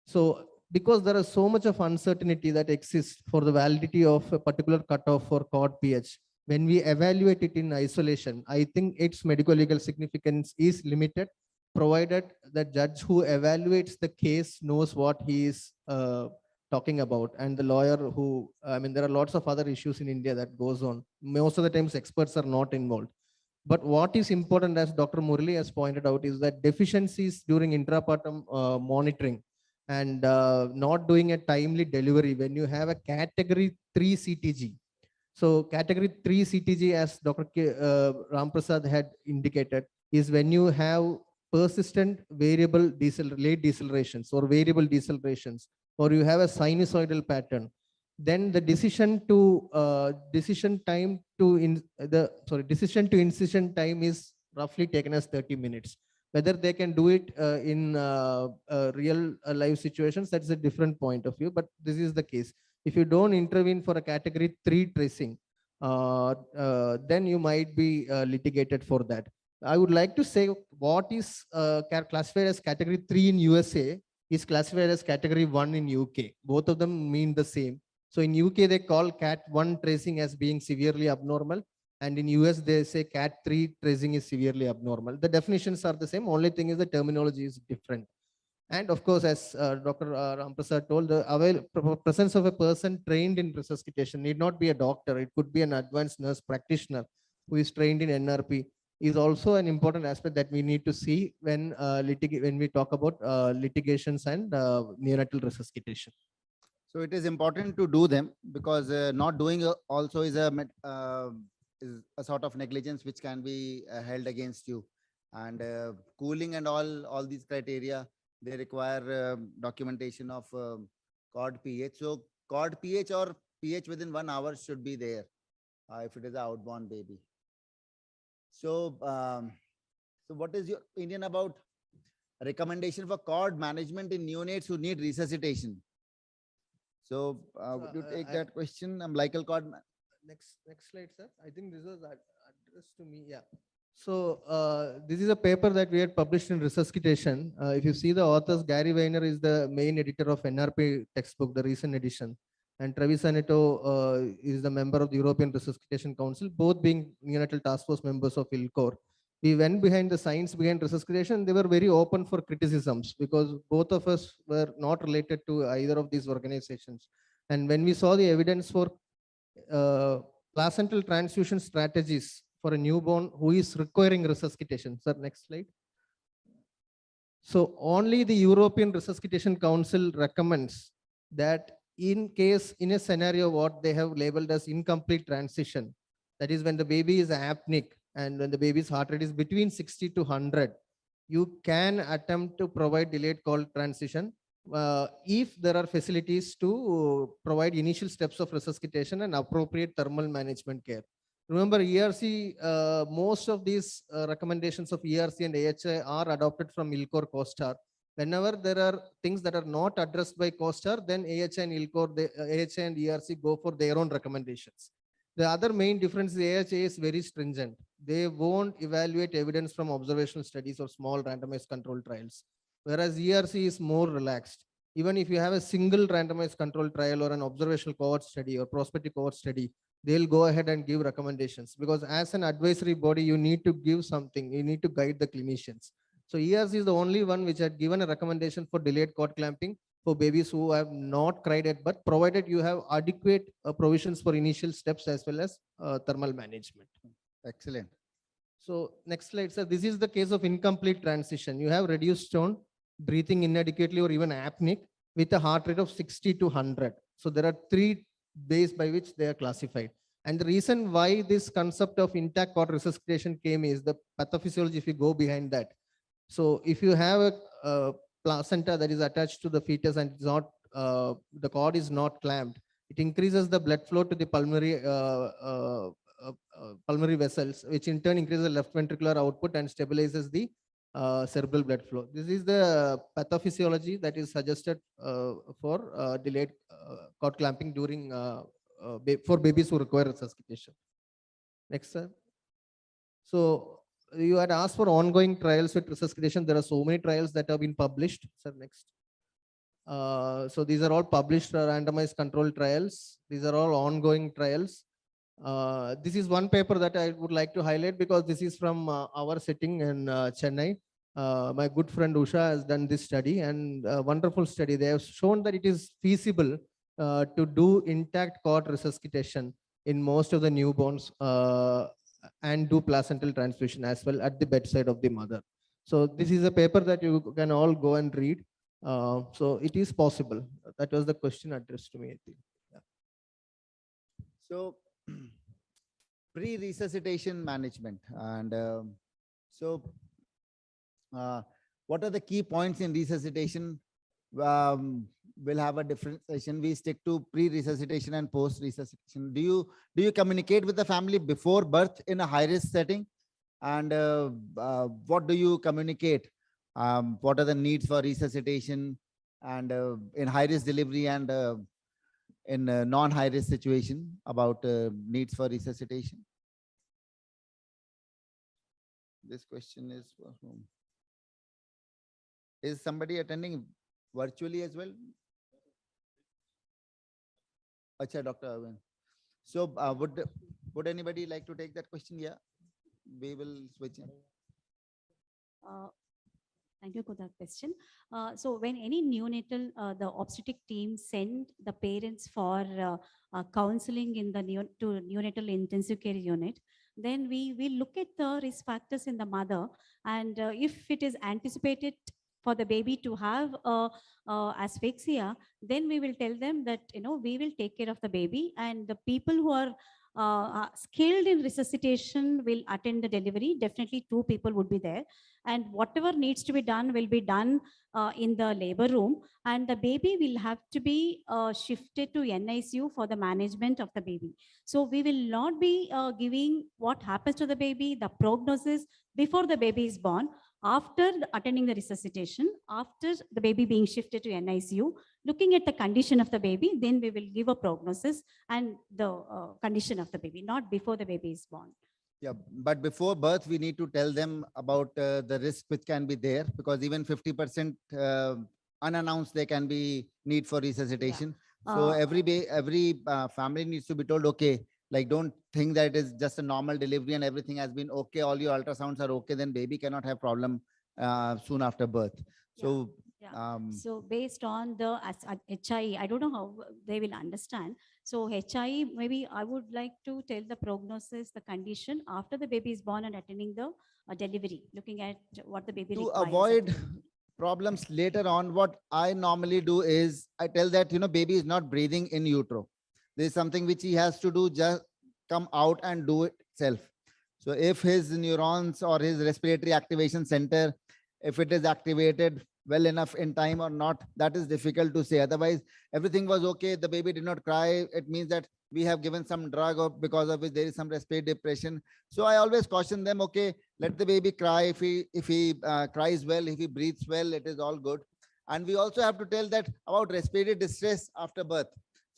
So because there is so much of uncertainty that exists for the validity of a particular cutoff for cord pH, when we evaluate it in isolation, I think its medico-legal significance is limited, provided the judge who evaluates the case knows what he is talking about, and the lawyer who, I mean, there are lots of other issues in India that goes on. Most of the times experts are not involved. But what is important, as Dr. Murali has pointed out, is that deficiencies during intrapartum monitoring and not doing a timely delivery when you have a category 3 CTG. So category 3 CTG, as Dr. Ramprasad had indicated, is when you have persistent variable late decelerations or variable decelerations, or you have a sinusoidal pattern. Then the decision to incision time is roughly taken as 30 minutes. Whether they can do it in real life situations, that's a different point of view, but this is the case. If you don't intervene for a category 3 tracing, then you might be litigated for that. I would like to say what is classified as category 3 in USA is classified as category 1 in UK. Both of them mean the same. So in UK, they call Cat 1 tracing as being severely abnormal. And in US, they say Cat 3 tracing is severely abnormal. The definitions are the same. Only thing is the terminology is different. And of course, as Dr. Ramprasad told, the presence of a person trained in resuscitation need not be a doctor. It could be an advanced nurse practitioner who is trained in NRP, is also an important aspect that we need to see when we talk about litigations and neonatal resuscitation. So it is important to do them, because not doing also is a sort of negligence which can be held against you. And cooling and all these criteria, they require documentation of cord pH. So cord pH or pH within 1 hour should be there if it is an outborn baby. So, so what is your opinion about recommendation for cord management in neonates who need resuscitation? So would you take that question, umbilical cord? Next slide, sir. I think this was addressed to me. Yeah. So this is a paper that we had published in Resuscitation. If you see the authors, Gary Weiner is the main editor of NRP textbook, the recent edition, and Travis Aneto is the member of the European Resuscitation Council, both being neonatal task force members of ILCOR. We went behind the science behind resuscitation. They were very open for criticisms because both of us were not related to either of these organizations. And when we saw the evidence for placental transfusion strategies for a newborn who is requiring resuscitation. Sir, next slide. So only the European Resuscitation Council recommends that in a scenario what they have labeled as incomplete transition, that is when the baby is apneic and when the baby's heart rate is between 60 to 100, you can attempt to provide delayed cord transition if there are facilities to provide initial steps of resuscitation and appropriate thermal management care. Remember, ERC, most of these recommendations of ERC and AHA are adopted from ILCOR COSTAR. Whenever there are things that are not addressed by COSTAR, then AHA and ILCOR, AHA and ERC go for their own recommendations. The other main difference is AHA is very stringent. They won't evaluate evidence from observational studies or small randomized controlled trials, whereas ERC is more relaxed. Even if you have a single randomized controlled trial or an observational cohort study or prospective cohort study, they'll go ahead and give recommendations, because as an advisory body, you need to give something, you need to guide the clinicians. So ERC is the only one which had given a recommendation for delayed cord clamping for babies who have not cried yet, but provided you have adequate provisions for initial steps as well as thermal management. Excellent. So next slide, sir. This is the case of incomplete transition. You have reduced tone, breathing inadequately or even apneic with a heart rate of 60 to 100. So there are 3 ways by which they are classified. And the reason why this concept of intact cord resuscitation came is the pathophysiology if you go behind that. So if you have a placenta that is attached to the fetus and it's not, the cord is not clamped, it increases the blood flow to the pulmonary vessels, which in turn increases the left ventricular output and stabilizes the cerebral blood flow. This is the pathophysiology that is suggested for delayed cord clamping during for babies who require resuscitation. Next, sir. So you had asked for ongoing trials with resuscitation. There are so many trials that have been published. Sir, next. So these are all published randomized controlled trials. These are all ongoing trials. This is one paper that I would like to highlight because this is from our setting in Chennai. My good friend Usha has done this study, and a wonderful study. They have shown that it is feasible to do intact cord resuscitation in most of the newborns and do placental transfusion as well at the bedside of the mother. So this is a paper that you can all go and read. So it is possible. That was the question addressed to me, I think. Yeah. So pre-resuscitation management. And what are the key points in resuscitation? We'll have a different session. We stick to pre-resuscitation and post-resuscitation. Do you communicate with the family before birth in a high-risk setting? And what do you communicate? What are the needs for resuscitation and in high-risk delivery and in non-high-risk situation about needs for resuscitation? This question is for whom? Is somebody attending virtually as well? Acha, Dr. Arvind. So would anybody like to take that question? Yeah, we will switch in. Thank you for that question. So when any neonatal, the obstetric team send the parents for counseling in the neonatal intensive care unit, then we will look at the risk factors in the mother, and if it is anticipated for the baby to have asphyxia, then we will tell them that, we will take care of the baby, and the people who are skilled in resuscitation will attend the delivery. Definitely 2 people would be there, and whatever needs to be done will be done in the labor room, and the baby will have to be shifted to NICU for the management of the baby. So we will not be giving what happens to the baby, the prognosis before the baby is born. After attending the resuscitation, after the baby being shifted to NICU, looking at the condition of the baby, then we will give a prognosis and the condition of the baby, not before the baby is born. Yeah, but before birth, we need to tell them about the risk which can be there, because even 50% unannounced, there can be need for resuscitation. Yeah. So every family needs to be told, okay, like don't think that it is just a normal delivery and everything has been okay, all your ultrasounds are okay, then baby cannot have problem soon after birth. So so based on the HI, I don't know how they will understand. So HI, maybe I would like to tell the prognosis, the condition after the baby is born and attending the delivery, looking at what the baby requires. To avoid problems later on, what I normally do is I tell that, baby is not breathing in utero. There is something which he has to do, just come out and do it itself. So if his neurons or his respiratory activation center, if it is activated well enough in time or not, that is difficult to say. Otherwise, everything was okay, the baby did not cry, it means that we have given some drug or because of which there is some respiratory depression. So I always caution them, okay, let the baby cry. If he cries well, if he breathes well, it is all good. And we also have to tell that about respiratory distress after birth.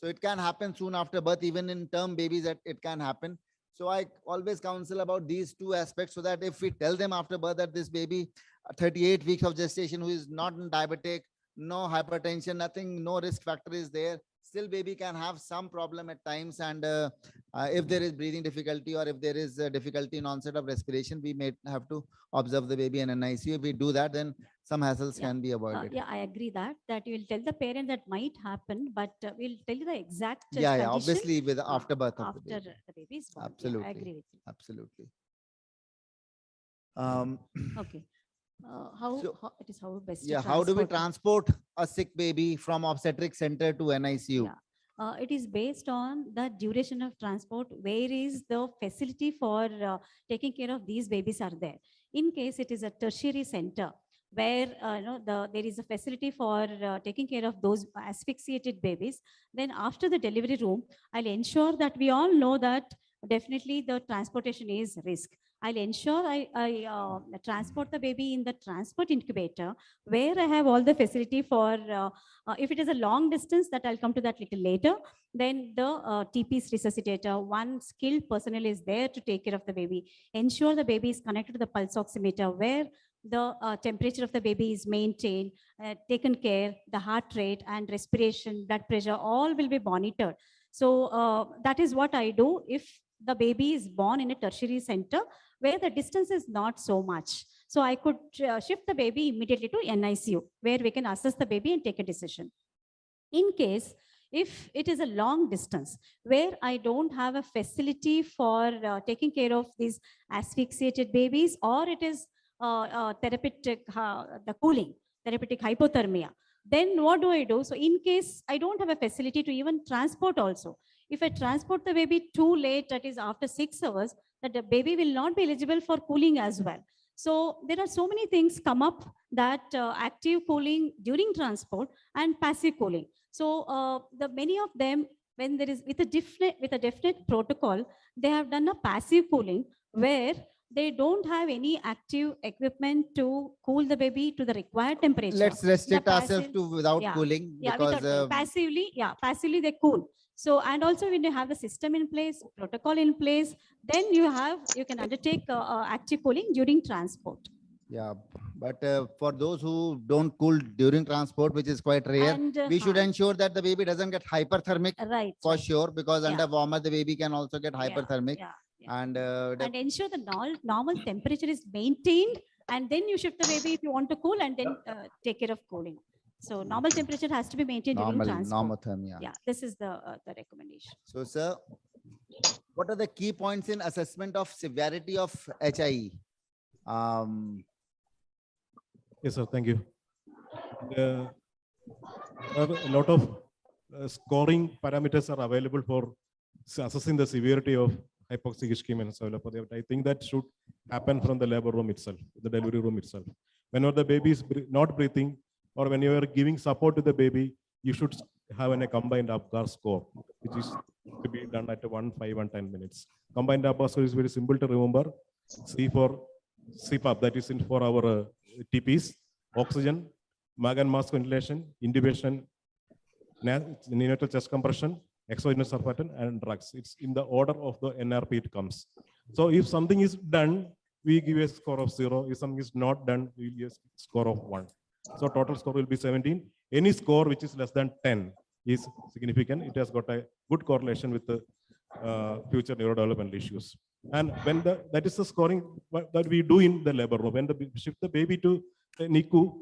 So it can happen soon after birth, even in term babies that it can happen. So I always counsel about these 2 aspects, so that if we tell them after birth that this baby, 38 weeks of gestation, who is not diabetic, no hypertension, nothing, no risk factor is there, still baby can have some problem at times. And if there is breathing difficulty or if there is difficulty in onset of respiration, we may have to observe the baby in an ICU. If we do that, then some hassles can be avoided. Yeah, I agree that you will tell the parent that might happen, but we'll tell you the exact yeah, obviously with after birth after of the baby is born. Absolutely. Yeah, I agree with you. Absolutely. Okay. How best? Yeah, how do we transport a sick baby from obstetric center to NICU? Yeah. It is based on the duration of transport. Where is the facility for taking care of these babies are there? In case it is a tertiary center where there is a facility for taking care of those asphyxiated babies, then after the delivery room, I'll ensure that we all know that definitely the transportation is risk. I'll ensure I transport the baby in the transport incubator where I have all the facility for, if it is a long distance, that I'll come to that little later. Then the TP's resuscitator, one skilled personnel is there to take care of the baby. Ensure the baby is connected to the pulse oximeter where the temperature of the baby is maintained, taken care, the heart rate and respiration, blood pressure, all will be monitored. So that is what I do if the baby is born in a tertiary center where the distance is not so much. So I could shift the baby immediately to NICU where we can assess the baby and take a decision. In case if it is a long distance where I don't have a facility for taking care of these asphyxiated babies, or it is therapeutic, the cooling, therapeutic hypothermia, then what do I do? So in case I don't have a facility to even transport also, if I transport the baby too late, that is after 6 hours, that the baby will not be eligible for cooling as well. So there are so many things come up that active cooling during transport and passive cooling. So the many of them, when there is with a definite protocol, they have done a passive cooling where they don't have any active equipment to cool the baby to the required temperature. Let's restrict ourselves passive- to without yeah, cooling yeah, because without, passively they cool. So, and also when you have the system in place, protocol in place, then you can undertake active cooling during transport. yeah, but for those who don't cool during transport, which is quite rare, And, we should ensure that the baby doesn't get hyperthermic for sure, because Yeah. under warmer the baby can also get Yeah, hyperthermic. yeah, And And ensure the normal temperature is maintained, and then you shift the baby if you want to cool, and then take care of cooling. So normal temperature has to be maintained during transport. normothermia. Yeah, this is the recommendation. So, sir, what are the key points in assessment of severity of HIE? Yes, sir. Thank you. There are a lot of scoring parameters are available for assessing the severity of hypoxic ischemia and encephalopathy. But I think that should happen from the labor room itself, the delivery room itself. Whenever the baby is not breathing, or when you are giving support to the baby, you should have a combined Apgar score, which is to be done at 1, 5, and 10 minutes. Combined Apgar score is very simple to remember. C for CPAP, that is in for our TPs, oxygen, mag and mask ventilation, intubation, neonatal chest compression, exogenous surfactant, and drugs. It's in the order of the NRP it comes. So if something is done, we give a score of 0. If something is not done, we give a score of 1. So total score will be 17. Any score which is less than 10 is significant. It has got a good correlation with the future neurodevelopmental issues. And when that is the scoring that we do in the labor room. When we shift the baby to the NICU,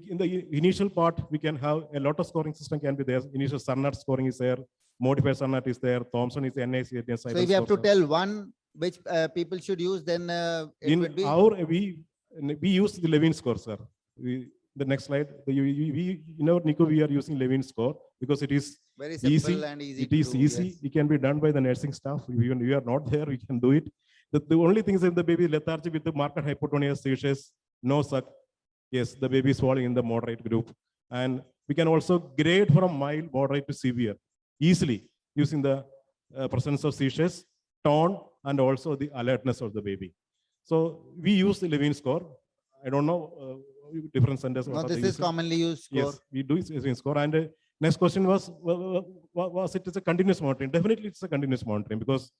in the initial part, we can have a lot of scoring system can be there. Initial Sarnat scoring is there, modified Sarnat is there, Thompson is NIC. So if you have to tell one which people should use, then it would be? We use the Levine score, sir. The next slide, in our NICU, we are using Levine score because it is very simple easy. and easy. It is easy. Yes. It can be done by the nursing staff. Even we are not there, we can do it. The only thing is in the baby lethargy with the marked hypotonia, seizures, no suck. Yes, the baby is falling in the moderate group. And we can also grade from mild, moderate to severe easily using the presence of seizures, tone, and also the alertness of the baby. So we use the Levine score. I don't know different centers. No, this is commonly used score. Yes, we do Levine score. And next question was it is a continuous monitoring? Definitely it's a continuous monitoring because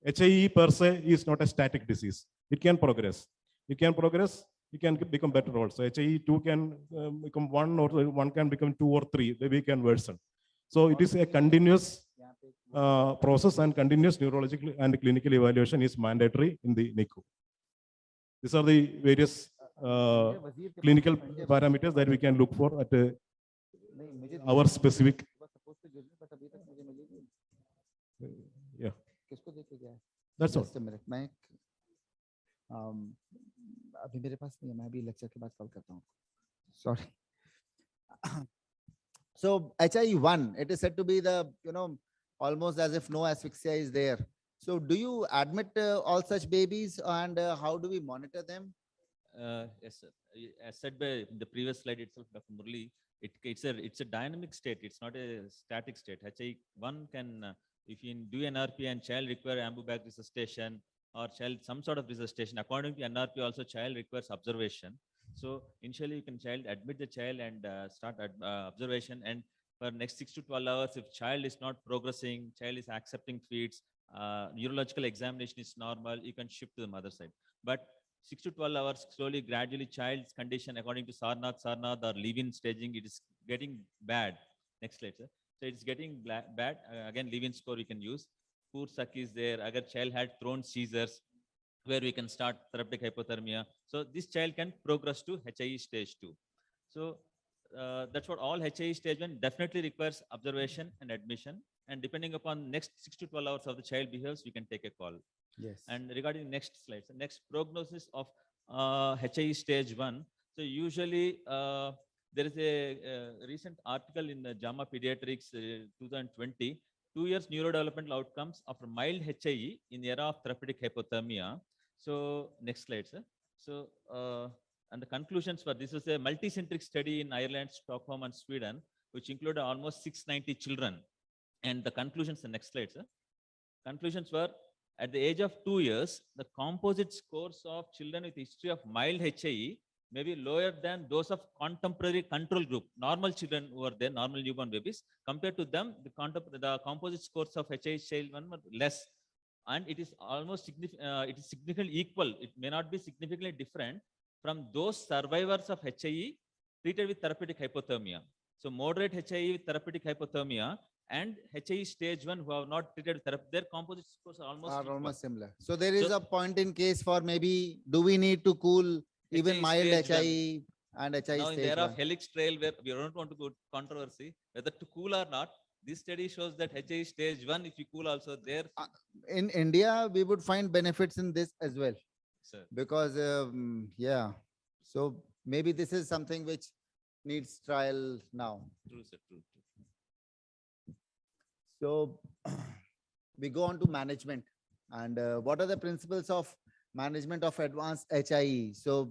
HIE per se is not a static disease. It can progress. It can progress. It can become better also. HIE2 can become 1, or 1 can become 2 or 3. Maybe can worsen. So it is a continuous process, and continuous neurological and clinical evaluation is mandatory in the NICU. These are the various clinical parameters that we can look for at our specific. Yeah. That's all. Just a minute. अभी मेरे पास नहीं है, मैं अभी lecture के बाद call करता हूँ. Sorry. So HIE1, it is said to be the, almost as if no asphyxia is there. So do you admit all such babies, and how do we monitor them? Yes, sir. As said by the previous slide itself, Dr. Murli, it's a dynamic state. It's not a static state. HIE1 can, if you do NRP and child require ambu bag resuscitation, or child some sort of resuscitation. According to NRP, also child requires observation. So initially, you can admit the child and start observation. And for next 6 to 12 hours, if child is not progressing, child is accepting feeds, neurological examination is normal, you can shift to the mother side. But 6 to 12 hours, slowly, gradually, child's condition, according to Sarnath or leave-in staging, it is getting bad. Next slide, sir. So it's getting bad. Again, leave-in score we can use. Poor suck is there. Agar child had thrown seizures, where we can start therapeutic hypothermia. So this child can progress to HIE stage 2. So that's what all HIE stage 1 definitely requires observation and admission. And depending upon next 6 to 12 hours of the child behaves, we can take a call. Yes. And regarding next slide, so next prognosis of HIE stage 1. So usually there is a recent article in the JAMA Pediatrics 2020, 2 years neurodevelopmental outcomes after mild HIE in the era of therapeutic hypothermia. So next slide, sir. So and the conclusions for this is a multicentric study in Ireland, Stockholm, and Sweden, which included almost 690 children. And the conclusions, the next slide, sir. Conclusions were, at the age of 2 years, the composite scores of children with history of mild HIE may be lower than those of contemporary control group, normal children who are there, normal newborn babies. Compared to them, the composite scores of HIE child 1 were less. And it is almost significantly equal. It may not be significantly different from those survivors of HIE treated with therapeutic hypothermia. So moderate HIE with therapeutic hypothermia and HIE stage 1 who have not treated with therapy, their composite scores are almost similar. So there is a point in case for maybe, do we need to cool even mild HIE and HIE now stage in the era 1? of helix trail, where we don't want to go controversy, whether to cool or not, this study shows that HIE stage 1, if you cool also there. In India, we would find benefits in this as well. Sir. Because, yeah, so maybe this is something which needs trial now. True, sir, true. So we go on to management. And what are the principles of management of advanced HIE? So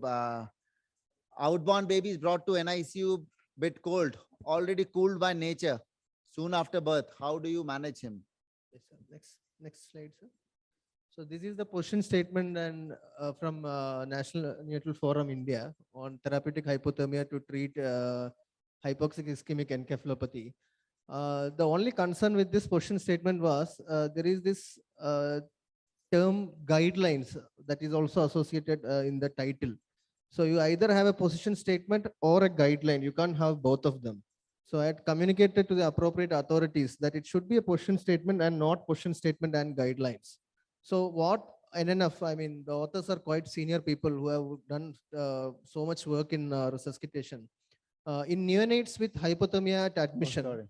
outborn babies brought to NICU bit cold, already cooled by nature, soon after birth. How do you manage him? Yes, sir. Next slide, sir. So this is the position statement and from National Neonatal Forum India on therapeutic hypothermia to treat hypoxic ischemic encephalopathy. The only concern with this position statement was there is this term guidelines that is also associated in the title. So you either have a position statement or a guideline. You can't have both of them. So I had communicated to the appropriate authorities that it should be a position statement and not position statement and guidelines. So what enough, I mean, the authors are quite senior people who have done so much work in resuscitation. In neonates with hypothermia at admission,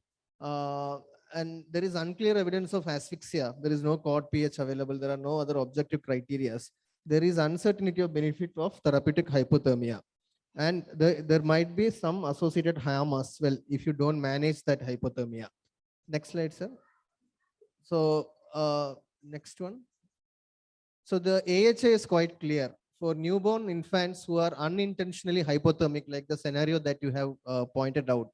and there is unclear evidence of asphyxia. There is no cord pH available. There are no other objective criteria. There is uncertainty of benefit of therapeutic hypothermia. And there might be some associated harm as well if you don't manage that hypothermia. Next slide, sir. So next one. So the AHA is quite clear. For newborn infants who are unintentionally hypothermic, like the scenario that you have pointed out,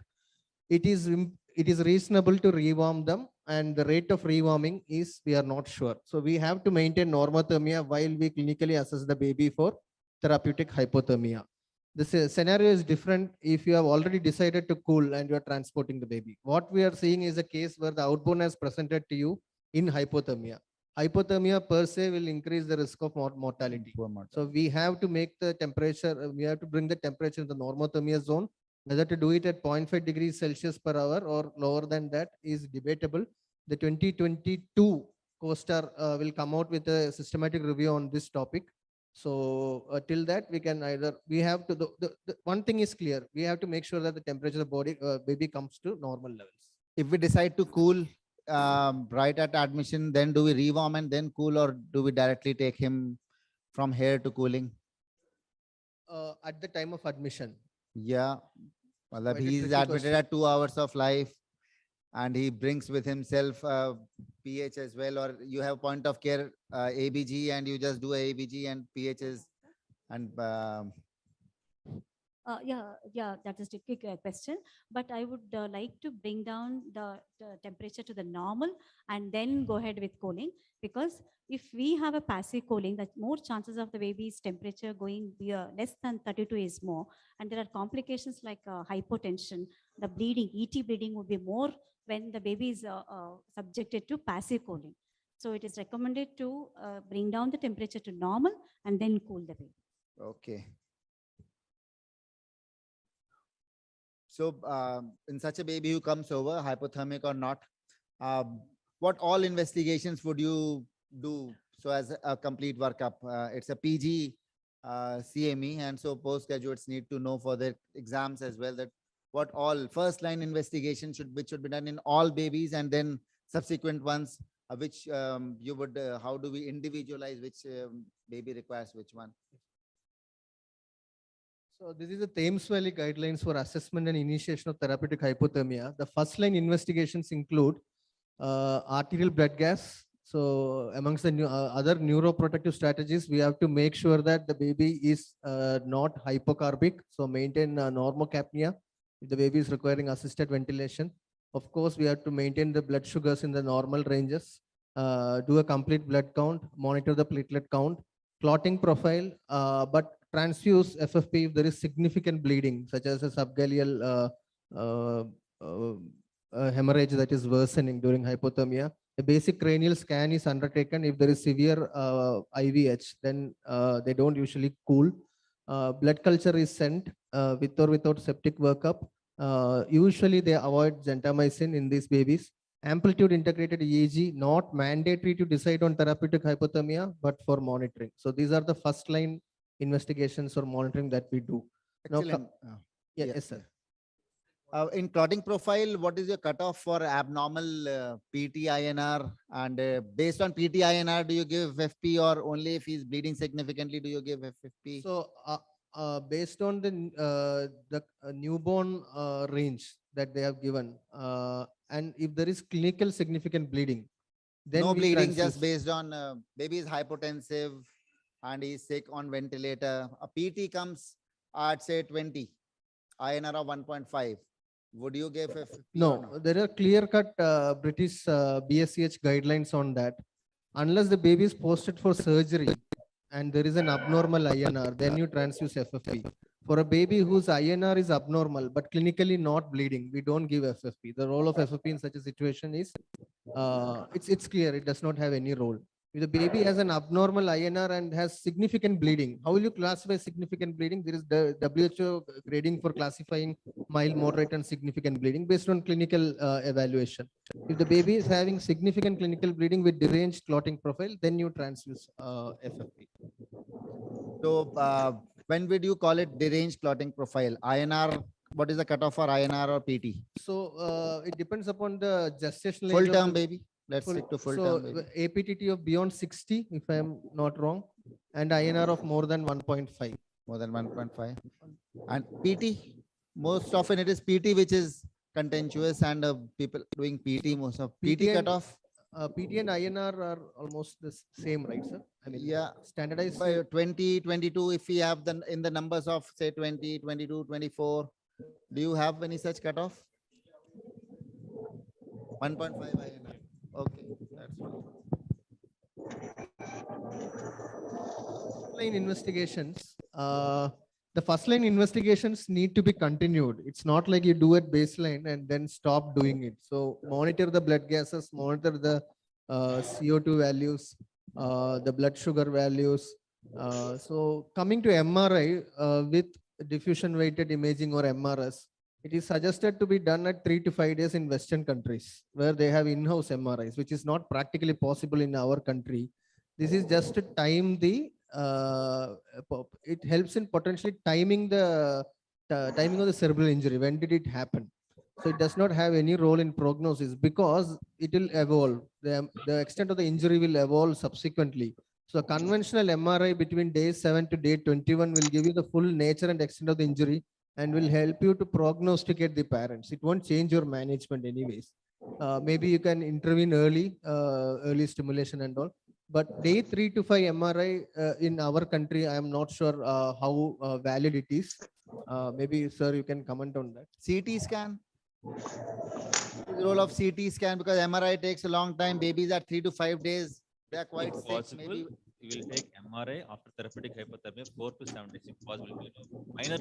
it is reasonable to rewarm them, and the rate of rewarming is, we are not sure. So we have to maintain normothermia while we clinically assess the baby for therapeutic hypothermia. This scenario is different if you have already decided to cool and you are transporting the baby. What we are seeing is a case where the outborn has presented to you in hypothermia. Hypothermia per se will increase the risk of mortality. So we have to make the temperature, we have to bring the temperature in the normothermia zone. Whether to do it at 0.5 degrees Celsius per hour or lower than that is debatable. The 2022 COSTAR will come out with a systematic review on this topic. So till that, we can either, we have to, the one thing is clear, we have to make sure that the temperature of the baby comes to normal levels. If we decide to cool right at admission, then do we rewarm and then cool, or do we directly take him from here to cooling? At the time of admission. Yeah, well, Quite a he's tricky admitted question. at 2 hours of life and he brings with himself pH as well, or you have point of care ABG and you just do ABG and pH is, and Yeah, that is a quick question. But I would like to bring down the temperature to the normal and then go ahead with cooling. Because if we have a passive cooling, that more chances of the baby's temperature going less than 32 is more. And there are complications like hypotension, the bleeding, ET bleeding would be more when the baby is subjected to passive cooling. So it is recommended to bring down the temperature to normal and then cool the baby. Okay. So in such a baby who comes over, hypothermic or not, what all investigations would you do? So as a complete workup, it's a PG CME, and so postgraduates need to know for their exams as well that what all first line investigation which should be done in all babies, and then subsequent ones, which you would, how do we individualize which baby requires which one? So this is the Thames Valley guidelines for assessment and initiation of therapeutic hypothermia. The first line investigations include arterial blood gas. So amongst the other neuroprotective strategies, we have to make sure that the baby is not hypocarbic. So maintain normocapnia if the baby is requiring assisted ventilation. Of course, we have to maintain the blood sugars in the normal ranges, do a complete blood count, monitor the platelet count, clotting profile, but transfuse FFP if there is significant bleeding, such as a subgaleal hemorrhage that is worsening during hypothermia. A basic cranial scan is undertaken. If there is severe IVH, then they don't usually cool. Blood culture is sent with or without septic workup. Usually they avoid gentamicin in these babies. Amplitude integrated EEG, not mandatory to decide on therapeutic hypothermia, but for monitoring. So these are the first line investigations or monitoring that we do. Excellent. Yes, sir. In clotting profile, what is your cutoff for abnormal PT INR? And based on PT INR, do you give FP, or only if he's bleeding significantly, do you give FFP? So based on the newborn range that they have given, and if there is clinical significant bleeding, then no we bleeding, transfuse. just based on baby is hypotensive and he's sick on ventilator. A PT comes at say 20, INR of 1.5. Would you give FFP? No, there are clear-cut British BSCH guidelines on that. Unless the baby is posted for surgery and there is an abnormal INR, then you transfuse FFP. For a baby whose INR is abnormal but clinically not bleeding, we don't give FFP. The role of FFP in such a situation is, it's clear, it does not have any role. If the baby has an abnormal INR and has significant bleeding, how will you classify significant bleeding? There is the WHO grading for classifying mild, moderate, and significant bleeding based on clinical evaluation. If the baby is having significant clinical bleeding with deranged clotting profile, then you transfuse FFP. So when would you call it deranged clotting profile? INR, what is the cutoff for INR or PT? So it depends upon the gestational Full age of term the- baby. Let's stick to full term baby. APTT of beyond 60, if I am not wrong, and INR of more than 1.5. More than 1.5. And PT, most often it is PT which is contentious, and people doing PT most of PT and- cutoff. PT and INR are almost the same, right, sir? I mean, Yeah, standardized. by 20, 22, if we have the in the numbers of say 20, 22, 24, do you have any such cutoff? 1.5 INR. Okay, that's fine. Line investigations. The first line investigations need to be continued. It's not like you do at baseline and then stop doing it. So monitor the blood gases, monitor the CO2 values, the blood sugar values. So coming to MRI with diffusion weighted imaging or MRS, it is suggested to be done at 3 to 5 days in Western countries where they have in-house MRIs, which is not practically possible in our country. This is just to time the, it helps in potentially timing the timing of the cerebral injury. When did it happen? So it does not have any role in prognosis because it will evolve. The extent of the injury will evolve subsequently. So a conventional MRI between day 7 to day 21 will give you the full nature and extent of the injury and will help you to prognosticate the parents. It won't change your management anyways. Maybe you can intervene early, early stimulation and all. But day 3 to 5 MRI in our country, I am not sure how valid it is. Maybe, sir, you can comment on that. CT scan. The role of CT scan, because MRI takes a long time. Babies are 3 to 5 days. They are quite If sick. possible, Maybe you will take MRI after therapeutic hypothermia 4 to 7 days if possible. Minor,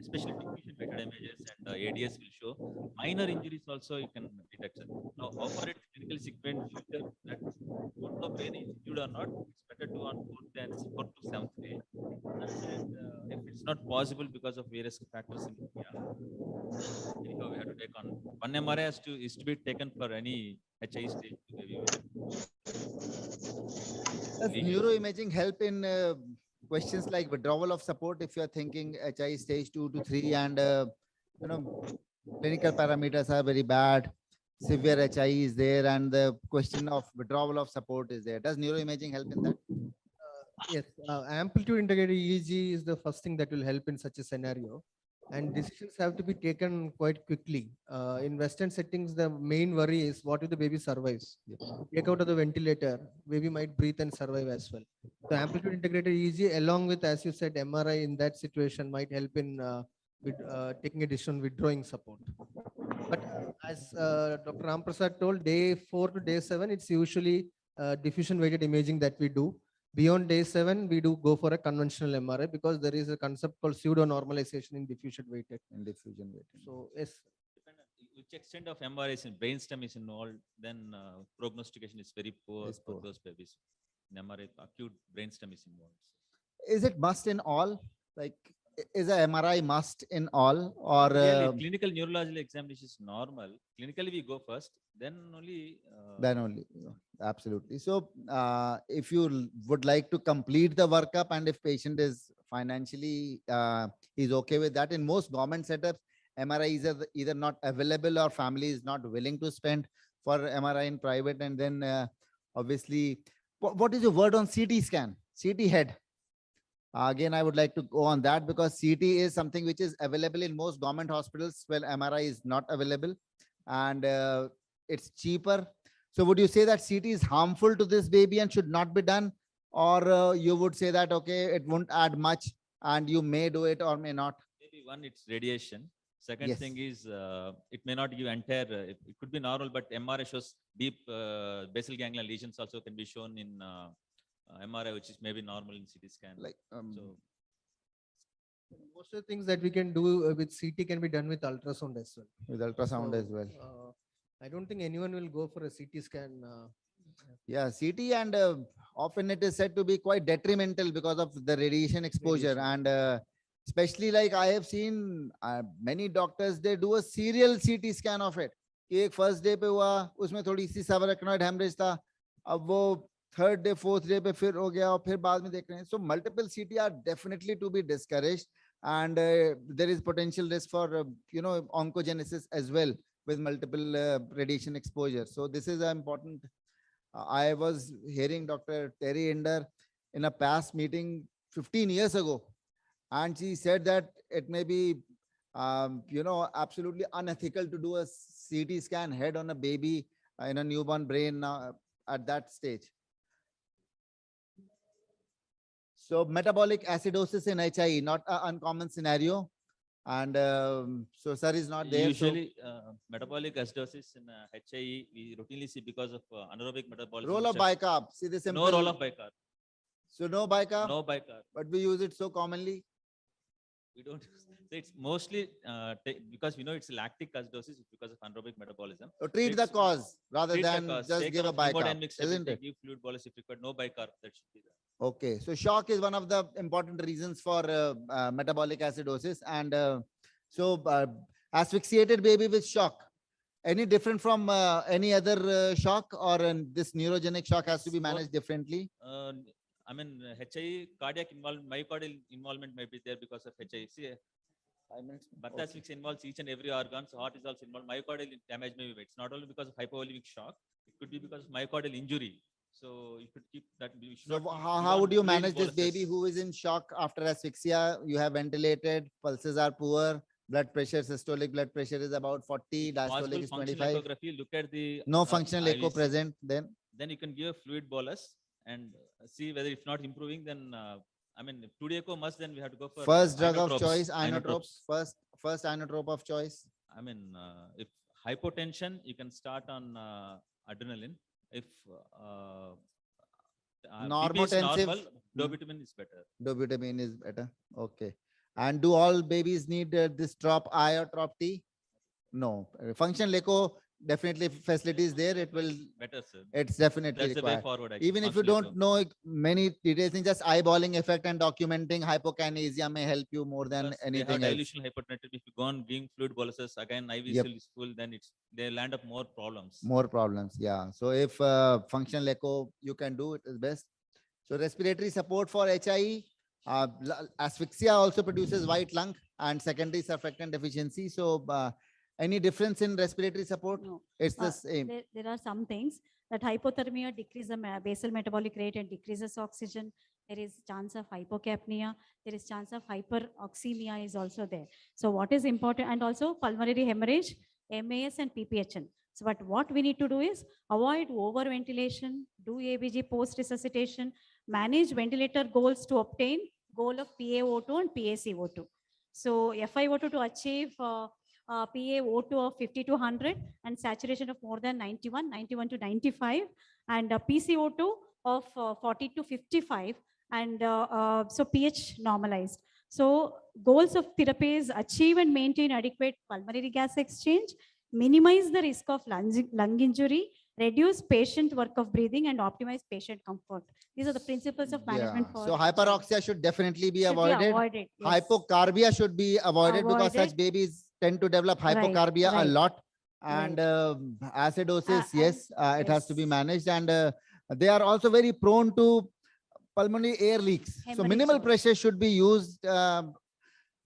especially diffusion weighted images and ADS will show. Minor injuries also you can detect. Now, how far it's clinically significant in future, that don't know brain is injured or not, it's better to on 4th to 7th day. And if it's not possible because of various factors in India, anyhow, we have to take on one MRI is to be taken for any HI stage. does neuroimaging help in questions like withdrawal of support if you are thinking HI stage 2 to 3 and clinical parameters are very bad, severe HI is there, and the question of withdrawal of support is there. Does neuroimaging help in that? Yes, amplitude integrated EEG is the first thing that will help in such a scenario. And decisions have to be taken quite quickly. In Western settings, the main worry is what if the baby survives? Take out of the ventilator, baby might breathe and survive as well. So amplitude integrated EEG, along with, as you said, MRI in that situation might help in taking a decision, withdrawing support. But as Dr. Ramprasad told, day 4 to day 7, it's usually diffusion weighted imaging that we do. Beyond day 7, we do go for a conventional MRI because there is a concept called pseudo normalization in diffusion weighted. So yes. Which extent of MRI is in brainstem is involved, then prognostication is very poor for those babies. In MRI, acute brainstem is involved. Is it must in all? Like, is a MRI must in all, or Really, clinical neurological examination is normal. Clinically, we go first, then only. Absolutely. So, if you would like to complete the workup, and if patient is financially is okay with that, in most government setups, MRI is either not available or family is not willing to spend for MRI in private, and then obviously, what is your word on CT scan, CT head? Again, I would like to go on that because CT is something which is available in most government hospitals, while MRI is not available, and it's cheaper. So would you say that CT is harmful to this baby and should not be done? Or you would say that, okay, it won't add much and you may do it or may not? Maybe one, it's radiation. Second Yes. thing is, it may not give entire, it could be normal, but MRI shows deep basal ganglia lesions also can be shown in MRI, which is maybe normal in CT scan. So most of the things that we can do with CT can be done with ultrasound as well. With ultrasound as well. I don't think anyone will go for a CT scan. Yeah, CT, and often it is said to be quite detrimental because of the radiation exposure. And especially like I have seen many doctors, they do a serial CT scan of it. एक first day पे हुआ, उसमें थोड़ी सी subarachnoid hemorrhage था, अब वो third day, fourth day पे फिर हो गया और फिर बाद में देख रहे हैं. So multiple CT are definitely to be discouraged, and there is potential risk for oncogenesis as well with multiple radiation exposure. So this is an important. I was hearing Dr. Terry Ender in a past meeting 15 years ago, and she said that it may be absolutely unethical to do a CT scan head on a baby in a newborn brain at that stage. So metabolic acidosis in HIE, not an uncommon scenario. And so sir is not there. usually, metabolic acidosis in HIE, we routinely see because of anaerobic metabolism. Role of bicarb. See the simple. No role of bicarb. So no bicarb? No bicarb. But we use it so commonly. We don't. It's mostly because we know it's lactic acidosis because of anaerobic metabolism. So treat the cause rather than just Take give a out bicarb, hemodynamic isn't stability, it? give fluid bolus if required. No bicarb, that should be there. Okay, so shock is one of the important reasons for metabolic acidosis, and so asphyxiated baby with shock, any different from any other shock, or this neurogenic shock has to be managed differently? I mean, HIE cardiac myocardial involvement may be there because of HIE. See, birth asphyxia involves each and every organ, so heart is also involved. Myocardial damage may be. It's not only because of hypovolemic shock; it could be because of myocardial injury. So you could keep that. So how would you manage this baby who is in shock after asphyxia? You have ventilated, pulses are poor, blood pressure, systolic blood pressure is about 40, diastolic is 25. Echography, look at the no functional echo IVC. present then? Then you can give a fluid bolus and see whether it's not improving, then I mean, if 2D echo must, then we have to go for First drug of inotropes, choice, inotropes. inotrope. First inotrope of choice. I mean, if hypotension, you can start on adrenaline. If BP is Normotensive. normal, dobutamine is better. Dobutamine is better. Okay. And do all babies need this drop I or drop T? No. Functional echo, definitely if facility is there, it will. Better, sir. It's definitely That's the way required. forward, actually, Even if you functional don't know many details, in just eyeballing effect and documenting hypokinesia may help you more than Plus, they anything have else. dilutional hypertension. If you go on giving fluid boluses, again IV Yep. cell is full, then they land up more problems. More problems, yeah. So if functional echo you can do, it is best. So respiratory support for HIE, asphyxia also produces white lung and secondary surfactant deficiency. So any difference in respiratory support? No. It's the same. There are some things that hypothermia decreases the basal metabolic rate and decreases oxygen. There is chance of hypocapnia. There is chance of hyperoxemia is also there. So what is important, and also pulmonary hemorrhage, MAS and PPHN. So but what we need to do is avoid overventilation, do ABG post resuscitation, manage ventilator goals to obtain goal of PaO2 and PaCO2. So FiO2 to achieve PaO2 of 50 to 100 and saturation of more than 91 to 95, and PCO2 of 40 to 55, and so pH normalized. So goals of therapy is achieve and maintain adequate pulmonary gas exchange, minimize the risk of lung injury, reduce patient work of breathing, and optimize patient comfort. These are the principles of management Yeah. for So hyperoxia should definitely be Should be avoided. avoided, yes. Hypocarbia should be avoided because such Avoided. babies tend to develop Right, hypocarbia a right, lot. And acidosis, yes, it has to be managed. And they are also very prone to pulmonary air leaks. So Hemorrhage minimal also. pressure should be used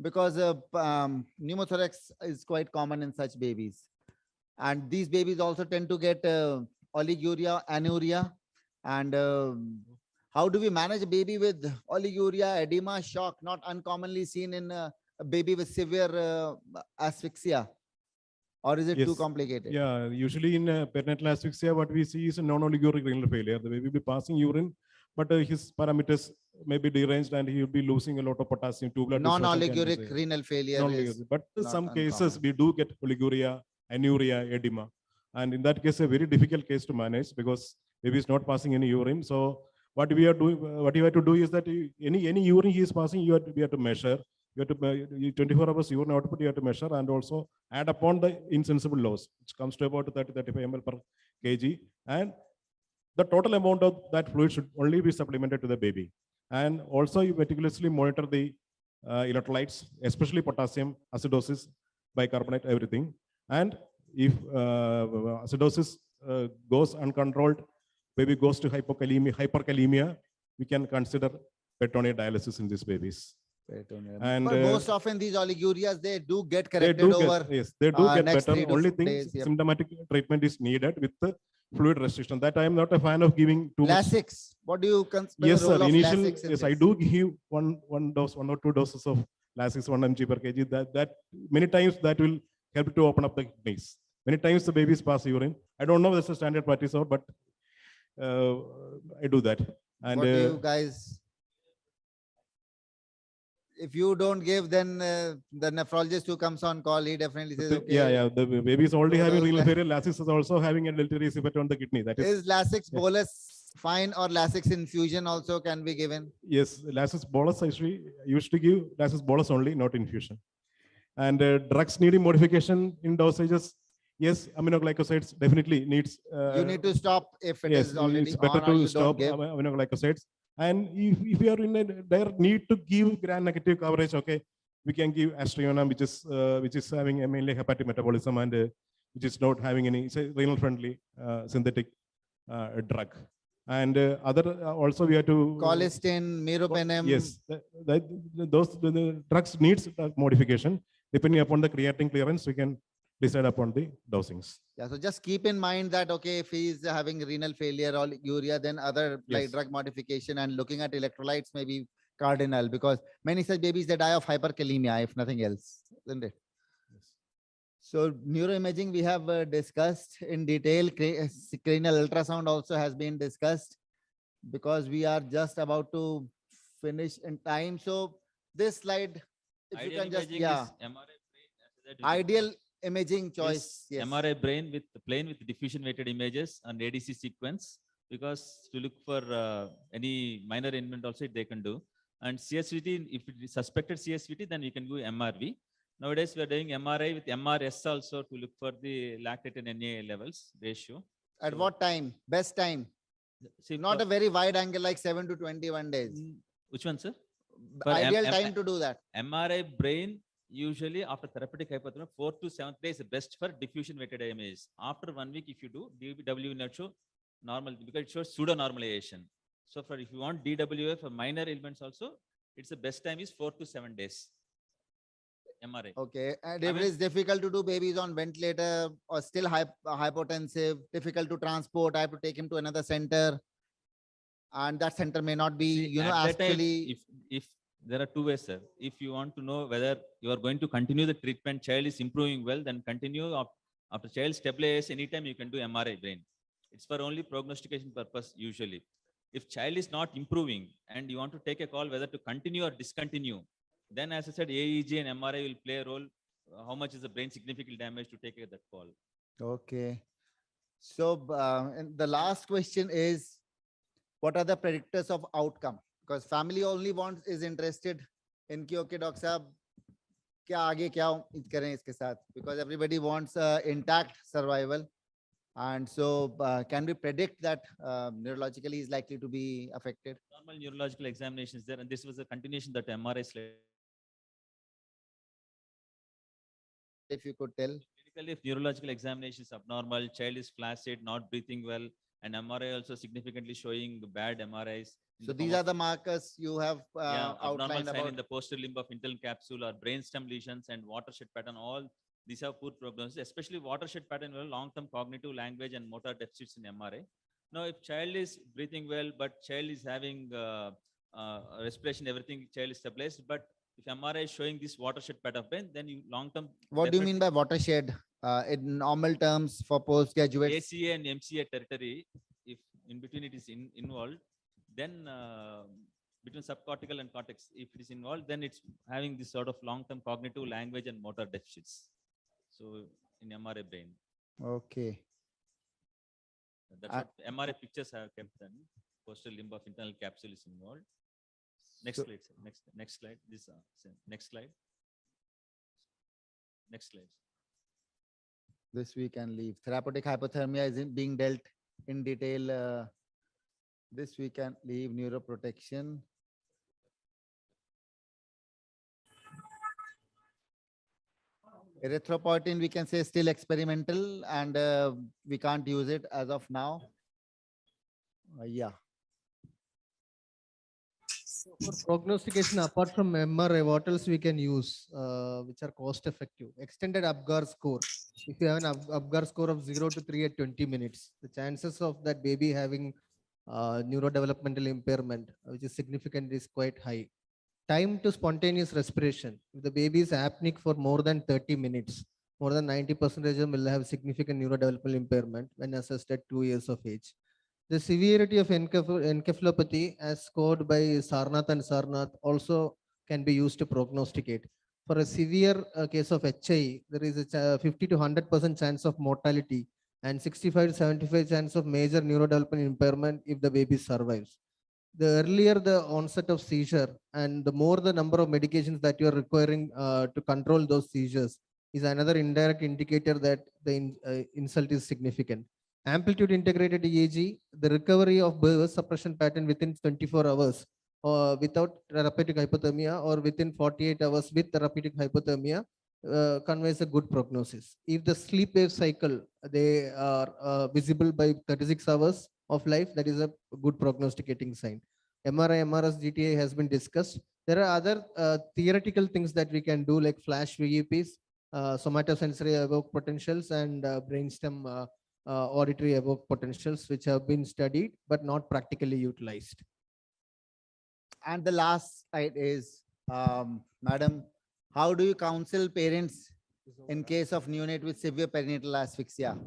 because pneumothorax is quite common in such babies. And these babies also tend to get oliguria, anuria. And how do we manage a baby with oliguria, edema, shock, not uncommonly seen in a baby with severe asphyxia? Or is it too Yes. complicated? Yeah, usually in perinatal asphyxia, what we see is a non-oliguric renal failure. The baby will be passing urine, but his parameters may be deranged and he will be losing a lot of potassium. Tubular dysfunction can be Non-oliguric there. renal failure is Non-oliguric. But in not some cases, uncommon. we do get oliguria, anuria, edema. And in that case, a very difficult case to manage because baby is not passing any urine. So what we are doing, what you have to do is that any urine he is passing, we have to measure. You have to 24 hours urine output you have to measure and also add upon the insensible loss, which comes to about 30-35 ml per kg. And the total amount of that fluid should only be supplemented to the baby. And also you meticulously monitor the electrolytes, especially potassium, acidosis, bicarbonate, everything. And if acidosis goes uncontrolled, baby goes to hyperkalemia, we can consider peritoneal dialysis in these babies. And but most often these oligurias, they do get they corrected do over get, yes, they do get next better. 3 to Only 4 thing, days. Yep. symptomatic treatment is needed with the fluid restriction. That I am not a fan of giving too much. Lasix, what do you consider Yes, the role sir. of Initial, Lasix in yes, I this? do give one dose, 1 or 2 doses of Lasix, 1 mg per kg. That many times that will help to open up the kidneys. Many times the babies pass urine. I don't know if that's a standard practice or, but I do that. And What do you guys? If you don't give, then the nephrologist who comes on call, he definitely says, okay. yeah, the baby is already So having those renal Lasix- failure. Lasix is also having a deleterious effect on the kidney. That Is Lasix yeah. bolus fine or Lasix infusion also can be given? Yes, Lasix bolus actually used to give Lasix bolus only, not infusion. And drugs needing modification in dosages. Yes, aminoglycosides definitely needs. You need to stop if it Yes, is already it's better on or you to don't stop give. aminoglycosides. And if you are in a dire need to give gram-negative coverage, okay, we can give Astriona, which is having mainly hepatic metabolism and which is not having any, it's a renal-friendly synthetic drug. And also we have to Colistin, meropenem. Yes, the drugs needs modification depending upon the creatine clearance. We can decide upon the dosings. Yeah, so just keep in mind that, okay, if he is having renal failure or urea, then other like Yes. drug modification and looking at electrolytes may be cardinal because many such babies, they die of hyperkalemia, if nothing else, isn't it? So neuroimaging, we have discussed in detail. Cranial ultrasound also has been discussed because we are just about to finish in time. So this slide, if you Ideal can just, imaging yeah, is MRI brain. After that, ideal imaging choice. is Yes. MRI brain with plain with diffusion weighted images and ADC sequence, because to look for any minor ailment also they can do. And CSVT, if it is suspected CSVT, then we can do MRV. Nowadays we are doing MRI with MRS also to look for the lactate and Na levels ratio. At So- what time? Best time? See, Not a very wide angle like 7 to 21 days. Which one, sir? Ideal time to do that. MRI brain usually after therapeutic hypothermia, 4 to 7 days is best for diffusion weighted images. After 1 week, if you do DW will not show normal because it shows pseudo normalization. So for if you want DWA for minor ailments also, it's the best time is 4 to 7 days. MRI. Okay. And I if it mean- is difficult to do babies on ventilator or still hypotensive, difficult to transport, I have to take him to another center. And that center may not be, See, you know, at that time, actually. if there are 2 ways, sir. If you want to know whether you are going to continue the treatment, child is improving well, then continue. After child stabilizes, anytime you can do MRI brain. It's for only prognostication purpose usually. If child is not improving and you want to take a call whether to continue or discontinue, then as I said, AEG and MRI will play a role. How much is the brain significant damage to take that call? Okay. So and the last question is, what are the predictors of outcome? Because family only is interested in कि okay doctor साहब क्या आगे क्या करें इसके साथ, because everybody wants intact survival. And so can we predict that neurologically is likely to be affected? Normal neurological examinations there, and this was a continuation that MRI slide. If you could tell. Clinically, if neurological examination is abnormal, child is flaccid, not breathing well, and MRI also significantly showing bad MRIs. in So the form these are of- the markers you have yeah, abnormal outlined sign about. in the posterior limb of internal capsule or brainstem lesions and watershed pattern. All these have poor prognosis, especially watershed pattern will long-term cognitive language and motor deficits in MRI. Now, if child is breathing well, but child is having respiration, everything, child is stabilized, but if MRI is showing this watershed pattern of brain, then you long-term. What do you mean by watershed? In normal terms for postgraduates? ACA and MCA territory, if in between it is involved, then between subcortical and cortex, if it is involved, then it's having this sort of long-term cognitive language and motor deficits. So in MRI brain, Okay. that's what MRI pictures have kept done. Posterior limb of internal capsule is involved. Next So- slide, sir. Next slide. This next slide. Next slide. This we can leave. Therapeutic hypothermia is being dealt in detail. This we can leave. Neuroprotection. Erythropoietin, we can say still experimental and we can't use it as of now. Yeah. For prognostication, apart from MRI, what else we can use, which are cost effective? Extended Apgar score. If you have an Apgar score of 0 to 3 at 20 minutes, the chances of that baby having neurodevelopmental impairment, which is significant, is quite high. Time to spontaneous respiration. If the baby is apneic for more than 30 minutes, more than 90% of them will have significant neurodevelopmental impairment when assessed at 2 years of age. The severity of encephalopathy as scored by Sarnath and Sarnath also can be used to prognosticate. For a severe case of HI, there is a 50 to 100% chance of mortality and 65 to 75 chance of major neurodevelopmental impairment if the baby survives. The earlier the onset of seizure and the more the number of medications that you are requiring to control those seizures is another indirect indicator that the insult is significant. Amplitude integrated EEG, the recovery of birth suppression pattern within 24 hours without therapeutic hypothermia or within 48 hours with therapeutic hypothermia conveys a good prognosis. If the sleep wave cycle, they are visible by 36 hours of life, that is a good prognosticating sign. MRI, MRS, GTA has been discussed. There are other theoretical things that we can do like flash VEPs, somatosensory evoked potentials and brainstem auditory evoked potentials, which have been studied but not practically utilized. And the last slide is, Madam, how do you counsel parents in case of neonate with severe perinatal asphyxia?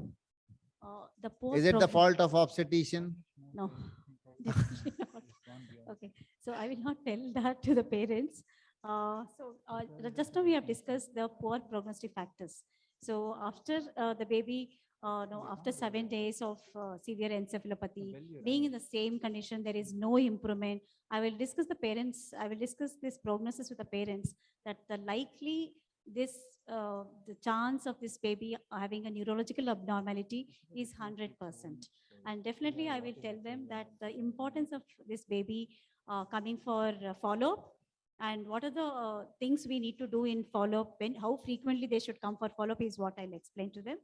The Is it the post-prog- fault of obstetrician? No, definitely not. Okay, So I will not tell that to the parents. Just now we have discussed the poor prognostic factors. So after the baby, no, after 7 days of severe encephalopathy, being in the same condition, there is no improvement. I will discuss this prognosis with the parents that the likely the chance of this baby having a neurological abnormality is 100%. And definitely I will tell them that the importance of this baby coming for follow-up and what are the things we need to do in follow-up, how frequently they should come for follow-up is what I'll explain to them.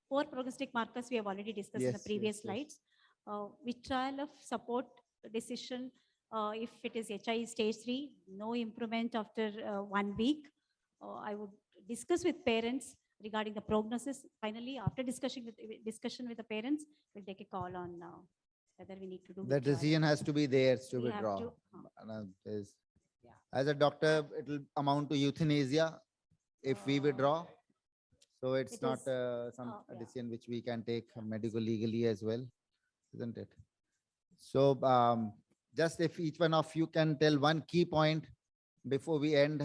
Four prognostic markers we have already discussed in the previous slides. Withdrawal of support decision, if it is HI stage 3, no improvement after 1 week. I would discuss with parents regarding the prognosis. Finally, after discussion with the parents, we'll take a call on whether we need to do The withdrawal. decision has to be theirs to We have withdraw. to, As a doctor, it will amount to euthanasia if we withdraw. So it's It not is, some yeah. decision which we can take medical legally as well, isn't it? So just if each one of you can tell one key point before we end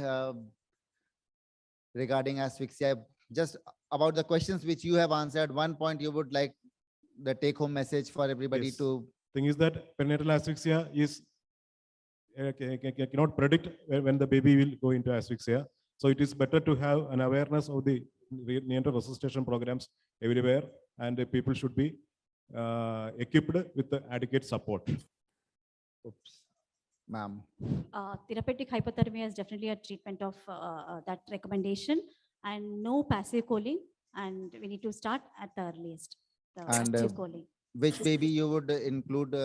regarding asphyxia, just about the questions which you have answered, one point you would like the take-home message for everybody Yes. to. Thing is that perinatal asphyxia is cannot predict when the baby will go into asphyxia. So it is better to have an awareness of the neonatal resuscitation programs everywhere, and the people should be equipped with the adequate support. Oops, ma'am. Therapeutic hypothermia is definitely a treatment of that recommendation, and no passive cooling, and we need to start at the earliest. The And active cooling. which baby you would include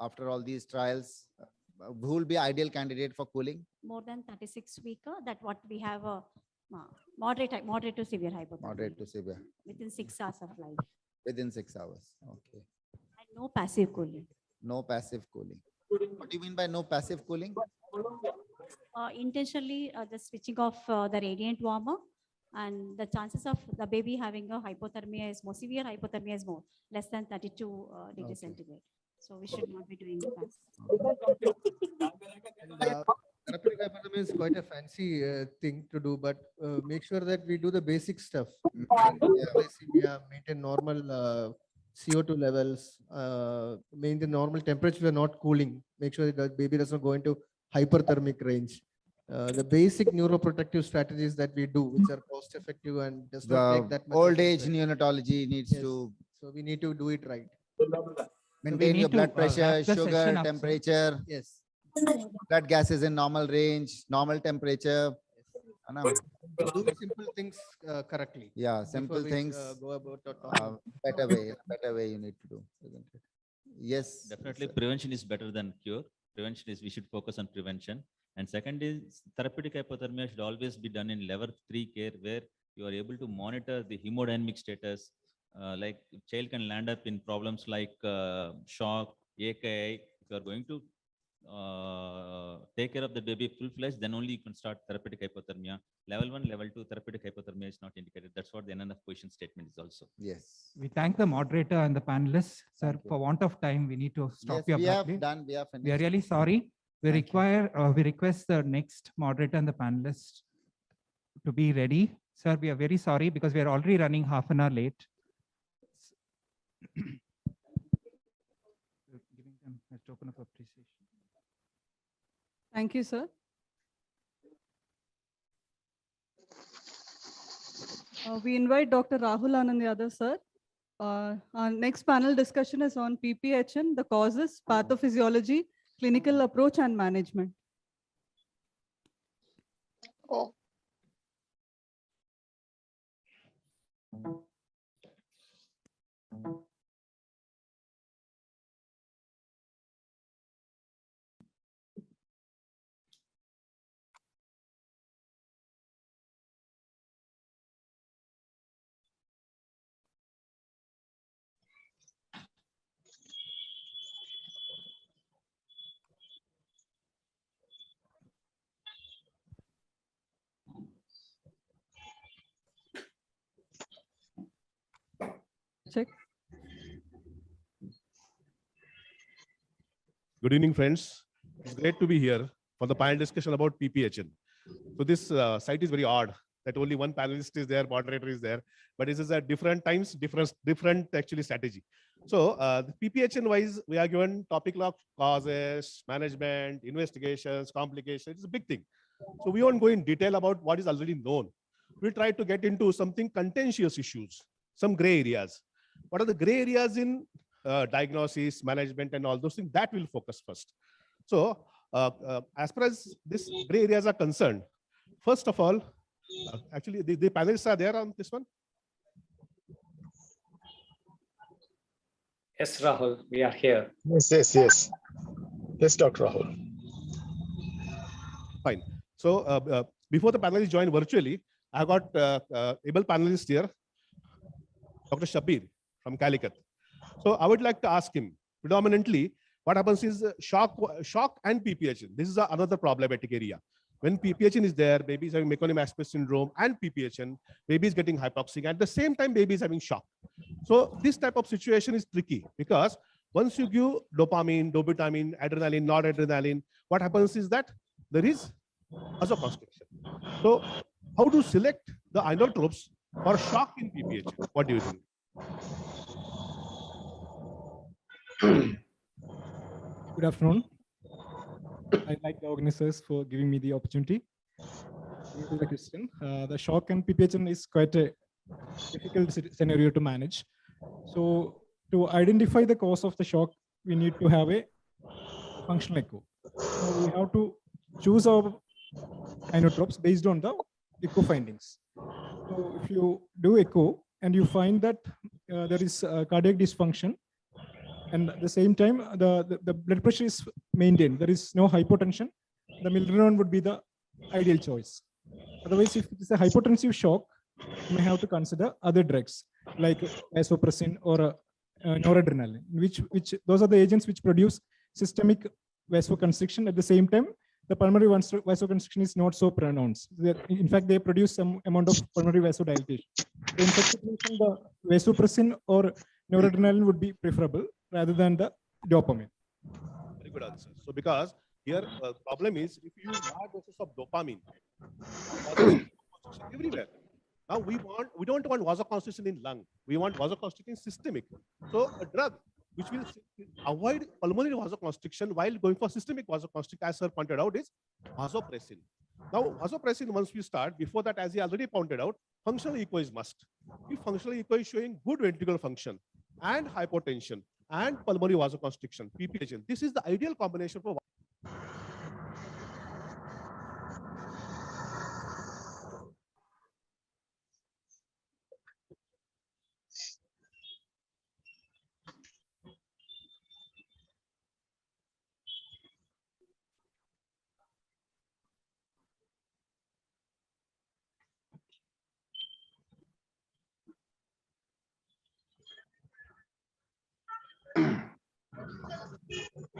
after all these trials? Who will be ideal candidate for cooling? More than 36 weeker, that what we have a moderate to severe hypothermia. Moderate to severe. Within 6 hours of life. Within 6 hours. Okay. And no passive cooling. No passive cooling. What do you mean by no passive cooling? Intentionally the switching off the radiant warmer, and the chances of the baby having a hypothermia is more, severe hypothermia is more, less than 32 degrees centigrade. So we should not be doing that. Therapeutic hypothermia is quite a fancy thing to do, but make sure that we do the basic stuff. Maintain normal CO2 levels, maintain normal temperature, we're not cooling. Make sure that the baby does not go into hyperthermic range. The basic neuroprotective strategies that we do, which are cost effective and does not take The that much. old of age effort. neonatology needs Yes. to So we need to do it right. maintain your blood pressure, sugar, temperature. Yes. Blood gases in normal range, normal temperature. Do simple things correctly. Yeah, before simple we, things. go about our topic. Better way you need to do, isn't it? Yes. Definitely sir. prevention is better than cure. Prevention is, we should focus on prevention. And second is therapeutic hypothermia should always be done in level 3 care, where you are able to monitor the hemodynamic status. Like child can land up in problems like shock, AKI. If you are going to take care of the baby full-fledged, then only you can start therapeutic hypothermia. Level 1, level 2 therapeutic hypothermia is not indicated. That's what the NNF position statement is also. Yes. We thank the moderator and the panelists. Sir, for want of time, we need to stop Yes, you we have abruptly. done. We have We are finished. really sorry. We request the next moderator and the panelists to be ready. Sir, we are very sorry because we are already running half an hour late. Giving them a token of appreciation. Thank you, sir. We invite Dr. Rahul Anand Yadav, sir. Our next panel discussion is on PPHN, the causes, pathophysiology, clinical approach, and management. Check. Good evening, friends. It's great to be here for the panel discussion about PPHN. So this site is very odd that only one panelist is there, moderator is there, but this is at different times, different actually strategy. So the PPHN wise, we are given topic of causes, management, investigations, complications. It's a big thing. So we won't go in detail about what is already known. We'll try to get into something contentious issues, some gray areas. What are the gray areas in diagnosis, management, and all those things? That will focus first. So as far as these gray areas are concerned, first of all, actually the panelists are there on this one. Yes, Rahul, we are here. Yes, Dr. Rahul. Fine. So before the panelists join virtually, I got able panelist here, Dr. Shabir from Calicut. So I would like to ask him, predominantly, what happens is shock and PPHN. This is another problematic area. When PPHN is there, baby is having Meconium-Asper syndrome and PPHN, baby is getting hypoxic. At the same time, baby is having shock. So this type of situation is tricky because once you give dopamine, dobutamine, adrenaline, noradrenaline, what happens is that there is vasoconstriction. So how to select the inotropes for shock in PPHN? What do you think? Good afternoon. I like the organizers for giving me the opportunity. This is the question. The shock and PPHN is quite a difficult scenario to manage. So to identify the cause of the shock, we need to have a functional echo. So we have to choose our inotropes based on the echo findings. So if you do echo and you find that there is cardiac dysfunction, and at the same time, the blood pressure is maintained, there is no hypotension, the milrinone would be the ideal choice. Otherwise, if it is a hypotensive shock, you may have to consider other drugs like vasopressin or noradrenaline, which those are the agents which produce systemic vasoconstriction. At the same time, the pulmonary vasoconstriction is not so pronounced. In fact, they produce some amount of pulmonary vasodilatation. In such situation, the vasopressin or noradrenaline would be preferable rather than the dopamine. Very good answer. So because here problem is if you use large doses of dopamine, everywhere. Now we don't want vasoconstriction in lung. We want vasoconstriction systemic. So a drug which will avoid pulmonary vasoconstriction while going for systemic vasoconstriction, as sir pointed out, is vasopressin. Now vasopressin, once we start, before that, as he already pointed out, functional echo is must. If functional echo is showing good ventricular function and hypotension and pulmonary vasoconstriction, PPHN, this is the ideal combination for.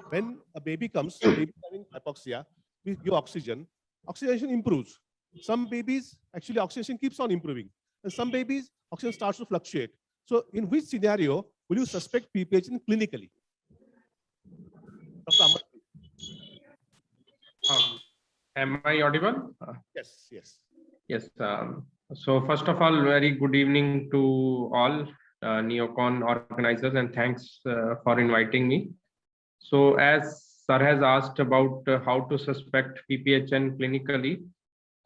When a baby comes, baby having hypoxia, we give oxygen, oxygenation improves. Some babies, actually oxygenation keeps on improving. And some babies, oxygen starts to fluctuate. So in which scenario will you suspect PPHN clinically? Dr. Amar. Am I audible? Yes, yes. Yes. So first of all, very good evening to all Neocon organizers, and thanks for inviting me. So as Sir has asked about how to suspect PPHN clinically.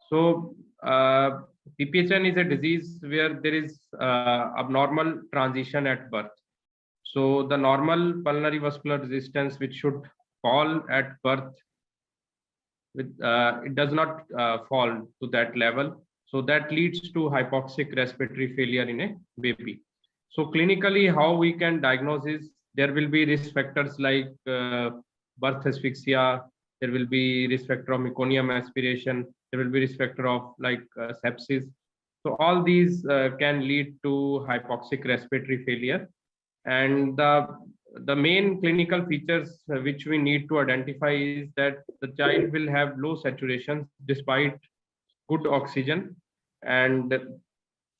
So PPHN is a disease where there is abnormal transition at birth. So the normal pulmonary vascular resistance, which should fall at birth, it does not fall to that level. So that leads to hypoxic respiratory failure in a baby. So clinically, how we can diagnose is there will be risk factors like birth asphyxia, there will be risk factor of meconium aspiration, there will be risk factor of like sepsis. So all these can lead to hypoxic respiratory failure. And the main clinical features which we need to identify is that the child will have low saturation despite good oxygen, and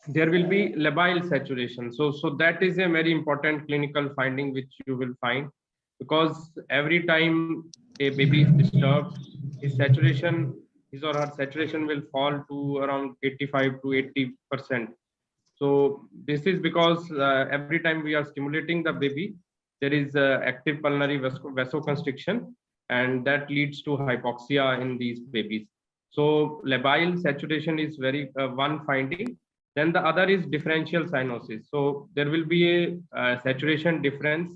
there will be labile saturation. So that is a very important clinical finding which you will find. because every time a baby is disturbed, his or her saturation will fall to around 85 to 80%. So this is because every time we are stimulating the baby, there is active pulmonary vasoconstriction, and that leads to hypoxia in these babies. So labile saturation is very one finding. Then the other is differential cyanosis. So there will be a saturation difference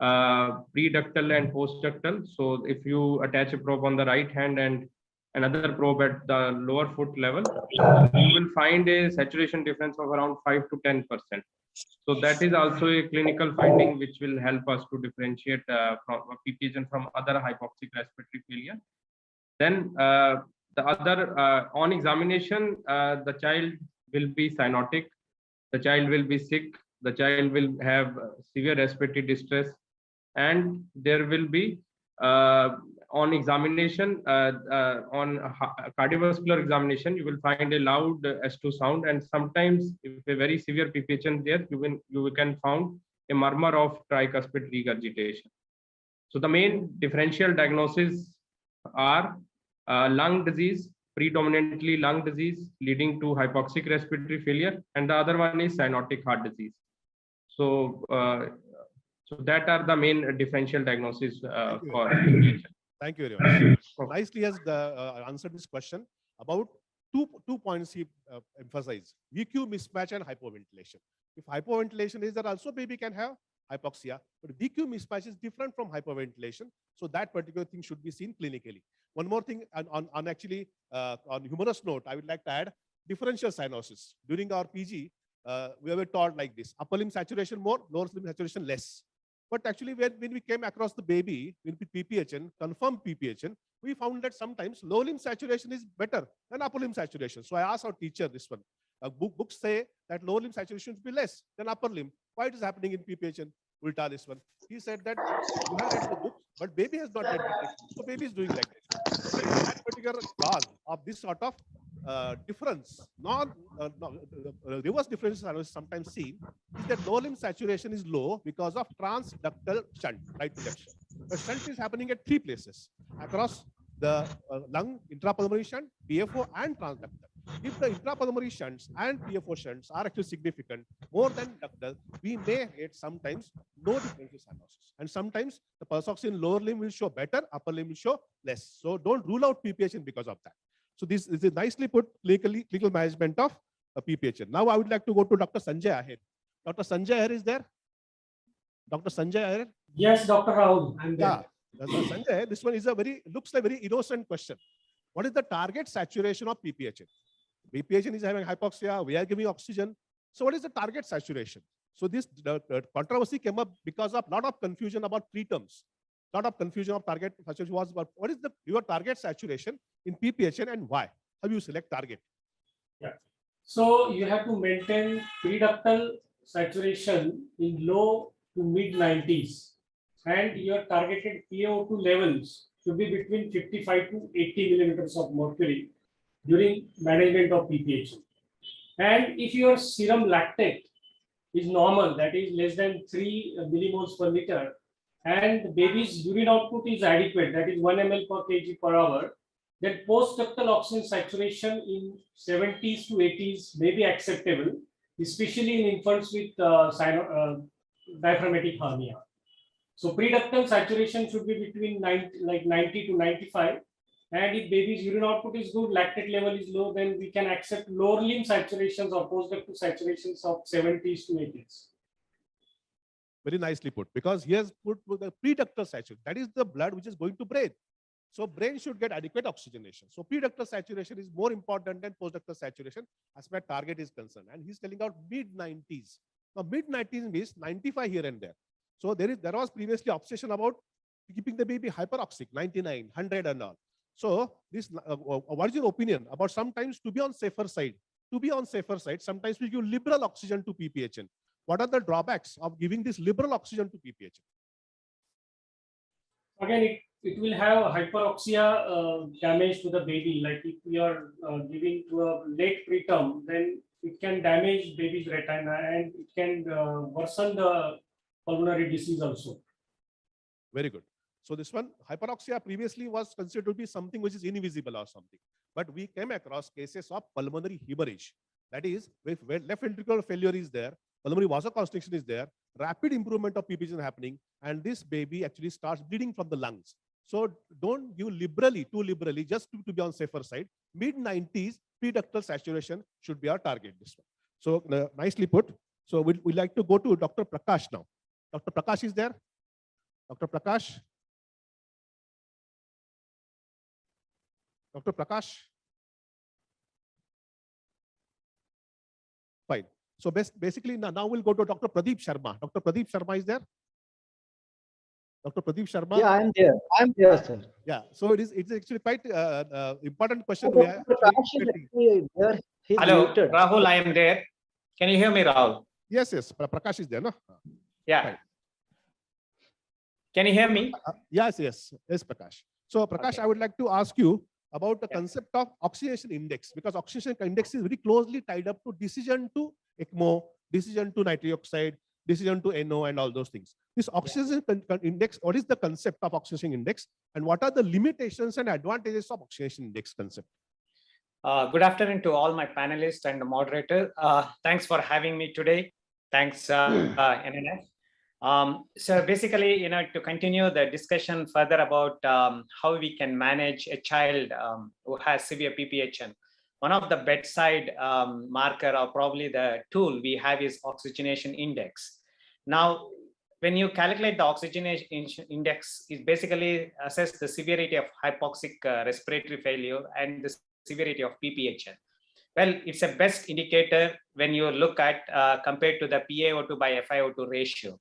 pre-ductal and post-ductal. So if you attach a probe on the right hand and another probe at the lower foot level, you will find a saturation difference of around 5 to 10%. So that is also a clinical finding which will help us to differentiate from PPHN from other hypoxic respiratory failure. Then the other on examination, the child will be cyanotic, the child will be sick, the child will have severe respiratory distress, and there will be on examination, on cardiovascular examination, you will find a loud S2 sound, and sometimes if a very severe PPHN there, you can found a murmur of tricuspid regurgitation. So the main differential diagnoses are lung disease, predominantly lung disease leading to hypoxic respiratory failure, and the other one is cyanotic heart disease. So so that are the main differential diagnosis for PPHN. Thank you very much. Nicely has answered this question. About two points he emphasized: VQ mismatch and hypoventilation. If hypoventilation is there, also baby can have hypoxia, but VQ mismatch is different from hypoventilation. So that particular thing should be seen clinically. One more thing on actually on humorous note, I would like to add differential cyanosis. During our PG, we were taught like this: upper limb saturation more, lower limb saturation less. But actually, when we came across the baby with PPHN, confirmed PPHN, we found that sometimes low limb saturation is better than upper limb saturation. So I asked our teacher this one. Books say that lower limb saturation should be less than upper limb. Why it is happening in PPHN? Ulta this one. He said that you have read the books, but baby has not read the text. So baby is doing like this. So that particular cause of this sort of difference, reverse difference is sometimes seen, is that low limb saturation is low because of transductal shunt, right to left shunt. The shunt is happening at 3 places across the lung: intrapulmonary shunt, PFO, and transductal. If the intrapulmonary shunts and PFO shunts are actually significant, more than ductal, we may get sometimes no differential cyanosis. And sometimes the pulse oxygen lower limb will show better, upper limb will show less. So don't rule out PPHN because of that. So this is nicely put clinical management of PPHN. Now I would like to go to Dr. Sanjay Ahir. Dr. Sanjay Ahir is there? Dr. Sanjay Ahir? Yes, Dr. Rahul, I'm there. Yeah, Sanjay, this one is looks like very innocent question. What is the target saturation of PPHN? PPHN is having hypoxia, we are giving oxygen. So what is the target saturation? So this controversy came up because of a lot of confusion about 3 terms. Lot of confusion of target saturation was about what is your target saturation in PPHN and why? How do you select target? Yeah. So you have to maintain pre-ductal saturation in low to mid 90s, and your targeted PaO2 levels should be between 55 to 80 millimeters of mercury during management of PPHN. And if your serum lactate is normal, that is less than 3 millimoles per liter, and the baby's urine output is adequate, that is 1 ml per kg per hour, then post-ductal oxygen saturation in 70s to 80s may be acceptable, especially in infants with diaphragmatic hernia. So pre-ductal saturation should be between 90 to 95. And if baby's urine output is good, lactate level is low, then we can accept lower limb saturations or post-ductal saturations of 70s to 80s. Very nicely put, because he has put the pre-ductal saturation. That is the blood which is going to brain. So brain should get adequate oxygenation. So pre-ductal saturation is more important than post-ductal saturation as far as target is concerned. And he's telling out mid-90s. Now mid-90s means 95 here and there. So there was previously obsession about keeping the baby hyperoxic, 99, 100 and all. So this, what is your opinion about sometimes to be on safer side? To be on safer side, sometimes we give liberal oxygen to PPHN. What are the drawbacks of giving this liberal oxygen to PPHN? Again, it will have hyperoxia damage to the baby. Like if we are giving to a late preterm, then it can damage baby's retina and it can worsen the pulmonary disease also. Very good. So this one, hyperoxia previously was considered to be something which is invisible or something. But we came across cases of pulmonary hemorrhage. That is, if left ventricular failure is there, pulmonary vasoconstriction is there, rapid improvement of PPH is happening, and this baby actually starts bleeding from the lungs. So don't give liberally, too liberally, just to be on safer side. Mid-90s, pre-ductal saturation should be our target. This one. So nicely put. So we'd like to go to Dr. Prakash now. Dr. Prakash is there? Dr. Prakash? Dr. Prakash? Fine. So basically now we'll go to Dr. Pradeep Sharma. Dr. Pradeep Sharma is there? Dr. Pradeep Sharma? Yeah, I'm there. I'm there, sir. Yeah. So it's actually quite important question. Oh, Dr. Prakash is actually there. He's Hello, muted. Rahul, I am there. Can you hear me, Rahul? Yes, yes. Prakash is there, no? Yeah. Fine. Can you hear me? Yes, yes. Yes, Prakash. So Prakash, Okay. I would like to ask you about the concept of oxygenation index, because oxygenation index is very closely tied up to decision to ECMO, decision to nitric oxide, decision to NO, and all those things. This oxygenation index, what is the concept of oxygenation index, and what are the limitations and advantages of oxygenation index concept? Good afternoon to all my panelists and the moderator. Thanks for having me today. Thanks, NNF. So basically, to continue the discussion further about how we can manage a child who has severe PPHN. One of the bedside marker, or probably the tool we have, is oxygenation index. Now, when you calculate the oxygenation index, it basically assess the severity of hypoxic respiratory failure and the severity of PPHN. Well, it's a best indicator when you look at compared to the PaO2 by FiO2 ratio.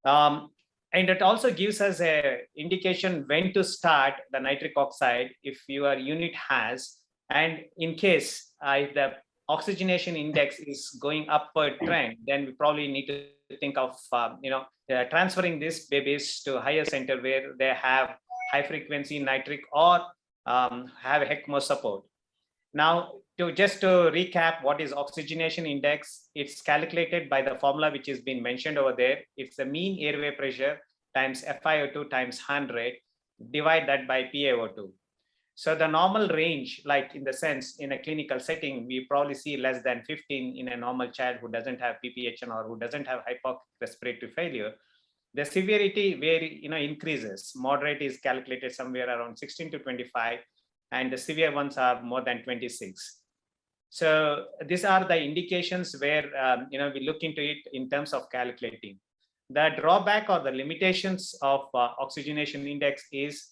And it also gives us a indication when to start the nitric oxide if your unit has, and in case if the oxygenation index is going upward trend, then we probably need to think of transferring these babies to higher center where they have high frequency nitric or have ECMO support. Now, just to recap, what is oxygenation index? It's calculated by the formula which has been mentioned over there. It's the mean airway pressure times FiO2 times 100, divide that by PaO2. So the normal range, like in the sense in a clinical setting, we probably see less than 15 in a normal child who doesn't have PPHN or who doesn't have hypoxic respiratory failure. The severity increases. Moderate is calculated somewhere around 16 to 25, and the severe ones are more than 26. So these are the indications where we look into it in terms of calculating. The drawback or the limitations of oxygenation index is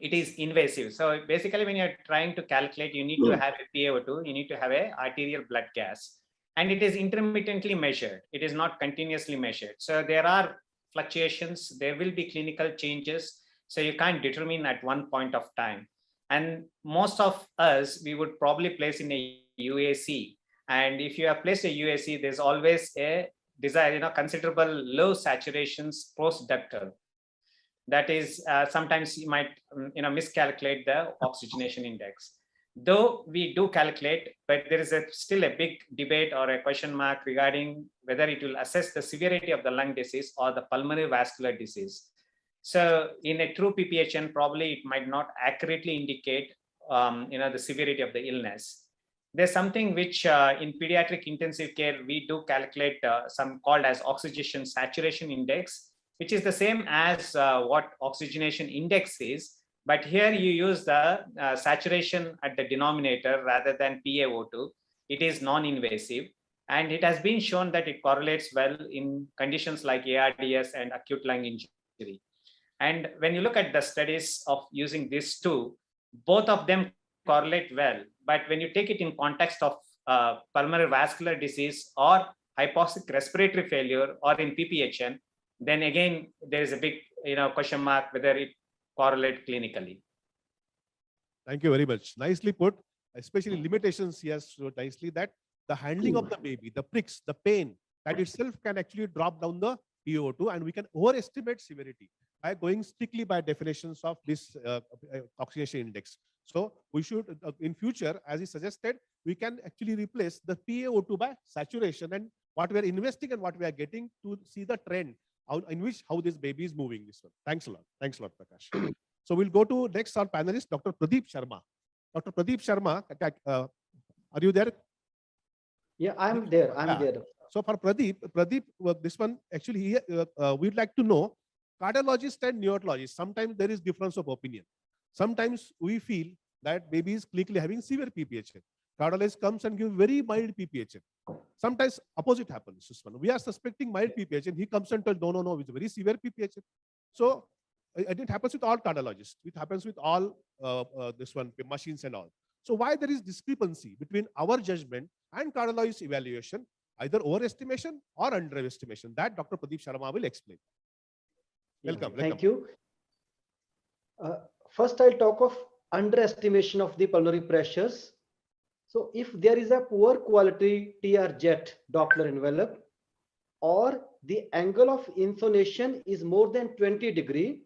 it is invasive. So basically, when you're trying to calculate, you need to have a PaO2, you need to have an arterial blood gas, and it is intermittently measured. It is not continuously measured. So there are fluctuations, there will be clinical changes. So you can't determine at one point of time. And most of us, we would probably place in a UAC. And if you have placed a UAC, there's always a desire, considerable low saturations post-ductal. That is, sometimes you might, miscalculate the oxygenation index. Though we do calculate, but there is still a big debate or a question mark regarding whether it will assess the severity of the lung disease or the pulmonary vascular disease. So in a true PPHN, probably it might not accurately indicate, the severity of the illness. There's something which in pediatric intensive care, we do calculate some called as oxygenation saturation index, which is the same as what oxygenation index is, but here you use the saturation at the denominator rather than PaO2. It is non-invasive, and it has been shown that it correlates well in conditions like ARDS and acute lung injury. And when you look at the studies of using these two, both of them correlate well. But when you take it in context of pulmonary vascular disease or hypoxic respiratory failure or in PPHN, then again, there is a big question mark whether it correlates clinically. Thank you very much. Nicely put, especially limitations here so nicely that the handling of the baby, the pricks, the pain, that itself can actually drop down the PaO2, and we can overestimate severity by going strictly by definitions of this oxygenation index. So we should, in future, as he suggested, we can actually replace the PaO2 by saturation, and what we are investing and what we are getting to see the trend. how this baby is moving. This one. Thanks a lot. Thanks a lot, Prakash. So we'll go to next our panelist, Dr. Pradeep Sharma. Dr. Pradeep Sharma, are you there? Yeah, I'm there. I'm there. So for Pradeep, this one actually we'd like to know cardiologist and neonatologist. Sometimes there is difference of opinion. Sometimes we feel that baby is clinically having severe PPHN. Cardiologist comes and gives very mild PPHN. Sometimes opposite happens. This one. We are suspecting mild PPHN. He comes and tells, no, it's very severe PPHN. So it happens with all cardiologists. It happens with all this one machines and all. So why there is discrepancy between our judgment and cardiologist evaluation, either overestimation or underestimation? That Dr. Pradeep Sharma will explain. Welcome. Thank you. First, I'll talk of underestimation of the pulmonary pressures. So if there is a poor quality TR jet Doppler envelope, or the angle of intonation is more than 20 degrees,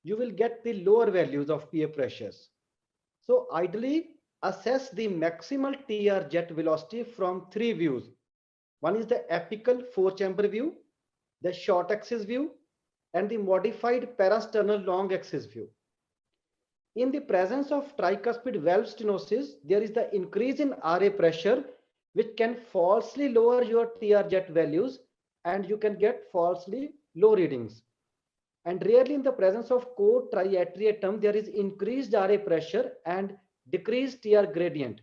you will get the lower values of PA pressures. So ideally, assess the maximal TR jet velocity from 3 views. One is the apical 4-chamber view, the short axis view, and the modified parasternal long axis view. In the presence of tricuspid valve stenosis, there is the increase in RA pressure, which can falsely lower your TR jet values, and you can get falsely low readings. And rarely in the presence of code triatriatum, there is increased RA pressure and decreased TR gradient.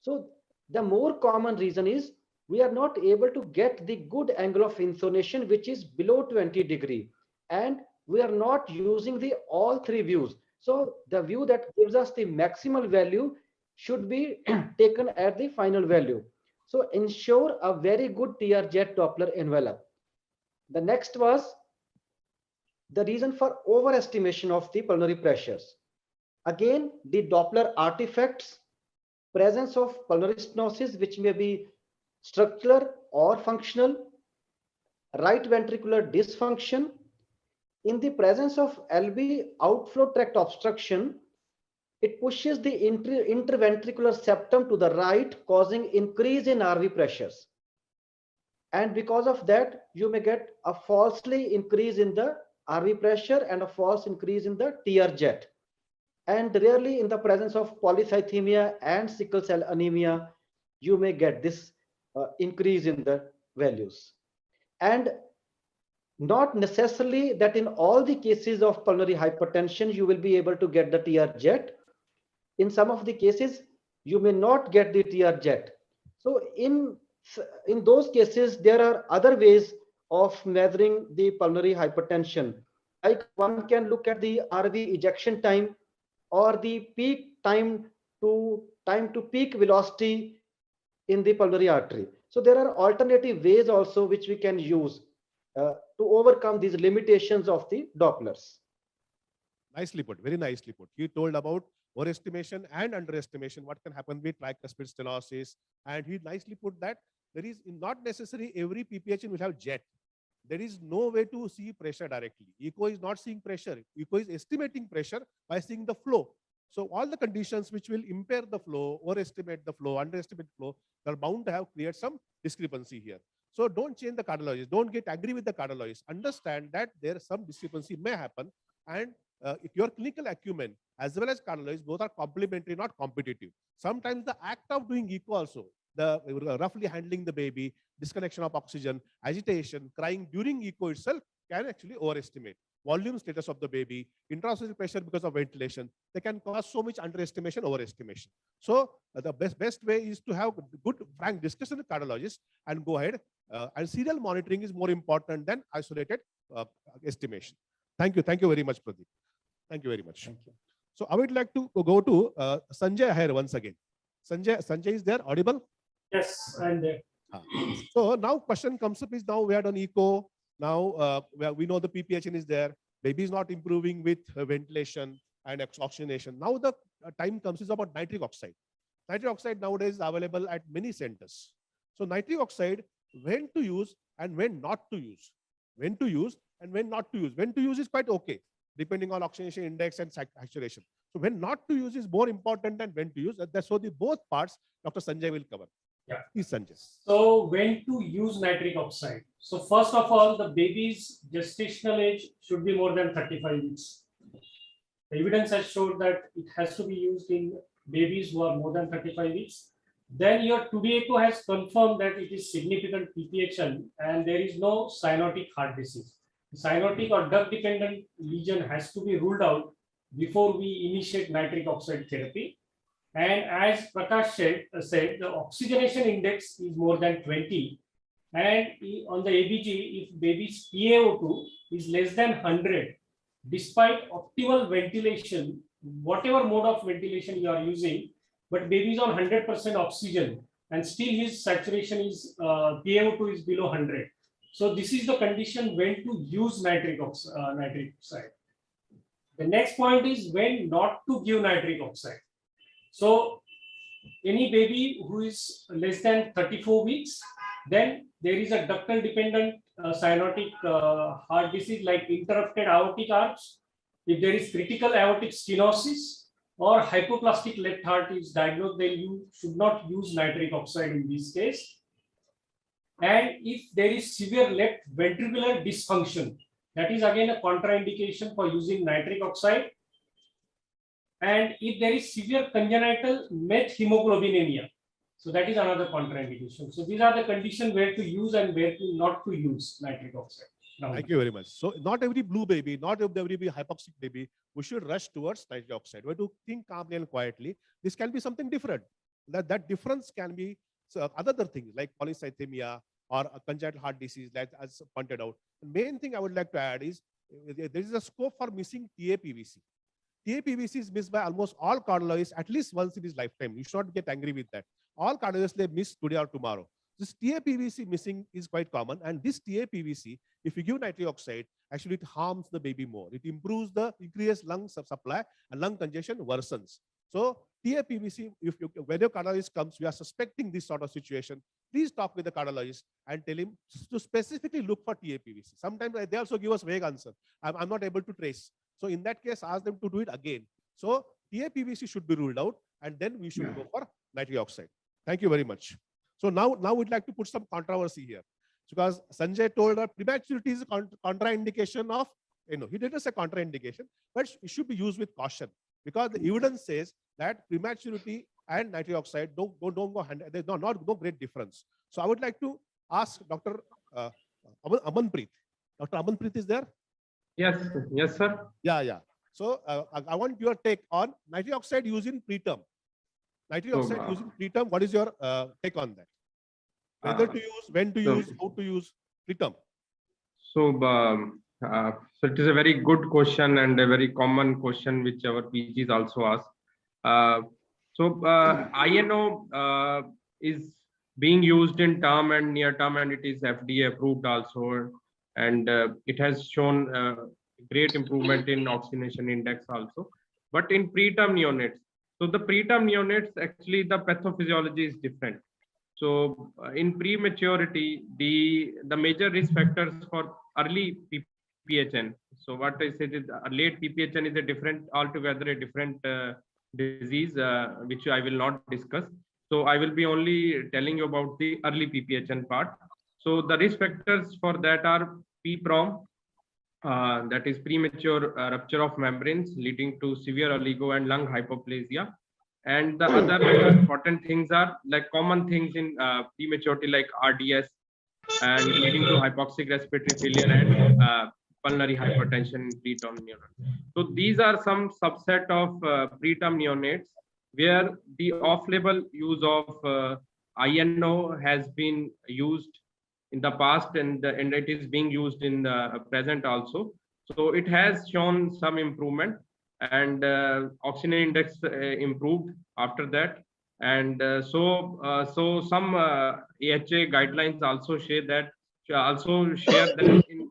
So the more common reason is we are not able to get the good angle of intonation, which is below 20 degrees. And we are not using the all 3 views. So the view that gives us the maximal value should be taken at the final value. So ensure a very good TR jet Doppler envelope. The next was the reason for overestimation of the pulmonary pressures. Again, the Doppler artifacts, presence of pulmonary stenosis, which may be structural or functional, right ventricular dysfunction. In the presence of LV outflow tract obstruction, it pushes the interventricular septum to the right, causing increase in RV pressures. And because of that, you may get a falsely increase in the RV pressure and a false increase in the TR jet. And rarely in the presence of polycythemia and sickle cell anemia, you may get this increase in the values. And not necessarily that in all the cases of pulmonary hypertension, you will be able to get the TR jet. In some of the cases, you may not get the TR jet. So in those cases, there are other ways of measuring the pulmonary hypertension. Like one can look at the RV ejection time or the peak time to peak velocity in the pulmonary artery. So there are alternative ways also which we can use to overcome these limitations of the Dopplers. Nicely put, very nicely put. He told about overestimation and underestimation, what can happen with tricuspid stenosis. And he nicely put that there is not necessary every PPHN will have jet. There is no way to see pressure directly. Echo is not seeing pressure. Echo is estimating pressure by seeing the flow. So all the conditions which will impair the flow, overestimate the flow, underestimate flow, are bound to have create some discrepancy here. So don't change the cardiologist. Don't get angry with the cardiologist. Understand that there some discrepancy may happen. And if your clinical acumen as well as cardiologist, both are complementary, not competitive. Sometimes the act of doing echo also, the roughly handling the baby, disconnection of oxygen, agitation, crying during echo itself can actually overestimate. Volume status of the baby, intraocular pressure because of ventilation, they can cause so much underestimation, overestimation. So the best way is to have good, frank discussion with cardiologist and go ahead. And serial monitoring is more important than isolated estimation. Thank you. Thank you very much, Pradeep. Thank you very much. Thank you. So I would like to go to Sanjay here once again. Sanjay is there, audible? Yes, I'm there. So now question comes up is now we are done echo. Now we know the PPHN is there. Baby is not improving with ventilation and oxygenation. Now the time comes is about nitric oxide. Nitric oxide nowadays is available at many centers. So nitric oxide, when to use and when not to use. When to use and when not to use. When to use is quite okay, depending on oxygenation index and saturation. So when not to use is more important than when to use. That's so the both parts Dr. Sanjay will cover. Yeah. Please, Sanjay. So when to use nitric oxide? So first of all, the baby's gestational age should be more than 35 weeks. The evidence has showed that it has to be used in babies who are more than 35 weeks. Then your 2D echo has confirmed that it is significant PPHN and there is no cyanotic heart disease. Cyanotic or duct dependent lesion has to be ruled out before we initiate nitric oxide therapy. And as Prakash said, the oxygenation index is more than 20. And on the ABG, if baby's PaO2 is less than 100, despite optimal ventilation, whatever mode of ventilation you are using, but baby is on 100% oxygen and still his saturation is PaO2 is below 100. So this is the condition when to use nitric oxide. The next point is when not to give nitric oxide. So any baby who is less than 34 weeks, then there is a ductal dependent cyanotic heart disease like interrupted aortic arch. If there is critical aortic stenosis or hypoplastic left heart is diagnosed, then you should not use nitric oxide in this case. And if there is severe left ventricular dysfunction, that is again a contraindication for using nitric oxide. And if there is severe congenital methemoglobinemia, so that is another contraindication. So these are the conditions where to use and where to not to use nitric oxide. Thank you very much. So not every blue baby, not every hypoxic baby, we should rush towards nitric oxide. We have to think calmly and quietly. This can be something different. That difference can be other things like polycythemia or a congenital heart disease, like as pointed out. The main thing I would like to add is there is a scope for missing TAPVC. TAPVC is missed by almost all cardiologists at least once in his lifetime. You should not get angry with that. All cardiologists, they miss today or tomorrow. This TAPVC missing is quite common. And this TAPVC, if you give nitric oxide, actually it harms the baby more. It improves the increased lung supply and lung congestion worsens. So TAPVC, when your cardiologist comes, we are suspecting this sort of situation, please talk with the cardiologist and tell him to specifically look for TAPVC. Sometimes they also give us vague answer. I'm not able to trace. So in that case, ask them to do it again. So TAPVC should be ruled out and then we should go for nitric oxide. Thank you very much. So now we'd like to put some controversy here because Sanjay told that prematurity is a contraindication of, he didn't say contraindication, but it should be used with caution because the evidence says that prematurity and nitric oxide don't go hand. There's no great difference. So I would like to ask Dr. Amanpreet. Dr. Amanpreet is there? Yes, sir. Yeah. So I want your take on nitric oxide used in preterm. Nitric oxide used in preterm. What is your take on that? Whether to use, when to use, how to use preterm? So it is a very good question and a very common question which our PGs also ask. INO is being used in term and near term, and it is FDA approved also, and it has shown great improvement in oxygenation index also. But in preterm neonates, so the preterm neonates, actually the pathophysiology is different. So in prematurity, the major risk factors for early PPHN. So what I said is late PPHN is a different, altogether a different disease, which I will not discuss. So I will be only telling you about the early PPHN part. So the risk factors for that are PPROM, that is premature rupture of membranes leading to severe oligo and lung hypoplasia. And the other important things are like common things in prematurity like RDS and leading to hypoxic respiratory failure and pulmonary hypertension in preterm neonates. So these are some subset of preterm neonates where the off-label use of INO has been used in the past and it is being used in the present also. So it has shown some improvement and oxygen index improved after that. And so some AHA guidelines also share that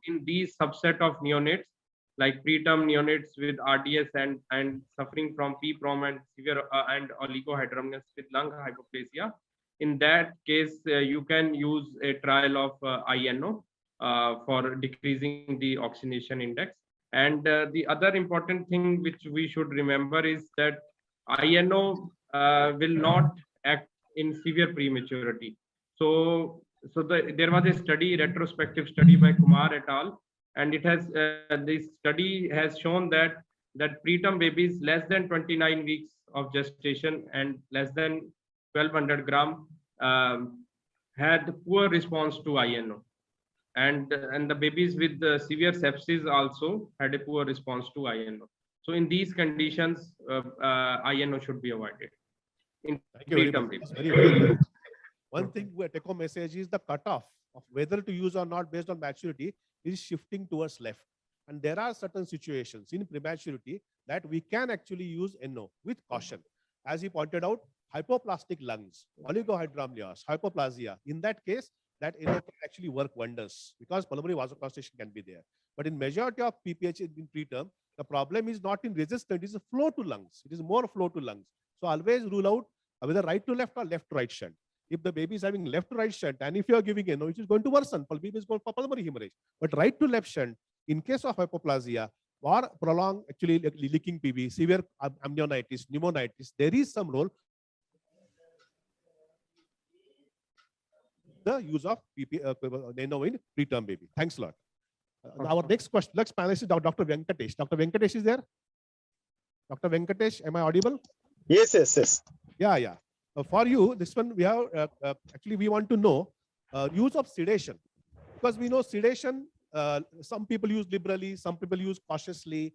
in these subset of neonates, like preterm neonates with RDS and suffering from PPROM and severe and oligohydramnios with lung hypoplasia. In that case, you can use a trial of INO for decreasing the oxygenation index. And the other important thing which we should remember is that INO will not act in severe prematurity. So there was a study, retrospective study by Kumar et al. And it has this study has shown that preterm babies less than 29 weeks of gestation and less than 1200 gram had poor response to INO. And the babies with severe sepsis also had a poor response to INO. So in these conditions, INO should be avoided. In Thank you very preterm much. babies. That's very good. One thing we take home message is the cutoff of whether to use or not based on maturity is shifting towards left. And there are certain situations in prematurity that we can actually use NO with caution. As he pointed out, hypoplastic lungs, oligohydramnios, hypoplasia. In that case, that NO can actually work wonders because pulmonary vasoconstriction can be there. But in majority of PPH in preterm, the problem is not in resistance, it is a flow to lungs. It is more flow to lungs. So always rule out whether right to left or left to right shunt. If the baby is having left to right shunt, and if you are giving NO, it is going to worsen. Baby is going for pulmonary hemorrhage. But right to left shunt, in case of hypoplasia or prolonged actually leaking PV, severe amnionitis, pneumonitis, there is some role. The use of NO in preterm baby. Thanks a lot. Our next panelist is Dr. Venkatesh. Dr. Venkatesh is there? Dr. Venkatesh, am I audible? Yes, yes, yes. Yeah. For you, this one we have actually we want to know use of sedation, because we know sedation. Some people use liberally, some people use cautiously.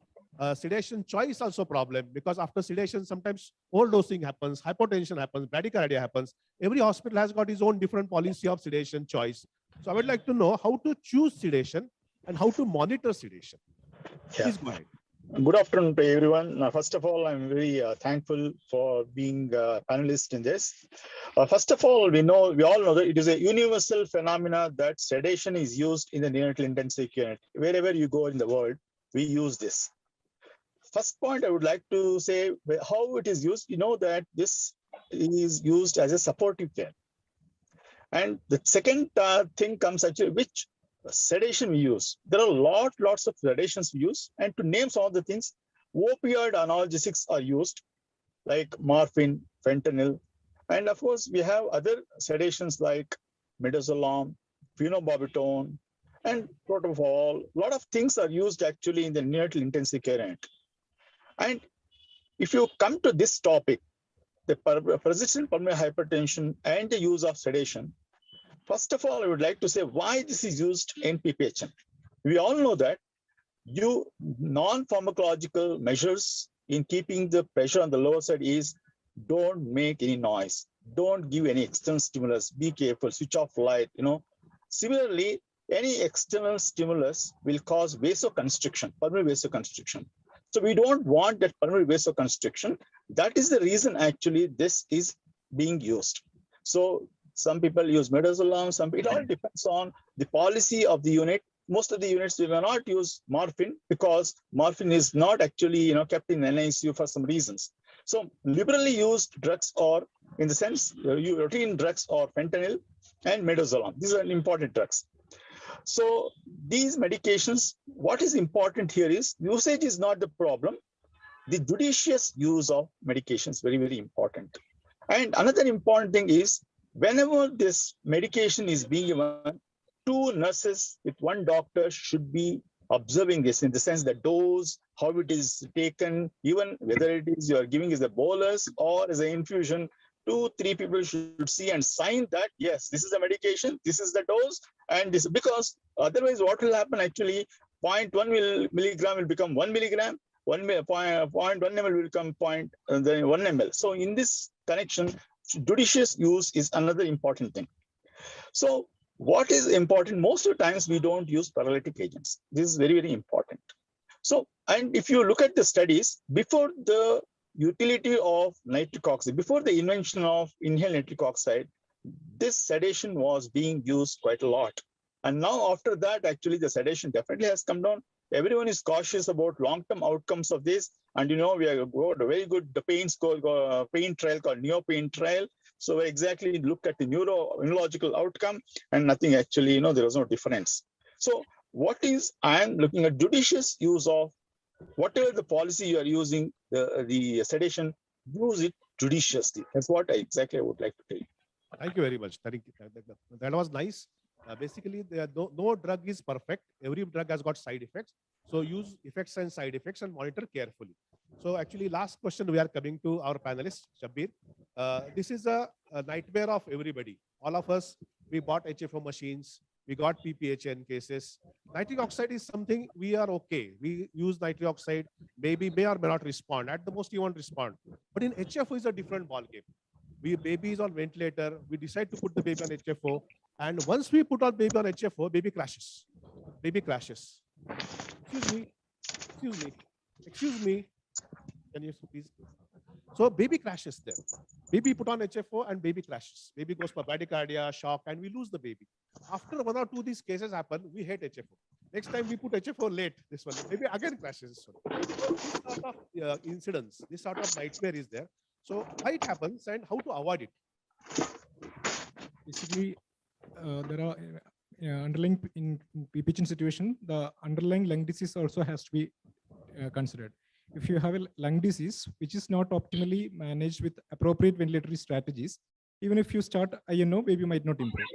Sedation choice also problem, because after sedation sometimes overdosing happens, hypotension happens, bradycardia happens. Every hospital has got its own different policy of sedation choice. So I would like to know how to choose sedation and how to monitor sedation. Please go ahead. Good afternoon to everyone. First of all, I'm very thankful for being a panelist in this. First of all, we all know that it is a universal phenomena that sedation is used in the neonatal intensive care unit. Wherever you go in the world, we use this. First point I would like to say how it is used. You know that this is used as a supportive care. And the second thing comes actually which sedation we use. There are lots of sedations we use, and to name some of the things, opioid analgesics are used like morphine, fentanyl, and of course we have other sedations like midazolam, phenobarbital, and propofol. A lot of things are used actually in the neonatal intensive care unit. And if you come to this topic, the persistent pulmonary hypertension and the use of sedation, first of all, I would like to say why this is used in PPHN. We all know that non-pharmacological measures in keeping the pressure on the lower side is don't make any noise, don't give any external stimulus, be careful, switch off light, Similarly, any external stimulus will cause vasoconstriction, pulmonary vasoconstriction. So we don't want that pulmonary vasoconstriction. That is the reason actually this is being used. So some people use midazolam, it all depends on the policy of the unit. Most of the units will not use morphine because morphine is not actually kept in NICU for some reasons. So liberally used drugs are, in the sense, routine drugs are fentanyl and midazolam. These are important drugs. So these medications, what is important here is usage is not the problem. The judicious use of medications very, very important. And another important thing is whenever this medication is being given, 2 nurses with 1 doctor should be observing this, in the sense the dose, how it is taken, even whether it is you are giving as a bolus or as an infusion. 2-3 people should see and sign that yes, this is the medication, this is the dose, and this, because otherwise what will happen actually, 0.1 milligram will become 1 milligram, 0.1 ml will become 1 ml. So in this connection, judicious use is another important thing. So what is important, most of the times we don't use paralytic agents. This is very, very important. So, and if you look at the studies, before the utility of nitric oxide, before the invention of inhaled nitric oxide, this sedation was being used quite a lot. And now after that, actually the sedation definitely has come down. Everyone is cautious about long-term outcomes of this. And we have got a very good pain trial called NeoPain trial. So exactly look at the neurological outcome and nothing actually, there was no difference. So I am looking at judicious use of whatever the policy you are using, the sedation, use it judiciously. That's what exactly I would like to tell you. Thank you very much. Thank you. That was nice. Basically, no drug is perfect. Every drug has got side effects. So use effects and side effects and monitor carefully. So actually, last question we are coming to our panelist, Shabbir. This is a nightmare of everybody. All of us, we bought HFO machines. We got PPHN cases. Nitric oxide is something we are okay. We use nitric oxide, maybe may or may not respond. At the most, you won't respond. But in HFO is a different ballgame. Baby is on ventilator. We decide to put the baby on HFO. And once we put on baby on HFO, baby crashes. Baby crashes. Excuse me. Excuse me. Excuse me. Can you please? So baby crashes there. Baby put on HFO and baby crashes. Baby goes for bradycardia, shock, and we lose the baby. After 1 or 2 these cases happen, we hate HFO. Next time we put HFO late, this one, baby again crashes. This one. This sort of incidents, this sort of nightmare is there. So why it happens and how to avoid it? Basically, there are underlying in PPHN situation, the underlying lung disease also has to be considered. If you have a lung disease which is not optimally managed with appropriate ventilatory strategies, even if you start INO, baby might not improve.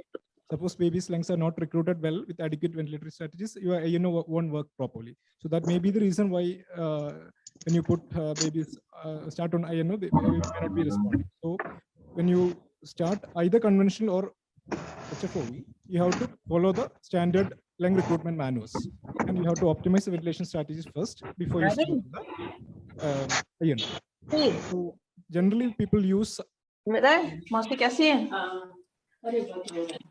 Suppose baby's lungs are not recruited well with adequate ventilatory strategies, your INO won't work properly. So that may be the reason why when you put babies start on INO, they may not be responding. So when you start either conventional or HFOV, you have to follow the standard lung recruitment manuals, and you have to optimize the ventilation strategies first before you start the INO. So generally, people use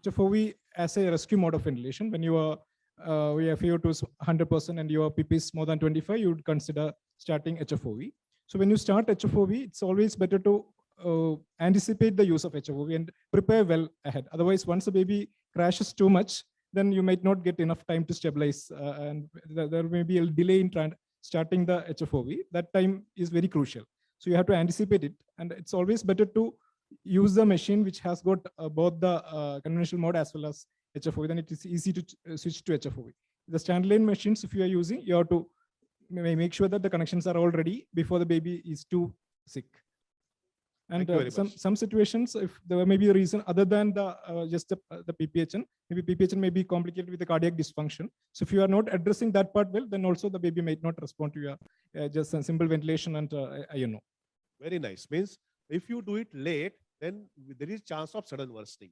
HFOV as a rescue mode of ventilation. When your VFO2 is 100% and your PP is more than 25, you would consider starting HFOV. So when you start HFOV, it's always better to anticipate the use of HFOV and prepare well ahead. Otherwise, once the baby crashes too much, then you might not get enough time to stabilize, and there may be a delay in starting the HFOV. That time is very crucial. So you have to anticipate it, and it's always better to use the machine which has got both the conventional mode as well as HFOV. Then it is easy to switch to HFOV. The standalone machines, if you are using, you have to make sure that the connections are all ready before the baby is too sick. And some situations, if there may be a reason other than the just the PPHN, maybe PPHN may be complicated with the cardiac dysfunction. So if you are not addressing that part well, then also the baby might not respond to your just a simple ventilation and INO. Very nice. Means if you do it late, then there is chance of sudden worsening.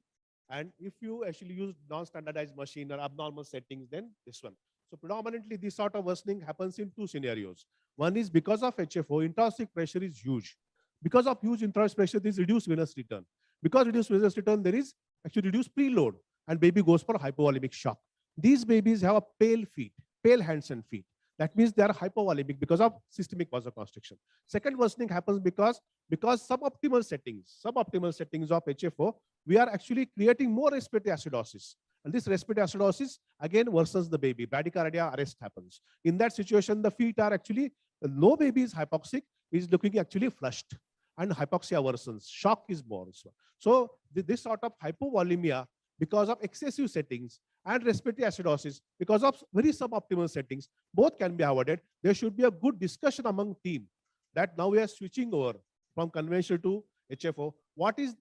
And if you actually use non-standardized machine or abnormal settings, then this one. So predominantly this sort of worsening happens in 2 scenarios. One is because of HFO, intrasonic pressure is huge. Because of huge intrasonic pressure, there is reduced venous return. Because reduced venous return, there is actually reduced preload, and baby goes for hypovolemic shock. These babies have a pale feet, pale hands and feet. That means they are hypovolemic because of systemic vasoconstriction. Second worsening happens because suboptimal settings of HFO, we are actually creating more respiratory acidosis. And this respiratory acidosis again worsens the baby. Bradycardia arrest happens. In that situation, the feet are actually, no baby is hypoxic, is looking actually flushed, and hypoxia worsens. Shock is more. So this sort of hypovolemia because of excessive settings and respiratory acidosis because of very suboptimal settings, both can be avoided. There should be a good discussion among team that now we are switching over from conventional to HFO. What is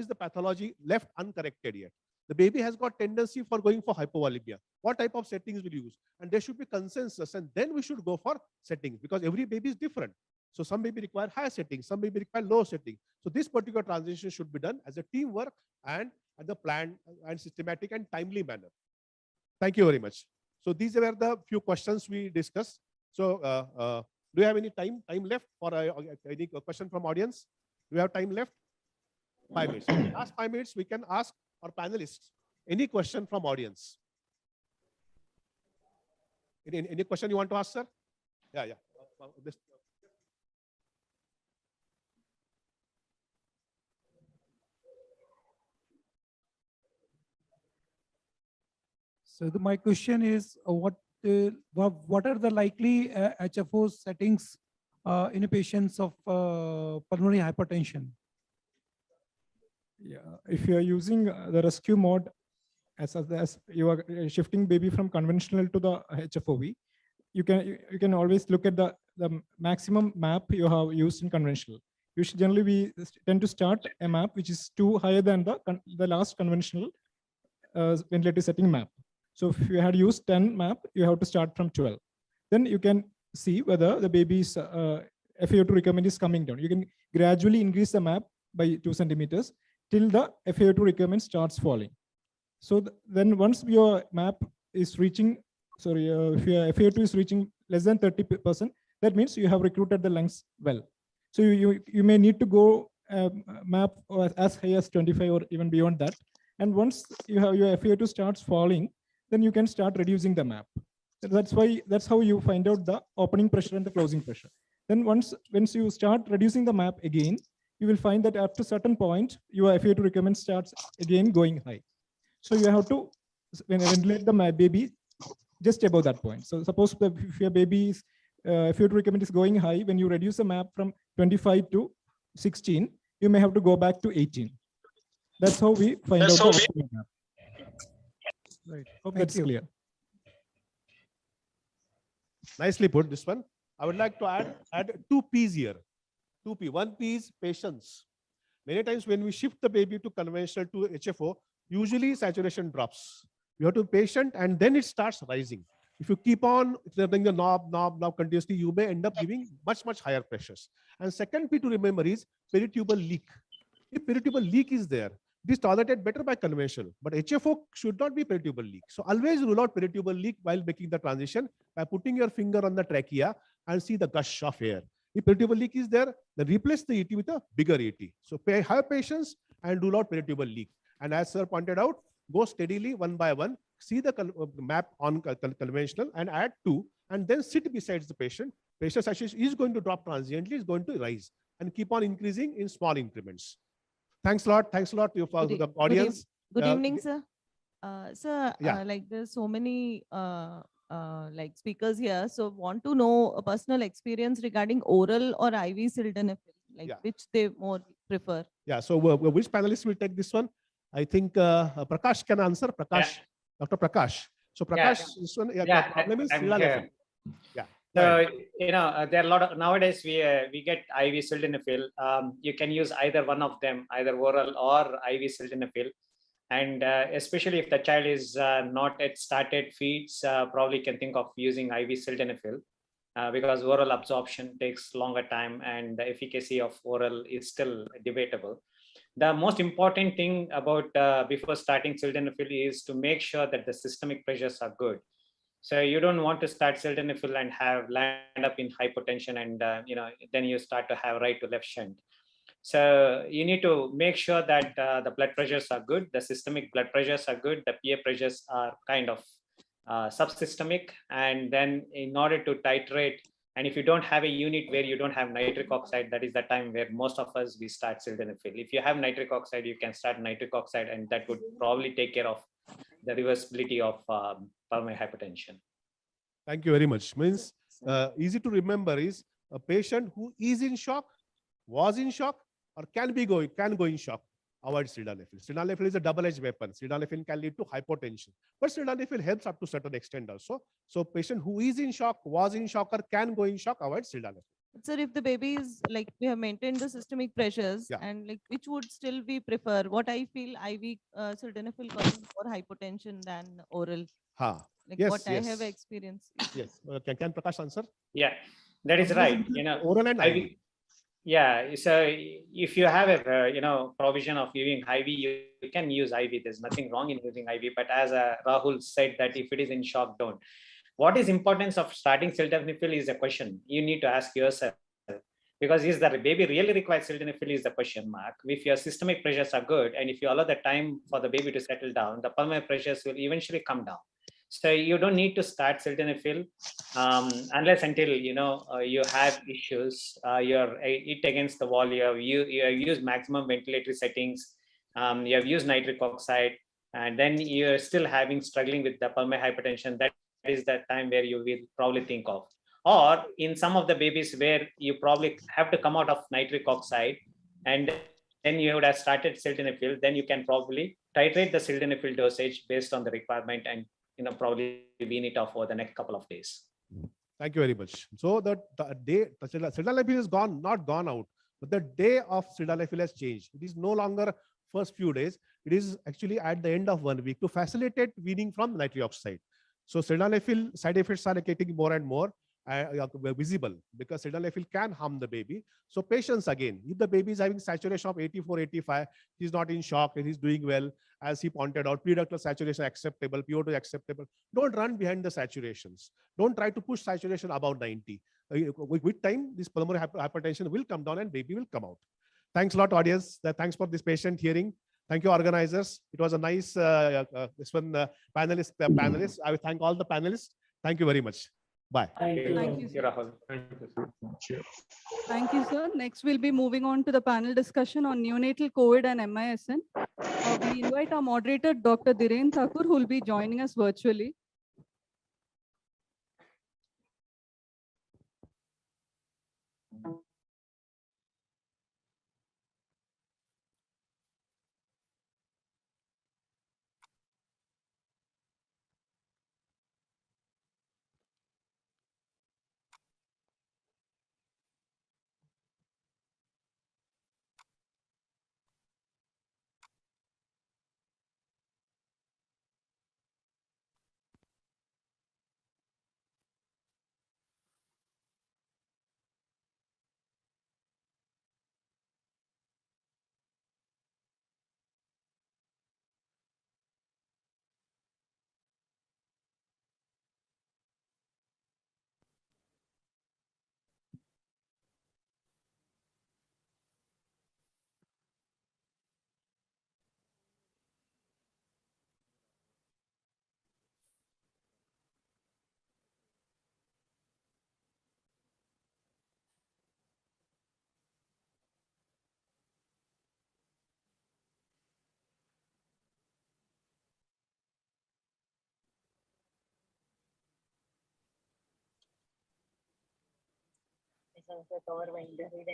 the pathology left uncorrected yet? The baby has got tendency for going for hypovolemia. What type of settings will you use? And there should be consensus, and then we should go for settings because every baby is different. So some baby require higher settings, some baby require low settings. So this particular transition should be done as a teamwork and at the planned and systematic and timely manner. Thank you very much. So these were the few questions we discussed. So do you have any time left for any question from audience? Do we have time left? 5 minutes. Last 5 minutes, we can ask our panelists any question from audience. Any question you want to ask, sir? Yeah. So my question is, what are the likely HFO settings in patients of pulmonary hypertension? Yeah, if you are using the rescue mode, as you are shifting baby from conventional to the HFOV, you can always look at the maximum MAP you have used in conventional. usually generally we tend to start a map which is too higher than the last conventional ventilator setting map. So if you had used 10 map, you have to start from 12. Then you can see whether the baby's FiO2 requirement is coming down. You can gradually increase the map by 2 centimeters till the FiO2 requirement starts falling. So then once your map is reaching, if your FiO2 is reaching less than 30%, that means you have recruited the lungs well. So you may need to go map as high as 25 or even beyond that. And once you have your FiO2 starts falling, then you can start reducing the map. That's how you find out the opening pressure and the closing pressure. Then once you start reducing the map again, you will find that up to certain point, your FiO2 requirement starts again going high. So you have to ventilate the baby just above that point. So suppose if your baby's FiO2 requirement is going high, when you reduce the map from 25 to 16, you may have to go back to 18. That's how we find out the optimal map. Right. Hope that's clear. Nicely put, this one. I would like to add 2 P's here. 2 P. 1 P is patience. Many times when we shift the baby to conventional to HFO, usually saturation drops. You have to be patient and then it starts rising. If you keep on turning the knob continuously, you may end up giving much higher pressures. And second P to remember is peritubal leak. If peritubal leak is there, it is tolerated better by conventional, but HFO should not be peritubal leak. So always rule out peritubal leak while making the transition by putting your finger on the trachea and see the gush of air. If peritubal leak is there, then replace the ET with a bigger ET. So have patience and rule out peritubal leak. And as sir pointed out, go steadily one by one, see the map on conventional and add 2, and then sit besides the patient. Patient saturation is going to drop transiently, is going to rise and keep on increasing in small increments. Thanks a lot. Thanks a lot to the audience. Good evening, sir. Sir, Yeah. like there's so many like speakers here. So want to know a personal experience regarding oral or IV sildenafil, like which they more prefer. Yeah. So which panelist will take this one? I think Prakash can answer. Prakash, Dr. Prakash. So Prakash, this one, the problem is sildenafil. Yeah. So, there are a lot of, nowadays we get IV sildenafil. You can use either one of them, either oral or IV sildenafil. And especially if the child is not yet started feeds, probably can think of using IV sildenafil because oral absorption takes longer time and the efficacy of oral is still debatable. The most important thing about before starting sildenafil is to make sure that the systemic pressures are good. So you don't want to start sildenafil and have land up in hypotension and then you start to have right to left shunt. So you need to make sure that the blood pressures are good, the systemic blood pressures are good, the PA pressures are kind of subsystemic, and then in order to titrate, and if you don't have a unit where you don't have nitric oxide, that is the time where most of us we start sildenafil. If you have nitric oxide, you can start nitric oxide, and that would probably take care of the reversibility of pulmonary hypertension. Thank you very much. Means easy to remember is a patient who is in shock, was in shock, or can go in shock. Avoid sildenafil. Sildenafil is a double-edged weapon. Sildenafil can lead to hypotension, but sildenafil helps up to a certain extent also. So patient who is in shock, was in shock, or can go in shock, avoid sildenafil. Sir, if the baby is like we have maintained the systemic pressures and like which would still be prefer? What I feel IV sildenafil causes more hypotension than oral. Like Yes, what I have experienced. Yes. Can Prakash answer? Yeah, that is right. Oral and IV. Yeah, so if you have a provision of using IV, you can use IV. There's nothing wrong in using IV. But as Rahul said, that if it is in shock, don't. What is importance of starting sildenafil is a question you need to ask yourself, because is the baby really requires sildenafil is the question mark. If your systemic pressures are good and if you allow the time for the baby to settle down, the pulmonary pressures will eventually come down. So you don't need to start sildenafil unless until you have issues. You're it against the wall. You have used maximum ventilatory settings. You have used nitric oxide, and then you're still struggling with the pulmonary hypertension. That is the time where you will probably think of. Or in some of the babies where you probably have to come out of nitric oxide, and then you would have started sildenafil. Then you can probably titrate the sildenafil dosage based on the requirement and probably wean it off over the next couple of days. Thank you very much. So the sildenafil is not gone out. But the day of sildenafil has changed. It is no longer first few days. It is actually at the end of 1 week to facilitate weaning from nitric oxide. So sildenafil side effects are getting more and more visible because sildenafil can harm the baby. So patience again, if the baby is having saturation of 84, 85, he's not in shock and he's doing well. As he pointed out, pre-ductal saturation acceptable, PO2 acceptable. Don't run behind the saturations. Don't try to push saturation above 90. With time, this pulmonary hypertension will come down and baby will come out. Thanks a lot, audience. Thanks for this patient hearing. Thank you, organizers. It was a nice panelists. I will thank all the panelists. Thank you very much. Bye. Thank you. Thank you, sir. Rahul. Thank you. Thank you, sir. Next, we'll be moving on to the panel discussion on neonatal COVID and MISN. We invite our moderator, Dr. Dhiren Thakur, who will be joining us virtually.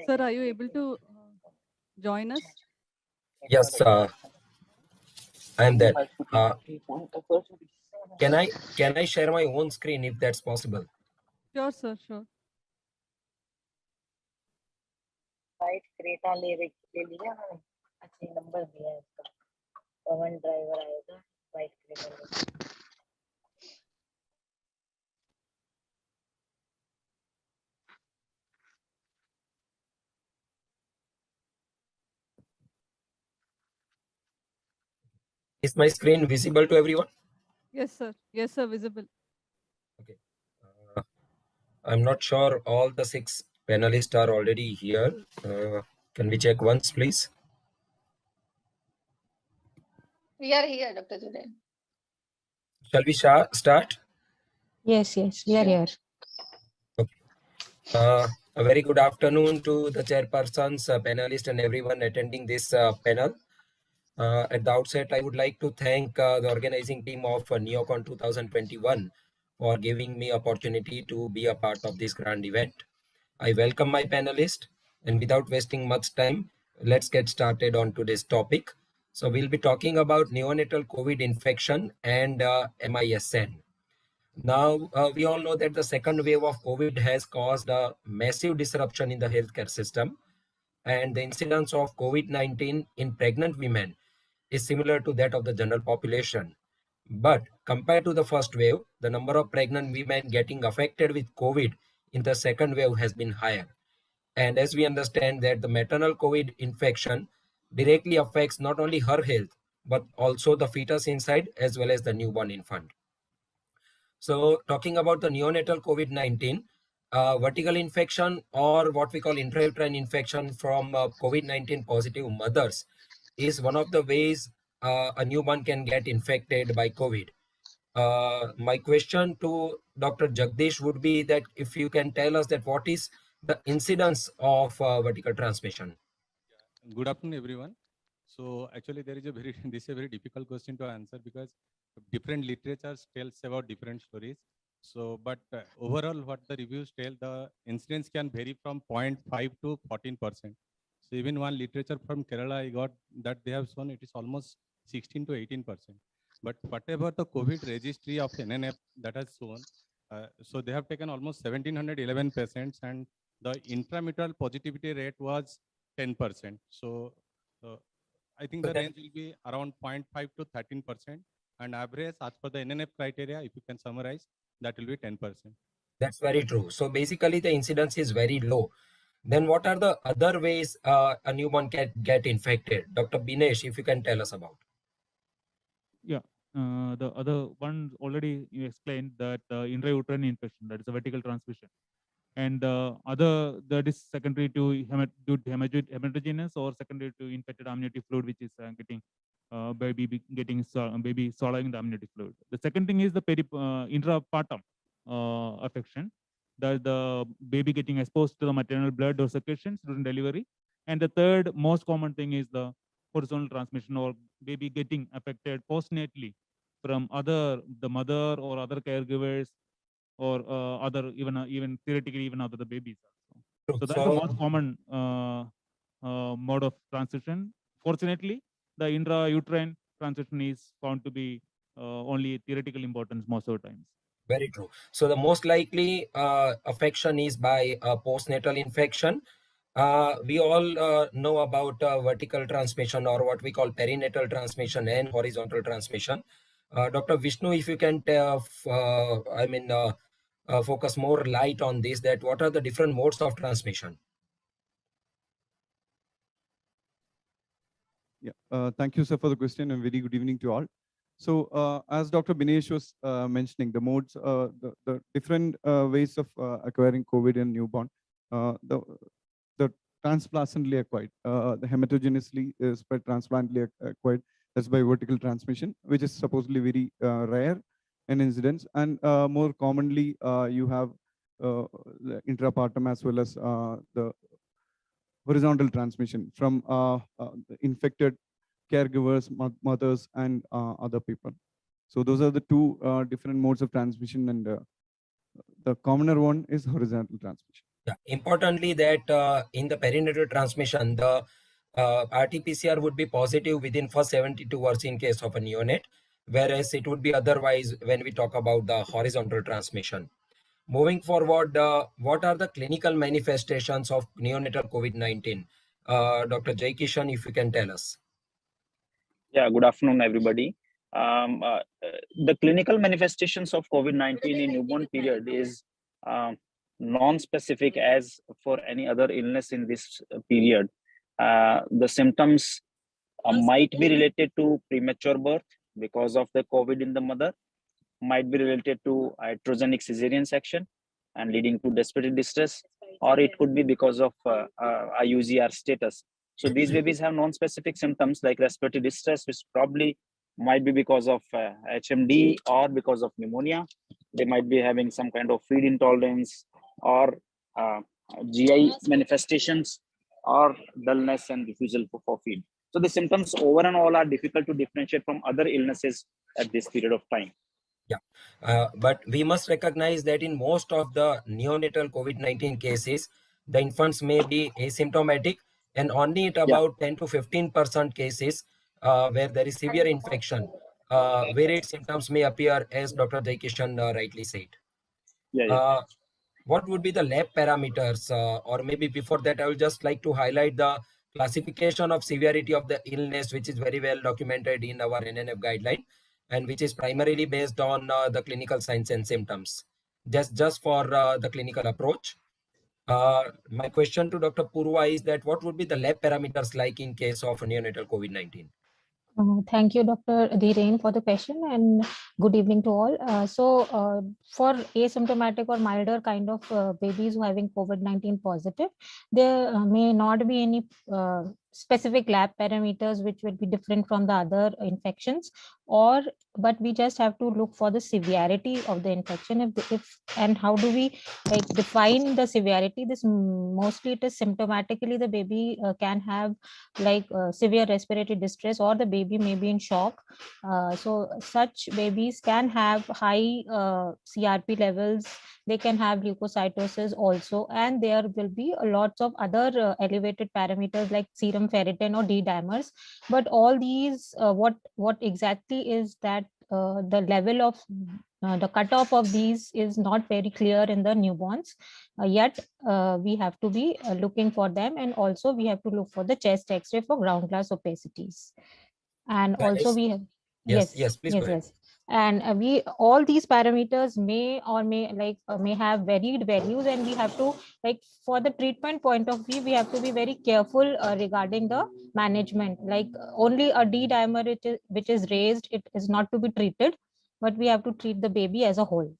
Sir, are you able to join us? Yes, I am there. Can I share my own screen if that's possible? Sure, sir, sure. White Creta ले लिया मैंने, अच्छा number दिया है इसका, पवन driver आएगा white Creta. Is my screen visible to everyone? Yes, sir. Yes, sir, visible. Okay. I'm not sure all the 6 panelists are already here. Can we check once, please? We are here, Dr. Dhiren. Shall we start? Yes, we are here. Okay. A very good afternoon to the chairpersons, panelists, and everyone attending this panel. At the outset, I would like to thank the organizing team of NeoCon 2021 for giving me opportunity to be a part of this grand event. I welcome my panelists, and without wasting much time, let's get started on today's topic. So we'll be talking about neonatal COVID infection and MISN. Now, we all know that the second wave of COVID has caused a massive disruption in the healthcare system, and the incidence of COVID-19 in pregnant women is similar to that of the general population. But compared to the first wave, the number of pregnant women getting affected with COVID in the second wave has been higher. And as we understand that the maternal COVID infection directly affects not only her health, but also the fetus inside as well as the newborn infant. So talking about the neonatal COVID-19, vertical infection or what we call intrauterine infection from COVID-19 positive mothers is one of the ways a newborn can get infected by COVID. My question to Dr. Jagdish would be that if you can tell us that what is the incidence of vertical transmission? Good afternoon, everyone. So actually there is a very, this is a very difficult question to answer because different literatures tells about different stories. So, but overall what the reviews tell, the incidence can vary from 0.5 to 14%. So even one literature from Kerala, I got that they have shown it is almost 16 to 18%. But whatever the COVID registry of NNF that has shown, so they have taken almost 1711 patients and the intramural positivity rate was 10%. So I think the range will be around 0.5 to 13%, and average as per the NNF criteria, if you can summarize, that will be 10%. That's very true. So basically the incidence is very low. Then what are the other ways a newborn can get infected? Dr. Binesh, if you can tell us about. Yeah, the other one already you explained that intrauterine infection, that is a vertical transmission. And other that is secondary to hematogenous or secondary to infected amniotic fluid, which is getting baby swallowing the amniotic fluid. The second thing is the intrapartum affection, that the baby getting exposed to the maternal blood or secretions during delivery. And the third most common thing is the horizontal transmission, or baby getting affected postnatally from the mother or other caregivers, or even theoretically even other the babies also. So that's the most common mode of transition. Fortunately, the intrauterine transition is found to be only theoretical importance most of the times. Very true. So the most likely affection is by postnatal infection. We all know about vertical transmission, or what we call perinatal transmission, and horizontal transmission. Dr. Vishnu, if you can focus more light on this, that what are the different modes of transmission? Yeah, thank you, sir, for the question, and very good evening to all. So as Dr. Binesh was mentioning, the modes, the different ways of acquiring COVID in newborn, the transplacentally acquired, the hematogeneously spread transplantally acquired, that's by vertical transmission, which is supposedly very rare in incidence. And more commonly, you have the intrapartum as well as the horizontal transmission from the infected caregivers, mothers, and other people. So those are the two different modes of transmission, and the commoner one is horizontal transmission. Yeah. Importantly, that in the perinatal transmission, the RT-PCR would be positive within first 72 hours in case of a neonate, whereas it would be otherwise when we talk about the horizontal transmission. Moving forward, what are the clinical manifestations of neonatal COVID-19? Dr. Jai Kishan, if you can tell us. Yeah, good afternoon, everybody. The clinical manifestations of COVID-19 in newborn period is non-specific as for any other illness in this period. The symptoms might be related to premature birth because of the COVID in the mother, might be related to iatrogenic cesarean section and leading to respiratory distress, or it could be because of IUGR status. So these babies have non-specific symptoms like respiratory distress, which probably might be because of HMD or because of pneumonia. They might be having some kind of feed intolerance or GI manifestations or dullness and refusal for feed. So the symptoms over and all are difficult to differentiate from other illnesses at this period of time. Yeah, but we must recognize that in most of the neonatal COVID-19 cases, the infants may be asymptomatic, and only at about 10 to 15% cases where there is severe infection, varied symptoms may appear, as Dr. Jai Kishan rightly said. What would be the lab parameters, or maybe before that, I would just like to highlight the classification of severity of the illness, which is very well documented in our NNF guideline, and which is primarily based on the clinical signs and symptoms. Just for the clinical approach. My question to Dr. Purva is that what would be the lab parameters like in case of neonatal COVID-19? Thank you, Dr. Dhiren, for the question, and good evening to all. For asymptomatic or milder kind of babies who are having COVID-19 positive, there may not be any specific lab parameters which will be different from the other infections, but we just have to look for the severity of the infection. And how do we define the severity? This mostly it is symptomatically the baby can have severe respiratory distress, or the baby may be in shock. So such babies can have high CRP levels. They can have leukocytosis also, and there will be lots of other elevated parameters like serum ferritin or D dimers. But all these, what exactly is that the level of the cutoff of these is not very clear in the newborns. Yet we have to be looking for them, and also we have to look for the chest X-ray for ground glass opacities. And also we have, Yes, please go ahead. yes. And we, all these parameters may have varied values, and we have to, like, for the treatment point of view, we have to be very careful regarding the management. Like only a D dimer which is raised, it is not to be treated, but we have to treat the baby as a whole.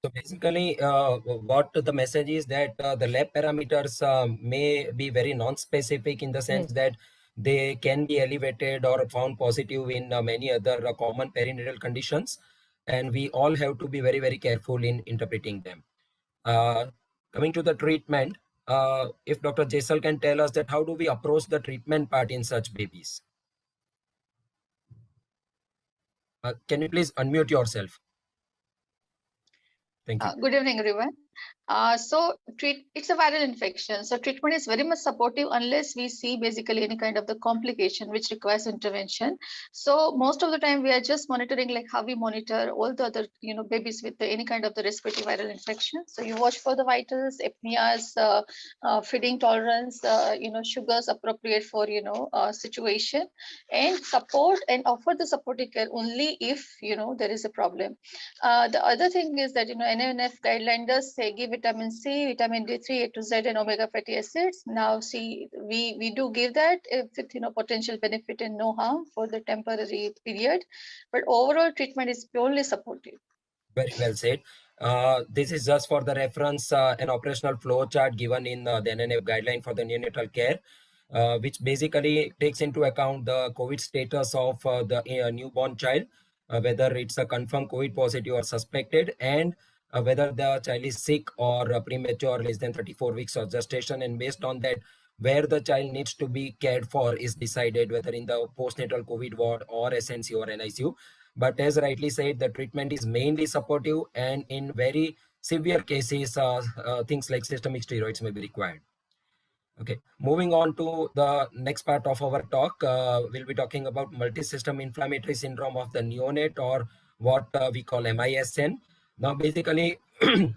So basically, what the message is that the lab parameters may be very non-specific in the sense that they can be elevated or found positive in many other common perinatal conditions, and we all have to be very, very careful in interpreting them. Coming to the treatment, if Dr. Jaisal can tell us that how do we approach the treatment part in such babies? Can you please unmute yourself? Thank you. Good evening, everyone. It's a viral infection. So treatment is very much supportive unless we see basically any kind of the complication which requires intervention. So most of the time we are just monitoring like how we monitor all the other, babies with any kind of the respiratory viral infection. So you watch for the vitals, apneas, feeding tolerance, sugars appropriate for, situation, and support and offer the supportive care only if, there is a problem. The other thing is that, NNF guideline does say give vitamin C, vitamin D3, A to Z, and omega fatty acids. Now, see, we do give that with potential benefit and no harm for the temporary period, but overall treatment is purely supportive. Very well said. This is just for the reference, an operational flow chart given in the NNF guideline for the neonatal care, which basically takes into account the COVID status of the newborn child, whether it's a confirmed COVID positive or suspected, and whether the child is sick or premature, less than 34 weeks of gestation. And based on that, where the child needs to be cared for is decided, whether in the postnatal COVID ward or SNC or NICU. But as rightly said, the treatment is mainly supportive, and in very severe cases, things like systemic steroids may be required. Okay, moving on to the next part of our talk, we'll be talking about multisystem inflammatory syndrome of the neonate, or what we call MISN. Now, basically,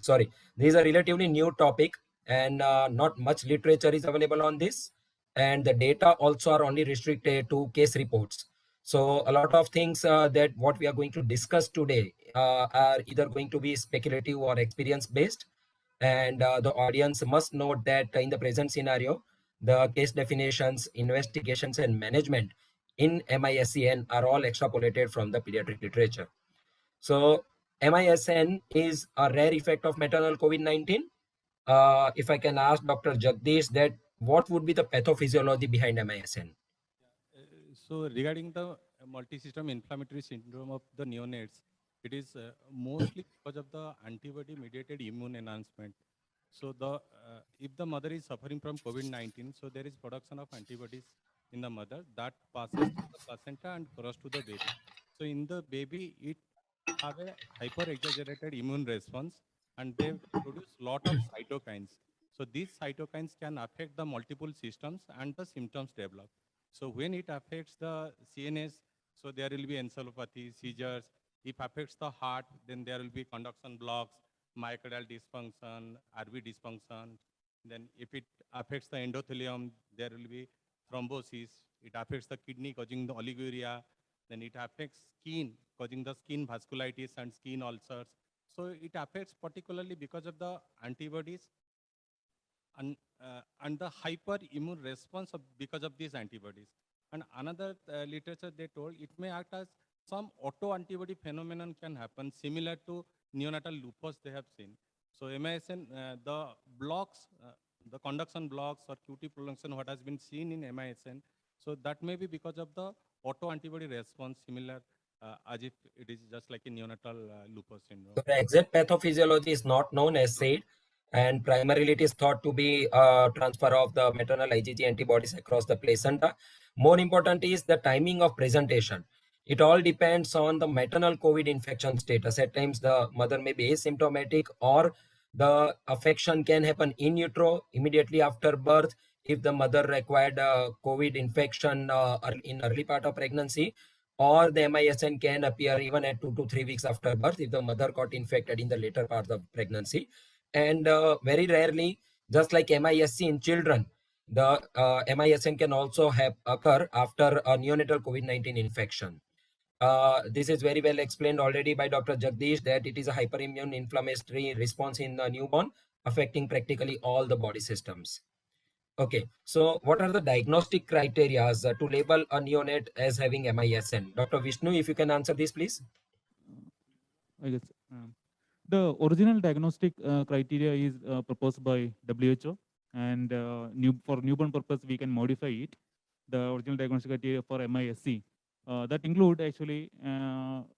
sorry, this is a relatively new topic, and not much literature is available on this. And the data also are only restricted to case reports. So a lot of things that what we are going to discuss today are either going to be speculative or experience based. And the audience must note that in the present scenario, the case definitions, investigations, and management in MISN are all extrapolated from the pediatric literature. So MISN is a rare effect of maternal COVID-19. If I can ask Dr. Jagdish that what would be the pathophysiology behind MISN? So regarding the multisystem inflammatory syndrome of the neonates, it is mostly because of the antibody-mediated immune enhancement. So if the mother is suffering from COVID-19, so there is production of antibodies in the mother that passes to the placenta and cross to the baby. So in the baby, it have a hyper-exaggerated immune response, and they produce lot of cytokines. So these cytokines can affect the multiple systems, and the symptoms develop. So when it affects the CNS, so there will be encephalopathy, seizures. If affects the heart, then there will be conduction blocks, myocardial dysfunction, RV dysfunction. Then if it affects the endothelium, there will be thrombosis. It affects the kidney, causing the oliguria. Then it affects skin, causing the skin vasculitis and skin ulcers. So it affects particularly because of the antibodies and the hyperimmune response because of these antibodies. And another literature they told it may act as some autoantibody phenomenon can happen similar to neonatal lupus they have seen. So MISN, the blocks, the conduction blocks or QT prolongation, what has been seen in MISN, so that may be because of the autoantibody response similar as if it is just like a neonatal lupus syndrome. So the exact pathophysiology is not known as said, and primarily it is thought to be transfer of the maternal IgG antibodies across the placenta. More important is the timing of presentation. It all depends on the maternal COVID infection status. At times the mother may be asymptomatic, or the affection can happen in utero immediately after birth if the mother required COVID infection in early part of pregnancy, or the MISN can appear even at 2 to 3 weeks after birth if the mother got infected in the later part of pregnancy. And very rarely, just like MISC in children, the MISN can also occur after a neonatal COVID-19 infection. This is very well explained already by Dr. Jagdish, that it is a hyperimmune inflammatory response in the newborn, affecting practically all the body systems. Okay, so what are the diagnostic criteria to label a neonate as having MISN? Dr. Vishnu, if you can answer this, please. I guess the original diagnostic criteria is proposed by WHO, and for newborn purpose we can modify it. The original diagnostic criteria for MISC that include actually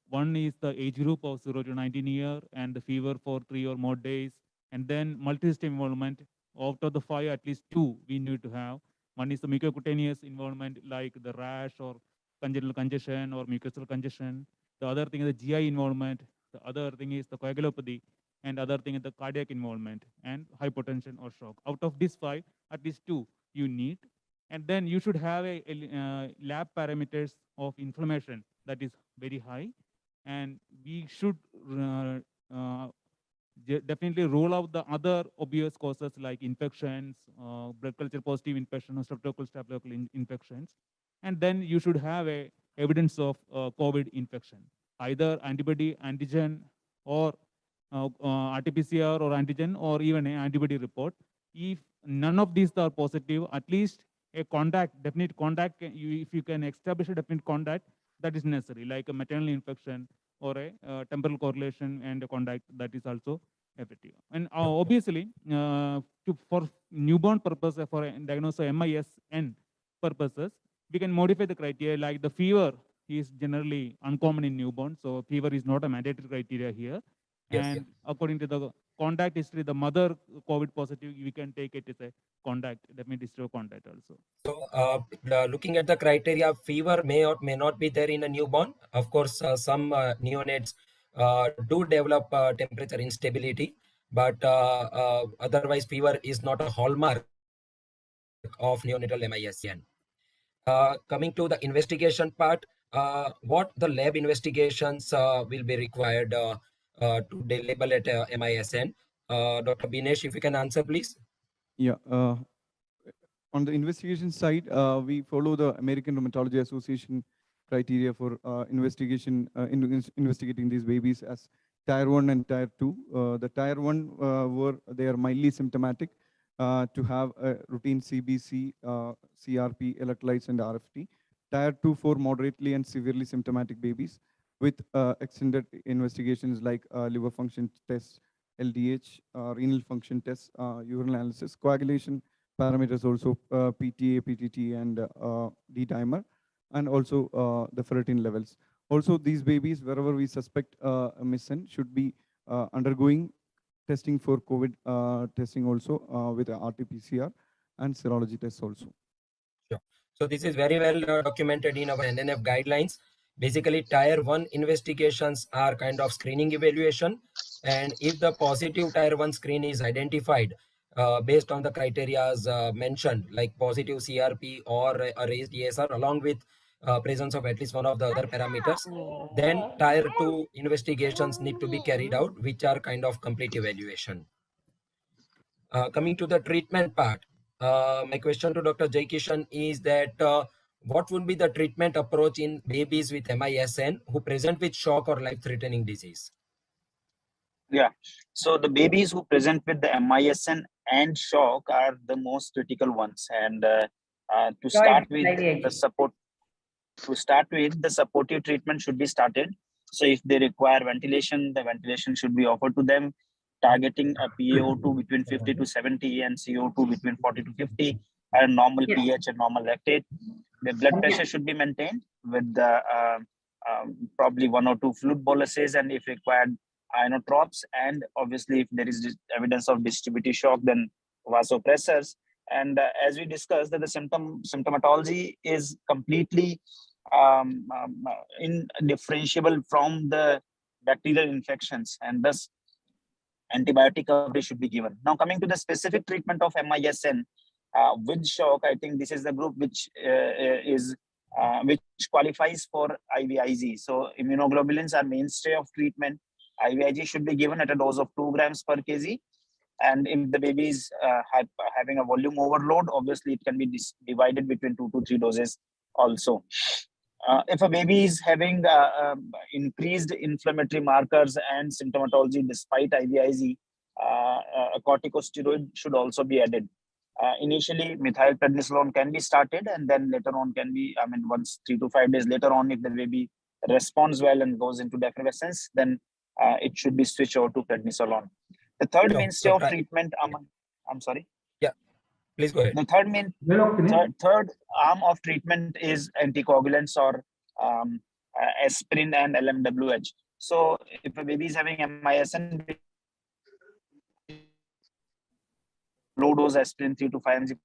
one is the age group of 0 to 19 years and the fever for 3 or more days, and then multi-system involvement. Out of the 5, at least 2 we need to have. One is the mucocutaneous involvement, like the rash or congenital congestion or mucosal congestion. The other thing is the GI involvement. The other thing is the coagulopathy, and other thing is the cardiac involvement and hypotension or shock. Out of these 5, at least 2 you need. And then you should have a lab parameters of inflammation that is very high. And we should definitely rule out the other obvious causes like infections, blood culture positive infection, or streptococcal infections. And then you should have a evidence of COVID infection, either antibody, antigen, or RT-PCR or antigen, or even an antibody report. If none of these are positive, at least a contact, definite contact, if you can establish a definite contact, that is necessary, like a maternal infection or a temporal correlation and a contact, that is also effective. And obviously, for newborn purpose, for diagnosis of MISN purposes, we can modify the criteria, like the fever is generally uncommon in newborn, so fever is not a mandatory criteria here. Yes, and according to the contact history, the mother COVID positive, we can take it as a contact, definitely history of contact also. So looking at the criteria, fever may or may not be there in a newborn. Of course, some neonates do develop temperature instability, but otherwise fever is not a hallmark of neonatal MISN. Coming to the investigation part, what the lab investigations will be required to label it MISN? Dr. Binesh, if you can answer, please. Yeah. On the investigation side, we follow the American Rheumatology Association criteria for investigating these babies as Tier 1 and Tier 2. The Tier 1 they are mildly symptomatic to have a routine CBC, CRP, electrolytes, and RFT. Tier 2 for moderately and severely symptomatic babies with extended investigations like liver function tests, LDH, renal function tests, urine analysis, coagulation parameters also, PTA, PTT, and D-dimer, and also the ferritin levels. Also, these babies, wherever we suspect a MISN, should be undergoing testing for COVID testing also with RT-PCR and serology tests also. Sure. So this is very well documented in our NNF guidelines. Basically, Tier 1 investigations are kind of screening evaluation. And if the positive Tier 1 screen is identified based on the criteria mentioned, like positive CRP or a raised ESR, along with presence of at least one of the other parameters, then Tier 2 investigations need to be carried out, which are kind of complete evaluation. Coming to the treatment part, my question to Dr. Jaikishan is that what would be the treatment approach in babies with MISN who present with shock or life-threatening disease? Yeah, so the babies who present with the MISN and shock are the most critical ones. And to start with the supportive treatment should be started. So if they require ventilation, the ventilation should be offered to them, targeting a PaO2 between 50 to 70 and CO2 between 40 to 50, and normal pH and normal lactate. The blood pressure should be maintained with probably 1 or 2 fluid boluses, and if required, inotropes. And obviously, if there is evidence of distributive shock, then vasopressors. And as we discussed, that the symptomatology is completely indifferentiable from the bacterial infections, and thus antibiotic coverage should be given. Now, coming to the specific treatment of MISN with shock, I think this is the group which is which qualifies for IVIG. So immunoglobulins are mainstay of treatment. IVIG should be given at a dose of 2 grams per kg. And if the baby is having a volume overload, obviously it can be divided between 2 to 3 doses also. If a baby is having increased inflammatory markers and symptomatology despite IVIG, a corticosteroid should also be added. Initially, methylprednisolone can be started, and then later on can be, once 3 to 5 days later on, if the baby responds well and goes into decrevescence, then it should be switched over to prednisolone. The third mainstay of treatment, I'm sorry. Yeah, please go ahead. The third arm of treatment is anticoagulants or aspirin and LMWH. So if a baby is having MISN, low dose aspirin 3 to 5 mg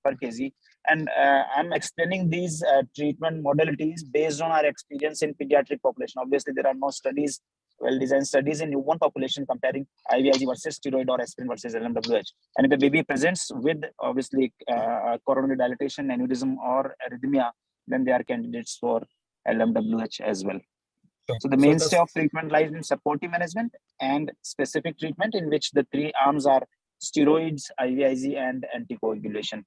per kg. And I'm explaining these treatment modalities based on our experience in pediatric population. Obviously, there are no studies, well-designed studies in newborn population comparing IVIG versus steroid or aspirin versus LMWH. And if the baby presents with obviously coronary dilatation, aneurysm, or arrhythmia, then they are candidates for LMWH as well. So the mainstay of treatment lies in supportive management and specific treatment, in which the 3 arms are steroids, IVIG, and anticoagulation.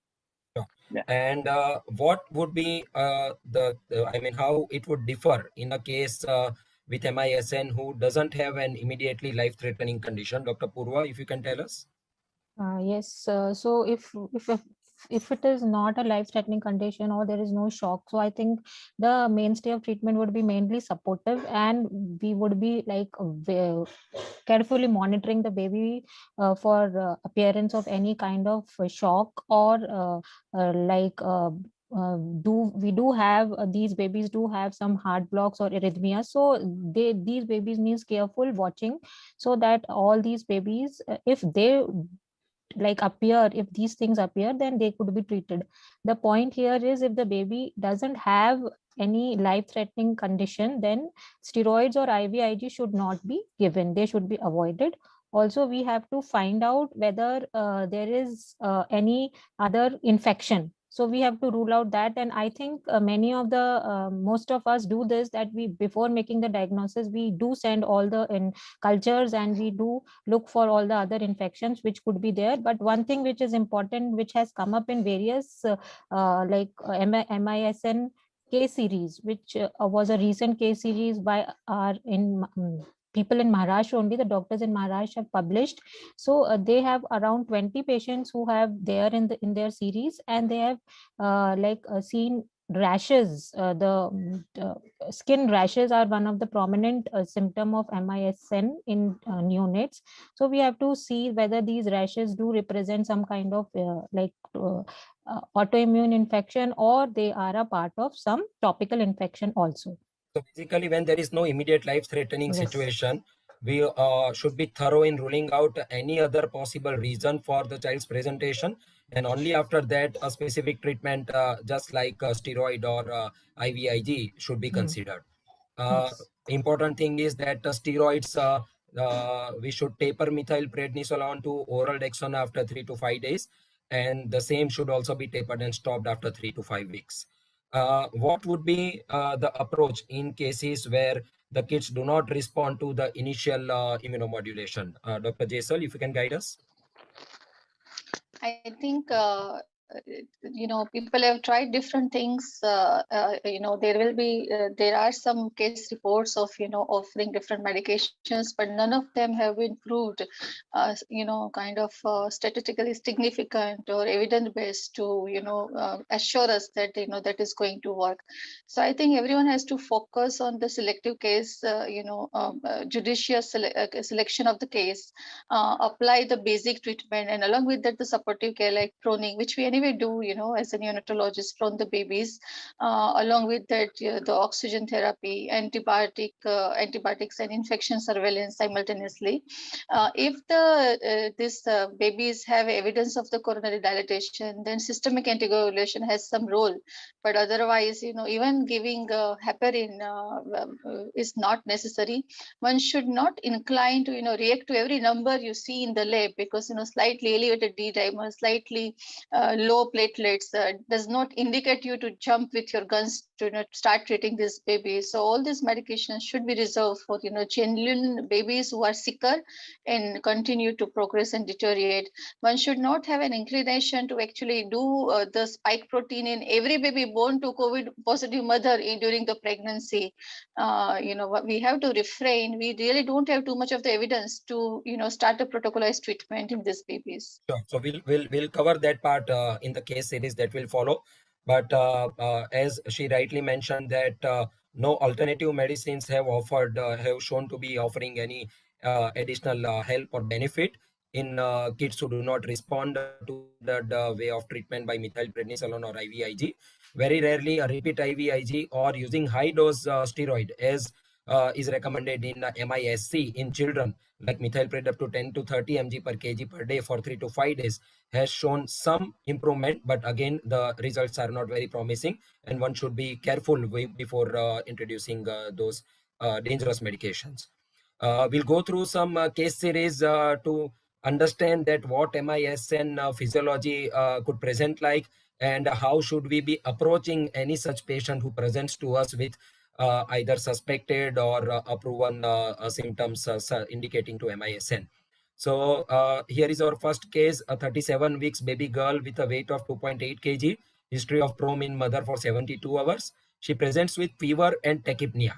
Yeah. And what would be how it would differ in a case with MISN who doesn't have an immediately life-threatening condition? Dr. Purva, if you can tell us. Yes. So if it is not a life-threatening condition or there is no shock, so I think the mainstay of treatment would be mainly supportive, and we would be like carefully monitoring the baby for appearance of any kind of shock or these babies do have some heart blocks or arrhythmia, so these babies needs careful watching, so that all these babies, if they if these things appear, then they could be treated. The point here is, if the baby doesn't have any life-threatening condition, then steroids or IVIG should not be given. They should be avoided. Also, we have to find out whether there is any other infection. So we have to rule out that. And I think most of us do this, that we, before making the diagnosis, we do send all the cultures and we do look for all the other infections which could be there. But one thing which is important, which has come up in various MISN case series, which was a recent case series by people in Maharashtra only, the doctors in Maharashtra have published. So they have around 20 patients who have there in their series, and they have seen rashes. The skin rashes are one of the prominent symptom of MISN in neonates. So we have to see whether these rashes do represent some kind of autoimmune infection, or they are a part of some topical infection also. So basically, when there is no immediate life-threatening situation, we should be thorough in ruling out any other possible reason for the child's presentation, and only after that a specific treatment just like steroid or IVIG should be considered. Important thing is that steroids, we should taper methylprednisolone to oral Dexone after 3 to 5 days, and the same should also be tapered and stopped after 3 to 5 weeks. What would be the approach in cases where the kids do not respond to the initial immunomodulation? Dr. Jaisal, if you can guide us. I think people have tried different things. There are some case reports of offering different medications, but none of them have been proved statistically significant or evidence based to assure us that that is going to work. So I think everyone has to focus on the selective case, judicious selection of the case, apply the basic treatment, and along with that the supportive care like proning, which we anyway do as a neonatologist, prone the babies, along with that the oxygen therapy, antibiotics and infection surveillance simultaneously. If these babies have evidence of the coronary dilatation, then systemic anticoagulation has some role, but otherwise even giving heparin is not necessary. One should not incline to react to every number you see in the lab, because slightly elevated D dimer, slightly low platelets does not indicate you to jump with your guns to start treating this baby. So all these medications should be reserved for genuine babies who are sicker and continue to progress and deteriorate. One should not have an inclination to actually do the spike protein in every baby born to COVID positive mother during the pregnancy. We have to refrain. We really don't have too much of the evidence to start a protocolized treatment in these babies. Sure. So we'll cover that part in the case series that will follow. But as she rightly mentioned that no alternative medicines have shown to be offering any additional help or benefit in kids who do not respond to the way of treatment by methylprednisolone or IVIG. Very rarely a repeat IVIG or using high dose steroid as is recommended in MISC in children like methylpred up to 10 to 30 mg per kg per day for 3 to 5 days has shown some improvement, but again the results are not very promising and one should be careful before introducing those dangerous medications. We'll go through some case series to understand that what MISN physiology could present like and how should we be approaching any such patient who presents to us with either suspected or proven symptoms indicating to MISN. So here is our first case, a 37 weeks baby girl with a weight of 2.8 kg, history of prom in mother for 72 hours. She presents with fever and tachypnea.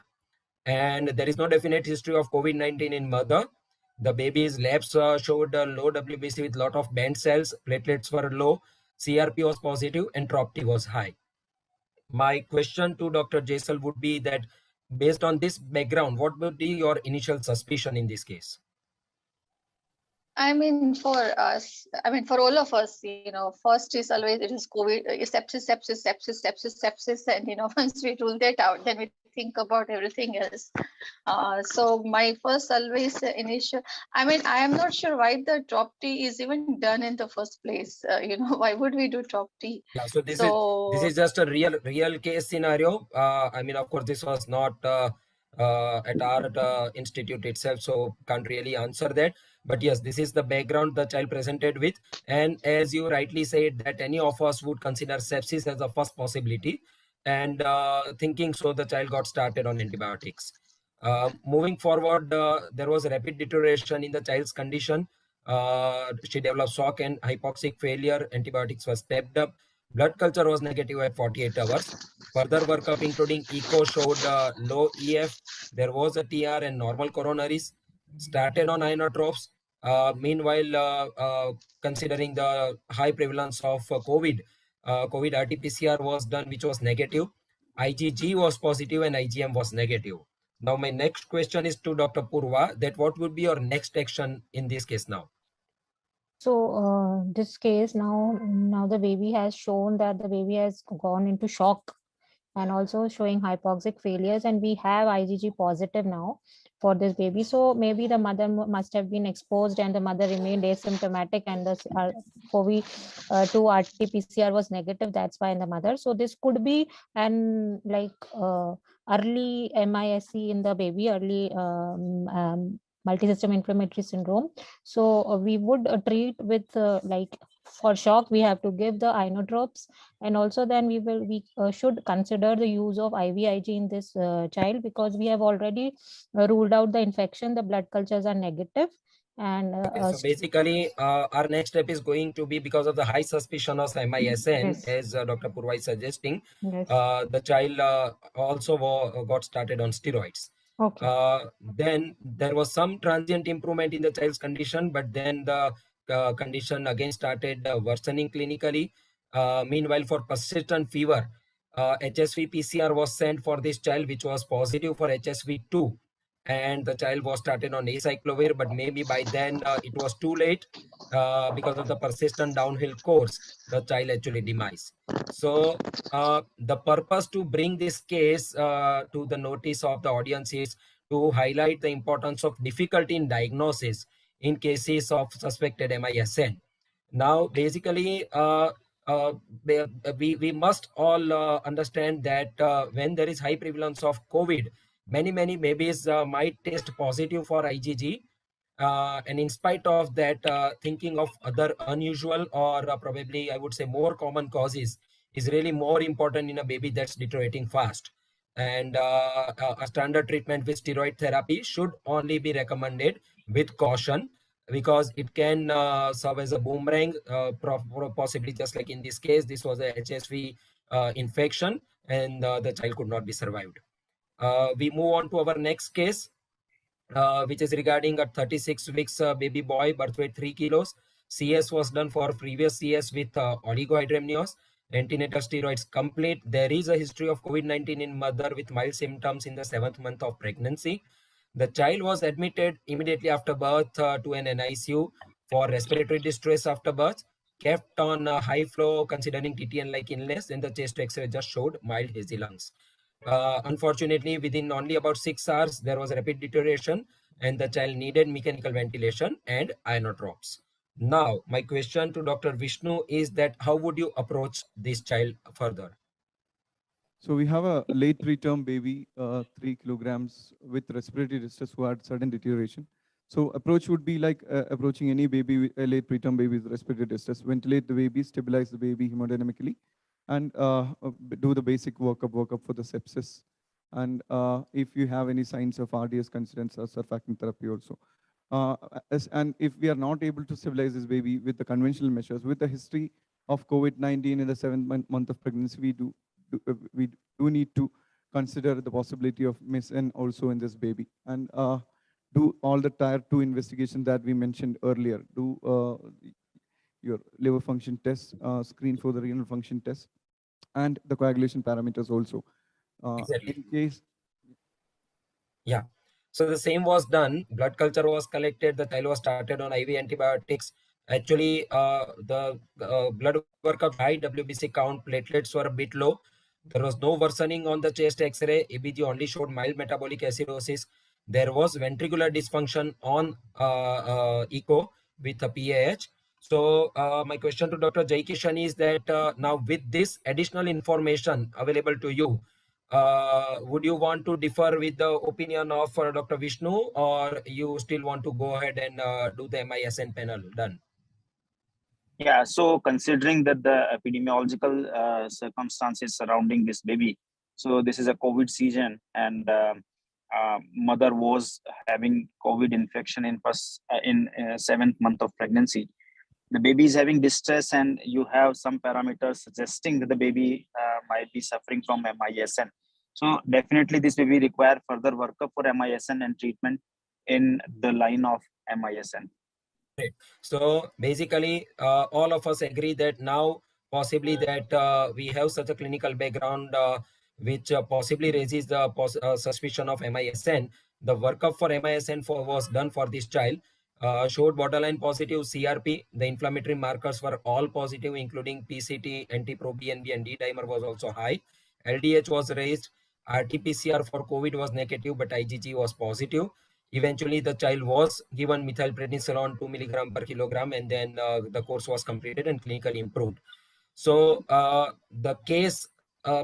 And there is no definite history of COVID-19 in mother. The baby's labs showed a low WBC with lot of band cells, platelets were low, CRP was positive and TROP-T was high. My question to Dr. Jaisal would be that based on this background, what would be your initial suspicion in this case? I mean, for us, for all of us, first is always it is COVID, sepsis, and once we rule that out, then we think about everything else. So my first always initial, I am not sure why the TROP-T is even done in the first place. Why would we do TROP-T? Yeah, so this is just a real case scenario. Of course, this was not at our institute itself, so can't really answer that. But yes, this is the background the child presented with. And as you rightly said, that any of us would consider sepsis as a first possibility. And thinking so, the child got started on antibiotics. Moving forward, there was a rapid deterioration in the child's condition. She developed shock and hypoxic failure. Antibiotics were stepped up. Blood culture was negative at 48 hours. Further workup, including echo, showed low EF. There was a TR and normal coronaries. Started on inotropes. Meanwhile, considering the high prevalence of COVID, COVID RT-PCR was done, which was negative. IgG was positive and IgM was negative. Now, my next question is to Dr. Purva, that what would be your next action in this case now? So this case now the baby has shown that the baby has gone into shock and also showing hypoxic failures, and we have IgG positive now for this baby. So maybe the mother must have been exposed and the mother remained asymptomatic and the COVID-2 RT-PCR was negative. That's why in the mother. So this could be an early MISC in the baby, early multisystem inflammatory syndrome. So we would treat with for shock, we have to give the inotropes, and also then we should consider the use of IVIG in this child, because we have already ruled out the infection. The blood cultures are negative. And so basically, our next step is going to be, because of the high suspicion of MISN, yes, as Dr. Purva is suggesting, yes, the child also got started on steroids. Okay. Then there was some transient improvement in the child's condition, but then the condition again started worsening clinically. Meanwhile, for persistent fever, HSV PCR was sent for this child, which was positive for HSV2. And the child was started on acyclovir, but maybe by then it was too late because of the persistent downhill course, the child actually demise. So the purpose to bring this case to the notice of the audience is to highlight the importance of difficulty in diagnosis in cases of suspected MISN. Now, basically, we must all understand that when there is high prevalence of COVID, many babies might test positive for IgG, And in spite of that, thinking of other unusual or probably I would say more common causes is really more important in a baby that's deteriorating fast. And a standard treatment with steroid therapy should only be recommended with caution, because it can serve as a boomerang, possibly just like in this case, this was a HSV infection and the child could not be survived. We move on to our next case, which is regarding a 36 weeks baby boy, birth weight 3 kilos. CS was done for previous CS with oligohydramnios, antenatal steroids complete. There is a history of COVID-19 in mother with mild symptoms in the 7th month of pregnancy. The child was admitted immediately after birth to an NICU for respiratory distress after birth, kept on high flow considering TTN-like illness, and the chest X-ray just showed mild hazy lungs. Unfortunately, within only about 6 hours, there was rapid deterioration and the child needed mechanical ventilation and ionotropes. Now, my question to Dr. Vishnu is that how would you approach this child further? So we have a late preterm baby, 3 kilograms with respiratory distress who had sudden deterioration. So approach would be like approaching any baby, a late preterm baby with respiratory distress. Ventilate the baby, stabilize the baby hemodynamically, and do the basic workup for the sepsis. And if you have any signs of RDS, consider surfactant therapy also. And if we are not able to stabilize this baby with the conventional measures, with the history of COVID-19 in the 7th month of pregnancy, we do need to consider the possibility of MIS-N also in this baby, and do all the tier 2 investigation that we mentioned earlier. Do your liver function test, screen for the renal function test, and the coagulation parameters also. Exactly. In case, yeah. So the same was done. Blood culture was collected. The child was started on IV antibiotics. Actually, the blood work of high WBC count, platelets were a bit low. There was no worsening on the chest X-ray. EBG only showed mild metabolic acidosis. There was ventricular dysfunction on echo with a PAH. So my question to Dr. Jaikishan is that now with this additional information available to you, would you want to differ with the opinion of Dr. Vishnu, or you still want to go ahead and do the MISN panel done? Yeah, so considering that the epidemiological circumstances surrounding this baby, so this is a COVID season, and mother was having COVID infection in 7th month of pregnancy. The baby is having distress, and you have some parameters suggesting that the baby might be suffering from MISN. So definitely this baby require further workup for MISN and treatment in the line of MISN. Great. So basically, all of us agree that now possibly that we have such a clinical background which possibly raises the suspicion of MISN. The workup for MISN was done for this child, showed borderline positive CRP. The inflammatory markers were all positive, including PCT, anti-proBNP, and D-dimer was also high. LDH was raised. RT-PCR for COVID was negative, but IgG was positive. Eventually, the child was given methylprednisolone 2 milligram per kilogram, and then the course was completed and clinically improved. So the case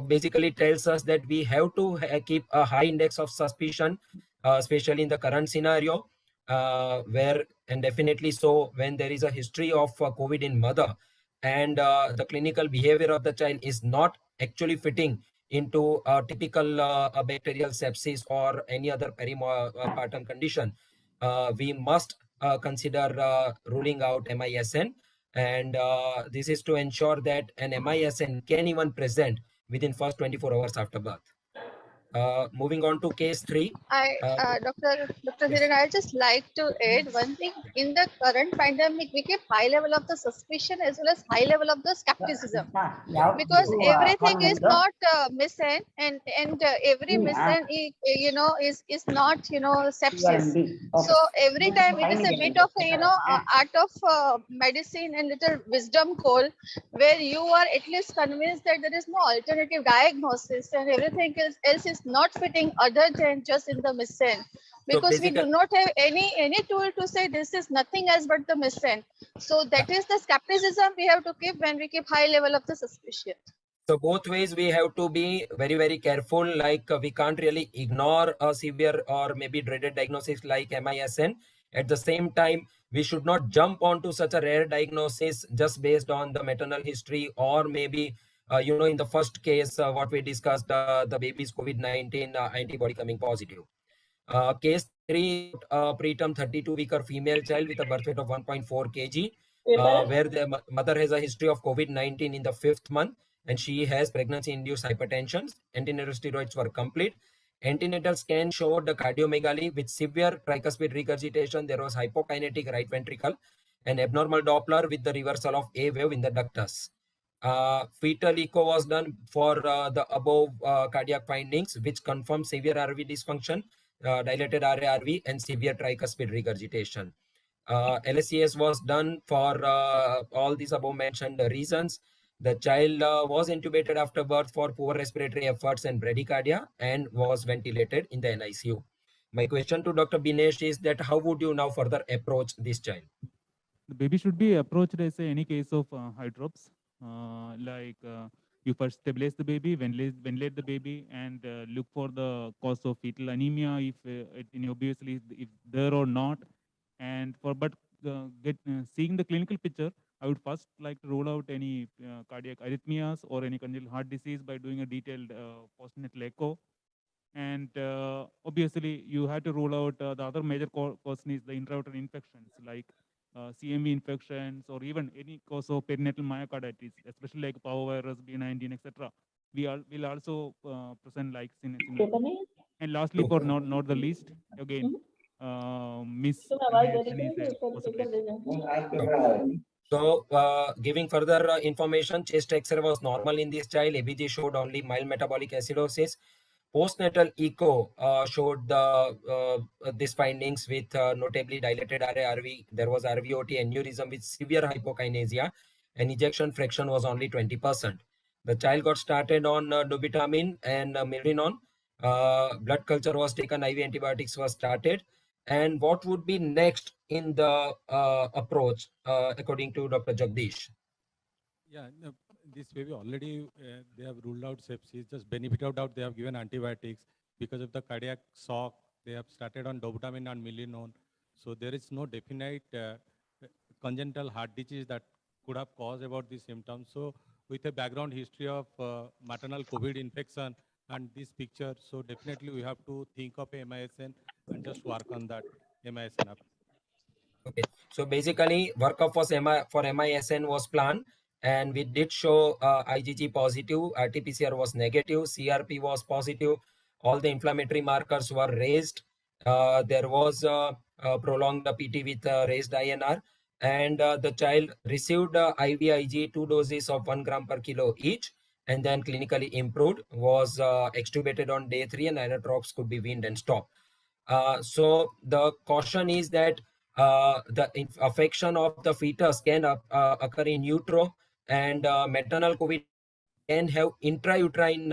basically tells us that we have to keep a high index of suspicion, especially in the current scenario, where, and definitely so, when there is a history of COVID in mother, and the clinical behavior of the child is not actually fitting into a typical bacterial sepsis or any other peripartum condition, we must consider ruling out MISN. And this is to ensure that an MISN can even present within first 24 hours after birth. Moving on to case 3. Dr. Dhiren, I just like to add one thing. In the current pandemic, we keep high level of the suspicion as well as high level of the skepticism, because everything is not MIS-N, and every MIS-N is not sepsis. So every time it is a bit of art of medicine and little wisdom call, where you are at least convinced that there is no alternative diagnosis and everything else is not fitting other than just in the MIS-N, because we do not have any tool to say this is nothing else but the MIS-N. So that is the skepticism we have to keep when we keep high level of the suspicion. So both ways we have to be very, very careful. Like we can't really ignore a severe or maybe dreaded diagnosis like MISN, At the same time, we should not jump onto such a rare diagnosis just based on the maternal history, or maybe in the first case, what we discussed, the baby's COVID-19 antibody coming positive. Case 3, preterm 32-weeker female child with a birth weight of 1.4 kg, where the mother has a history of COVID-19 in the 5th month, and she has pregnancy-induced hypertension. Antenatal steroids were complete. Antenatal scan showed the cardiomegaly with severe tricuspid regurgitation. There was hypokinetic right ventricle and abnormal Doppler with the reversal of A wave in the ductus. Fetal echo was done for the above cardiac findings, which confirmed severe RV dysfunction, dilated RARV, and severe tricuspid regurgitation. LSCS was done for all these above mentioned reasons. The child was intubated after birth for poor respiratory efforts and bradycardia and was ventilated in the NICU. My question to Dr. Binesh is that how would you now further approach this child? The baby should be approached as any case of hydrops. You first stabilize the baby, ventilate the baby, and look for the cause of fetal anemia if obviously if there or not. And seeing the clinical picture, I would first like to rule out any cardiac arrhythmias or any congenital heart disease by doing a detailed postnatal echo. And obviously, you have to rule out the other major cause is the intrauterine infections like CMV infections or even any cause of perinatal myocarditis, especially like parvovirus, B19, etc. We will also present like symptoms. And lastly, for not the least, again, So, giving further information, chest X-ray was normal in this child. ABG showed only mild metabolic acidosis. Postnatal echo showed these findings with notably dilated RARV. There was RVOT aneurysm with severe hypokinesia, and ejection fraction was only 20%. The child got started on dobutamine and milrinone. Blood culture was taken, IV antibiotics was started. And what would be next in the approach, according to Dr. Jagdish? Yeah, no, this baby already they have ruled out sepsis. Just benefit of doubt, they have given antibiotics because of the cardiac shock. They have started on dobutamine and milrinone. So there is no definite congenital heart disease that could have caused about these symptoms. So with a background history of maternal COVID infection and this picture, so definitely we have to think of a MISN and just work on that MISN up. Okay, so basically workup for MISN was planned, and we did show IgG positive, RT-PCR was negative, CRP was positive, all the inflammatory markers were raised. There was prolonged PT with raised INR, and the child received IVIG 2 doses of 1 gram per kilo each, and then clinically improved, was extubated on day 3, and inotrops could be weaned and stopped. So the caution is that the affection of the fetus can occur in utero, and maternal COVID can have intrauterine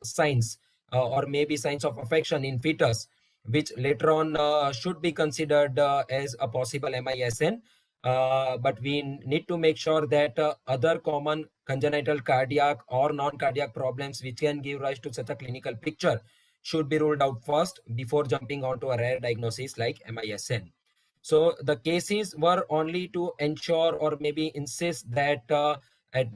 signs or maybe signs of affection in fetus, which later on should be considered as a possible MISN. But we need to make sure that other common congenital cardiac or non-cardiac problems which can give rise to such a clinical picture should be ruled out first before jumping onto a rare diagnosis like MISN. So the cases were only to ensure or maybe insist that again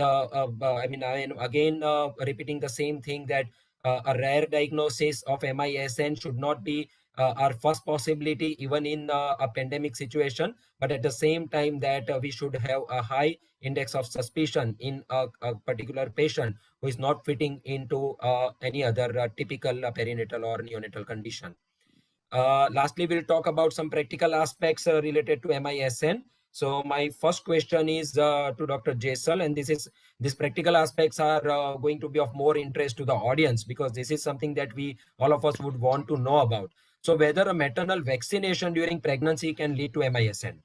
repeating the same thing, that a rare diagnosis of MISN should not be our first possibility even in a pandemic situation, but at the same time that we should have a high index of suspicion in a particular patient who is not fitting into any other typical perinatal or neonatal condition. Lastly, we'll talk about some practical aspects related to MISN. So my first question is to Dr. Jaisal, and these practical aspects are going to be of more interest to the audience because this is something that all of us would want to know about. So whether a maternal vaccination during pregnancy can lead to MISN?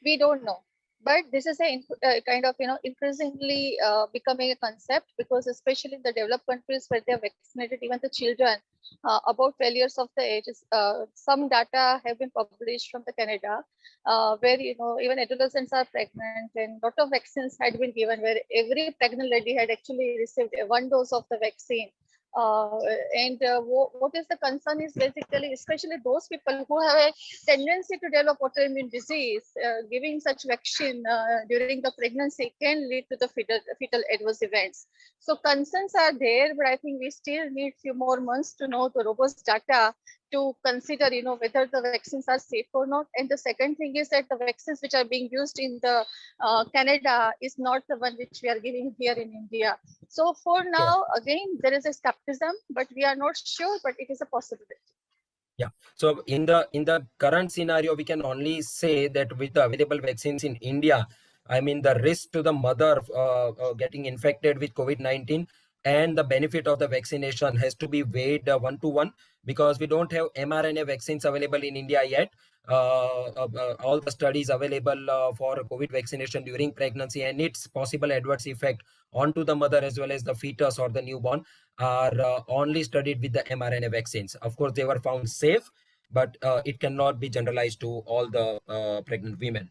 We don't know, but this is a kind of increasingly becoming a concept, because especially in the developed countries where they have vaccinated even the children about 12 years of the age, some data have been published from the Canada where even adolescents are pregnant, and a lot of vaccines had been given where every pregnant lady had actually received 1 dose of the vaccine What is the concern is basically, especially those people who have a tendency to develop autoimmune disease, giving such vaccine during the pregnancy can lead to the fetal adverse events. So concerns are there, but I think we still need few more months to know the robust data to consider, whether the vaccines are safe or not. And the second thing is that the vaccines which are being used in the Canada is not the one which we are giving here in India. So for now, again, there is a skepticism, but we are not sure, but it is a possibility. Yeah. So in the current scenario, we can only say that with the available vaccines in India, I mean, the risk to the mother getting infected with COVID-19 and the benefit of the vaccination has to be weighed 1-to-1, because we don't have mRNA vaccines available in India yet. All the studies available for COVID vaccination during pregnancy and its possible adverse effect onto the mother as well as the fetus or the newborn are only studied with the mRNA vaccines. Of course, they were found safe, but it cannot be generalized to all the pregnant women.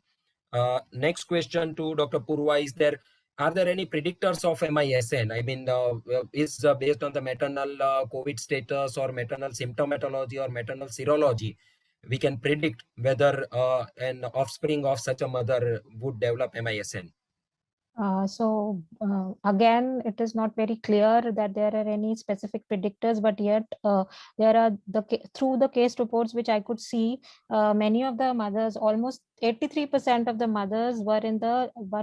Next question to Dr. Purva is are there any predictors of MISN? I mean, is based on the maternal COVID status or maternal symptomatology or maternal serology, we can predict whether an offspring of such a mother would develop MISN? Again, it is not very clear that there are any specific predictors, but yet there are through the case reports which I could see, many of the mothers, almost 83% of the mothers were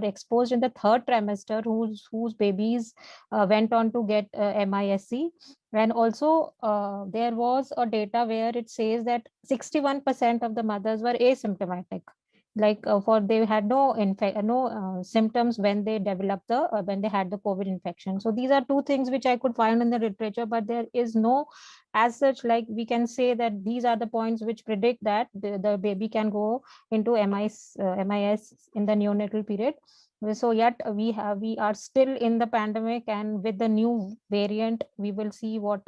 exposed in the third trimester, whose babies went on to get MISC. And also there was a data where it says that 61% of the mothers were asymptomatic. They had no symptoms when they developed when they had the COVID infection. So these are two things which I could find in the literature, but there is no as such, like we can say that these are the points which predict that the baby can go into MIS in the neonatal period. So yet we are still in the pandemic, and with the new variant, we will see what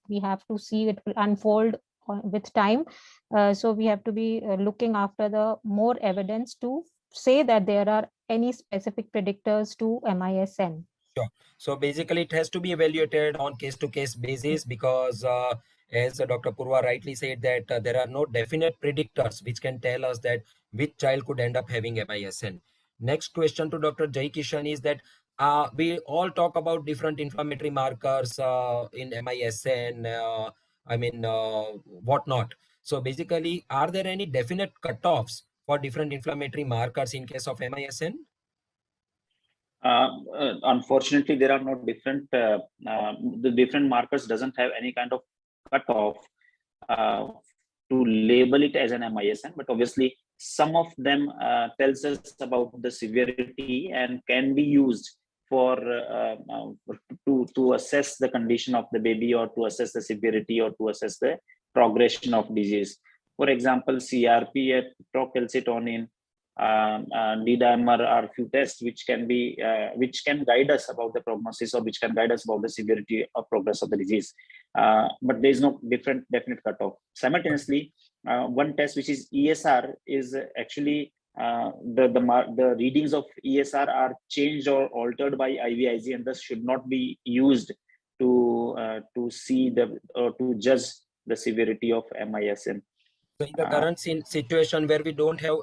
we have to see. It will unfold with time. So we have to be looking after the more evidence to say that there are any specific predictors to MISN. Sure. So basically it has to be evaluated on case-to-case basis, because as Dr. Purva rightly said that there are no definite predictors which can tell us that which child could end up having MISN. Next question to Dr. Jai Kishan is that we all talk about different inflammatory markers in MISN, whatnot. So basically, are there any definite cutoffs for different inflammatory markers in case of MISN? Unfortunately, there are no different, the different markers doesn't have any kind of cutoff to label it as an MISN, but obviously some of them tells us about the severity and can be used for to assess the condition of the baby, or to assess the severity, or to assess the progression of disease. For example, CRP, procalcitonin, D-dimer are few tests which can guide us about the prognosis, or which can guide us about the severity of progress of the disease. But there is no definite cutoff. Simultaneously, one test which is ESR is actually the readings of ESR are changed or altered by IVIG, and thus should not be used to see to judge the severity of MISN. So in the current situation where we don't have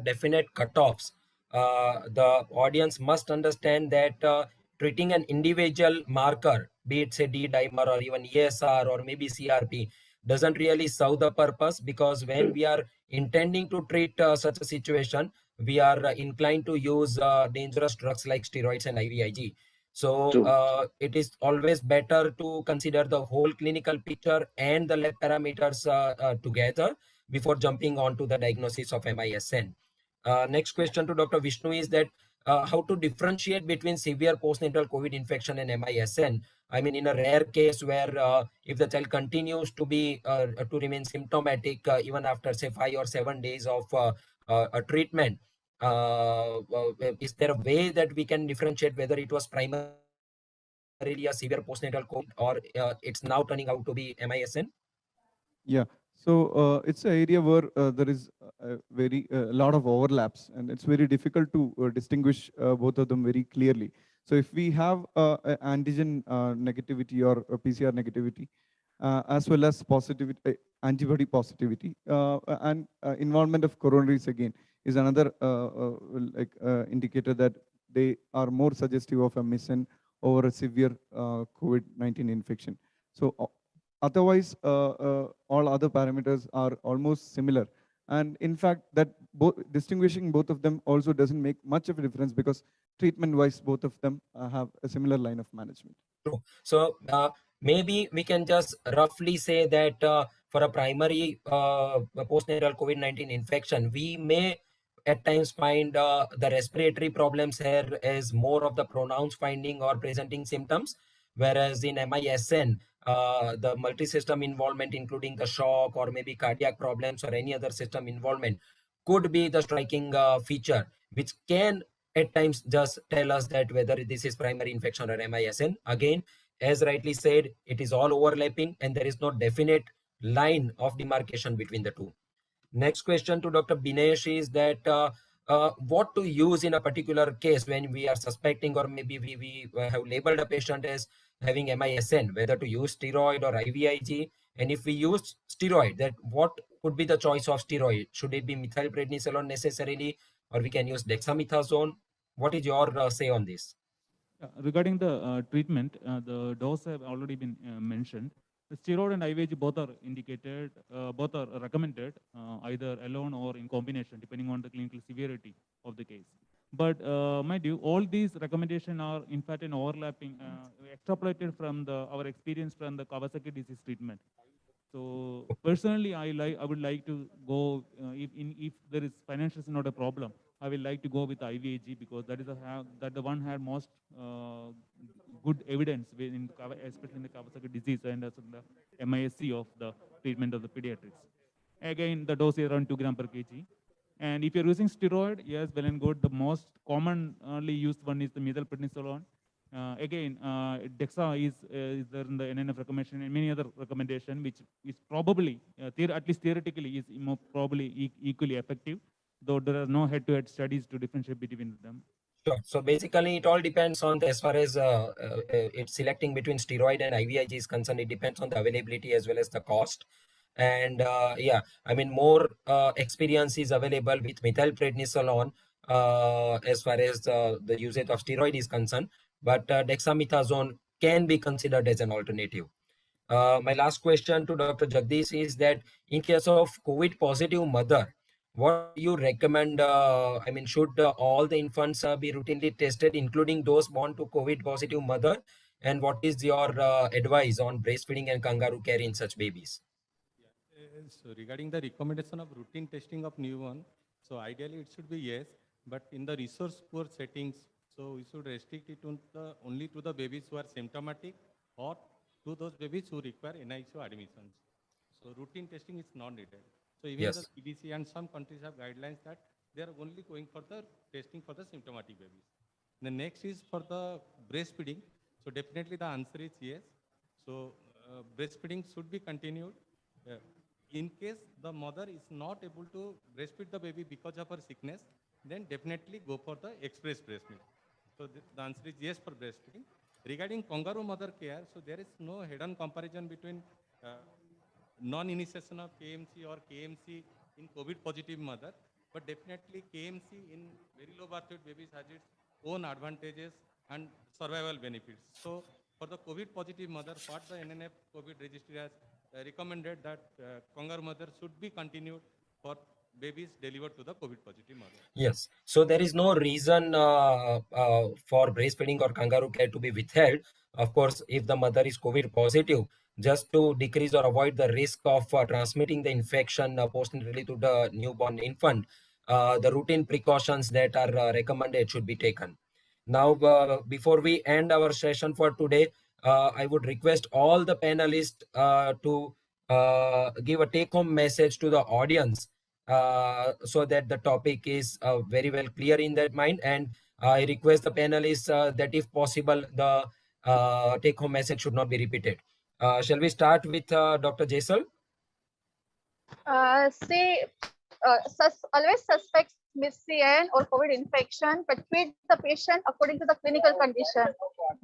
definite cutoffs, the audience must understand that treating an individual marker, be it say D-dimer or even ESR or maybe CRP, doesn't really serve the purpose, because when we are intending to treat such a situation, we are inclined to use dangerous drugs like steroids and IVIG. So it is always better to consider the whole clinical picture and the lab parameters together before jumping on to the diagnosis of MISN. Next question to Dr. Vishnu is that how to differentiate between severe postnatal COVID infection and MISN. I mean, in a rare case where if the child continues to be to remain symptomatic even after say 5 or 7 days of a treatment, is there a way that we can differentiate whether it was primarily a severe postnatal COVID or it's now turning out to be MISN? Yeah, so it's an area where there is a lot of overlaps, and it's very difficult to distinguish both of them very clearly. So if we have antigen negativity or PCR negativity, as well as positivity, antibody positivity, and involvement of coronaries again is another indicator that they are more suggestive of a MIS-N over a severe COVID-19 infection. So otherwise, all other parameters are almost similar. And in fact, that distinguishing both of them also doesn't make much of a difference, because treatment-wise, both of them have a similar line of management. True. So maybe we can just roughly say that for a primary postnatal COVID-19 infection, we may at times find the respiratory problems here as more of the pronounced finding or presenting symptoms, whereas in MISN, the multi-system involvement, including the shock or maybe cardiac problems or any other system involvement, could be the striking feature, which can at times just tell us that whether this is primary infection or MISN. Again, as rightly said, it is all overlapping and there is no definite line of demarcation between the two. Next question to Dr. Binesh is that what to use in a particular case when we are suspecting, or maybe we have labeled a patient as having MISN, whether to use steroid or IVIG. And if we use steroid, that what could be the choice of steroid? Should it be methylprednisolone necessarily, or we can use dexamethasone? What is your say on this? Regarding the treatment, the dose have already been mentioned. The steroid and IVIG both are indicated, both are recommended either alone or in combination, depending on the clinical severity of the case. But mind you, all these recommendations are in fact an overlapping, extrapolated from our experience from the Kawasaki disease treatment. So personally, I would like to go if there is financial is not a problem, I will like to go with IVIG, because that is the one had most good evidence especially in the Kawasaki disease and also the MISC of the treatment of the pediatrics. Again, the dose is around 2 grams per kg. And if you're using steroid, yes, well and good. The most commonly used one is the methylprednisolone. Again, DEXA is there in the NNF recommendation and many other recommendation, which is probably, at least theoretically, is probably equally effective, though there are no head-to-head studies to differentiate between them. Sure. So basically, it all depends on as far as it's selecting between steroid and IVIG is concerned. It depends on the availability as well as the cost. And yeah, I mean, more experience is available with methylprednisolone as far as the usage of steroid is concerned. But dexamethasone can be considered as an alternative. My last question to Dr. Jagdish is that in case of COVID positive mother, what do you recommend? I mean, should all the infants be routinely tested, including those born to COVID positive mother? And what is your advice on breastfeeding and kangaroo care in such babies? So regarding the recommendation of routine testing of newborn, so ideally it should be yes, but in the resource poor settings, so we should restrict it to only to the babies who are symptomatic or to those babies who require NICU admissions. So routine testing is not needed. So even Yes. the CDC and some countries have guidelines that they are only going for the testing for the symptomatic babies. The next is for the breastfeeding. So definitely the answer is yes. So breastfeeding should be continued. In case the mother is not able to breastfeed the baby because of her sickness, then definitely go for the express breast milk. So the answer is yes for breastfeeding. Regarding kangaroo mother care, so there is no head-on comparison between non-initiation of KMC or KMC in COVID positive mother, but definitely KMC in very low birth weight babies has its own advantages and survival benefits. So for the COVID positive mother, what the NNF COVID registry has recommended that kangaroo mother should be continued for babies delivered to the COVID positive mother. Yes. So there is no reason for breastfeeding or kangaroo care to be withheld. Of course, if the mother is COVID positive, just to decrease or avoid the risk of transmitting the infection postnatally to the newborn infant, the routine precautions that are recommended should be taken. Now, before we end our session for today, I would request all the panelists to give a take-home message to the audience so that the topic is very well clear in their mind. And I request the panelists that if possible, the take-home message should not be repeated. Shall we start with Dr. Jaisal? Always suspect miscn or COVID infection, but treat the patient according to the clinical condition.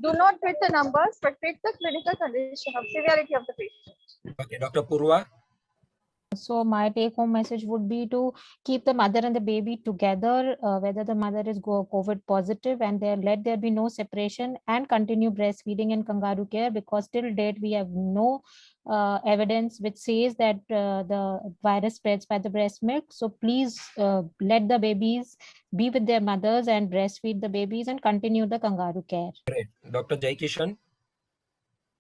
Do not treat the numbers, but treat the clinical condition of severity of the patient. Okay, Dr. Purva. So my take-home message would be to keep the mother and the baby together, whether the mother is COVID positive, and let there be no separation, and continue breastfeeding and kangaroo care, because till date we have no evidence which says that the virus spreads by the breast milk. So please let the babies be with their mothers and breastfeed the babies and continue the kangaroo care. Great. Dr. Jai Kishan.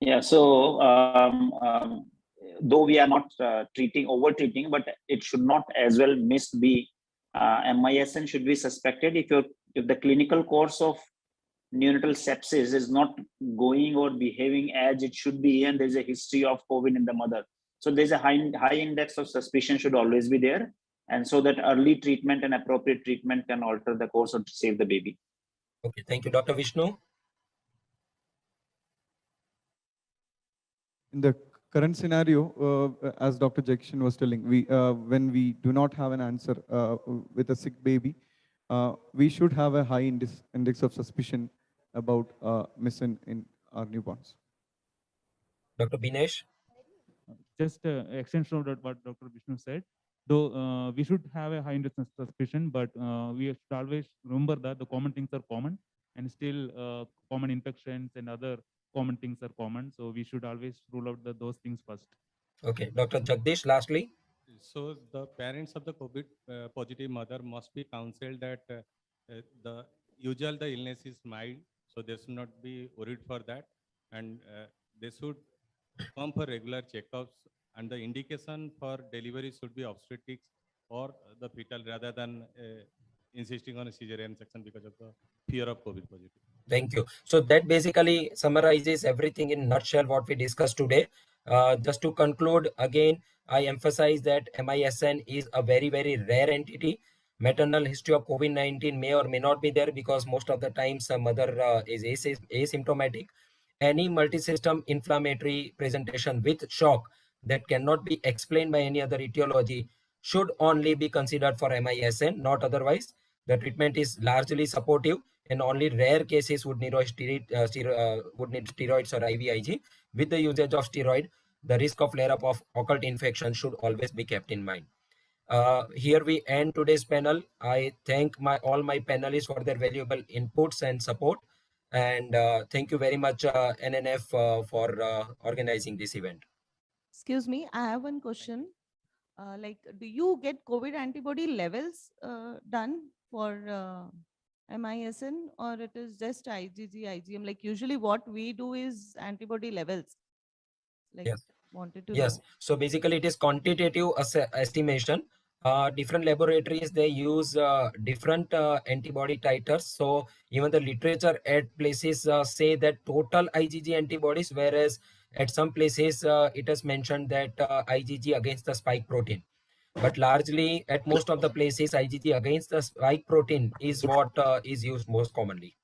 Yeah, so though we are not over treating, but it should not as well miss be MISN should be suspected if the clinical course of neonatal sepsis is not going or behaving as it should be, and there's a history of COVID in the mother. So there's a high index of suspicion should always be there, and so that early treatment and appropriate treatment can alter the course or save the baby. Okay, thank you, Dr. Vishnu. In the current scenario, as Dr. Jackson was telling, when we do not have an answer with a sick baby, we should have a high index of suspicion about MISN in our newborns. Dr. Binesh. Just extension of what Dr. Vishnu said. Though we should have a high index of suspicion, but we should always remember that the common things are common, and still common infections and other common things are common. So we should always rule out those things first. Okay, Dr. Jagdish, lastly. So the parents of the COVID positive mother must be counseled that the illness is mild, so they should not be worried for that, and they should come for regular checkups, and the indication for delivery should be obstetrics or the fetal rather than insisting on a cesarean section because of the fear of COVID positive. Thank you. So that basically summarizes everything in a nutshell what we discussed today. Just to conclude, again, I emphasize that MISN is a very, very rare entity. Maternal history of COVID-19 may or may not be there because most of the times a mother is asymptomatic. Any multisystem inflammatory presentation with shock that cannot be explained by any other etiology should only be considered for MISN, not otherwise. The treatment is largely supportive, and only rare cases would need steroids or IVIG. With the usage of steroid, the risk of flare-up of occult infection should always be kept in mind. Here we end today's panel. I thank all my panelists for their valuable inputs and support. And thank you very much, NNF, for organizing this event. Excuse me, I have one question. Do you get COVID antibody levels done for MISN, or it is just IgG, IgM? Like usually what we do is antibody levels. Yes. Wanted to Yes. know. So basically it is quantitative estimation. Different laboratories, they use different antibody titers. So even the literature at places say that total IgG antibodies, whereas at some places it is mentioned that IgG against the spike protein. But largely at most of the places, IgG against the spike protein is what is used most commonly.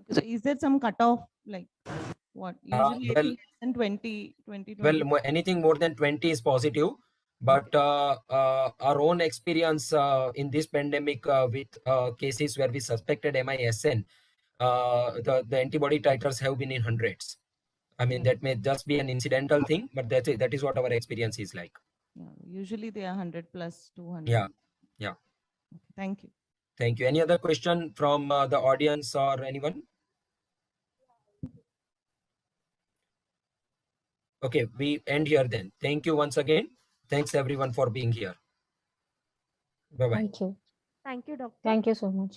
So is there some cutoff, like what? Usually Well, I think less than 20. Well, anything more than 20 is positive. But our own experience in this pandemic with cases where we suspected MISN, the antibody titers have been in hundreds. I mean, that may just be an incidental thing, but that's it. That is what our experience is like. Yeah, usually they are 100 plus 200. Yeah, yeah. Thank you. Thank you. Any other question from the audience or anyone? Okay, we end here then. Thank you once again. Thanks everyone for being here. Bye-bye. Thank you. Thank you, doctor. Thank you so much.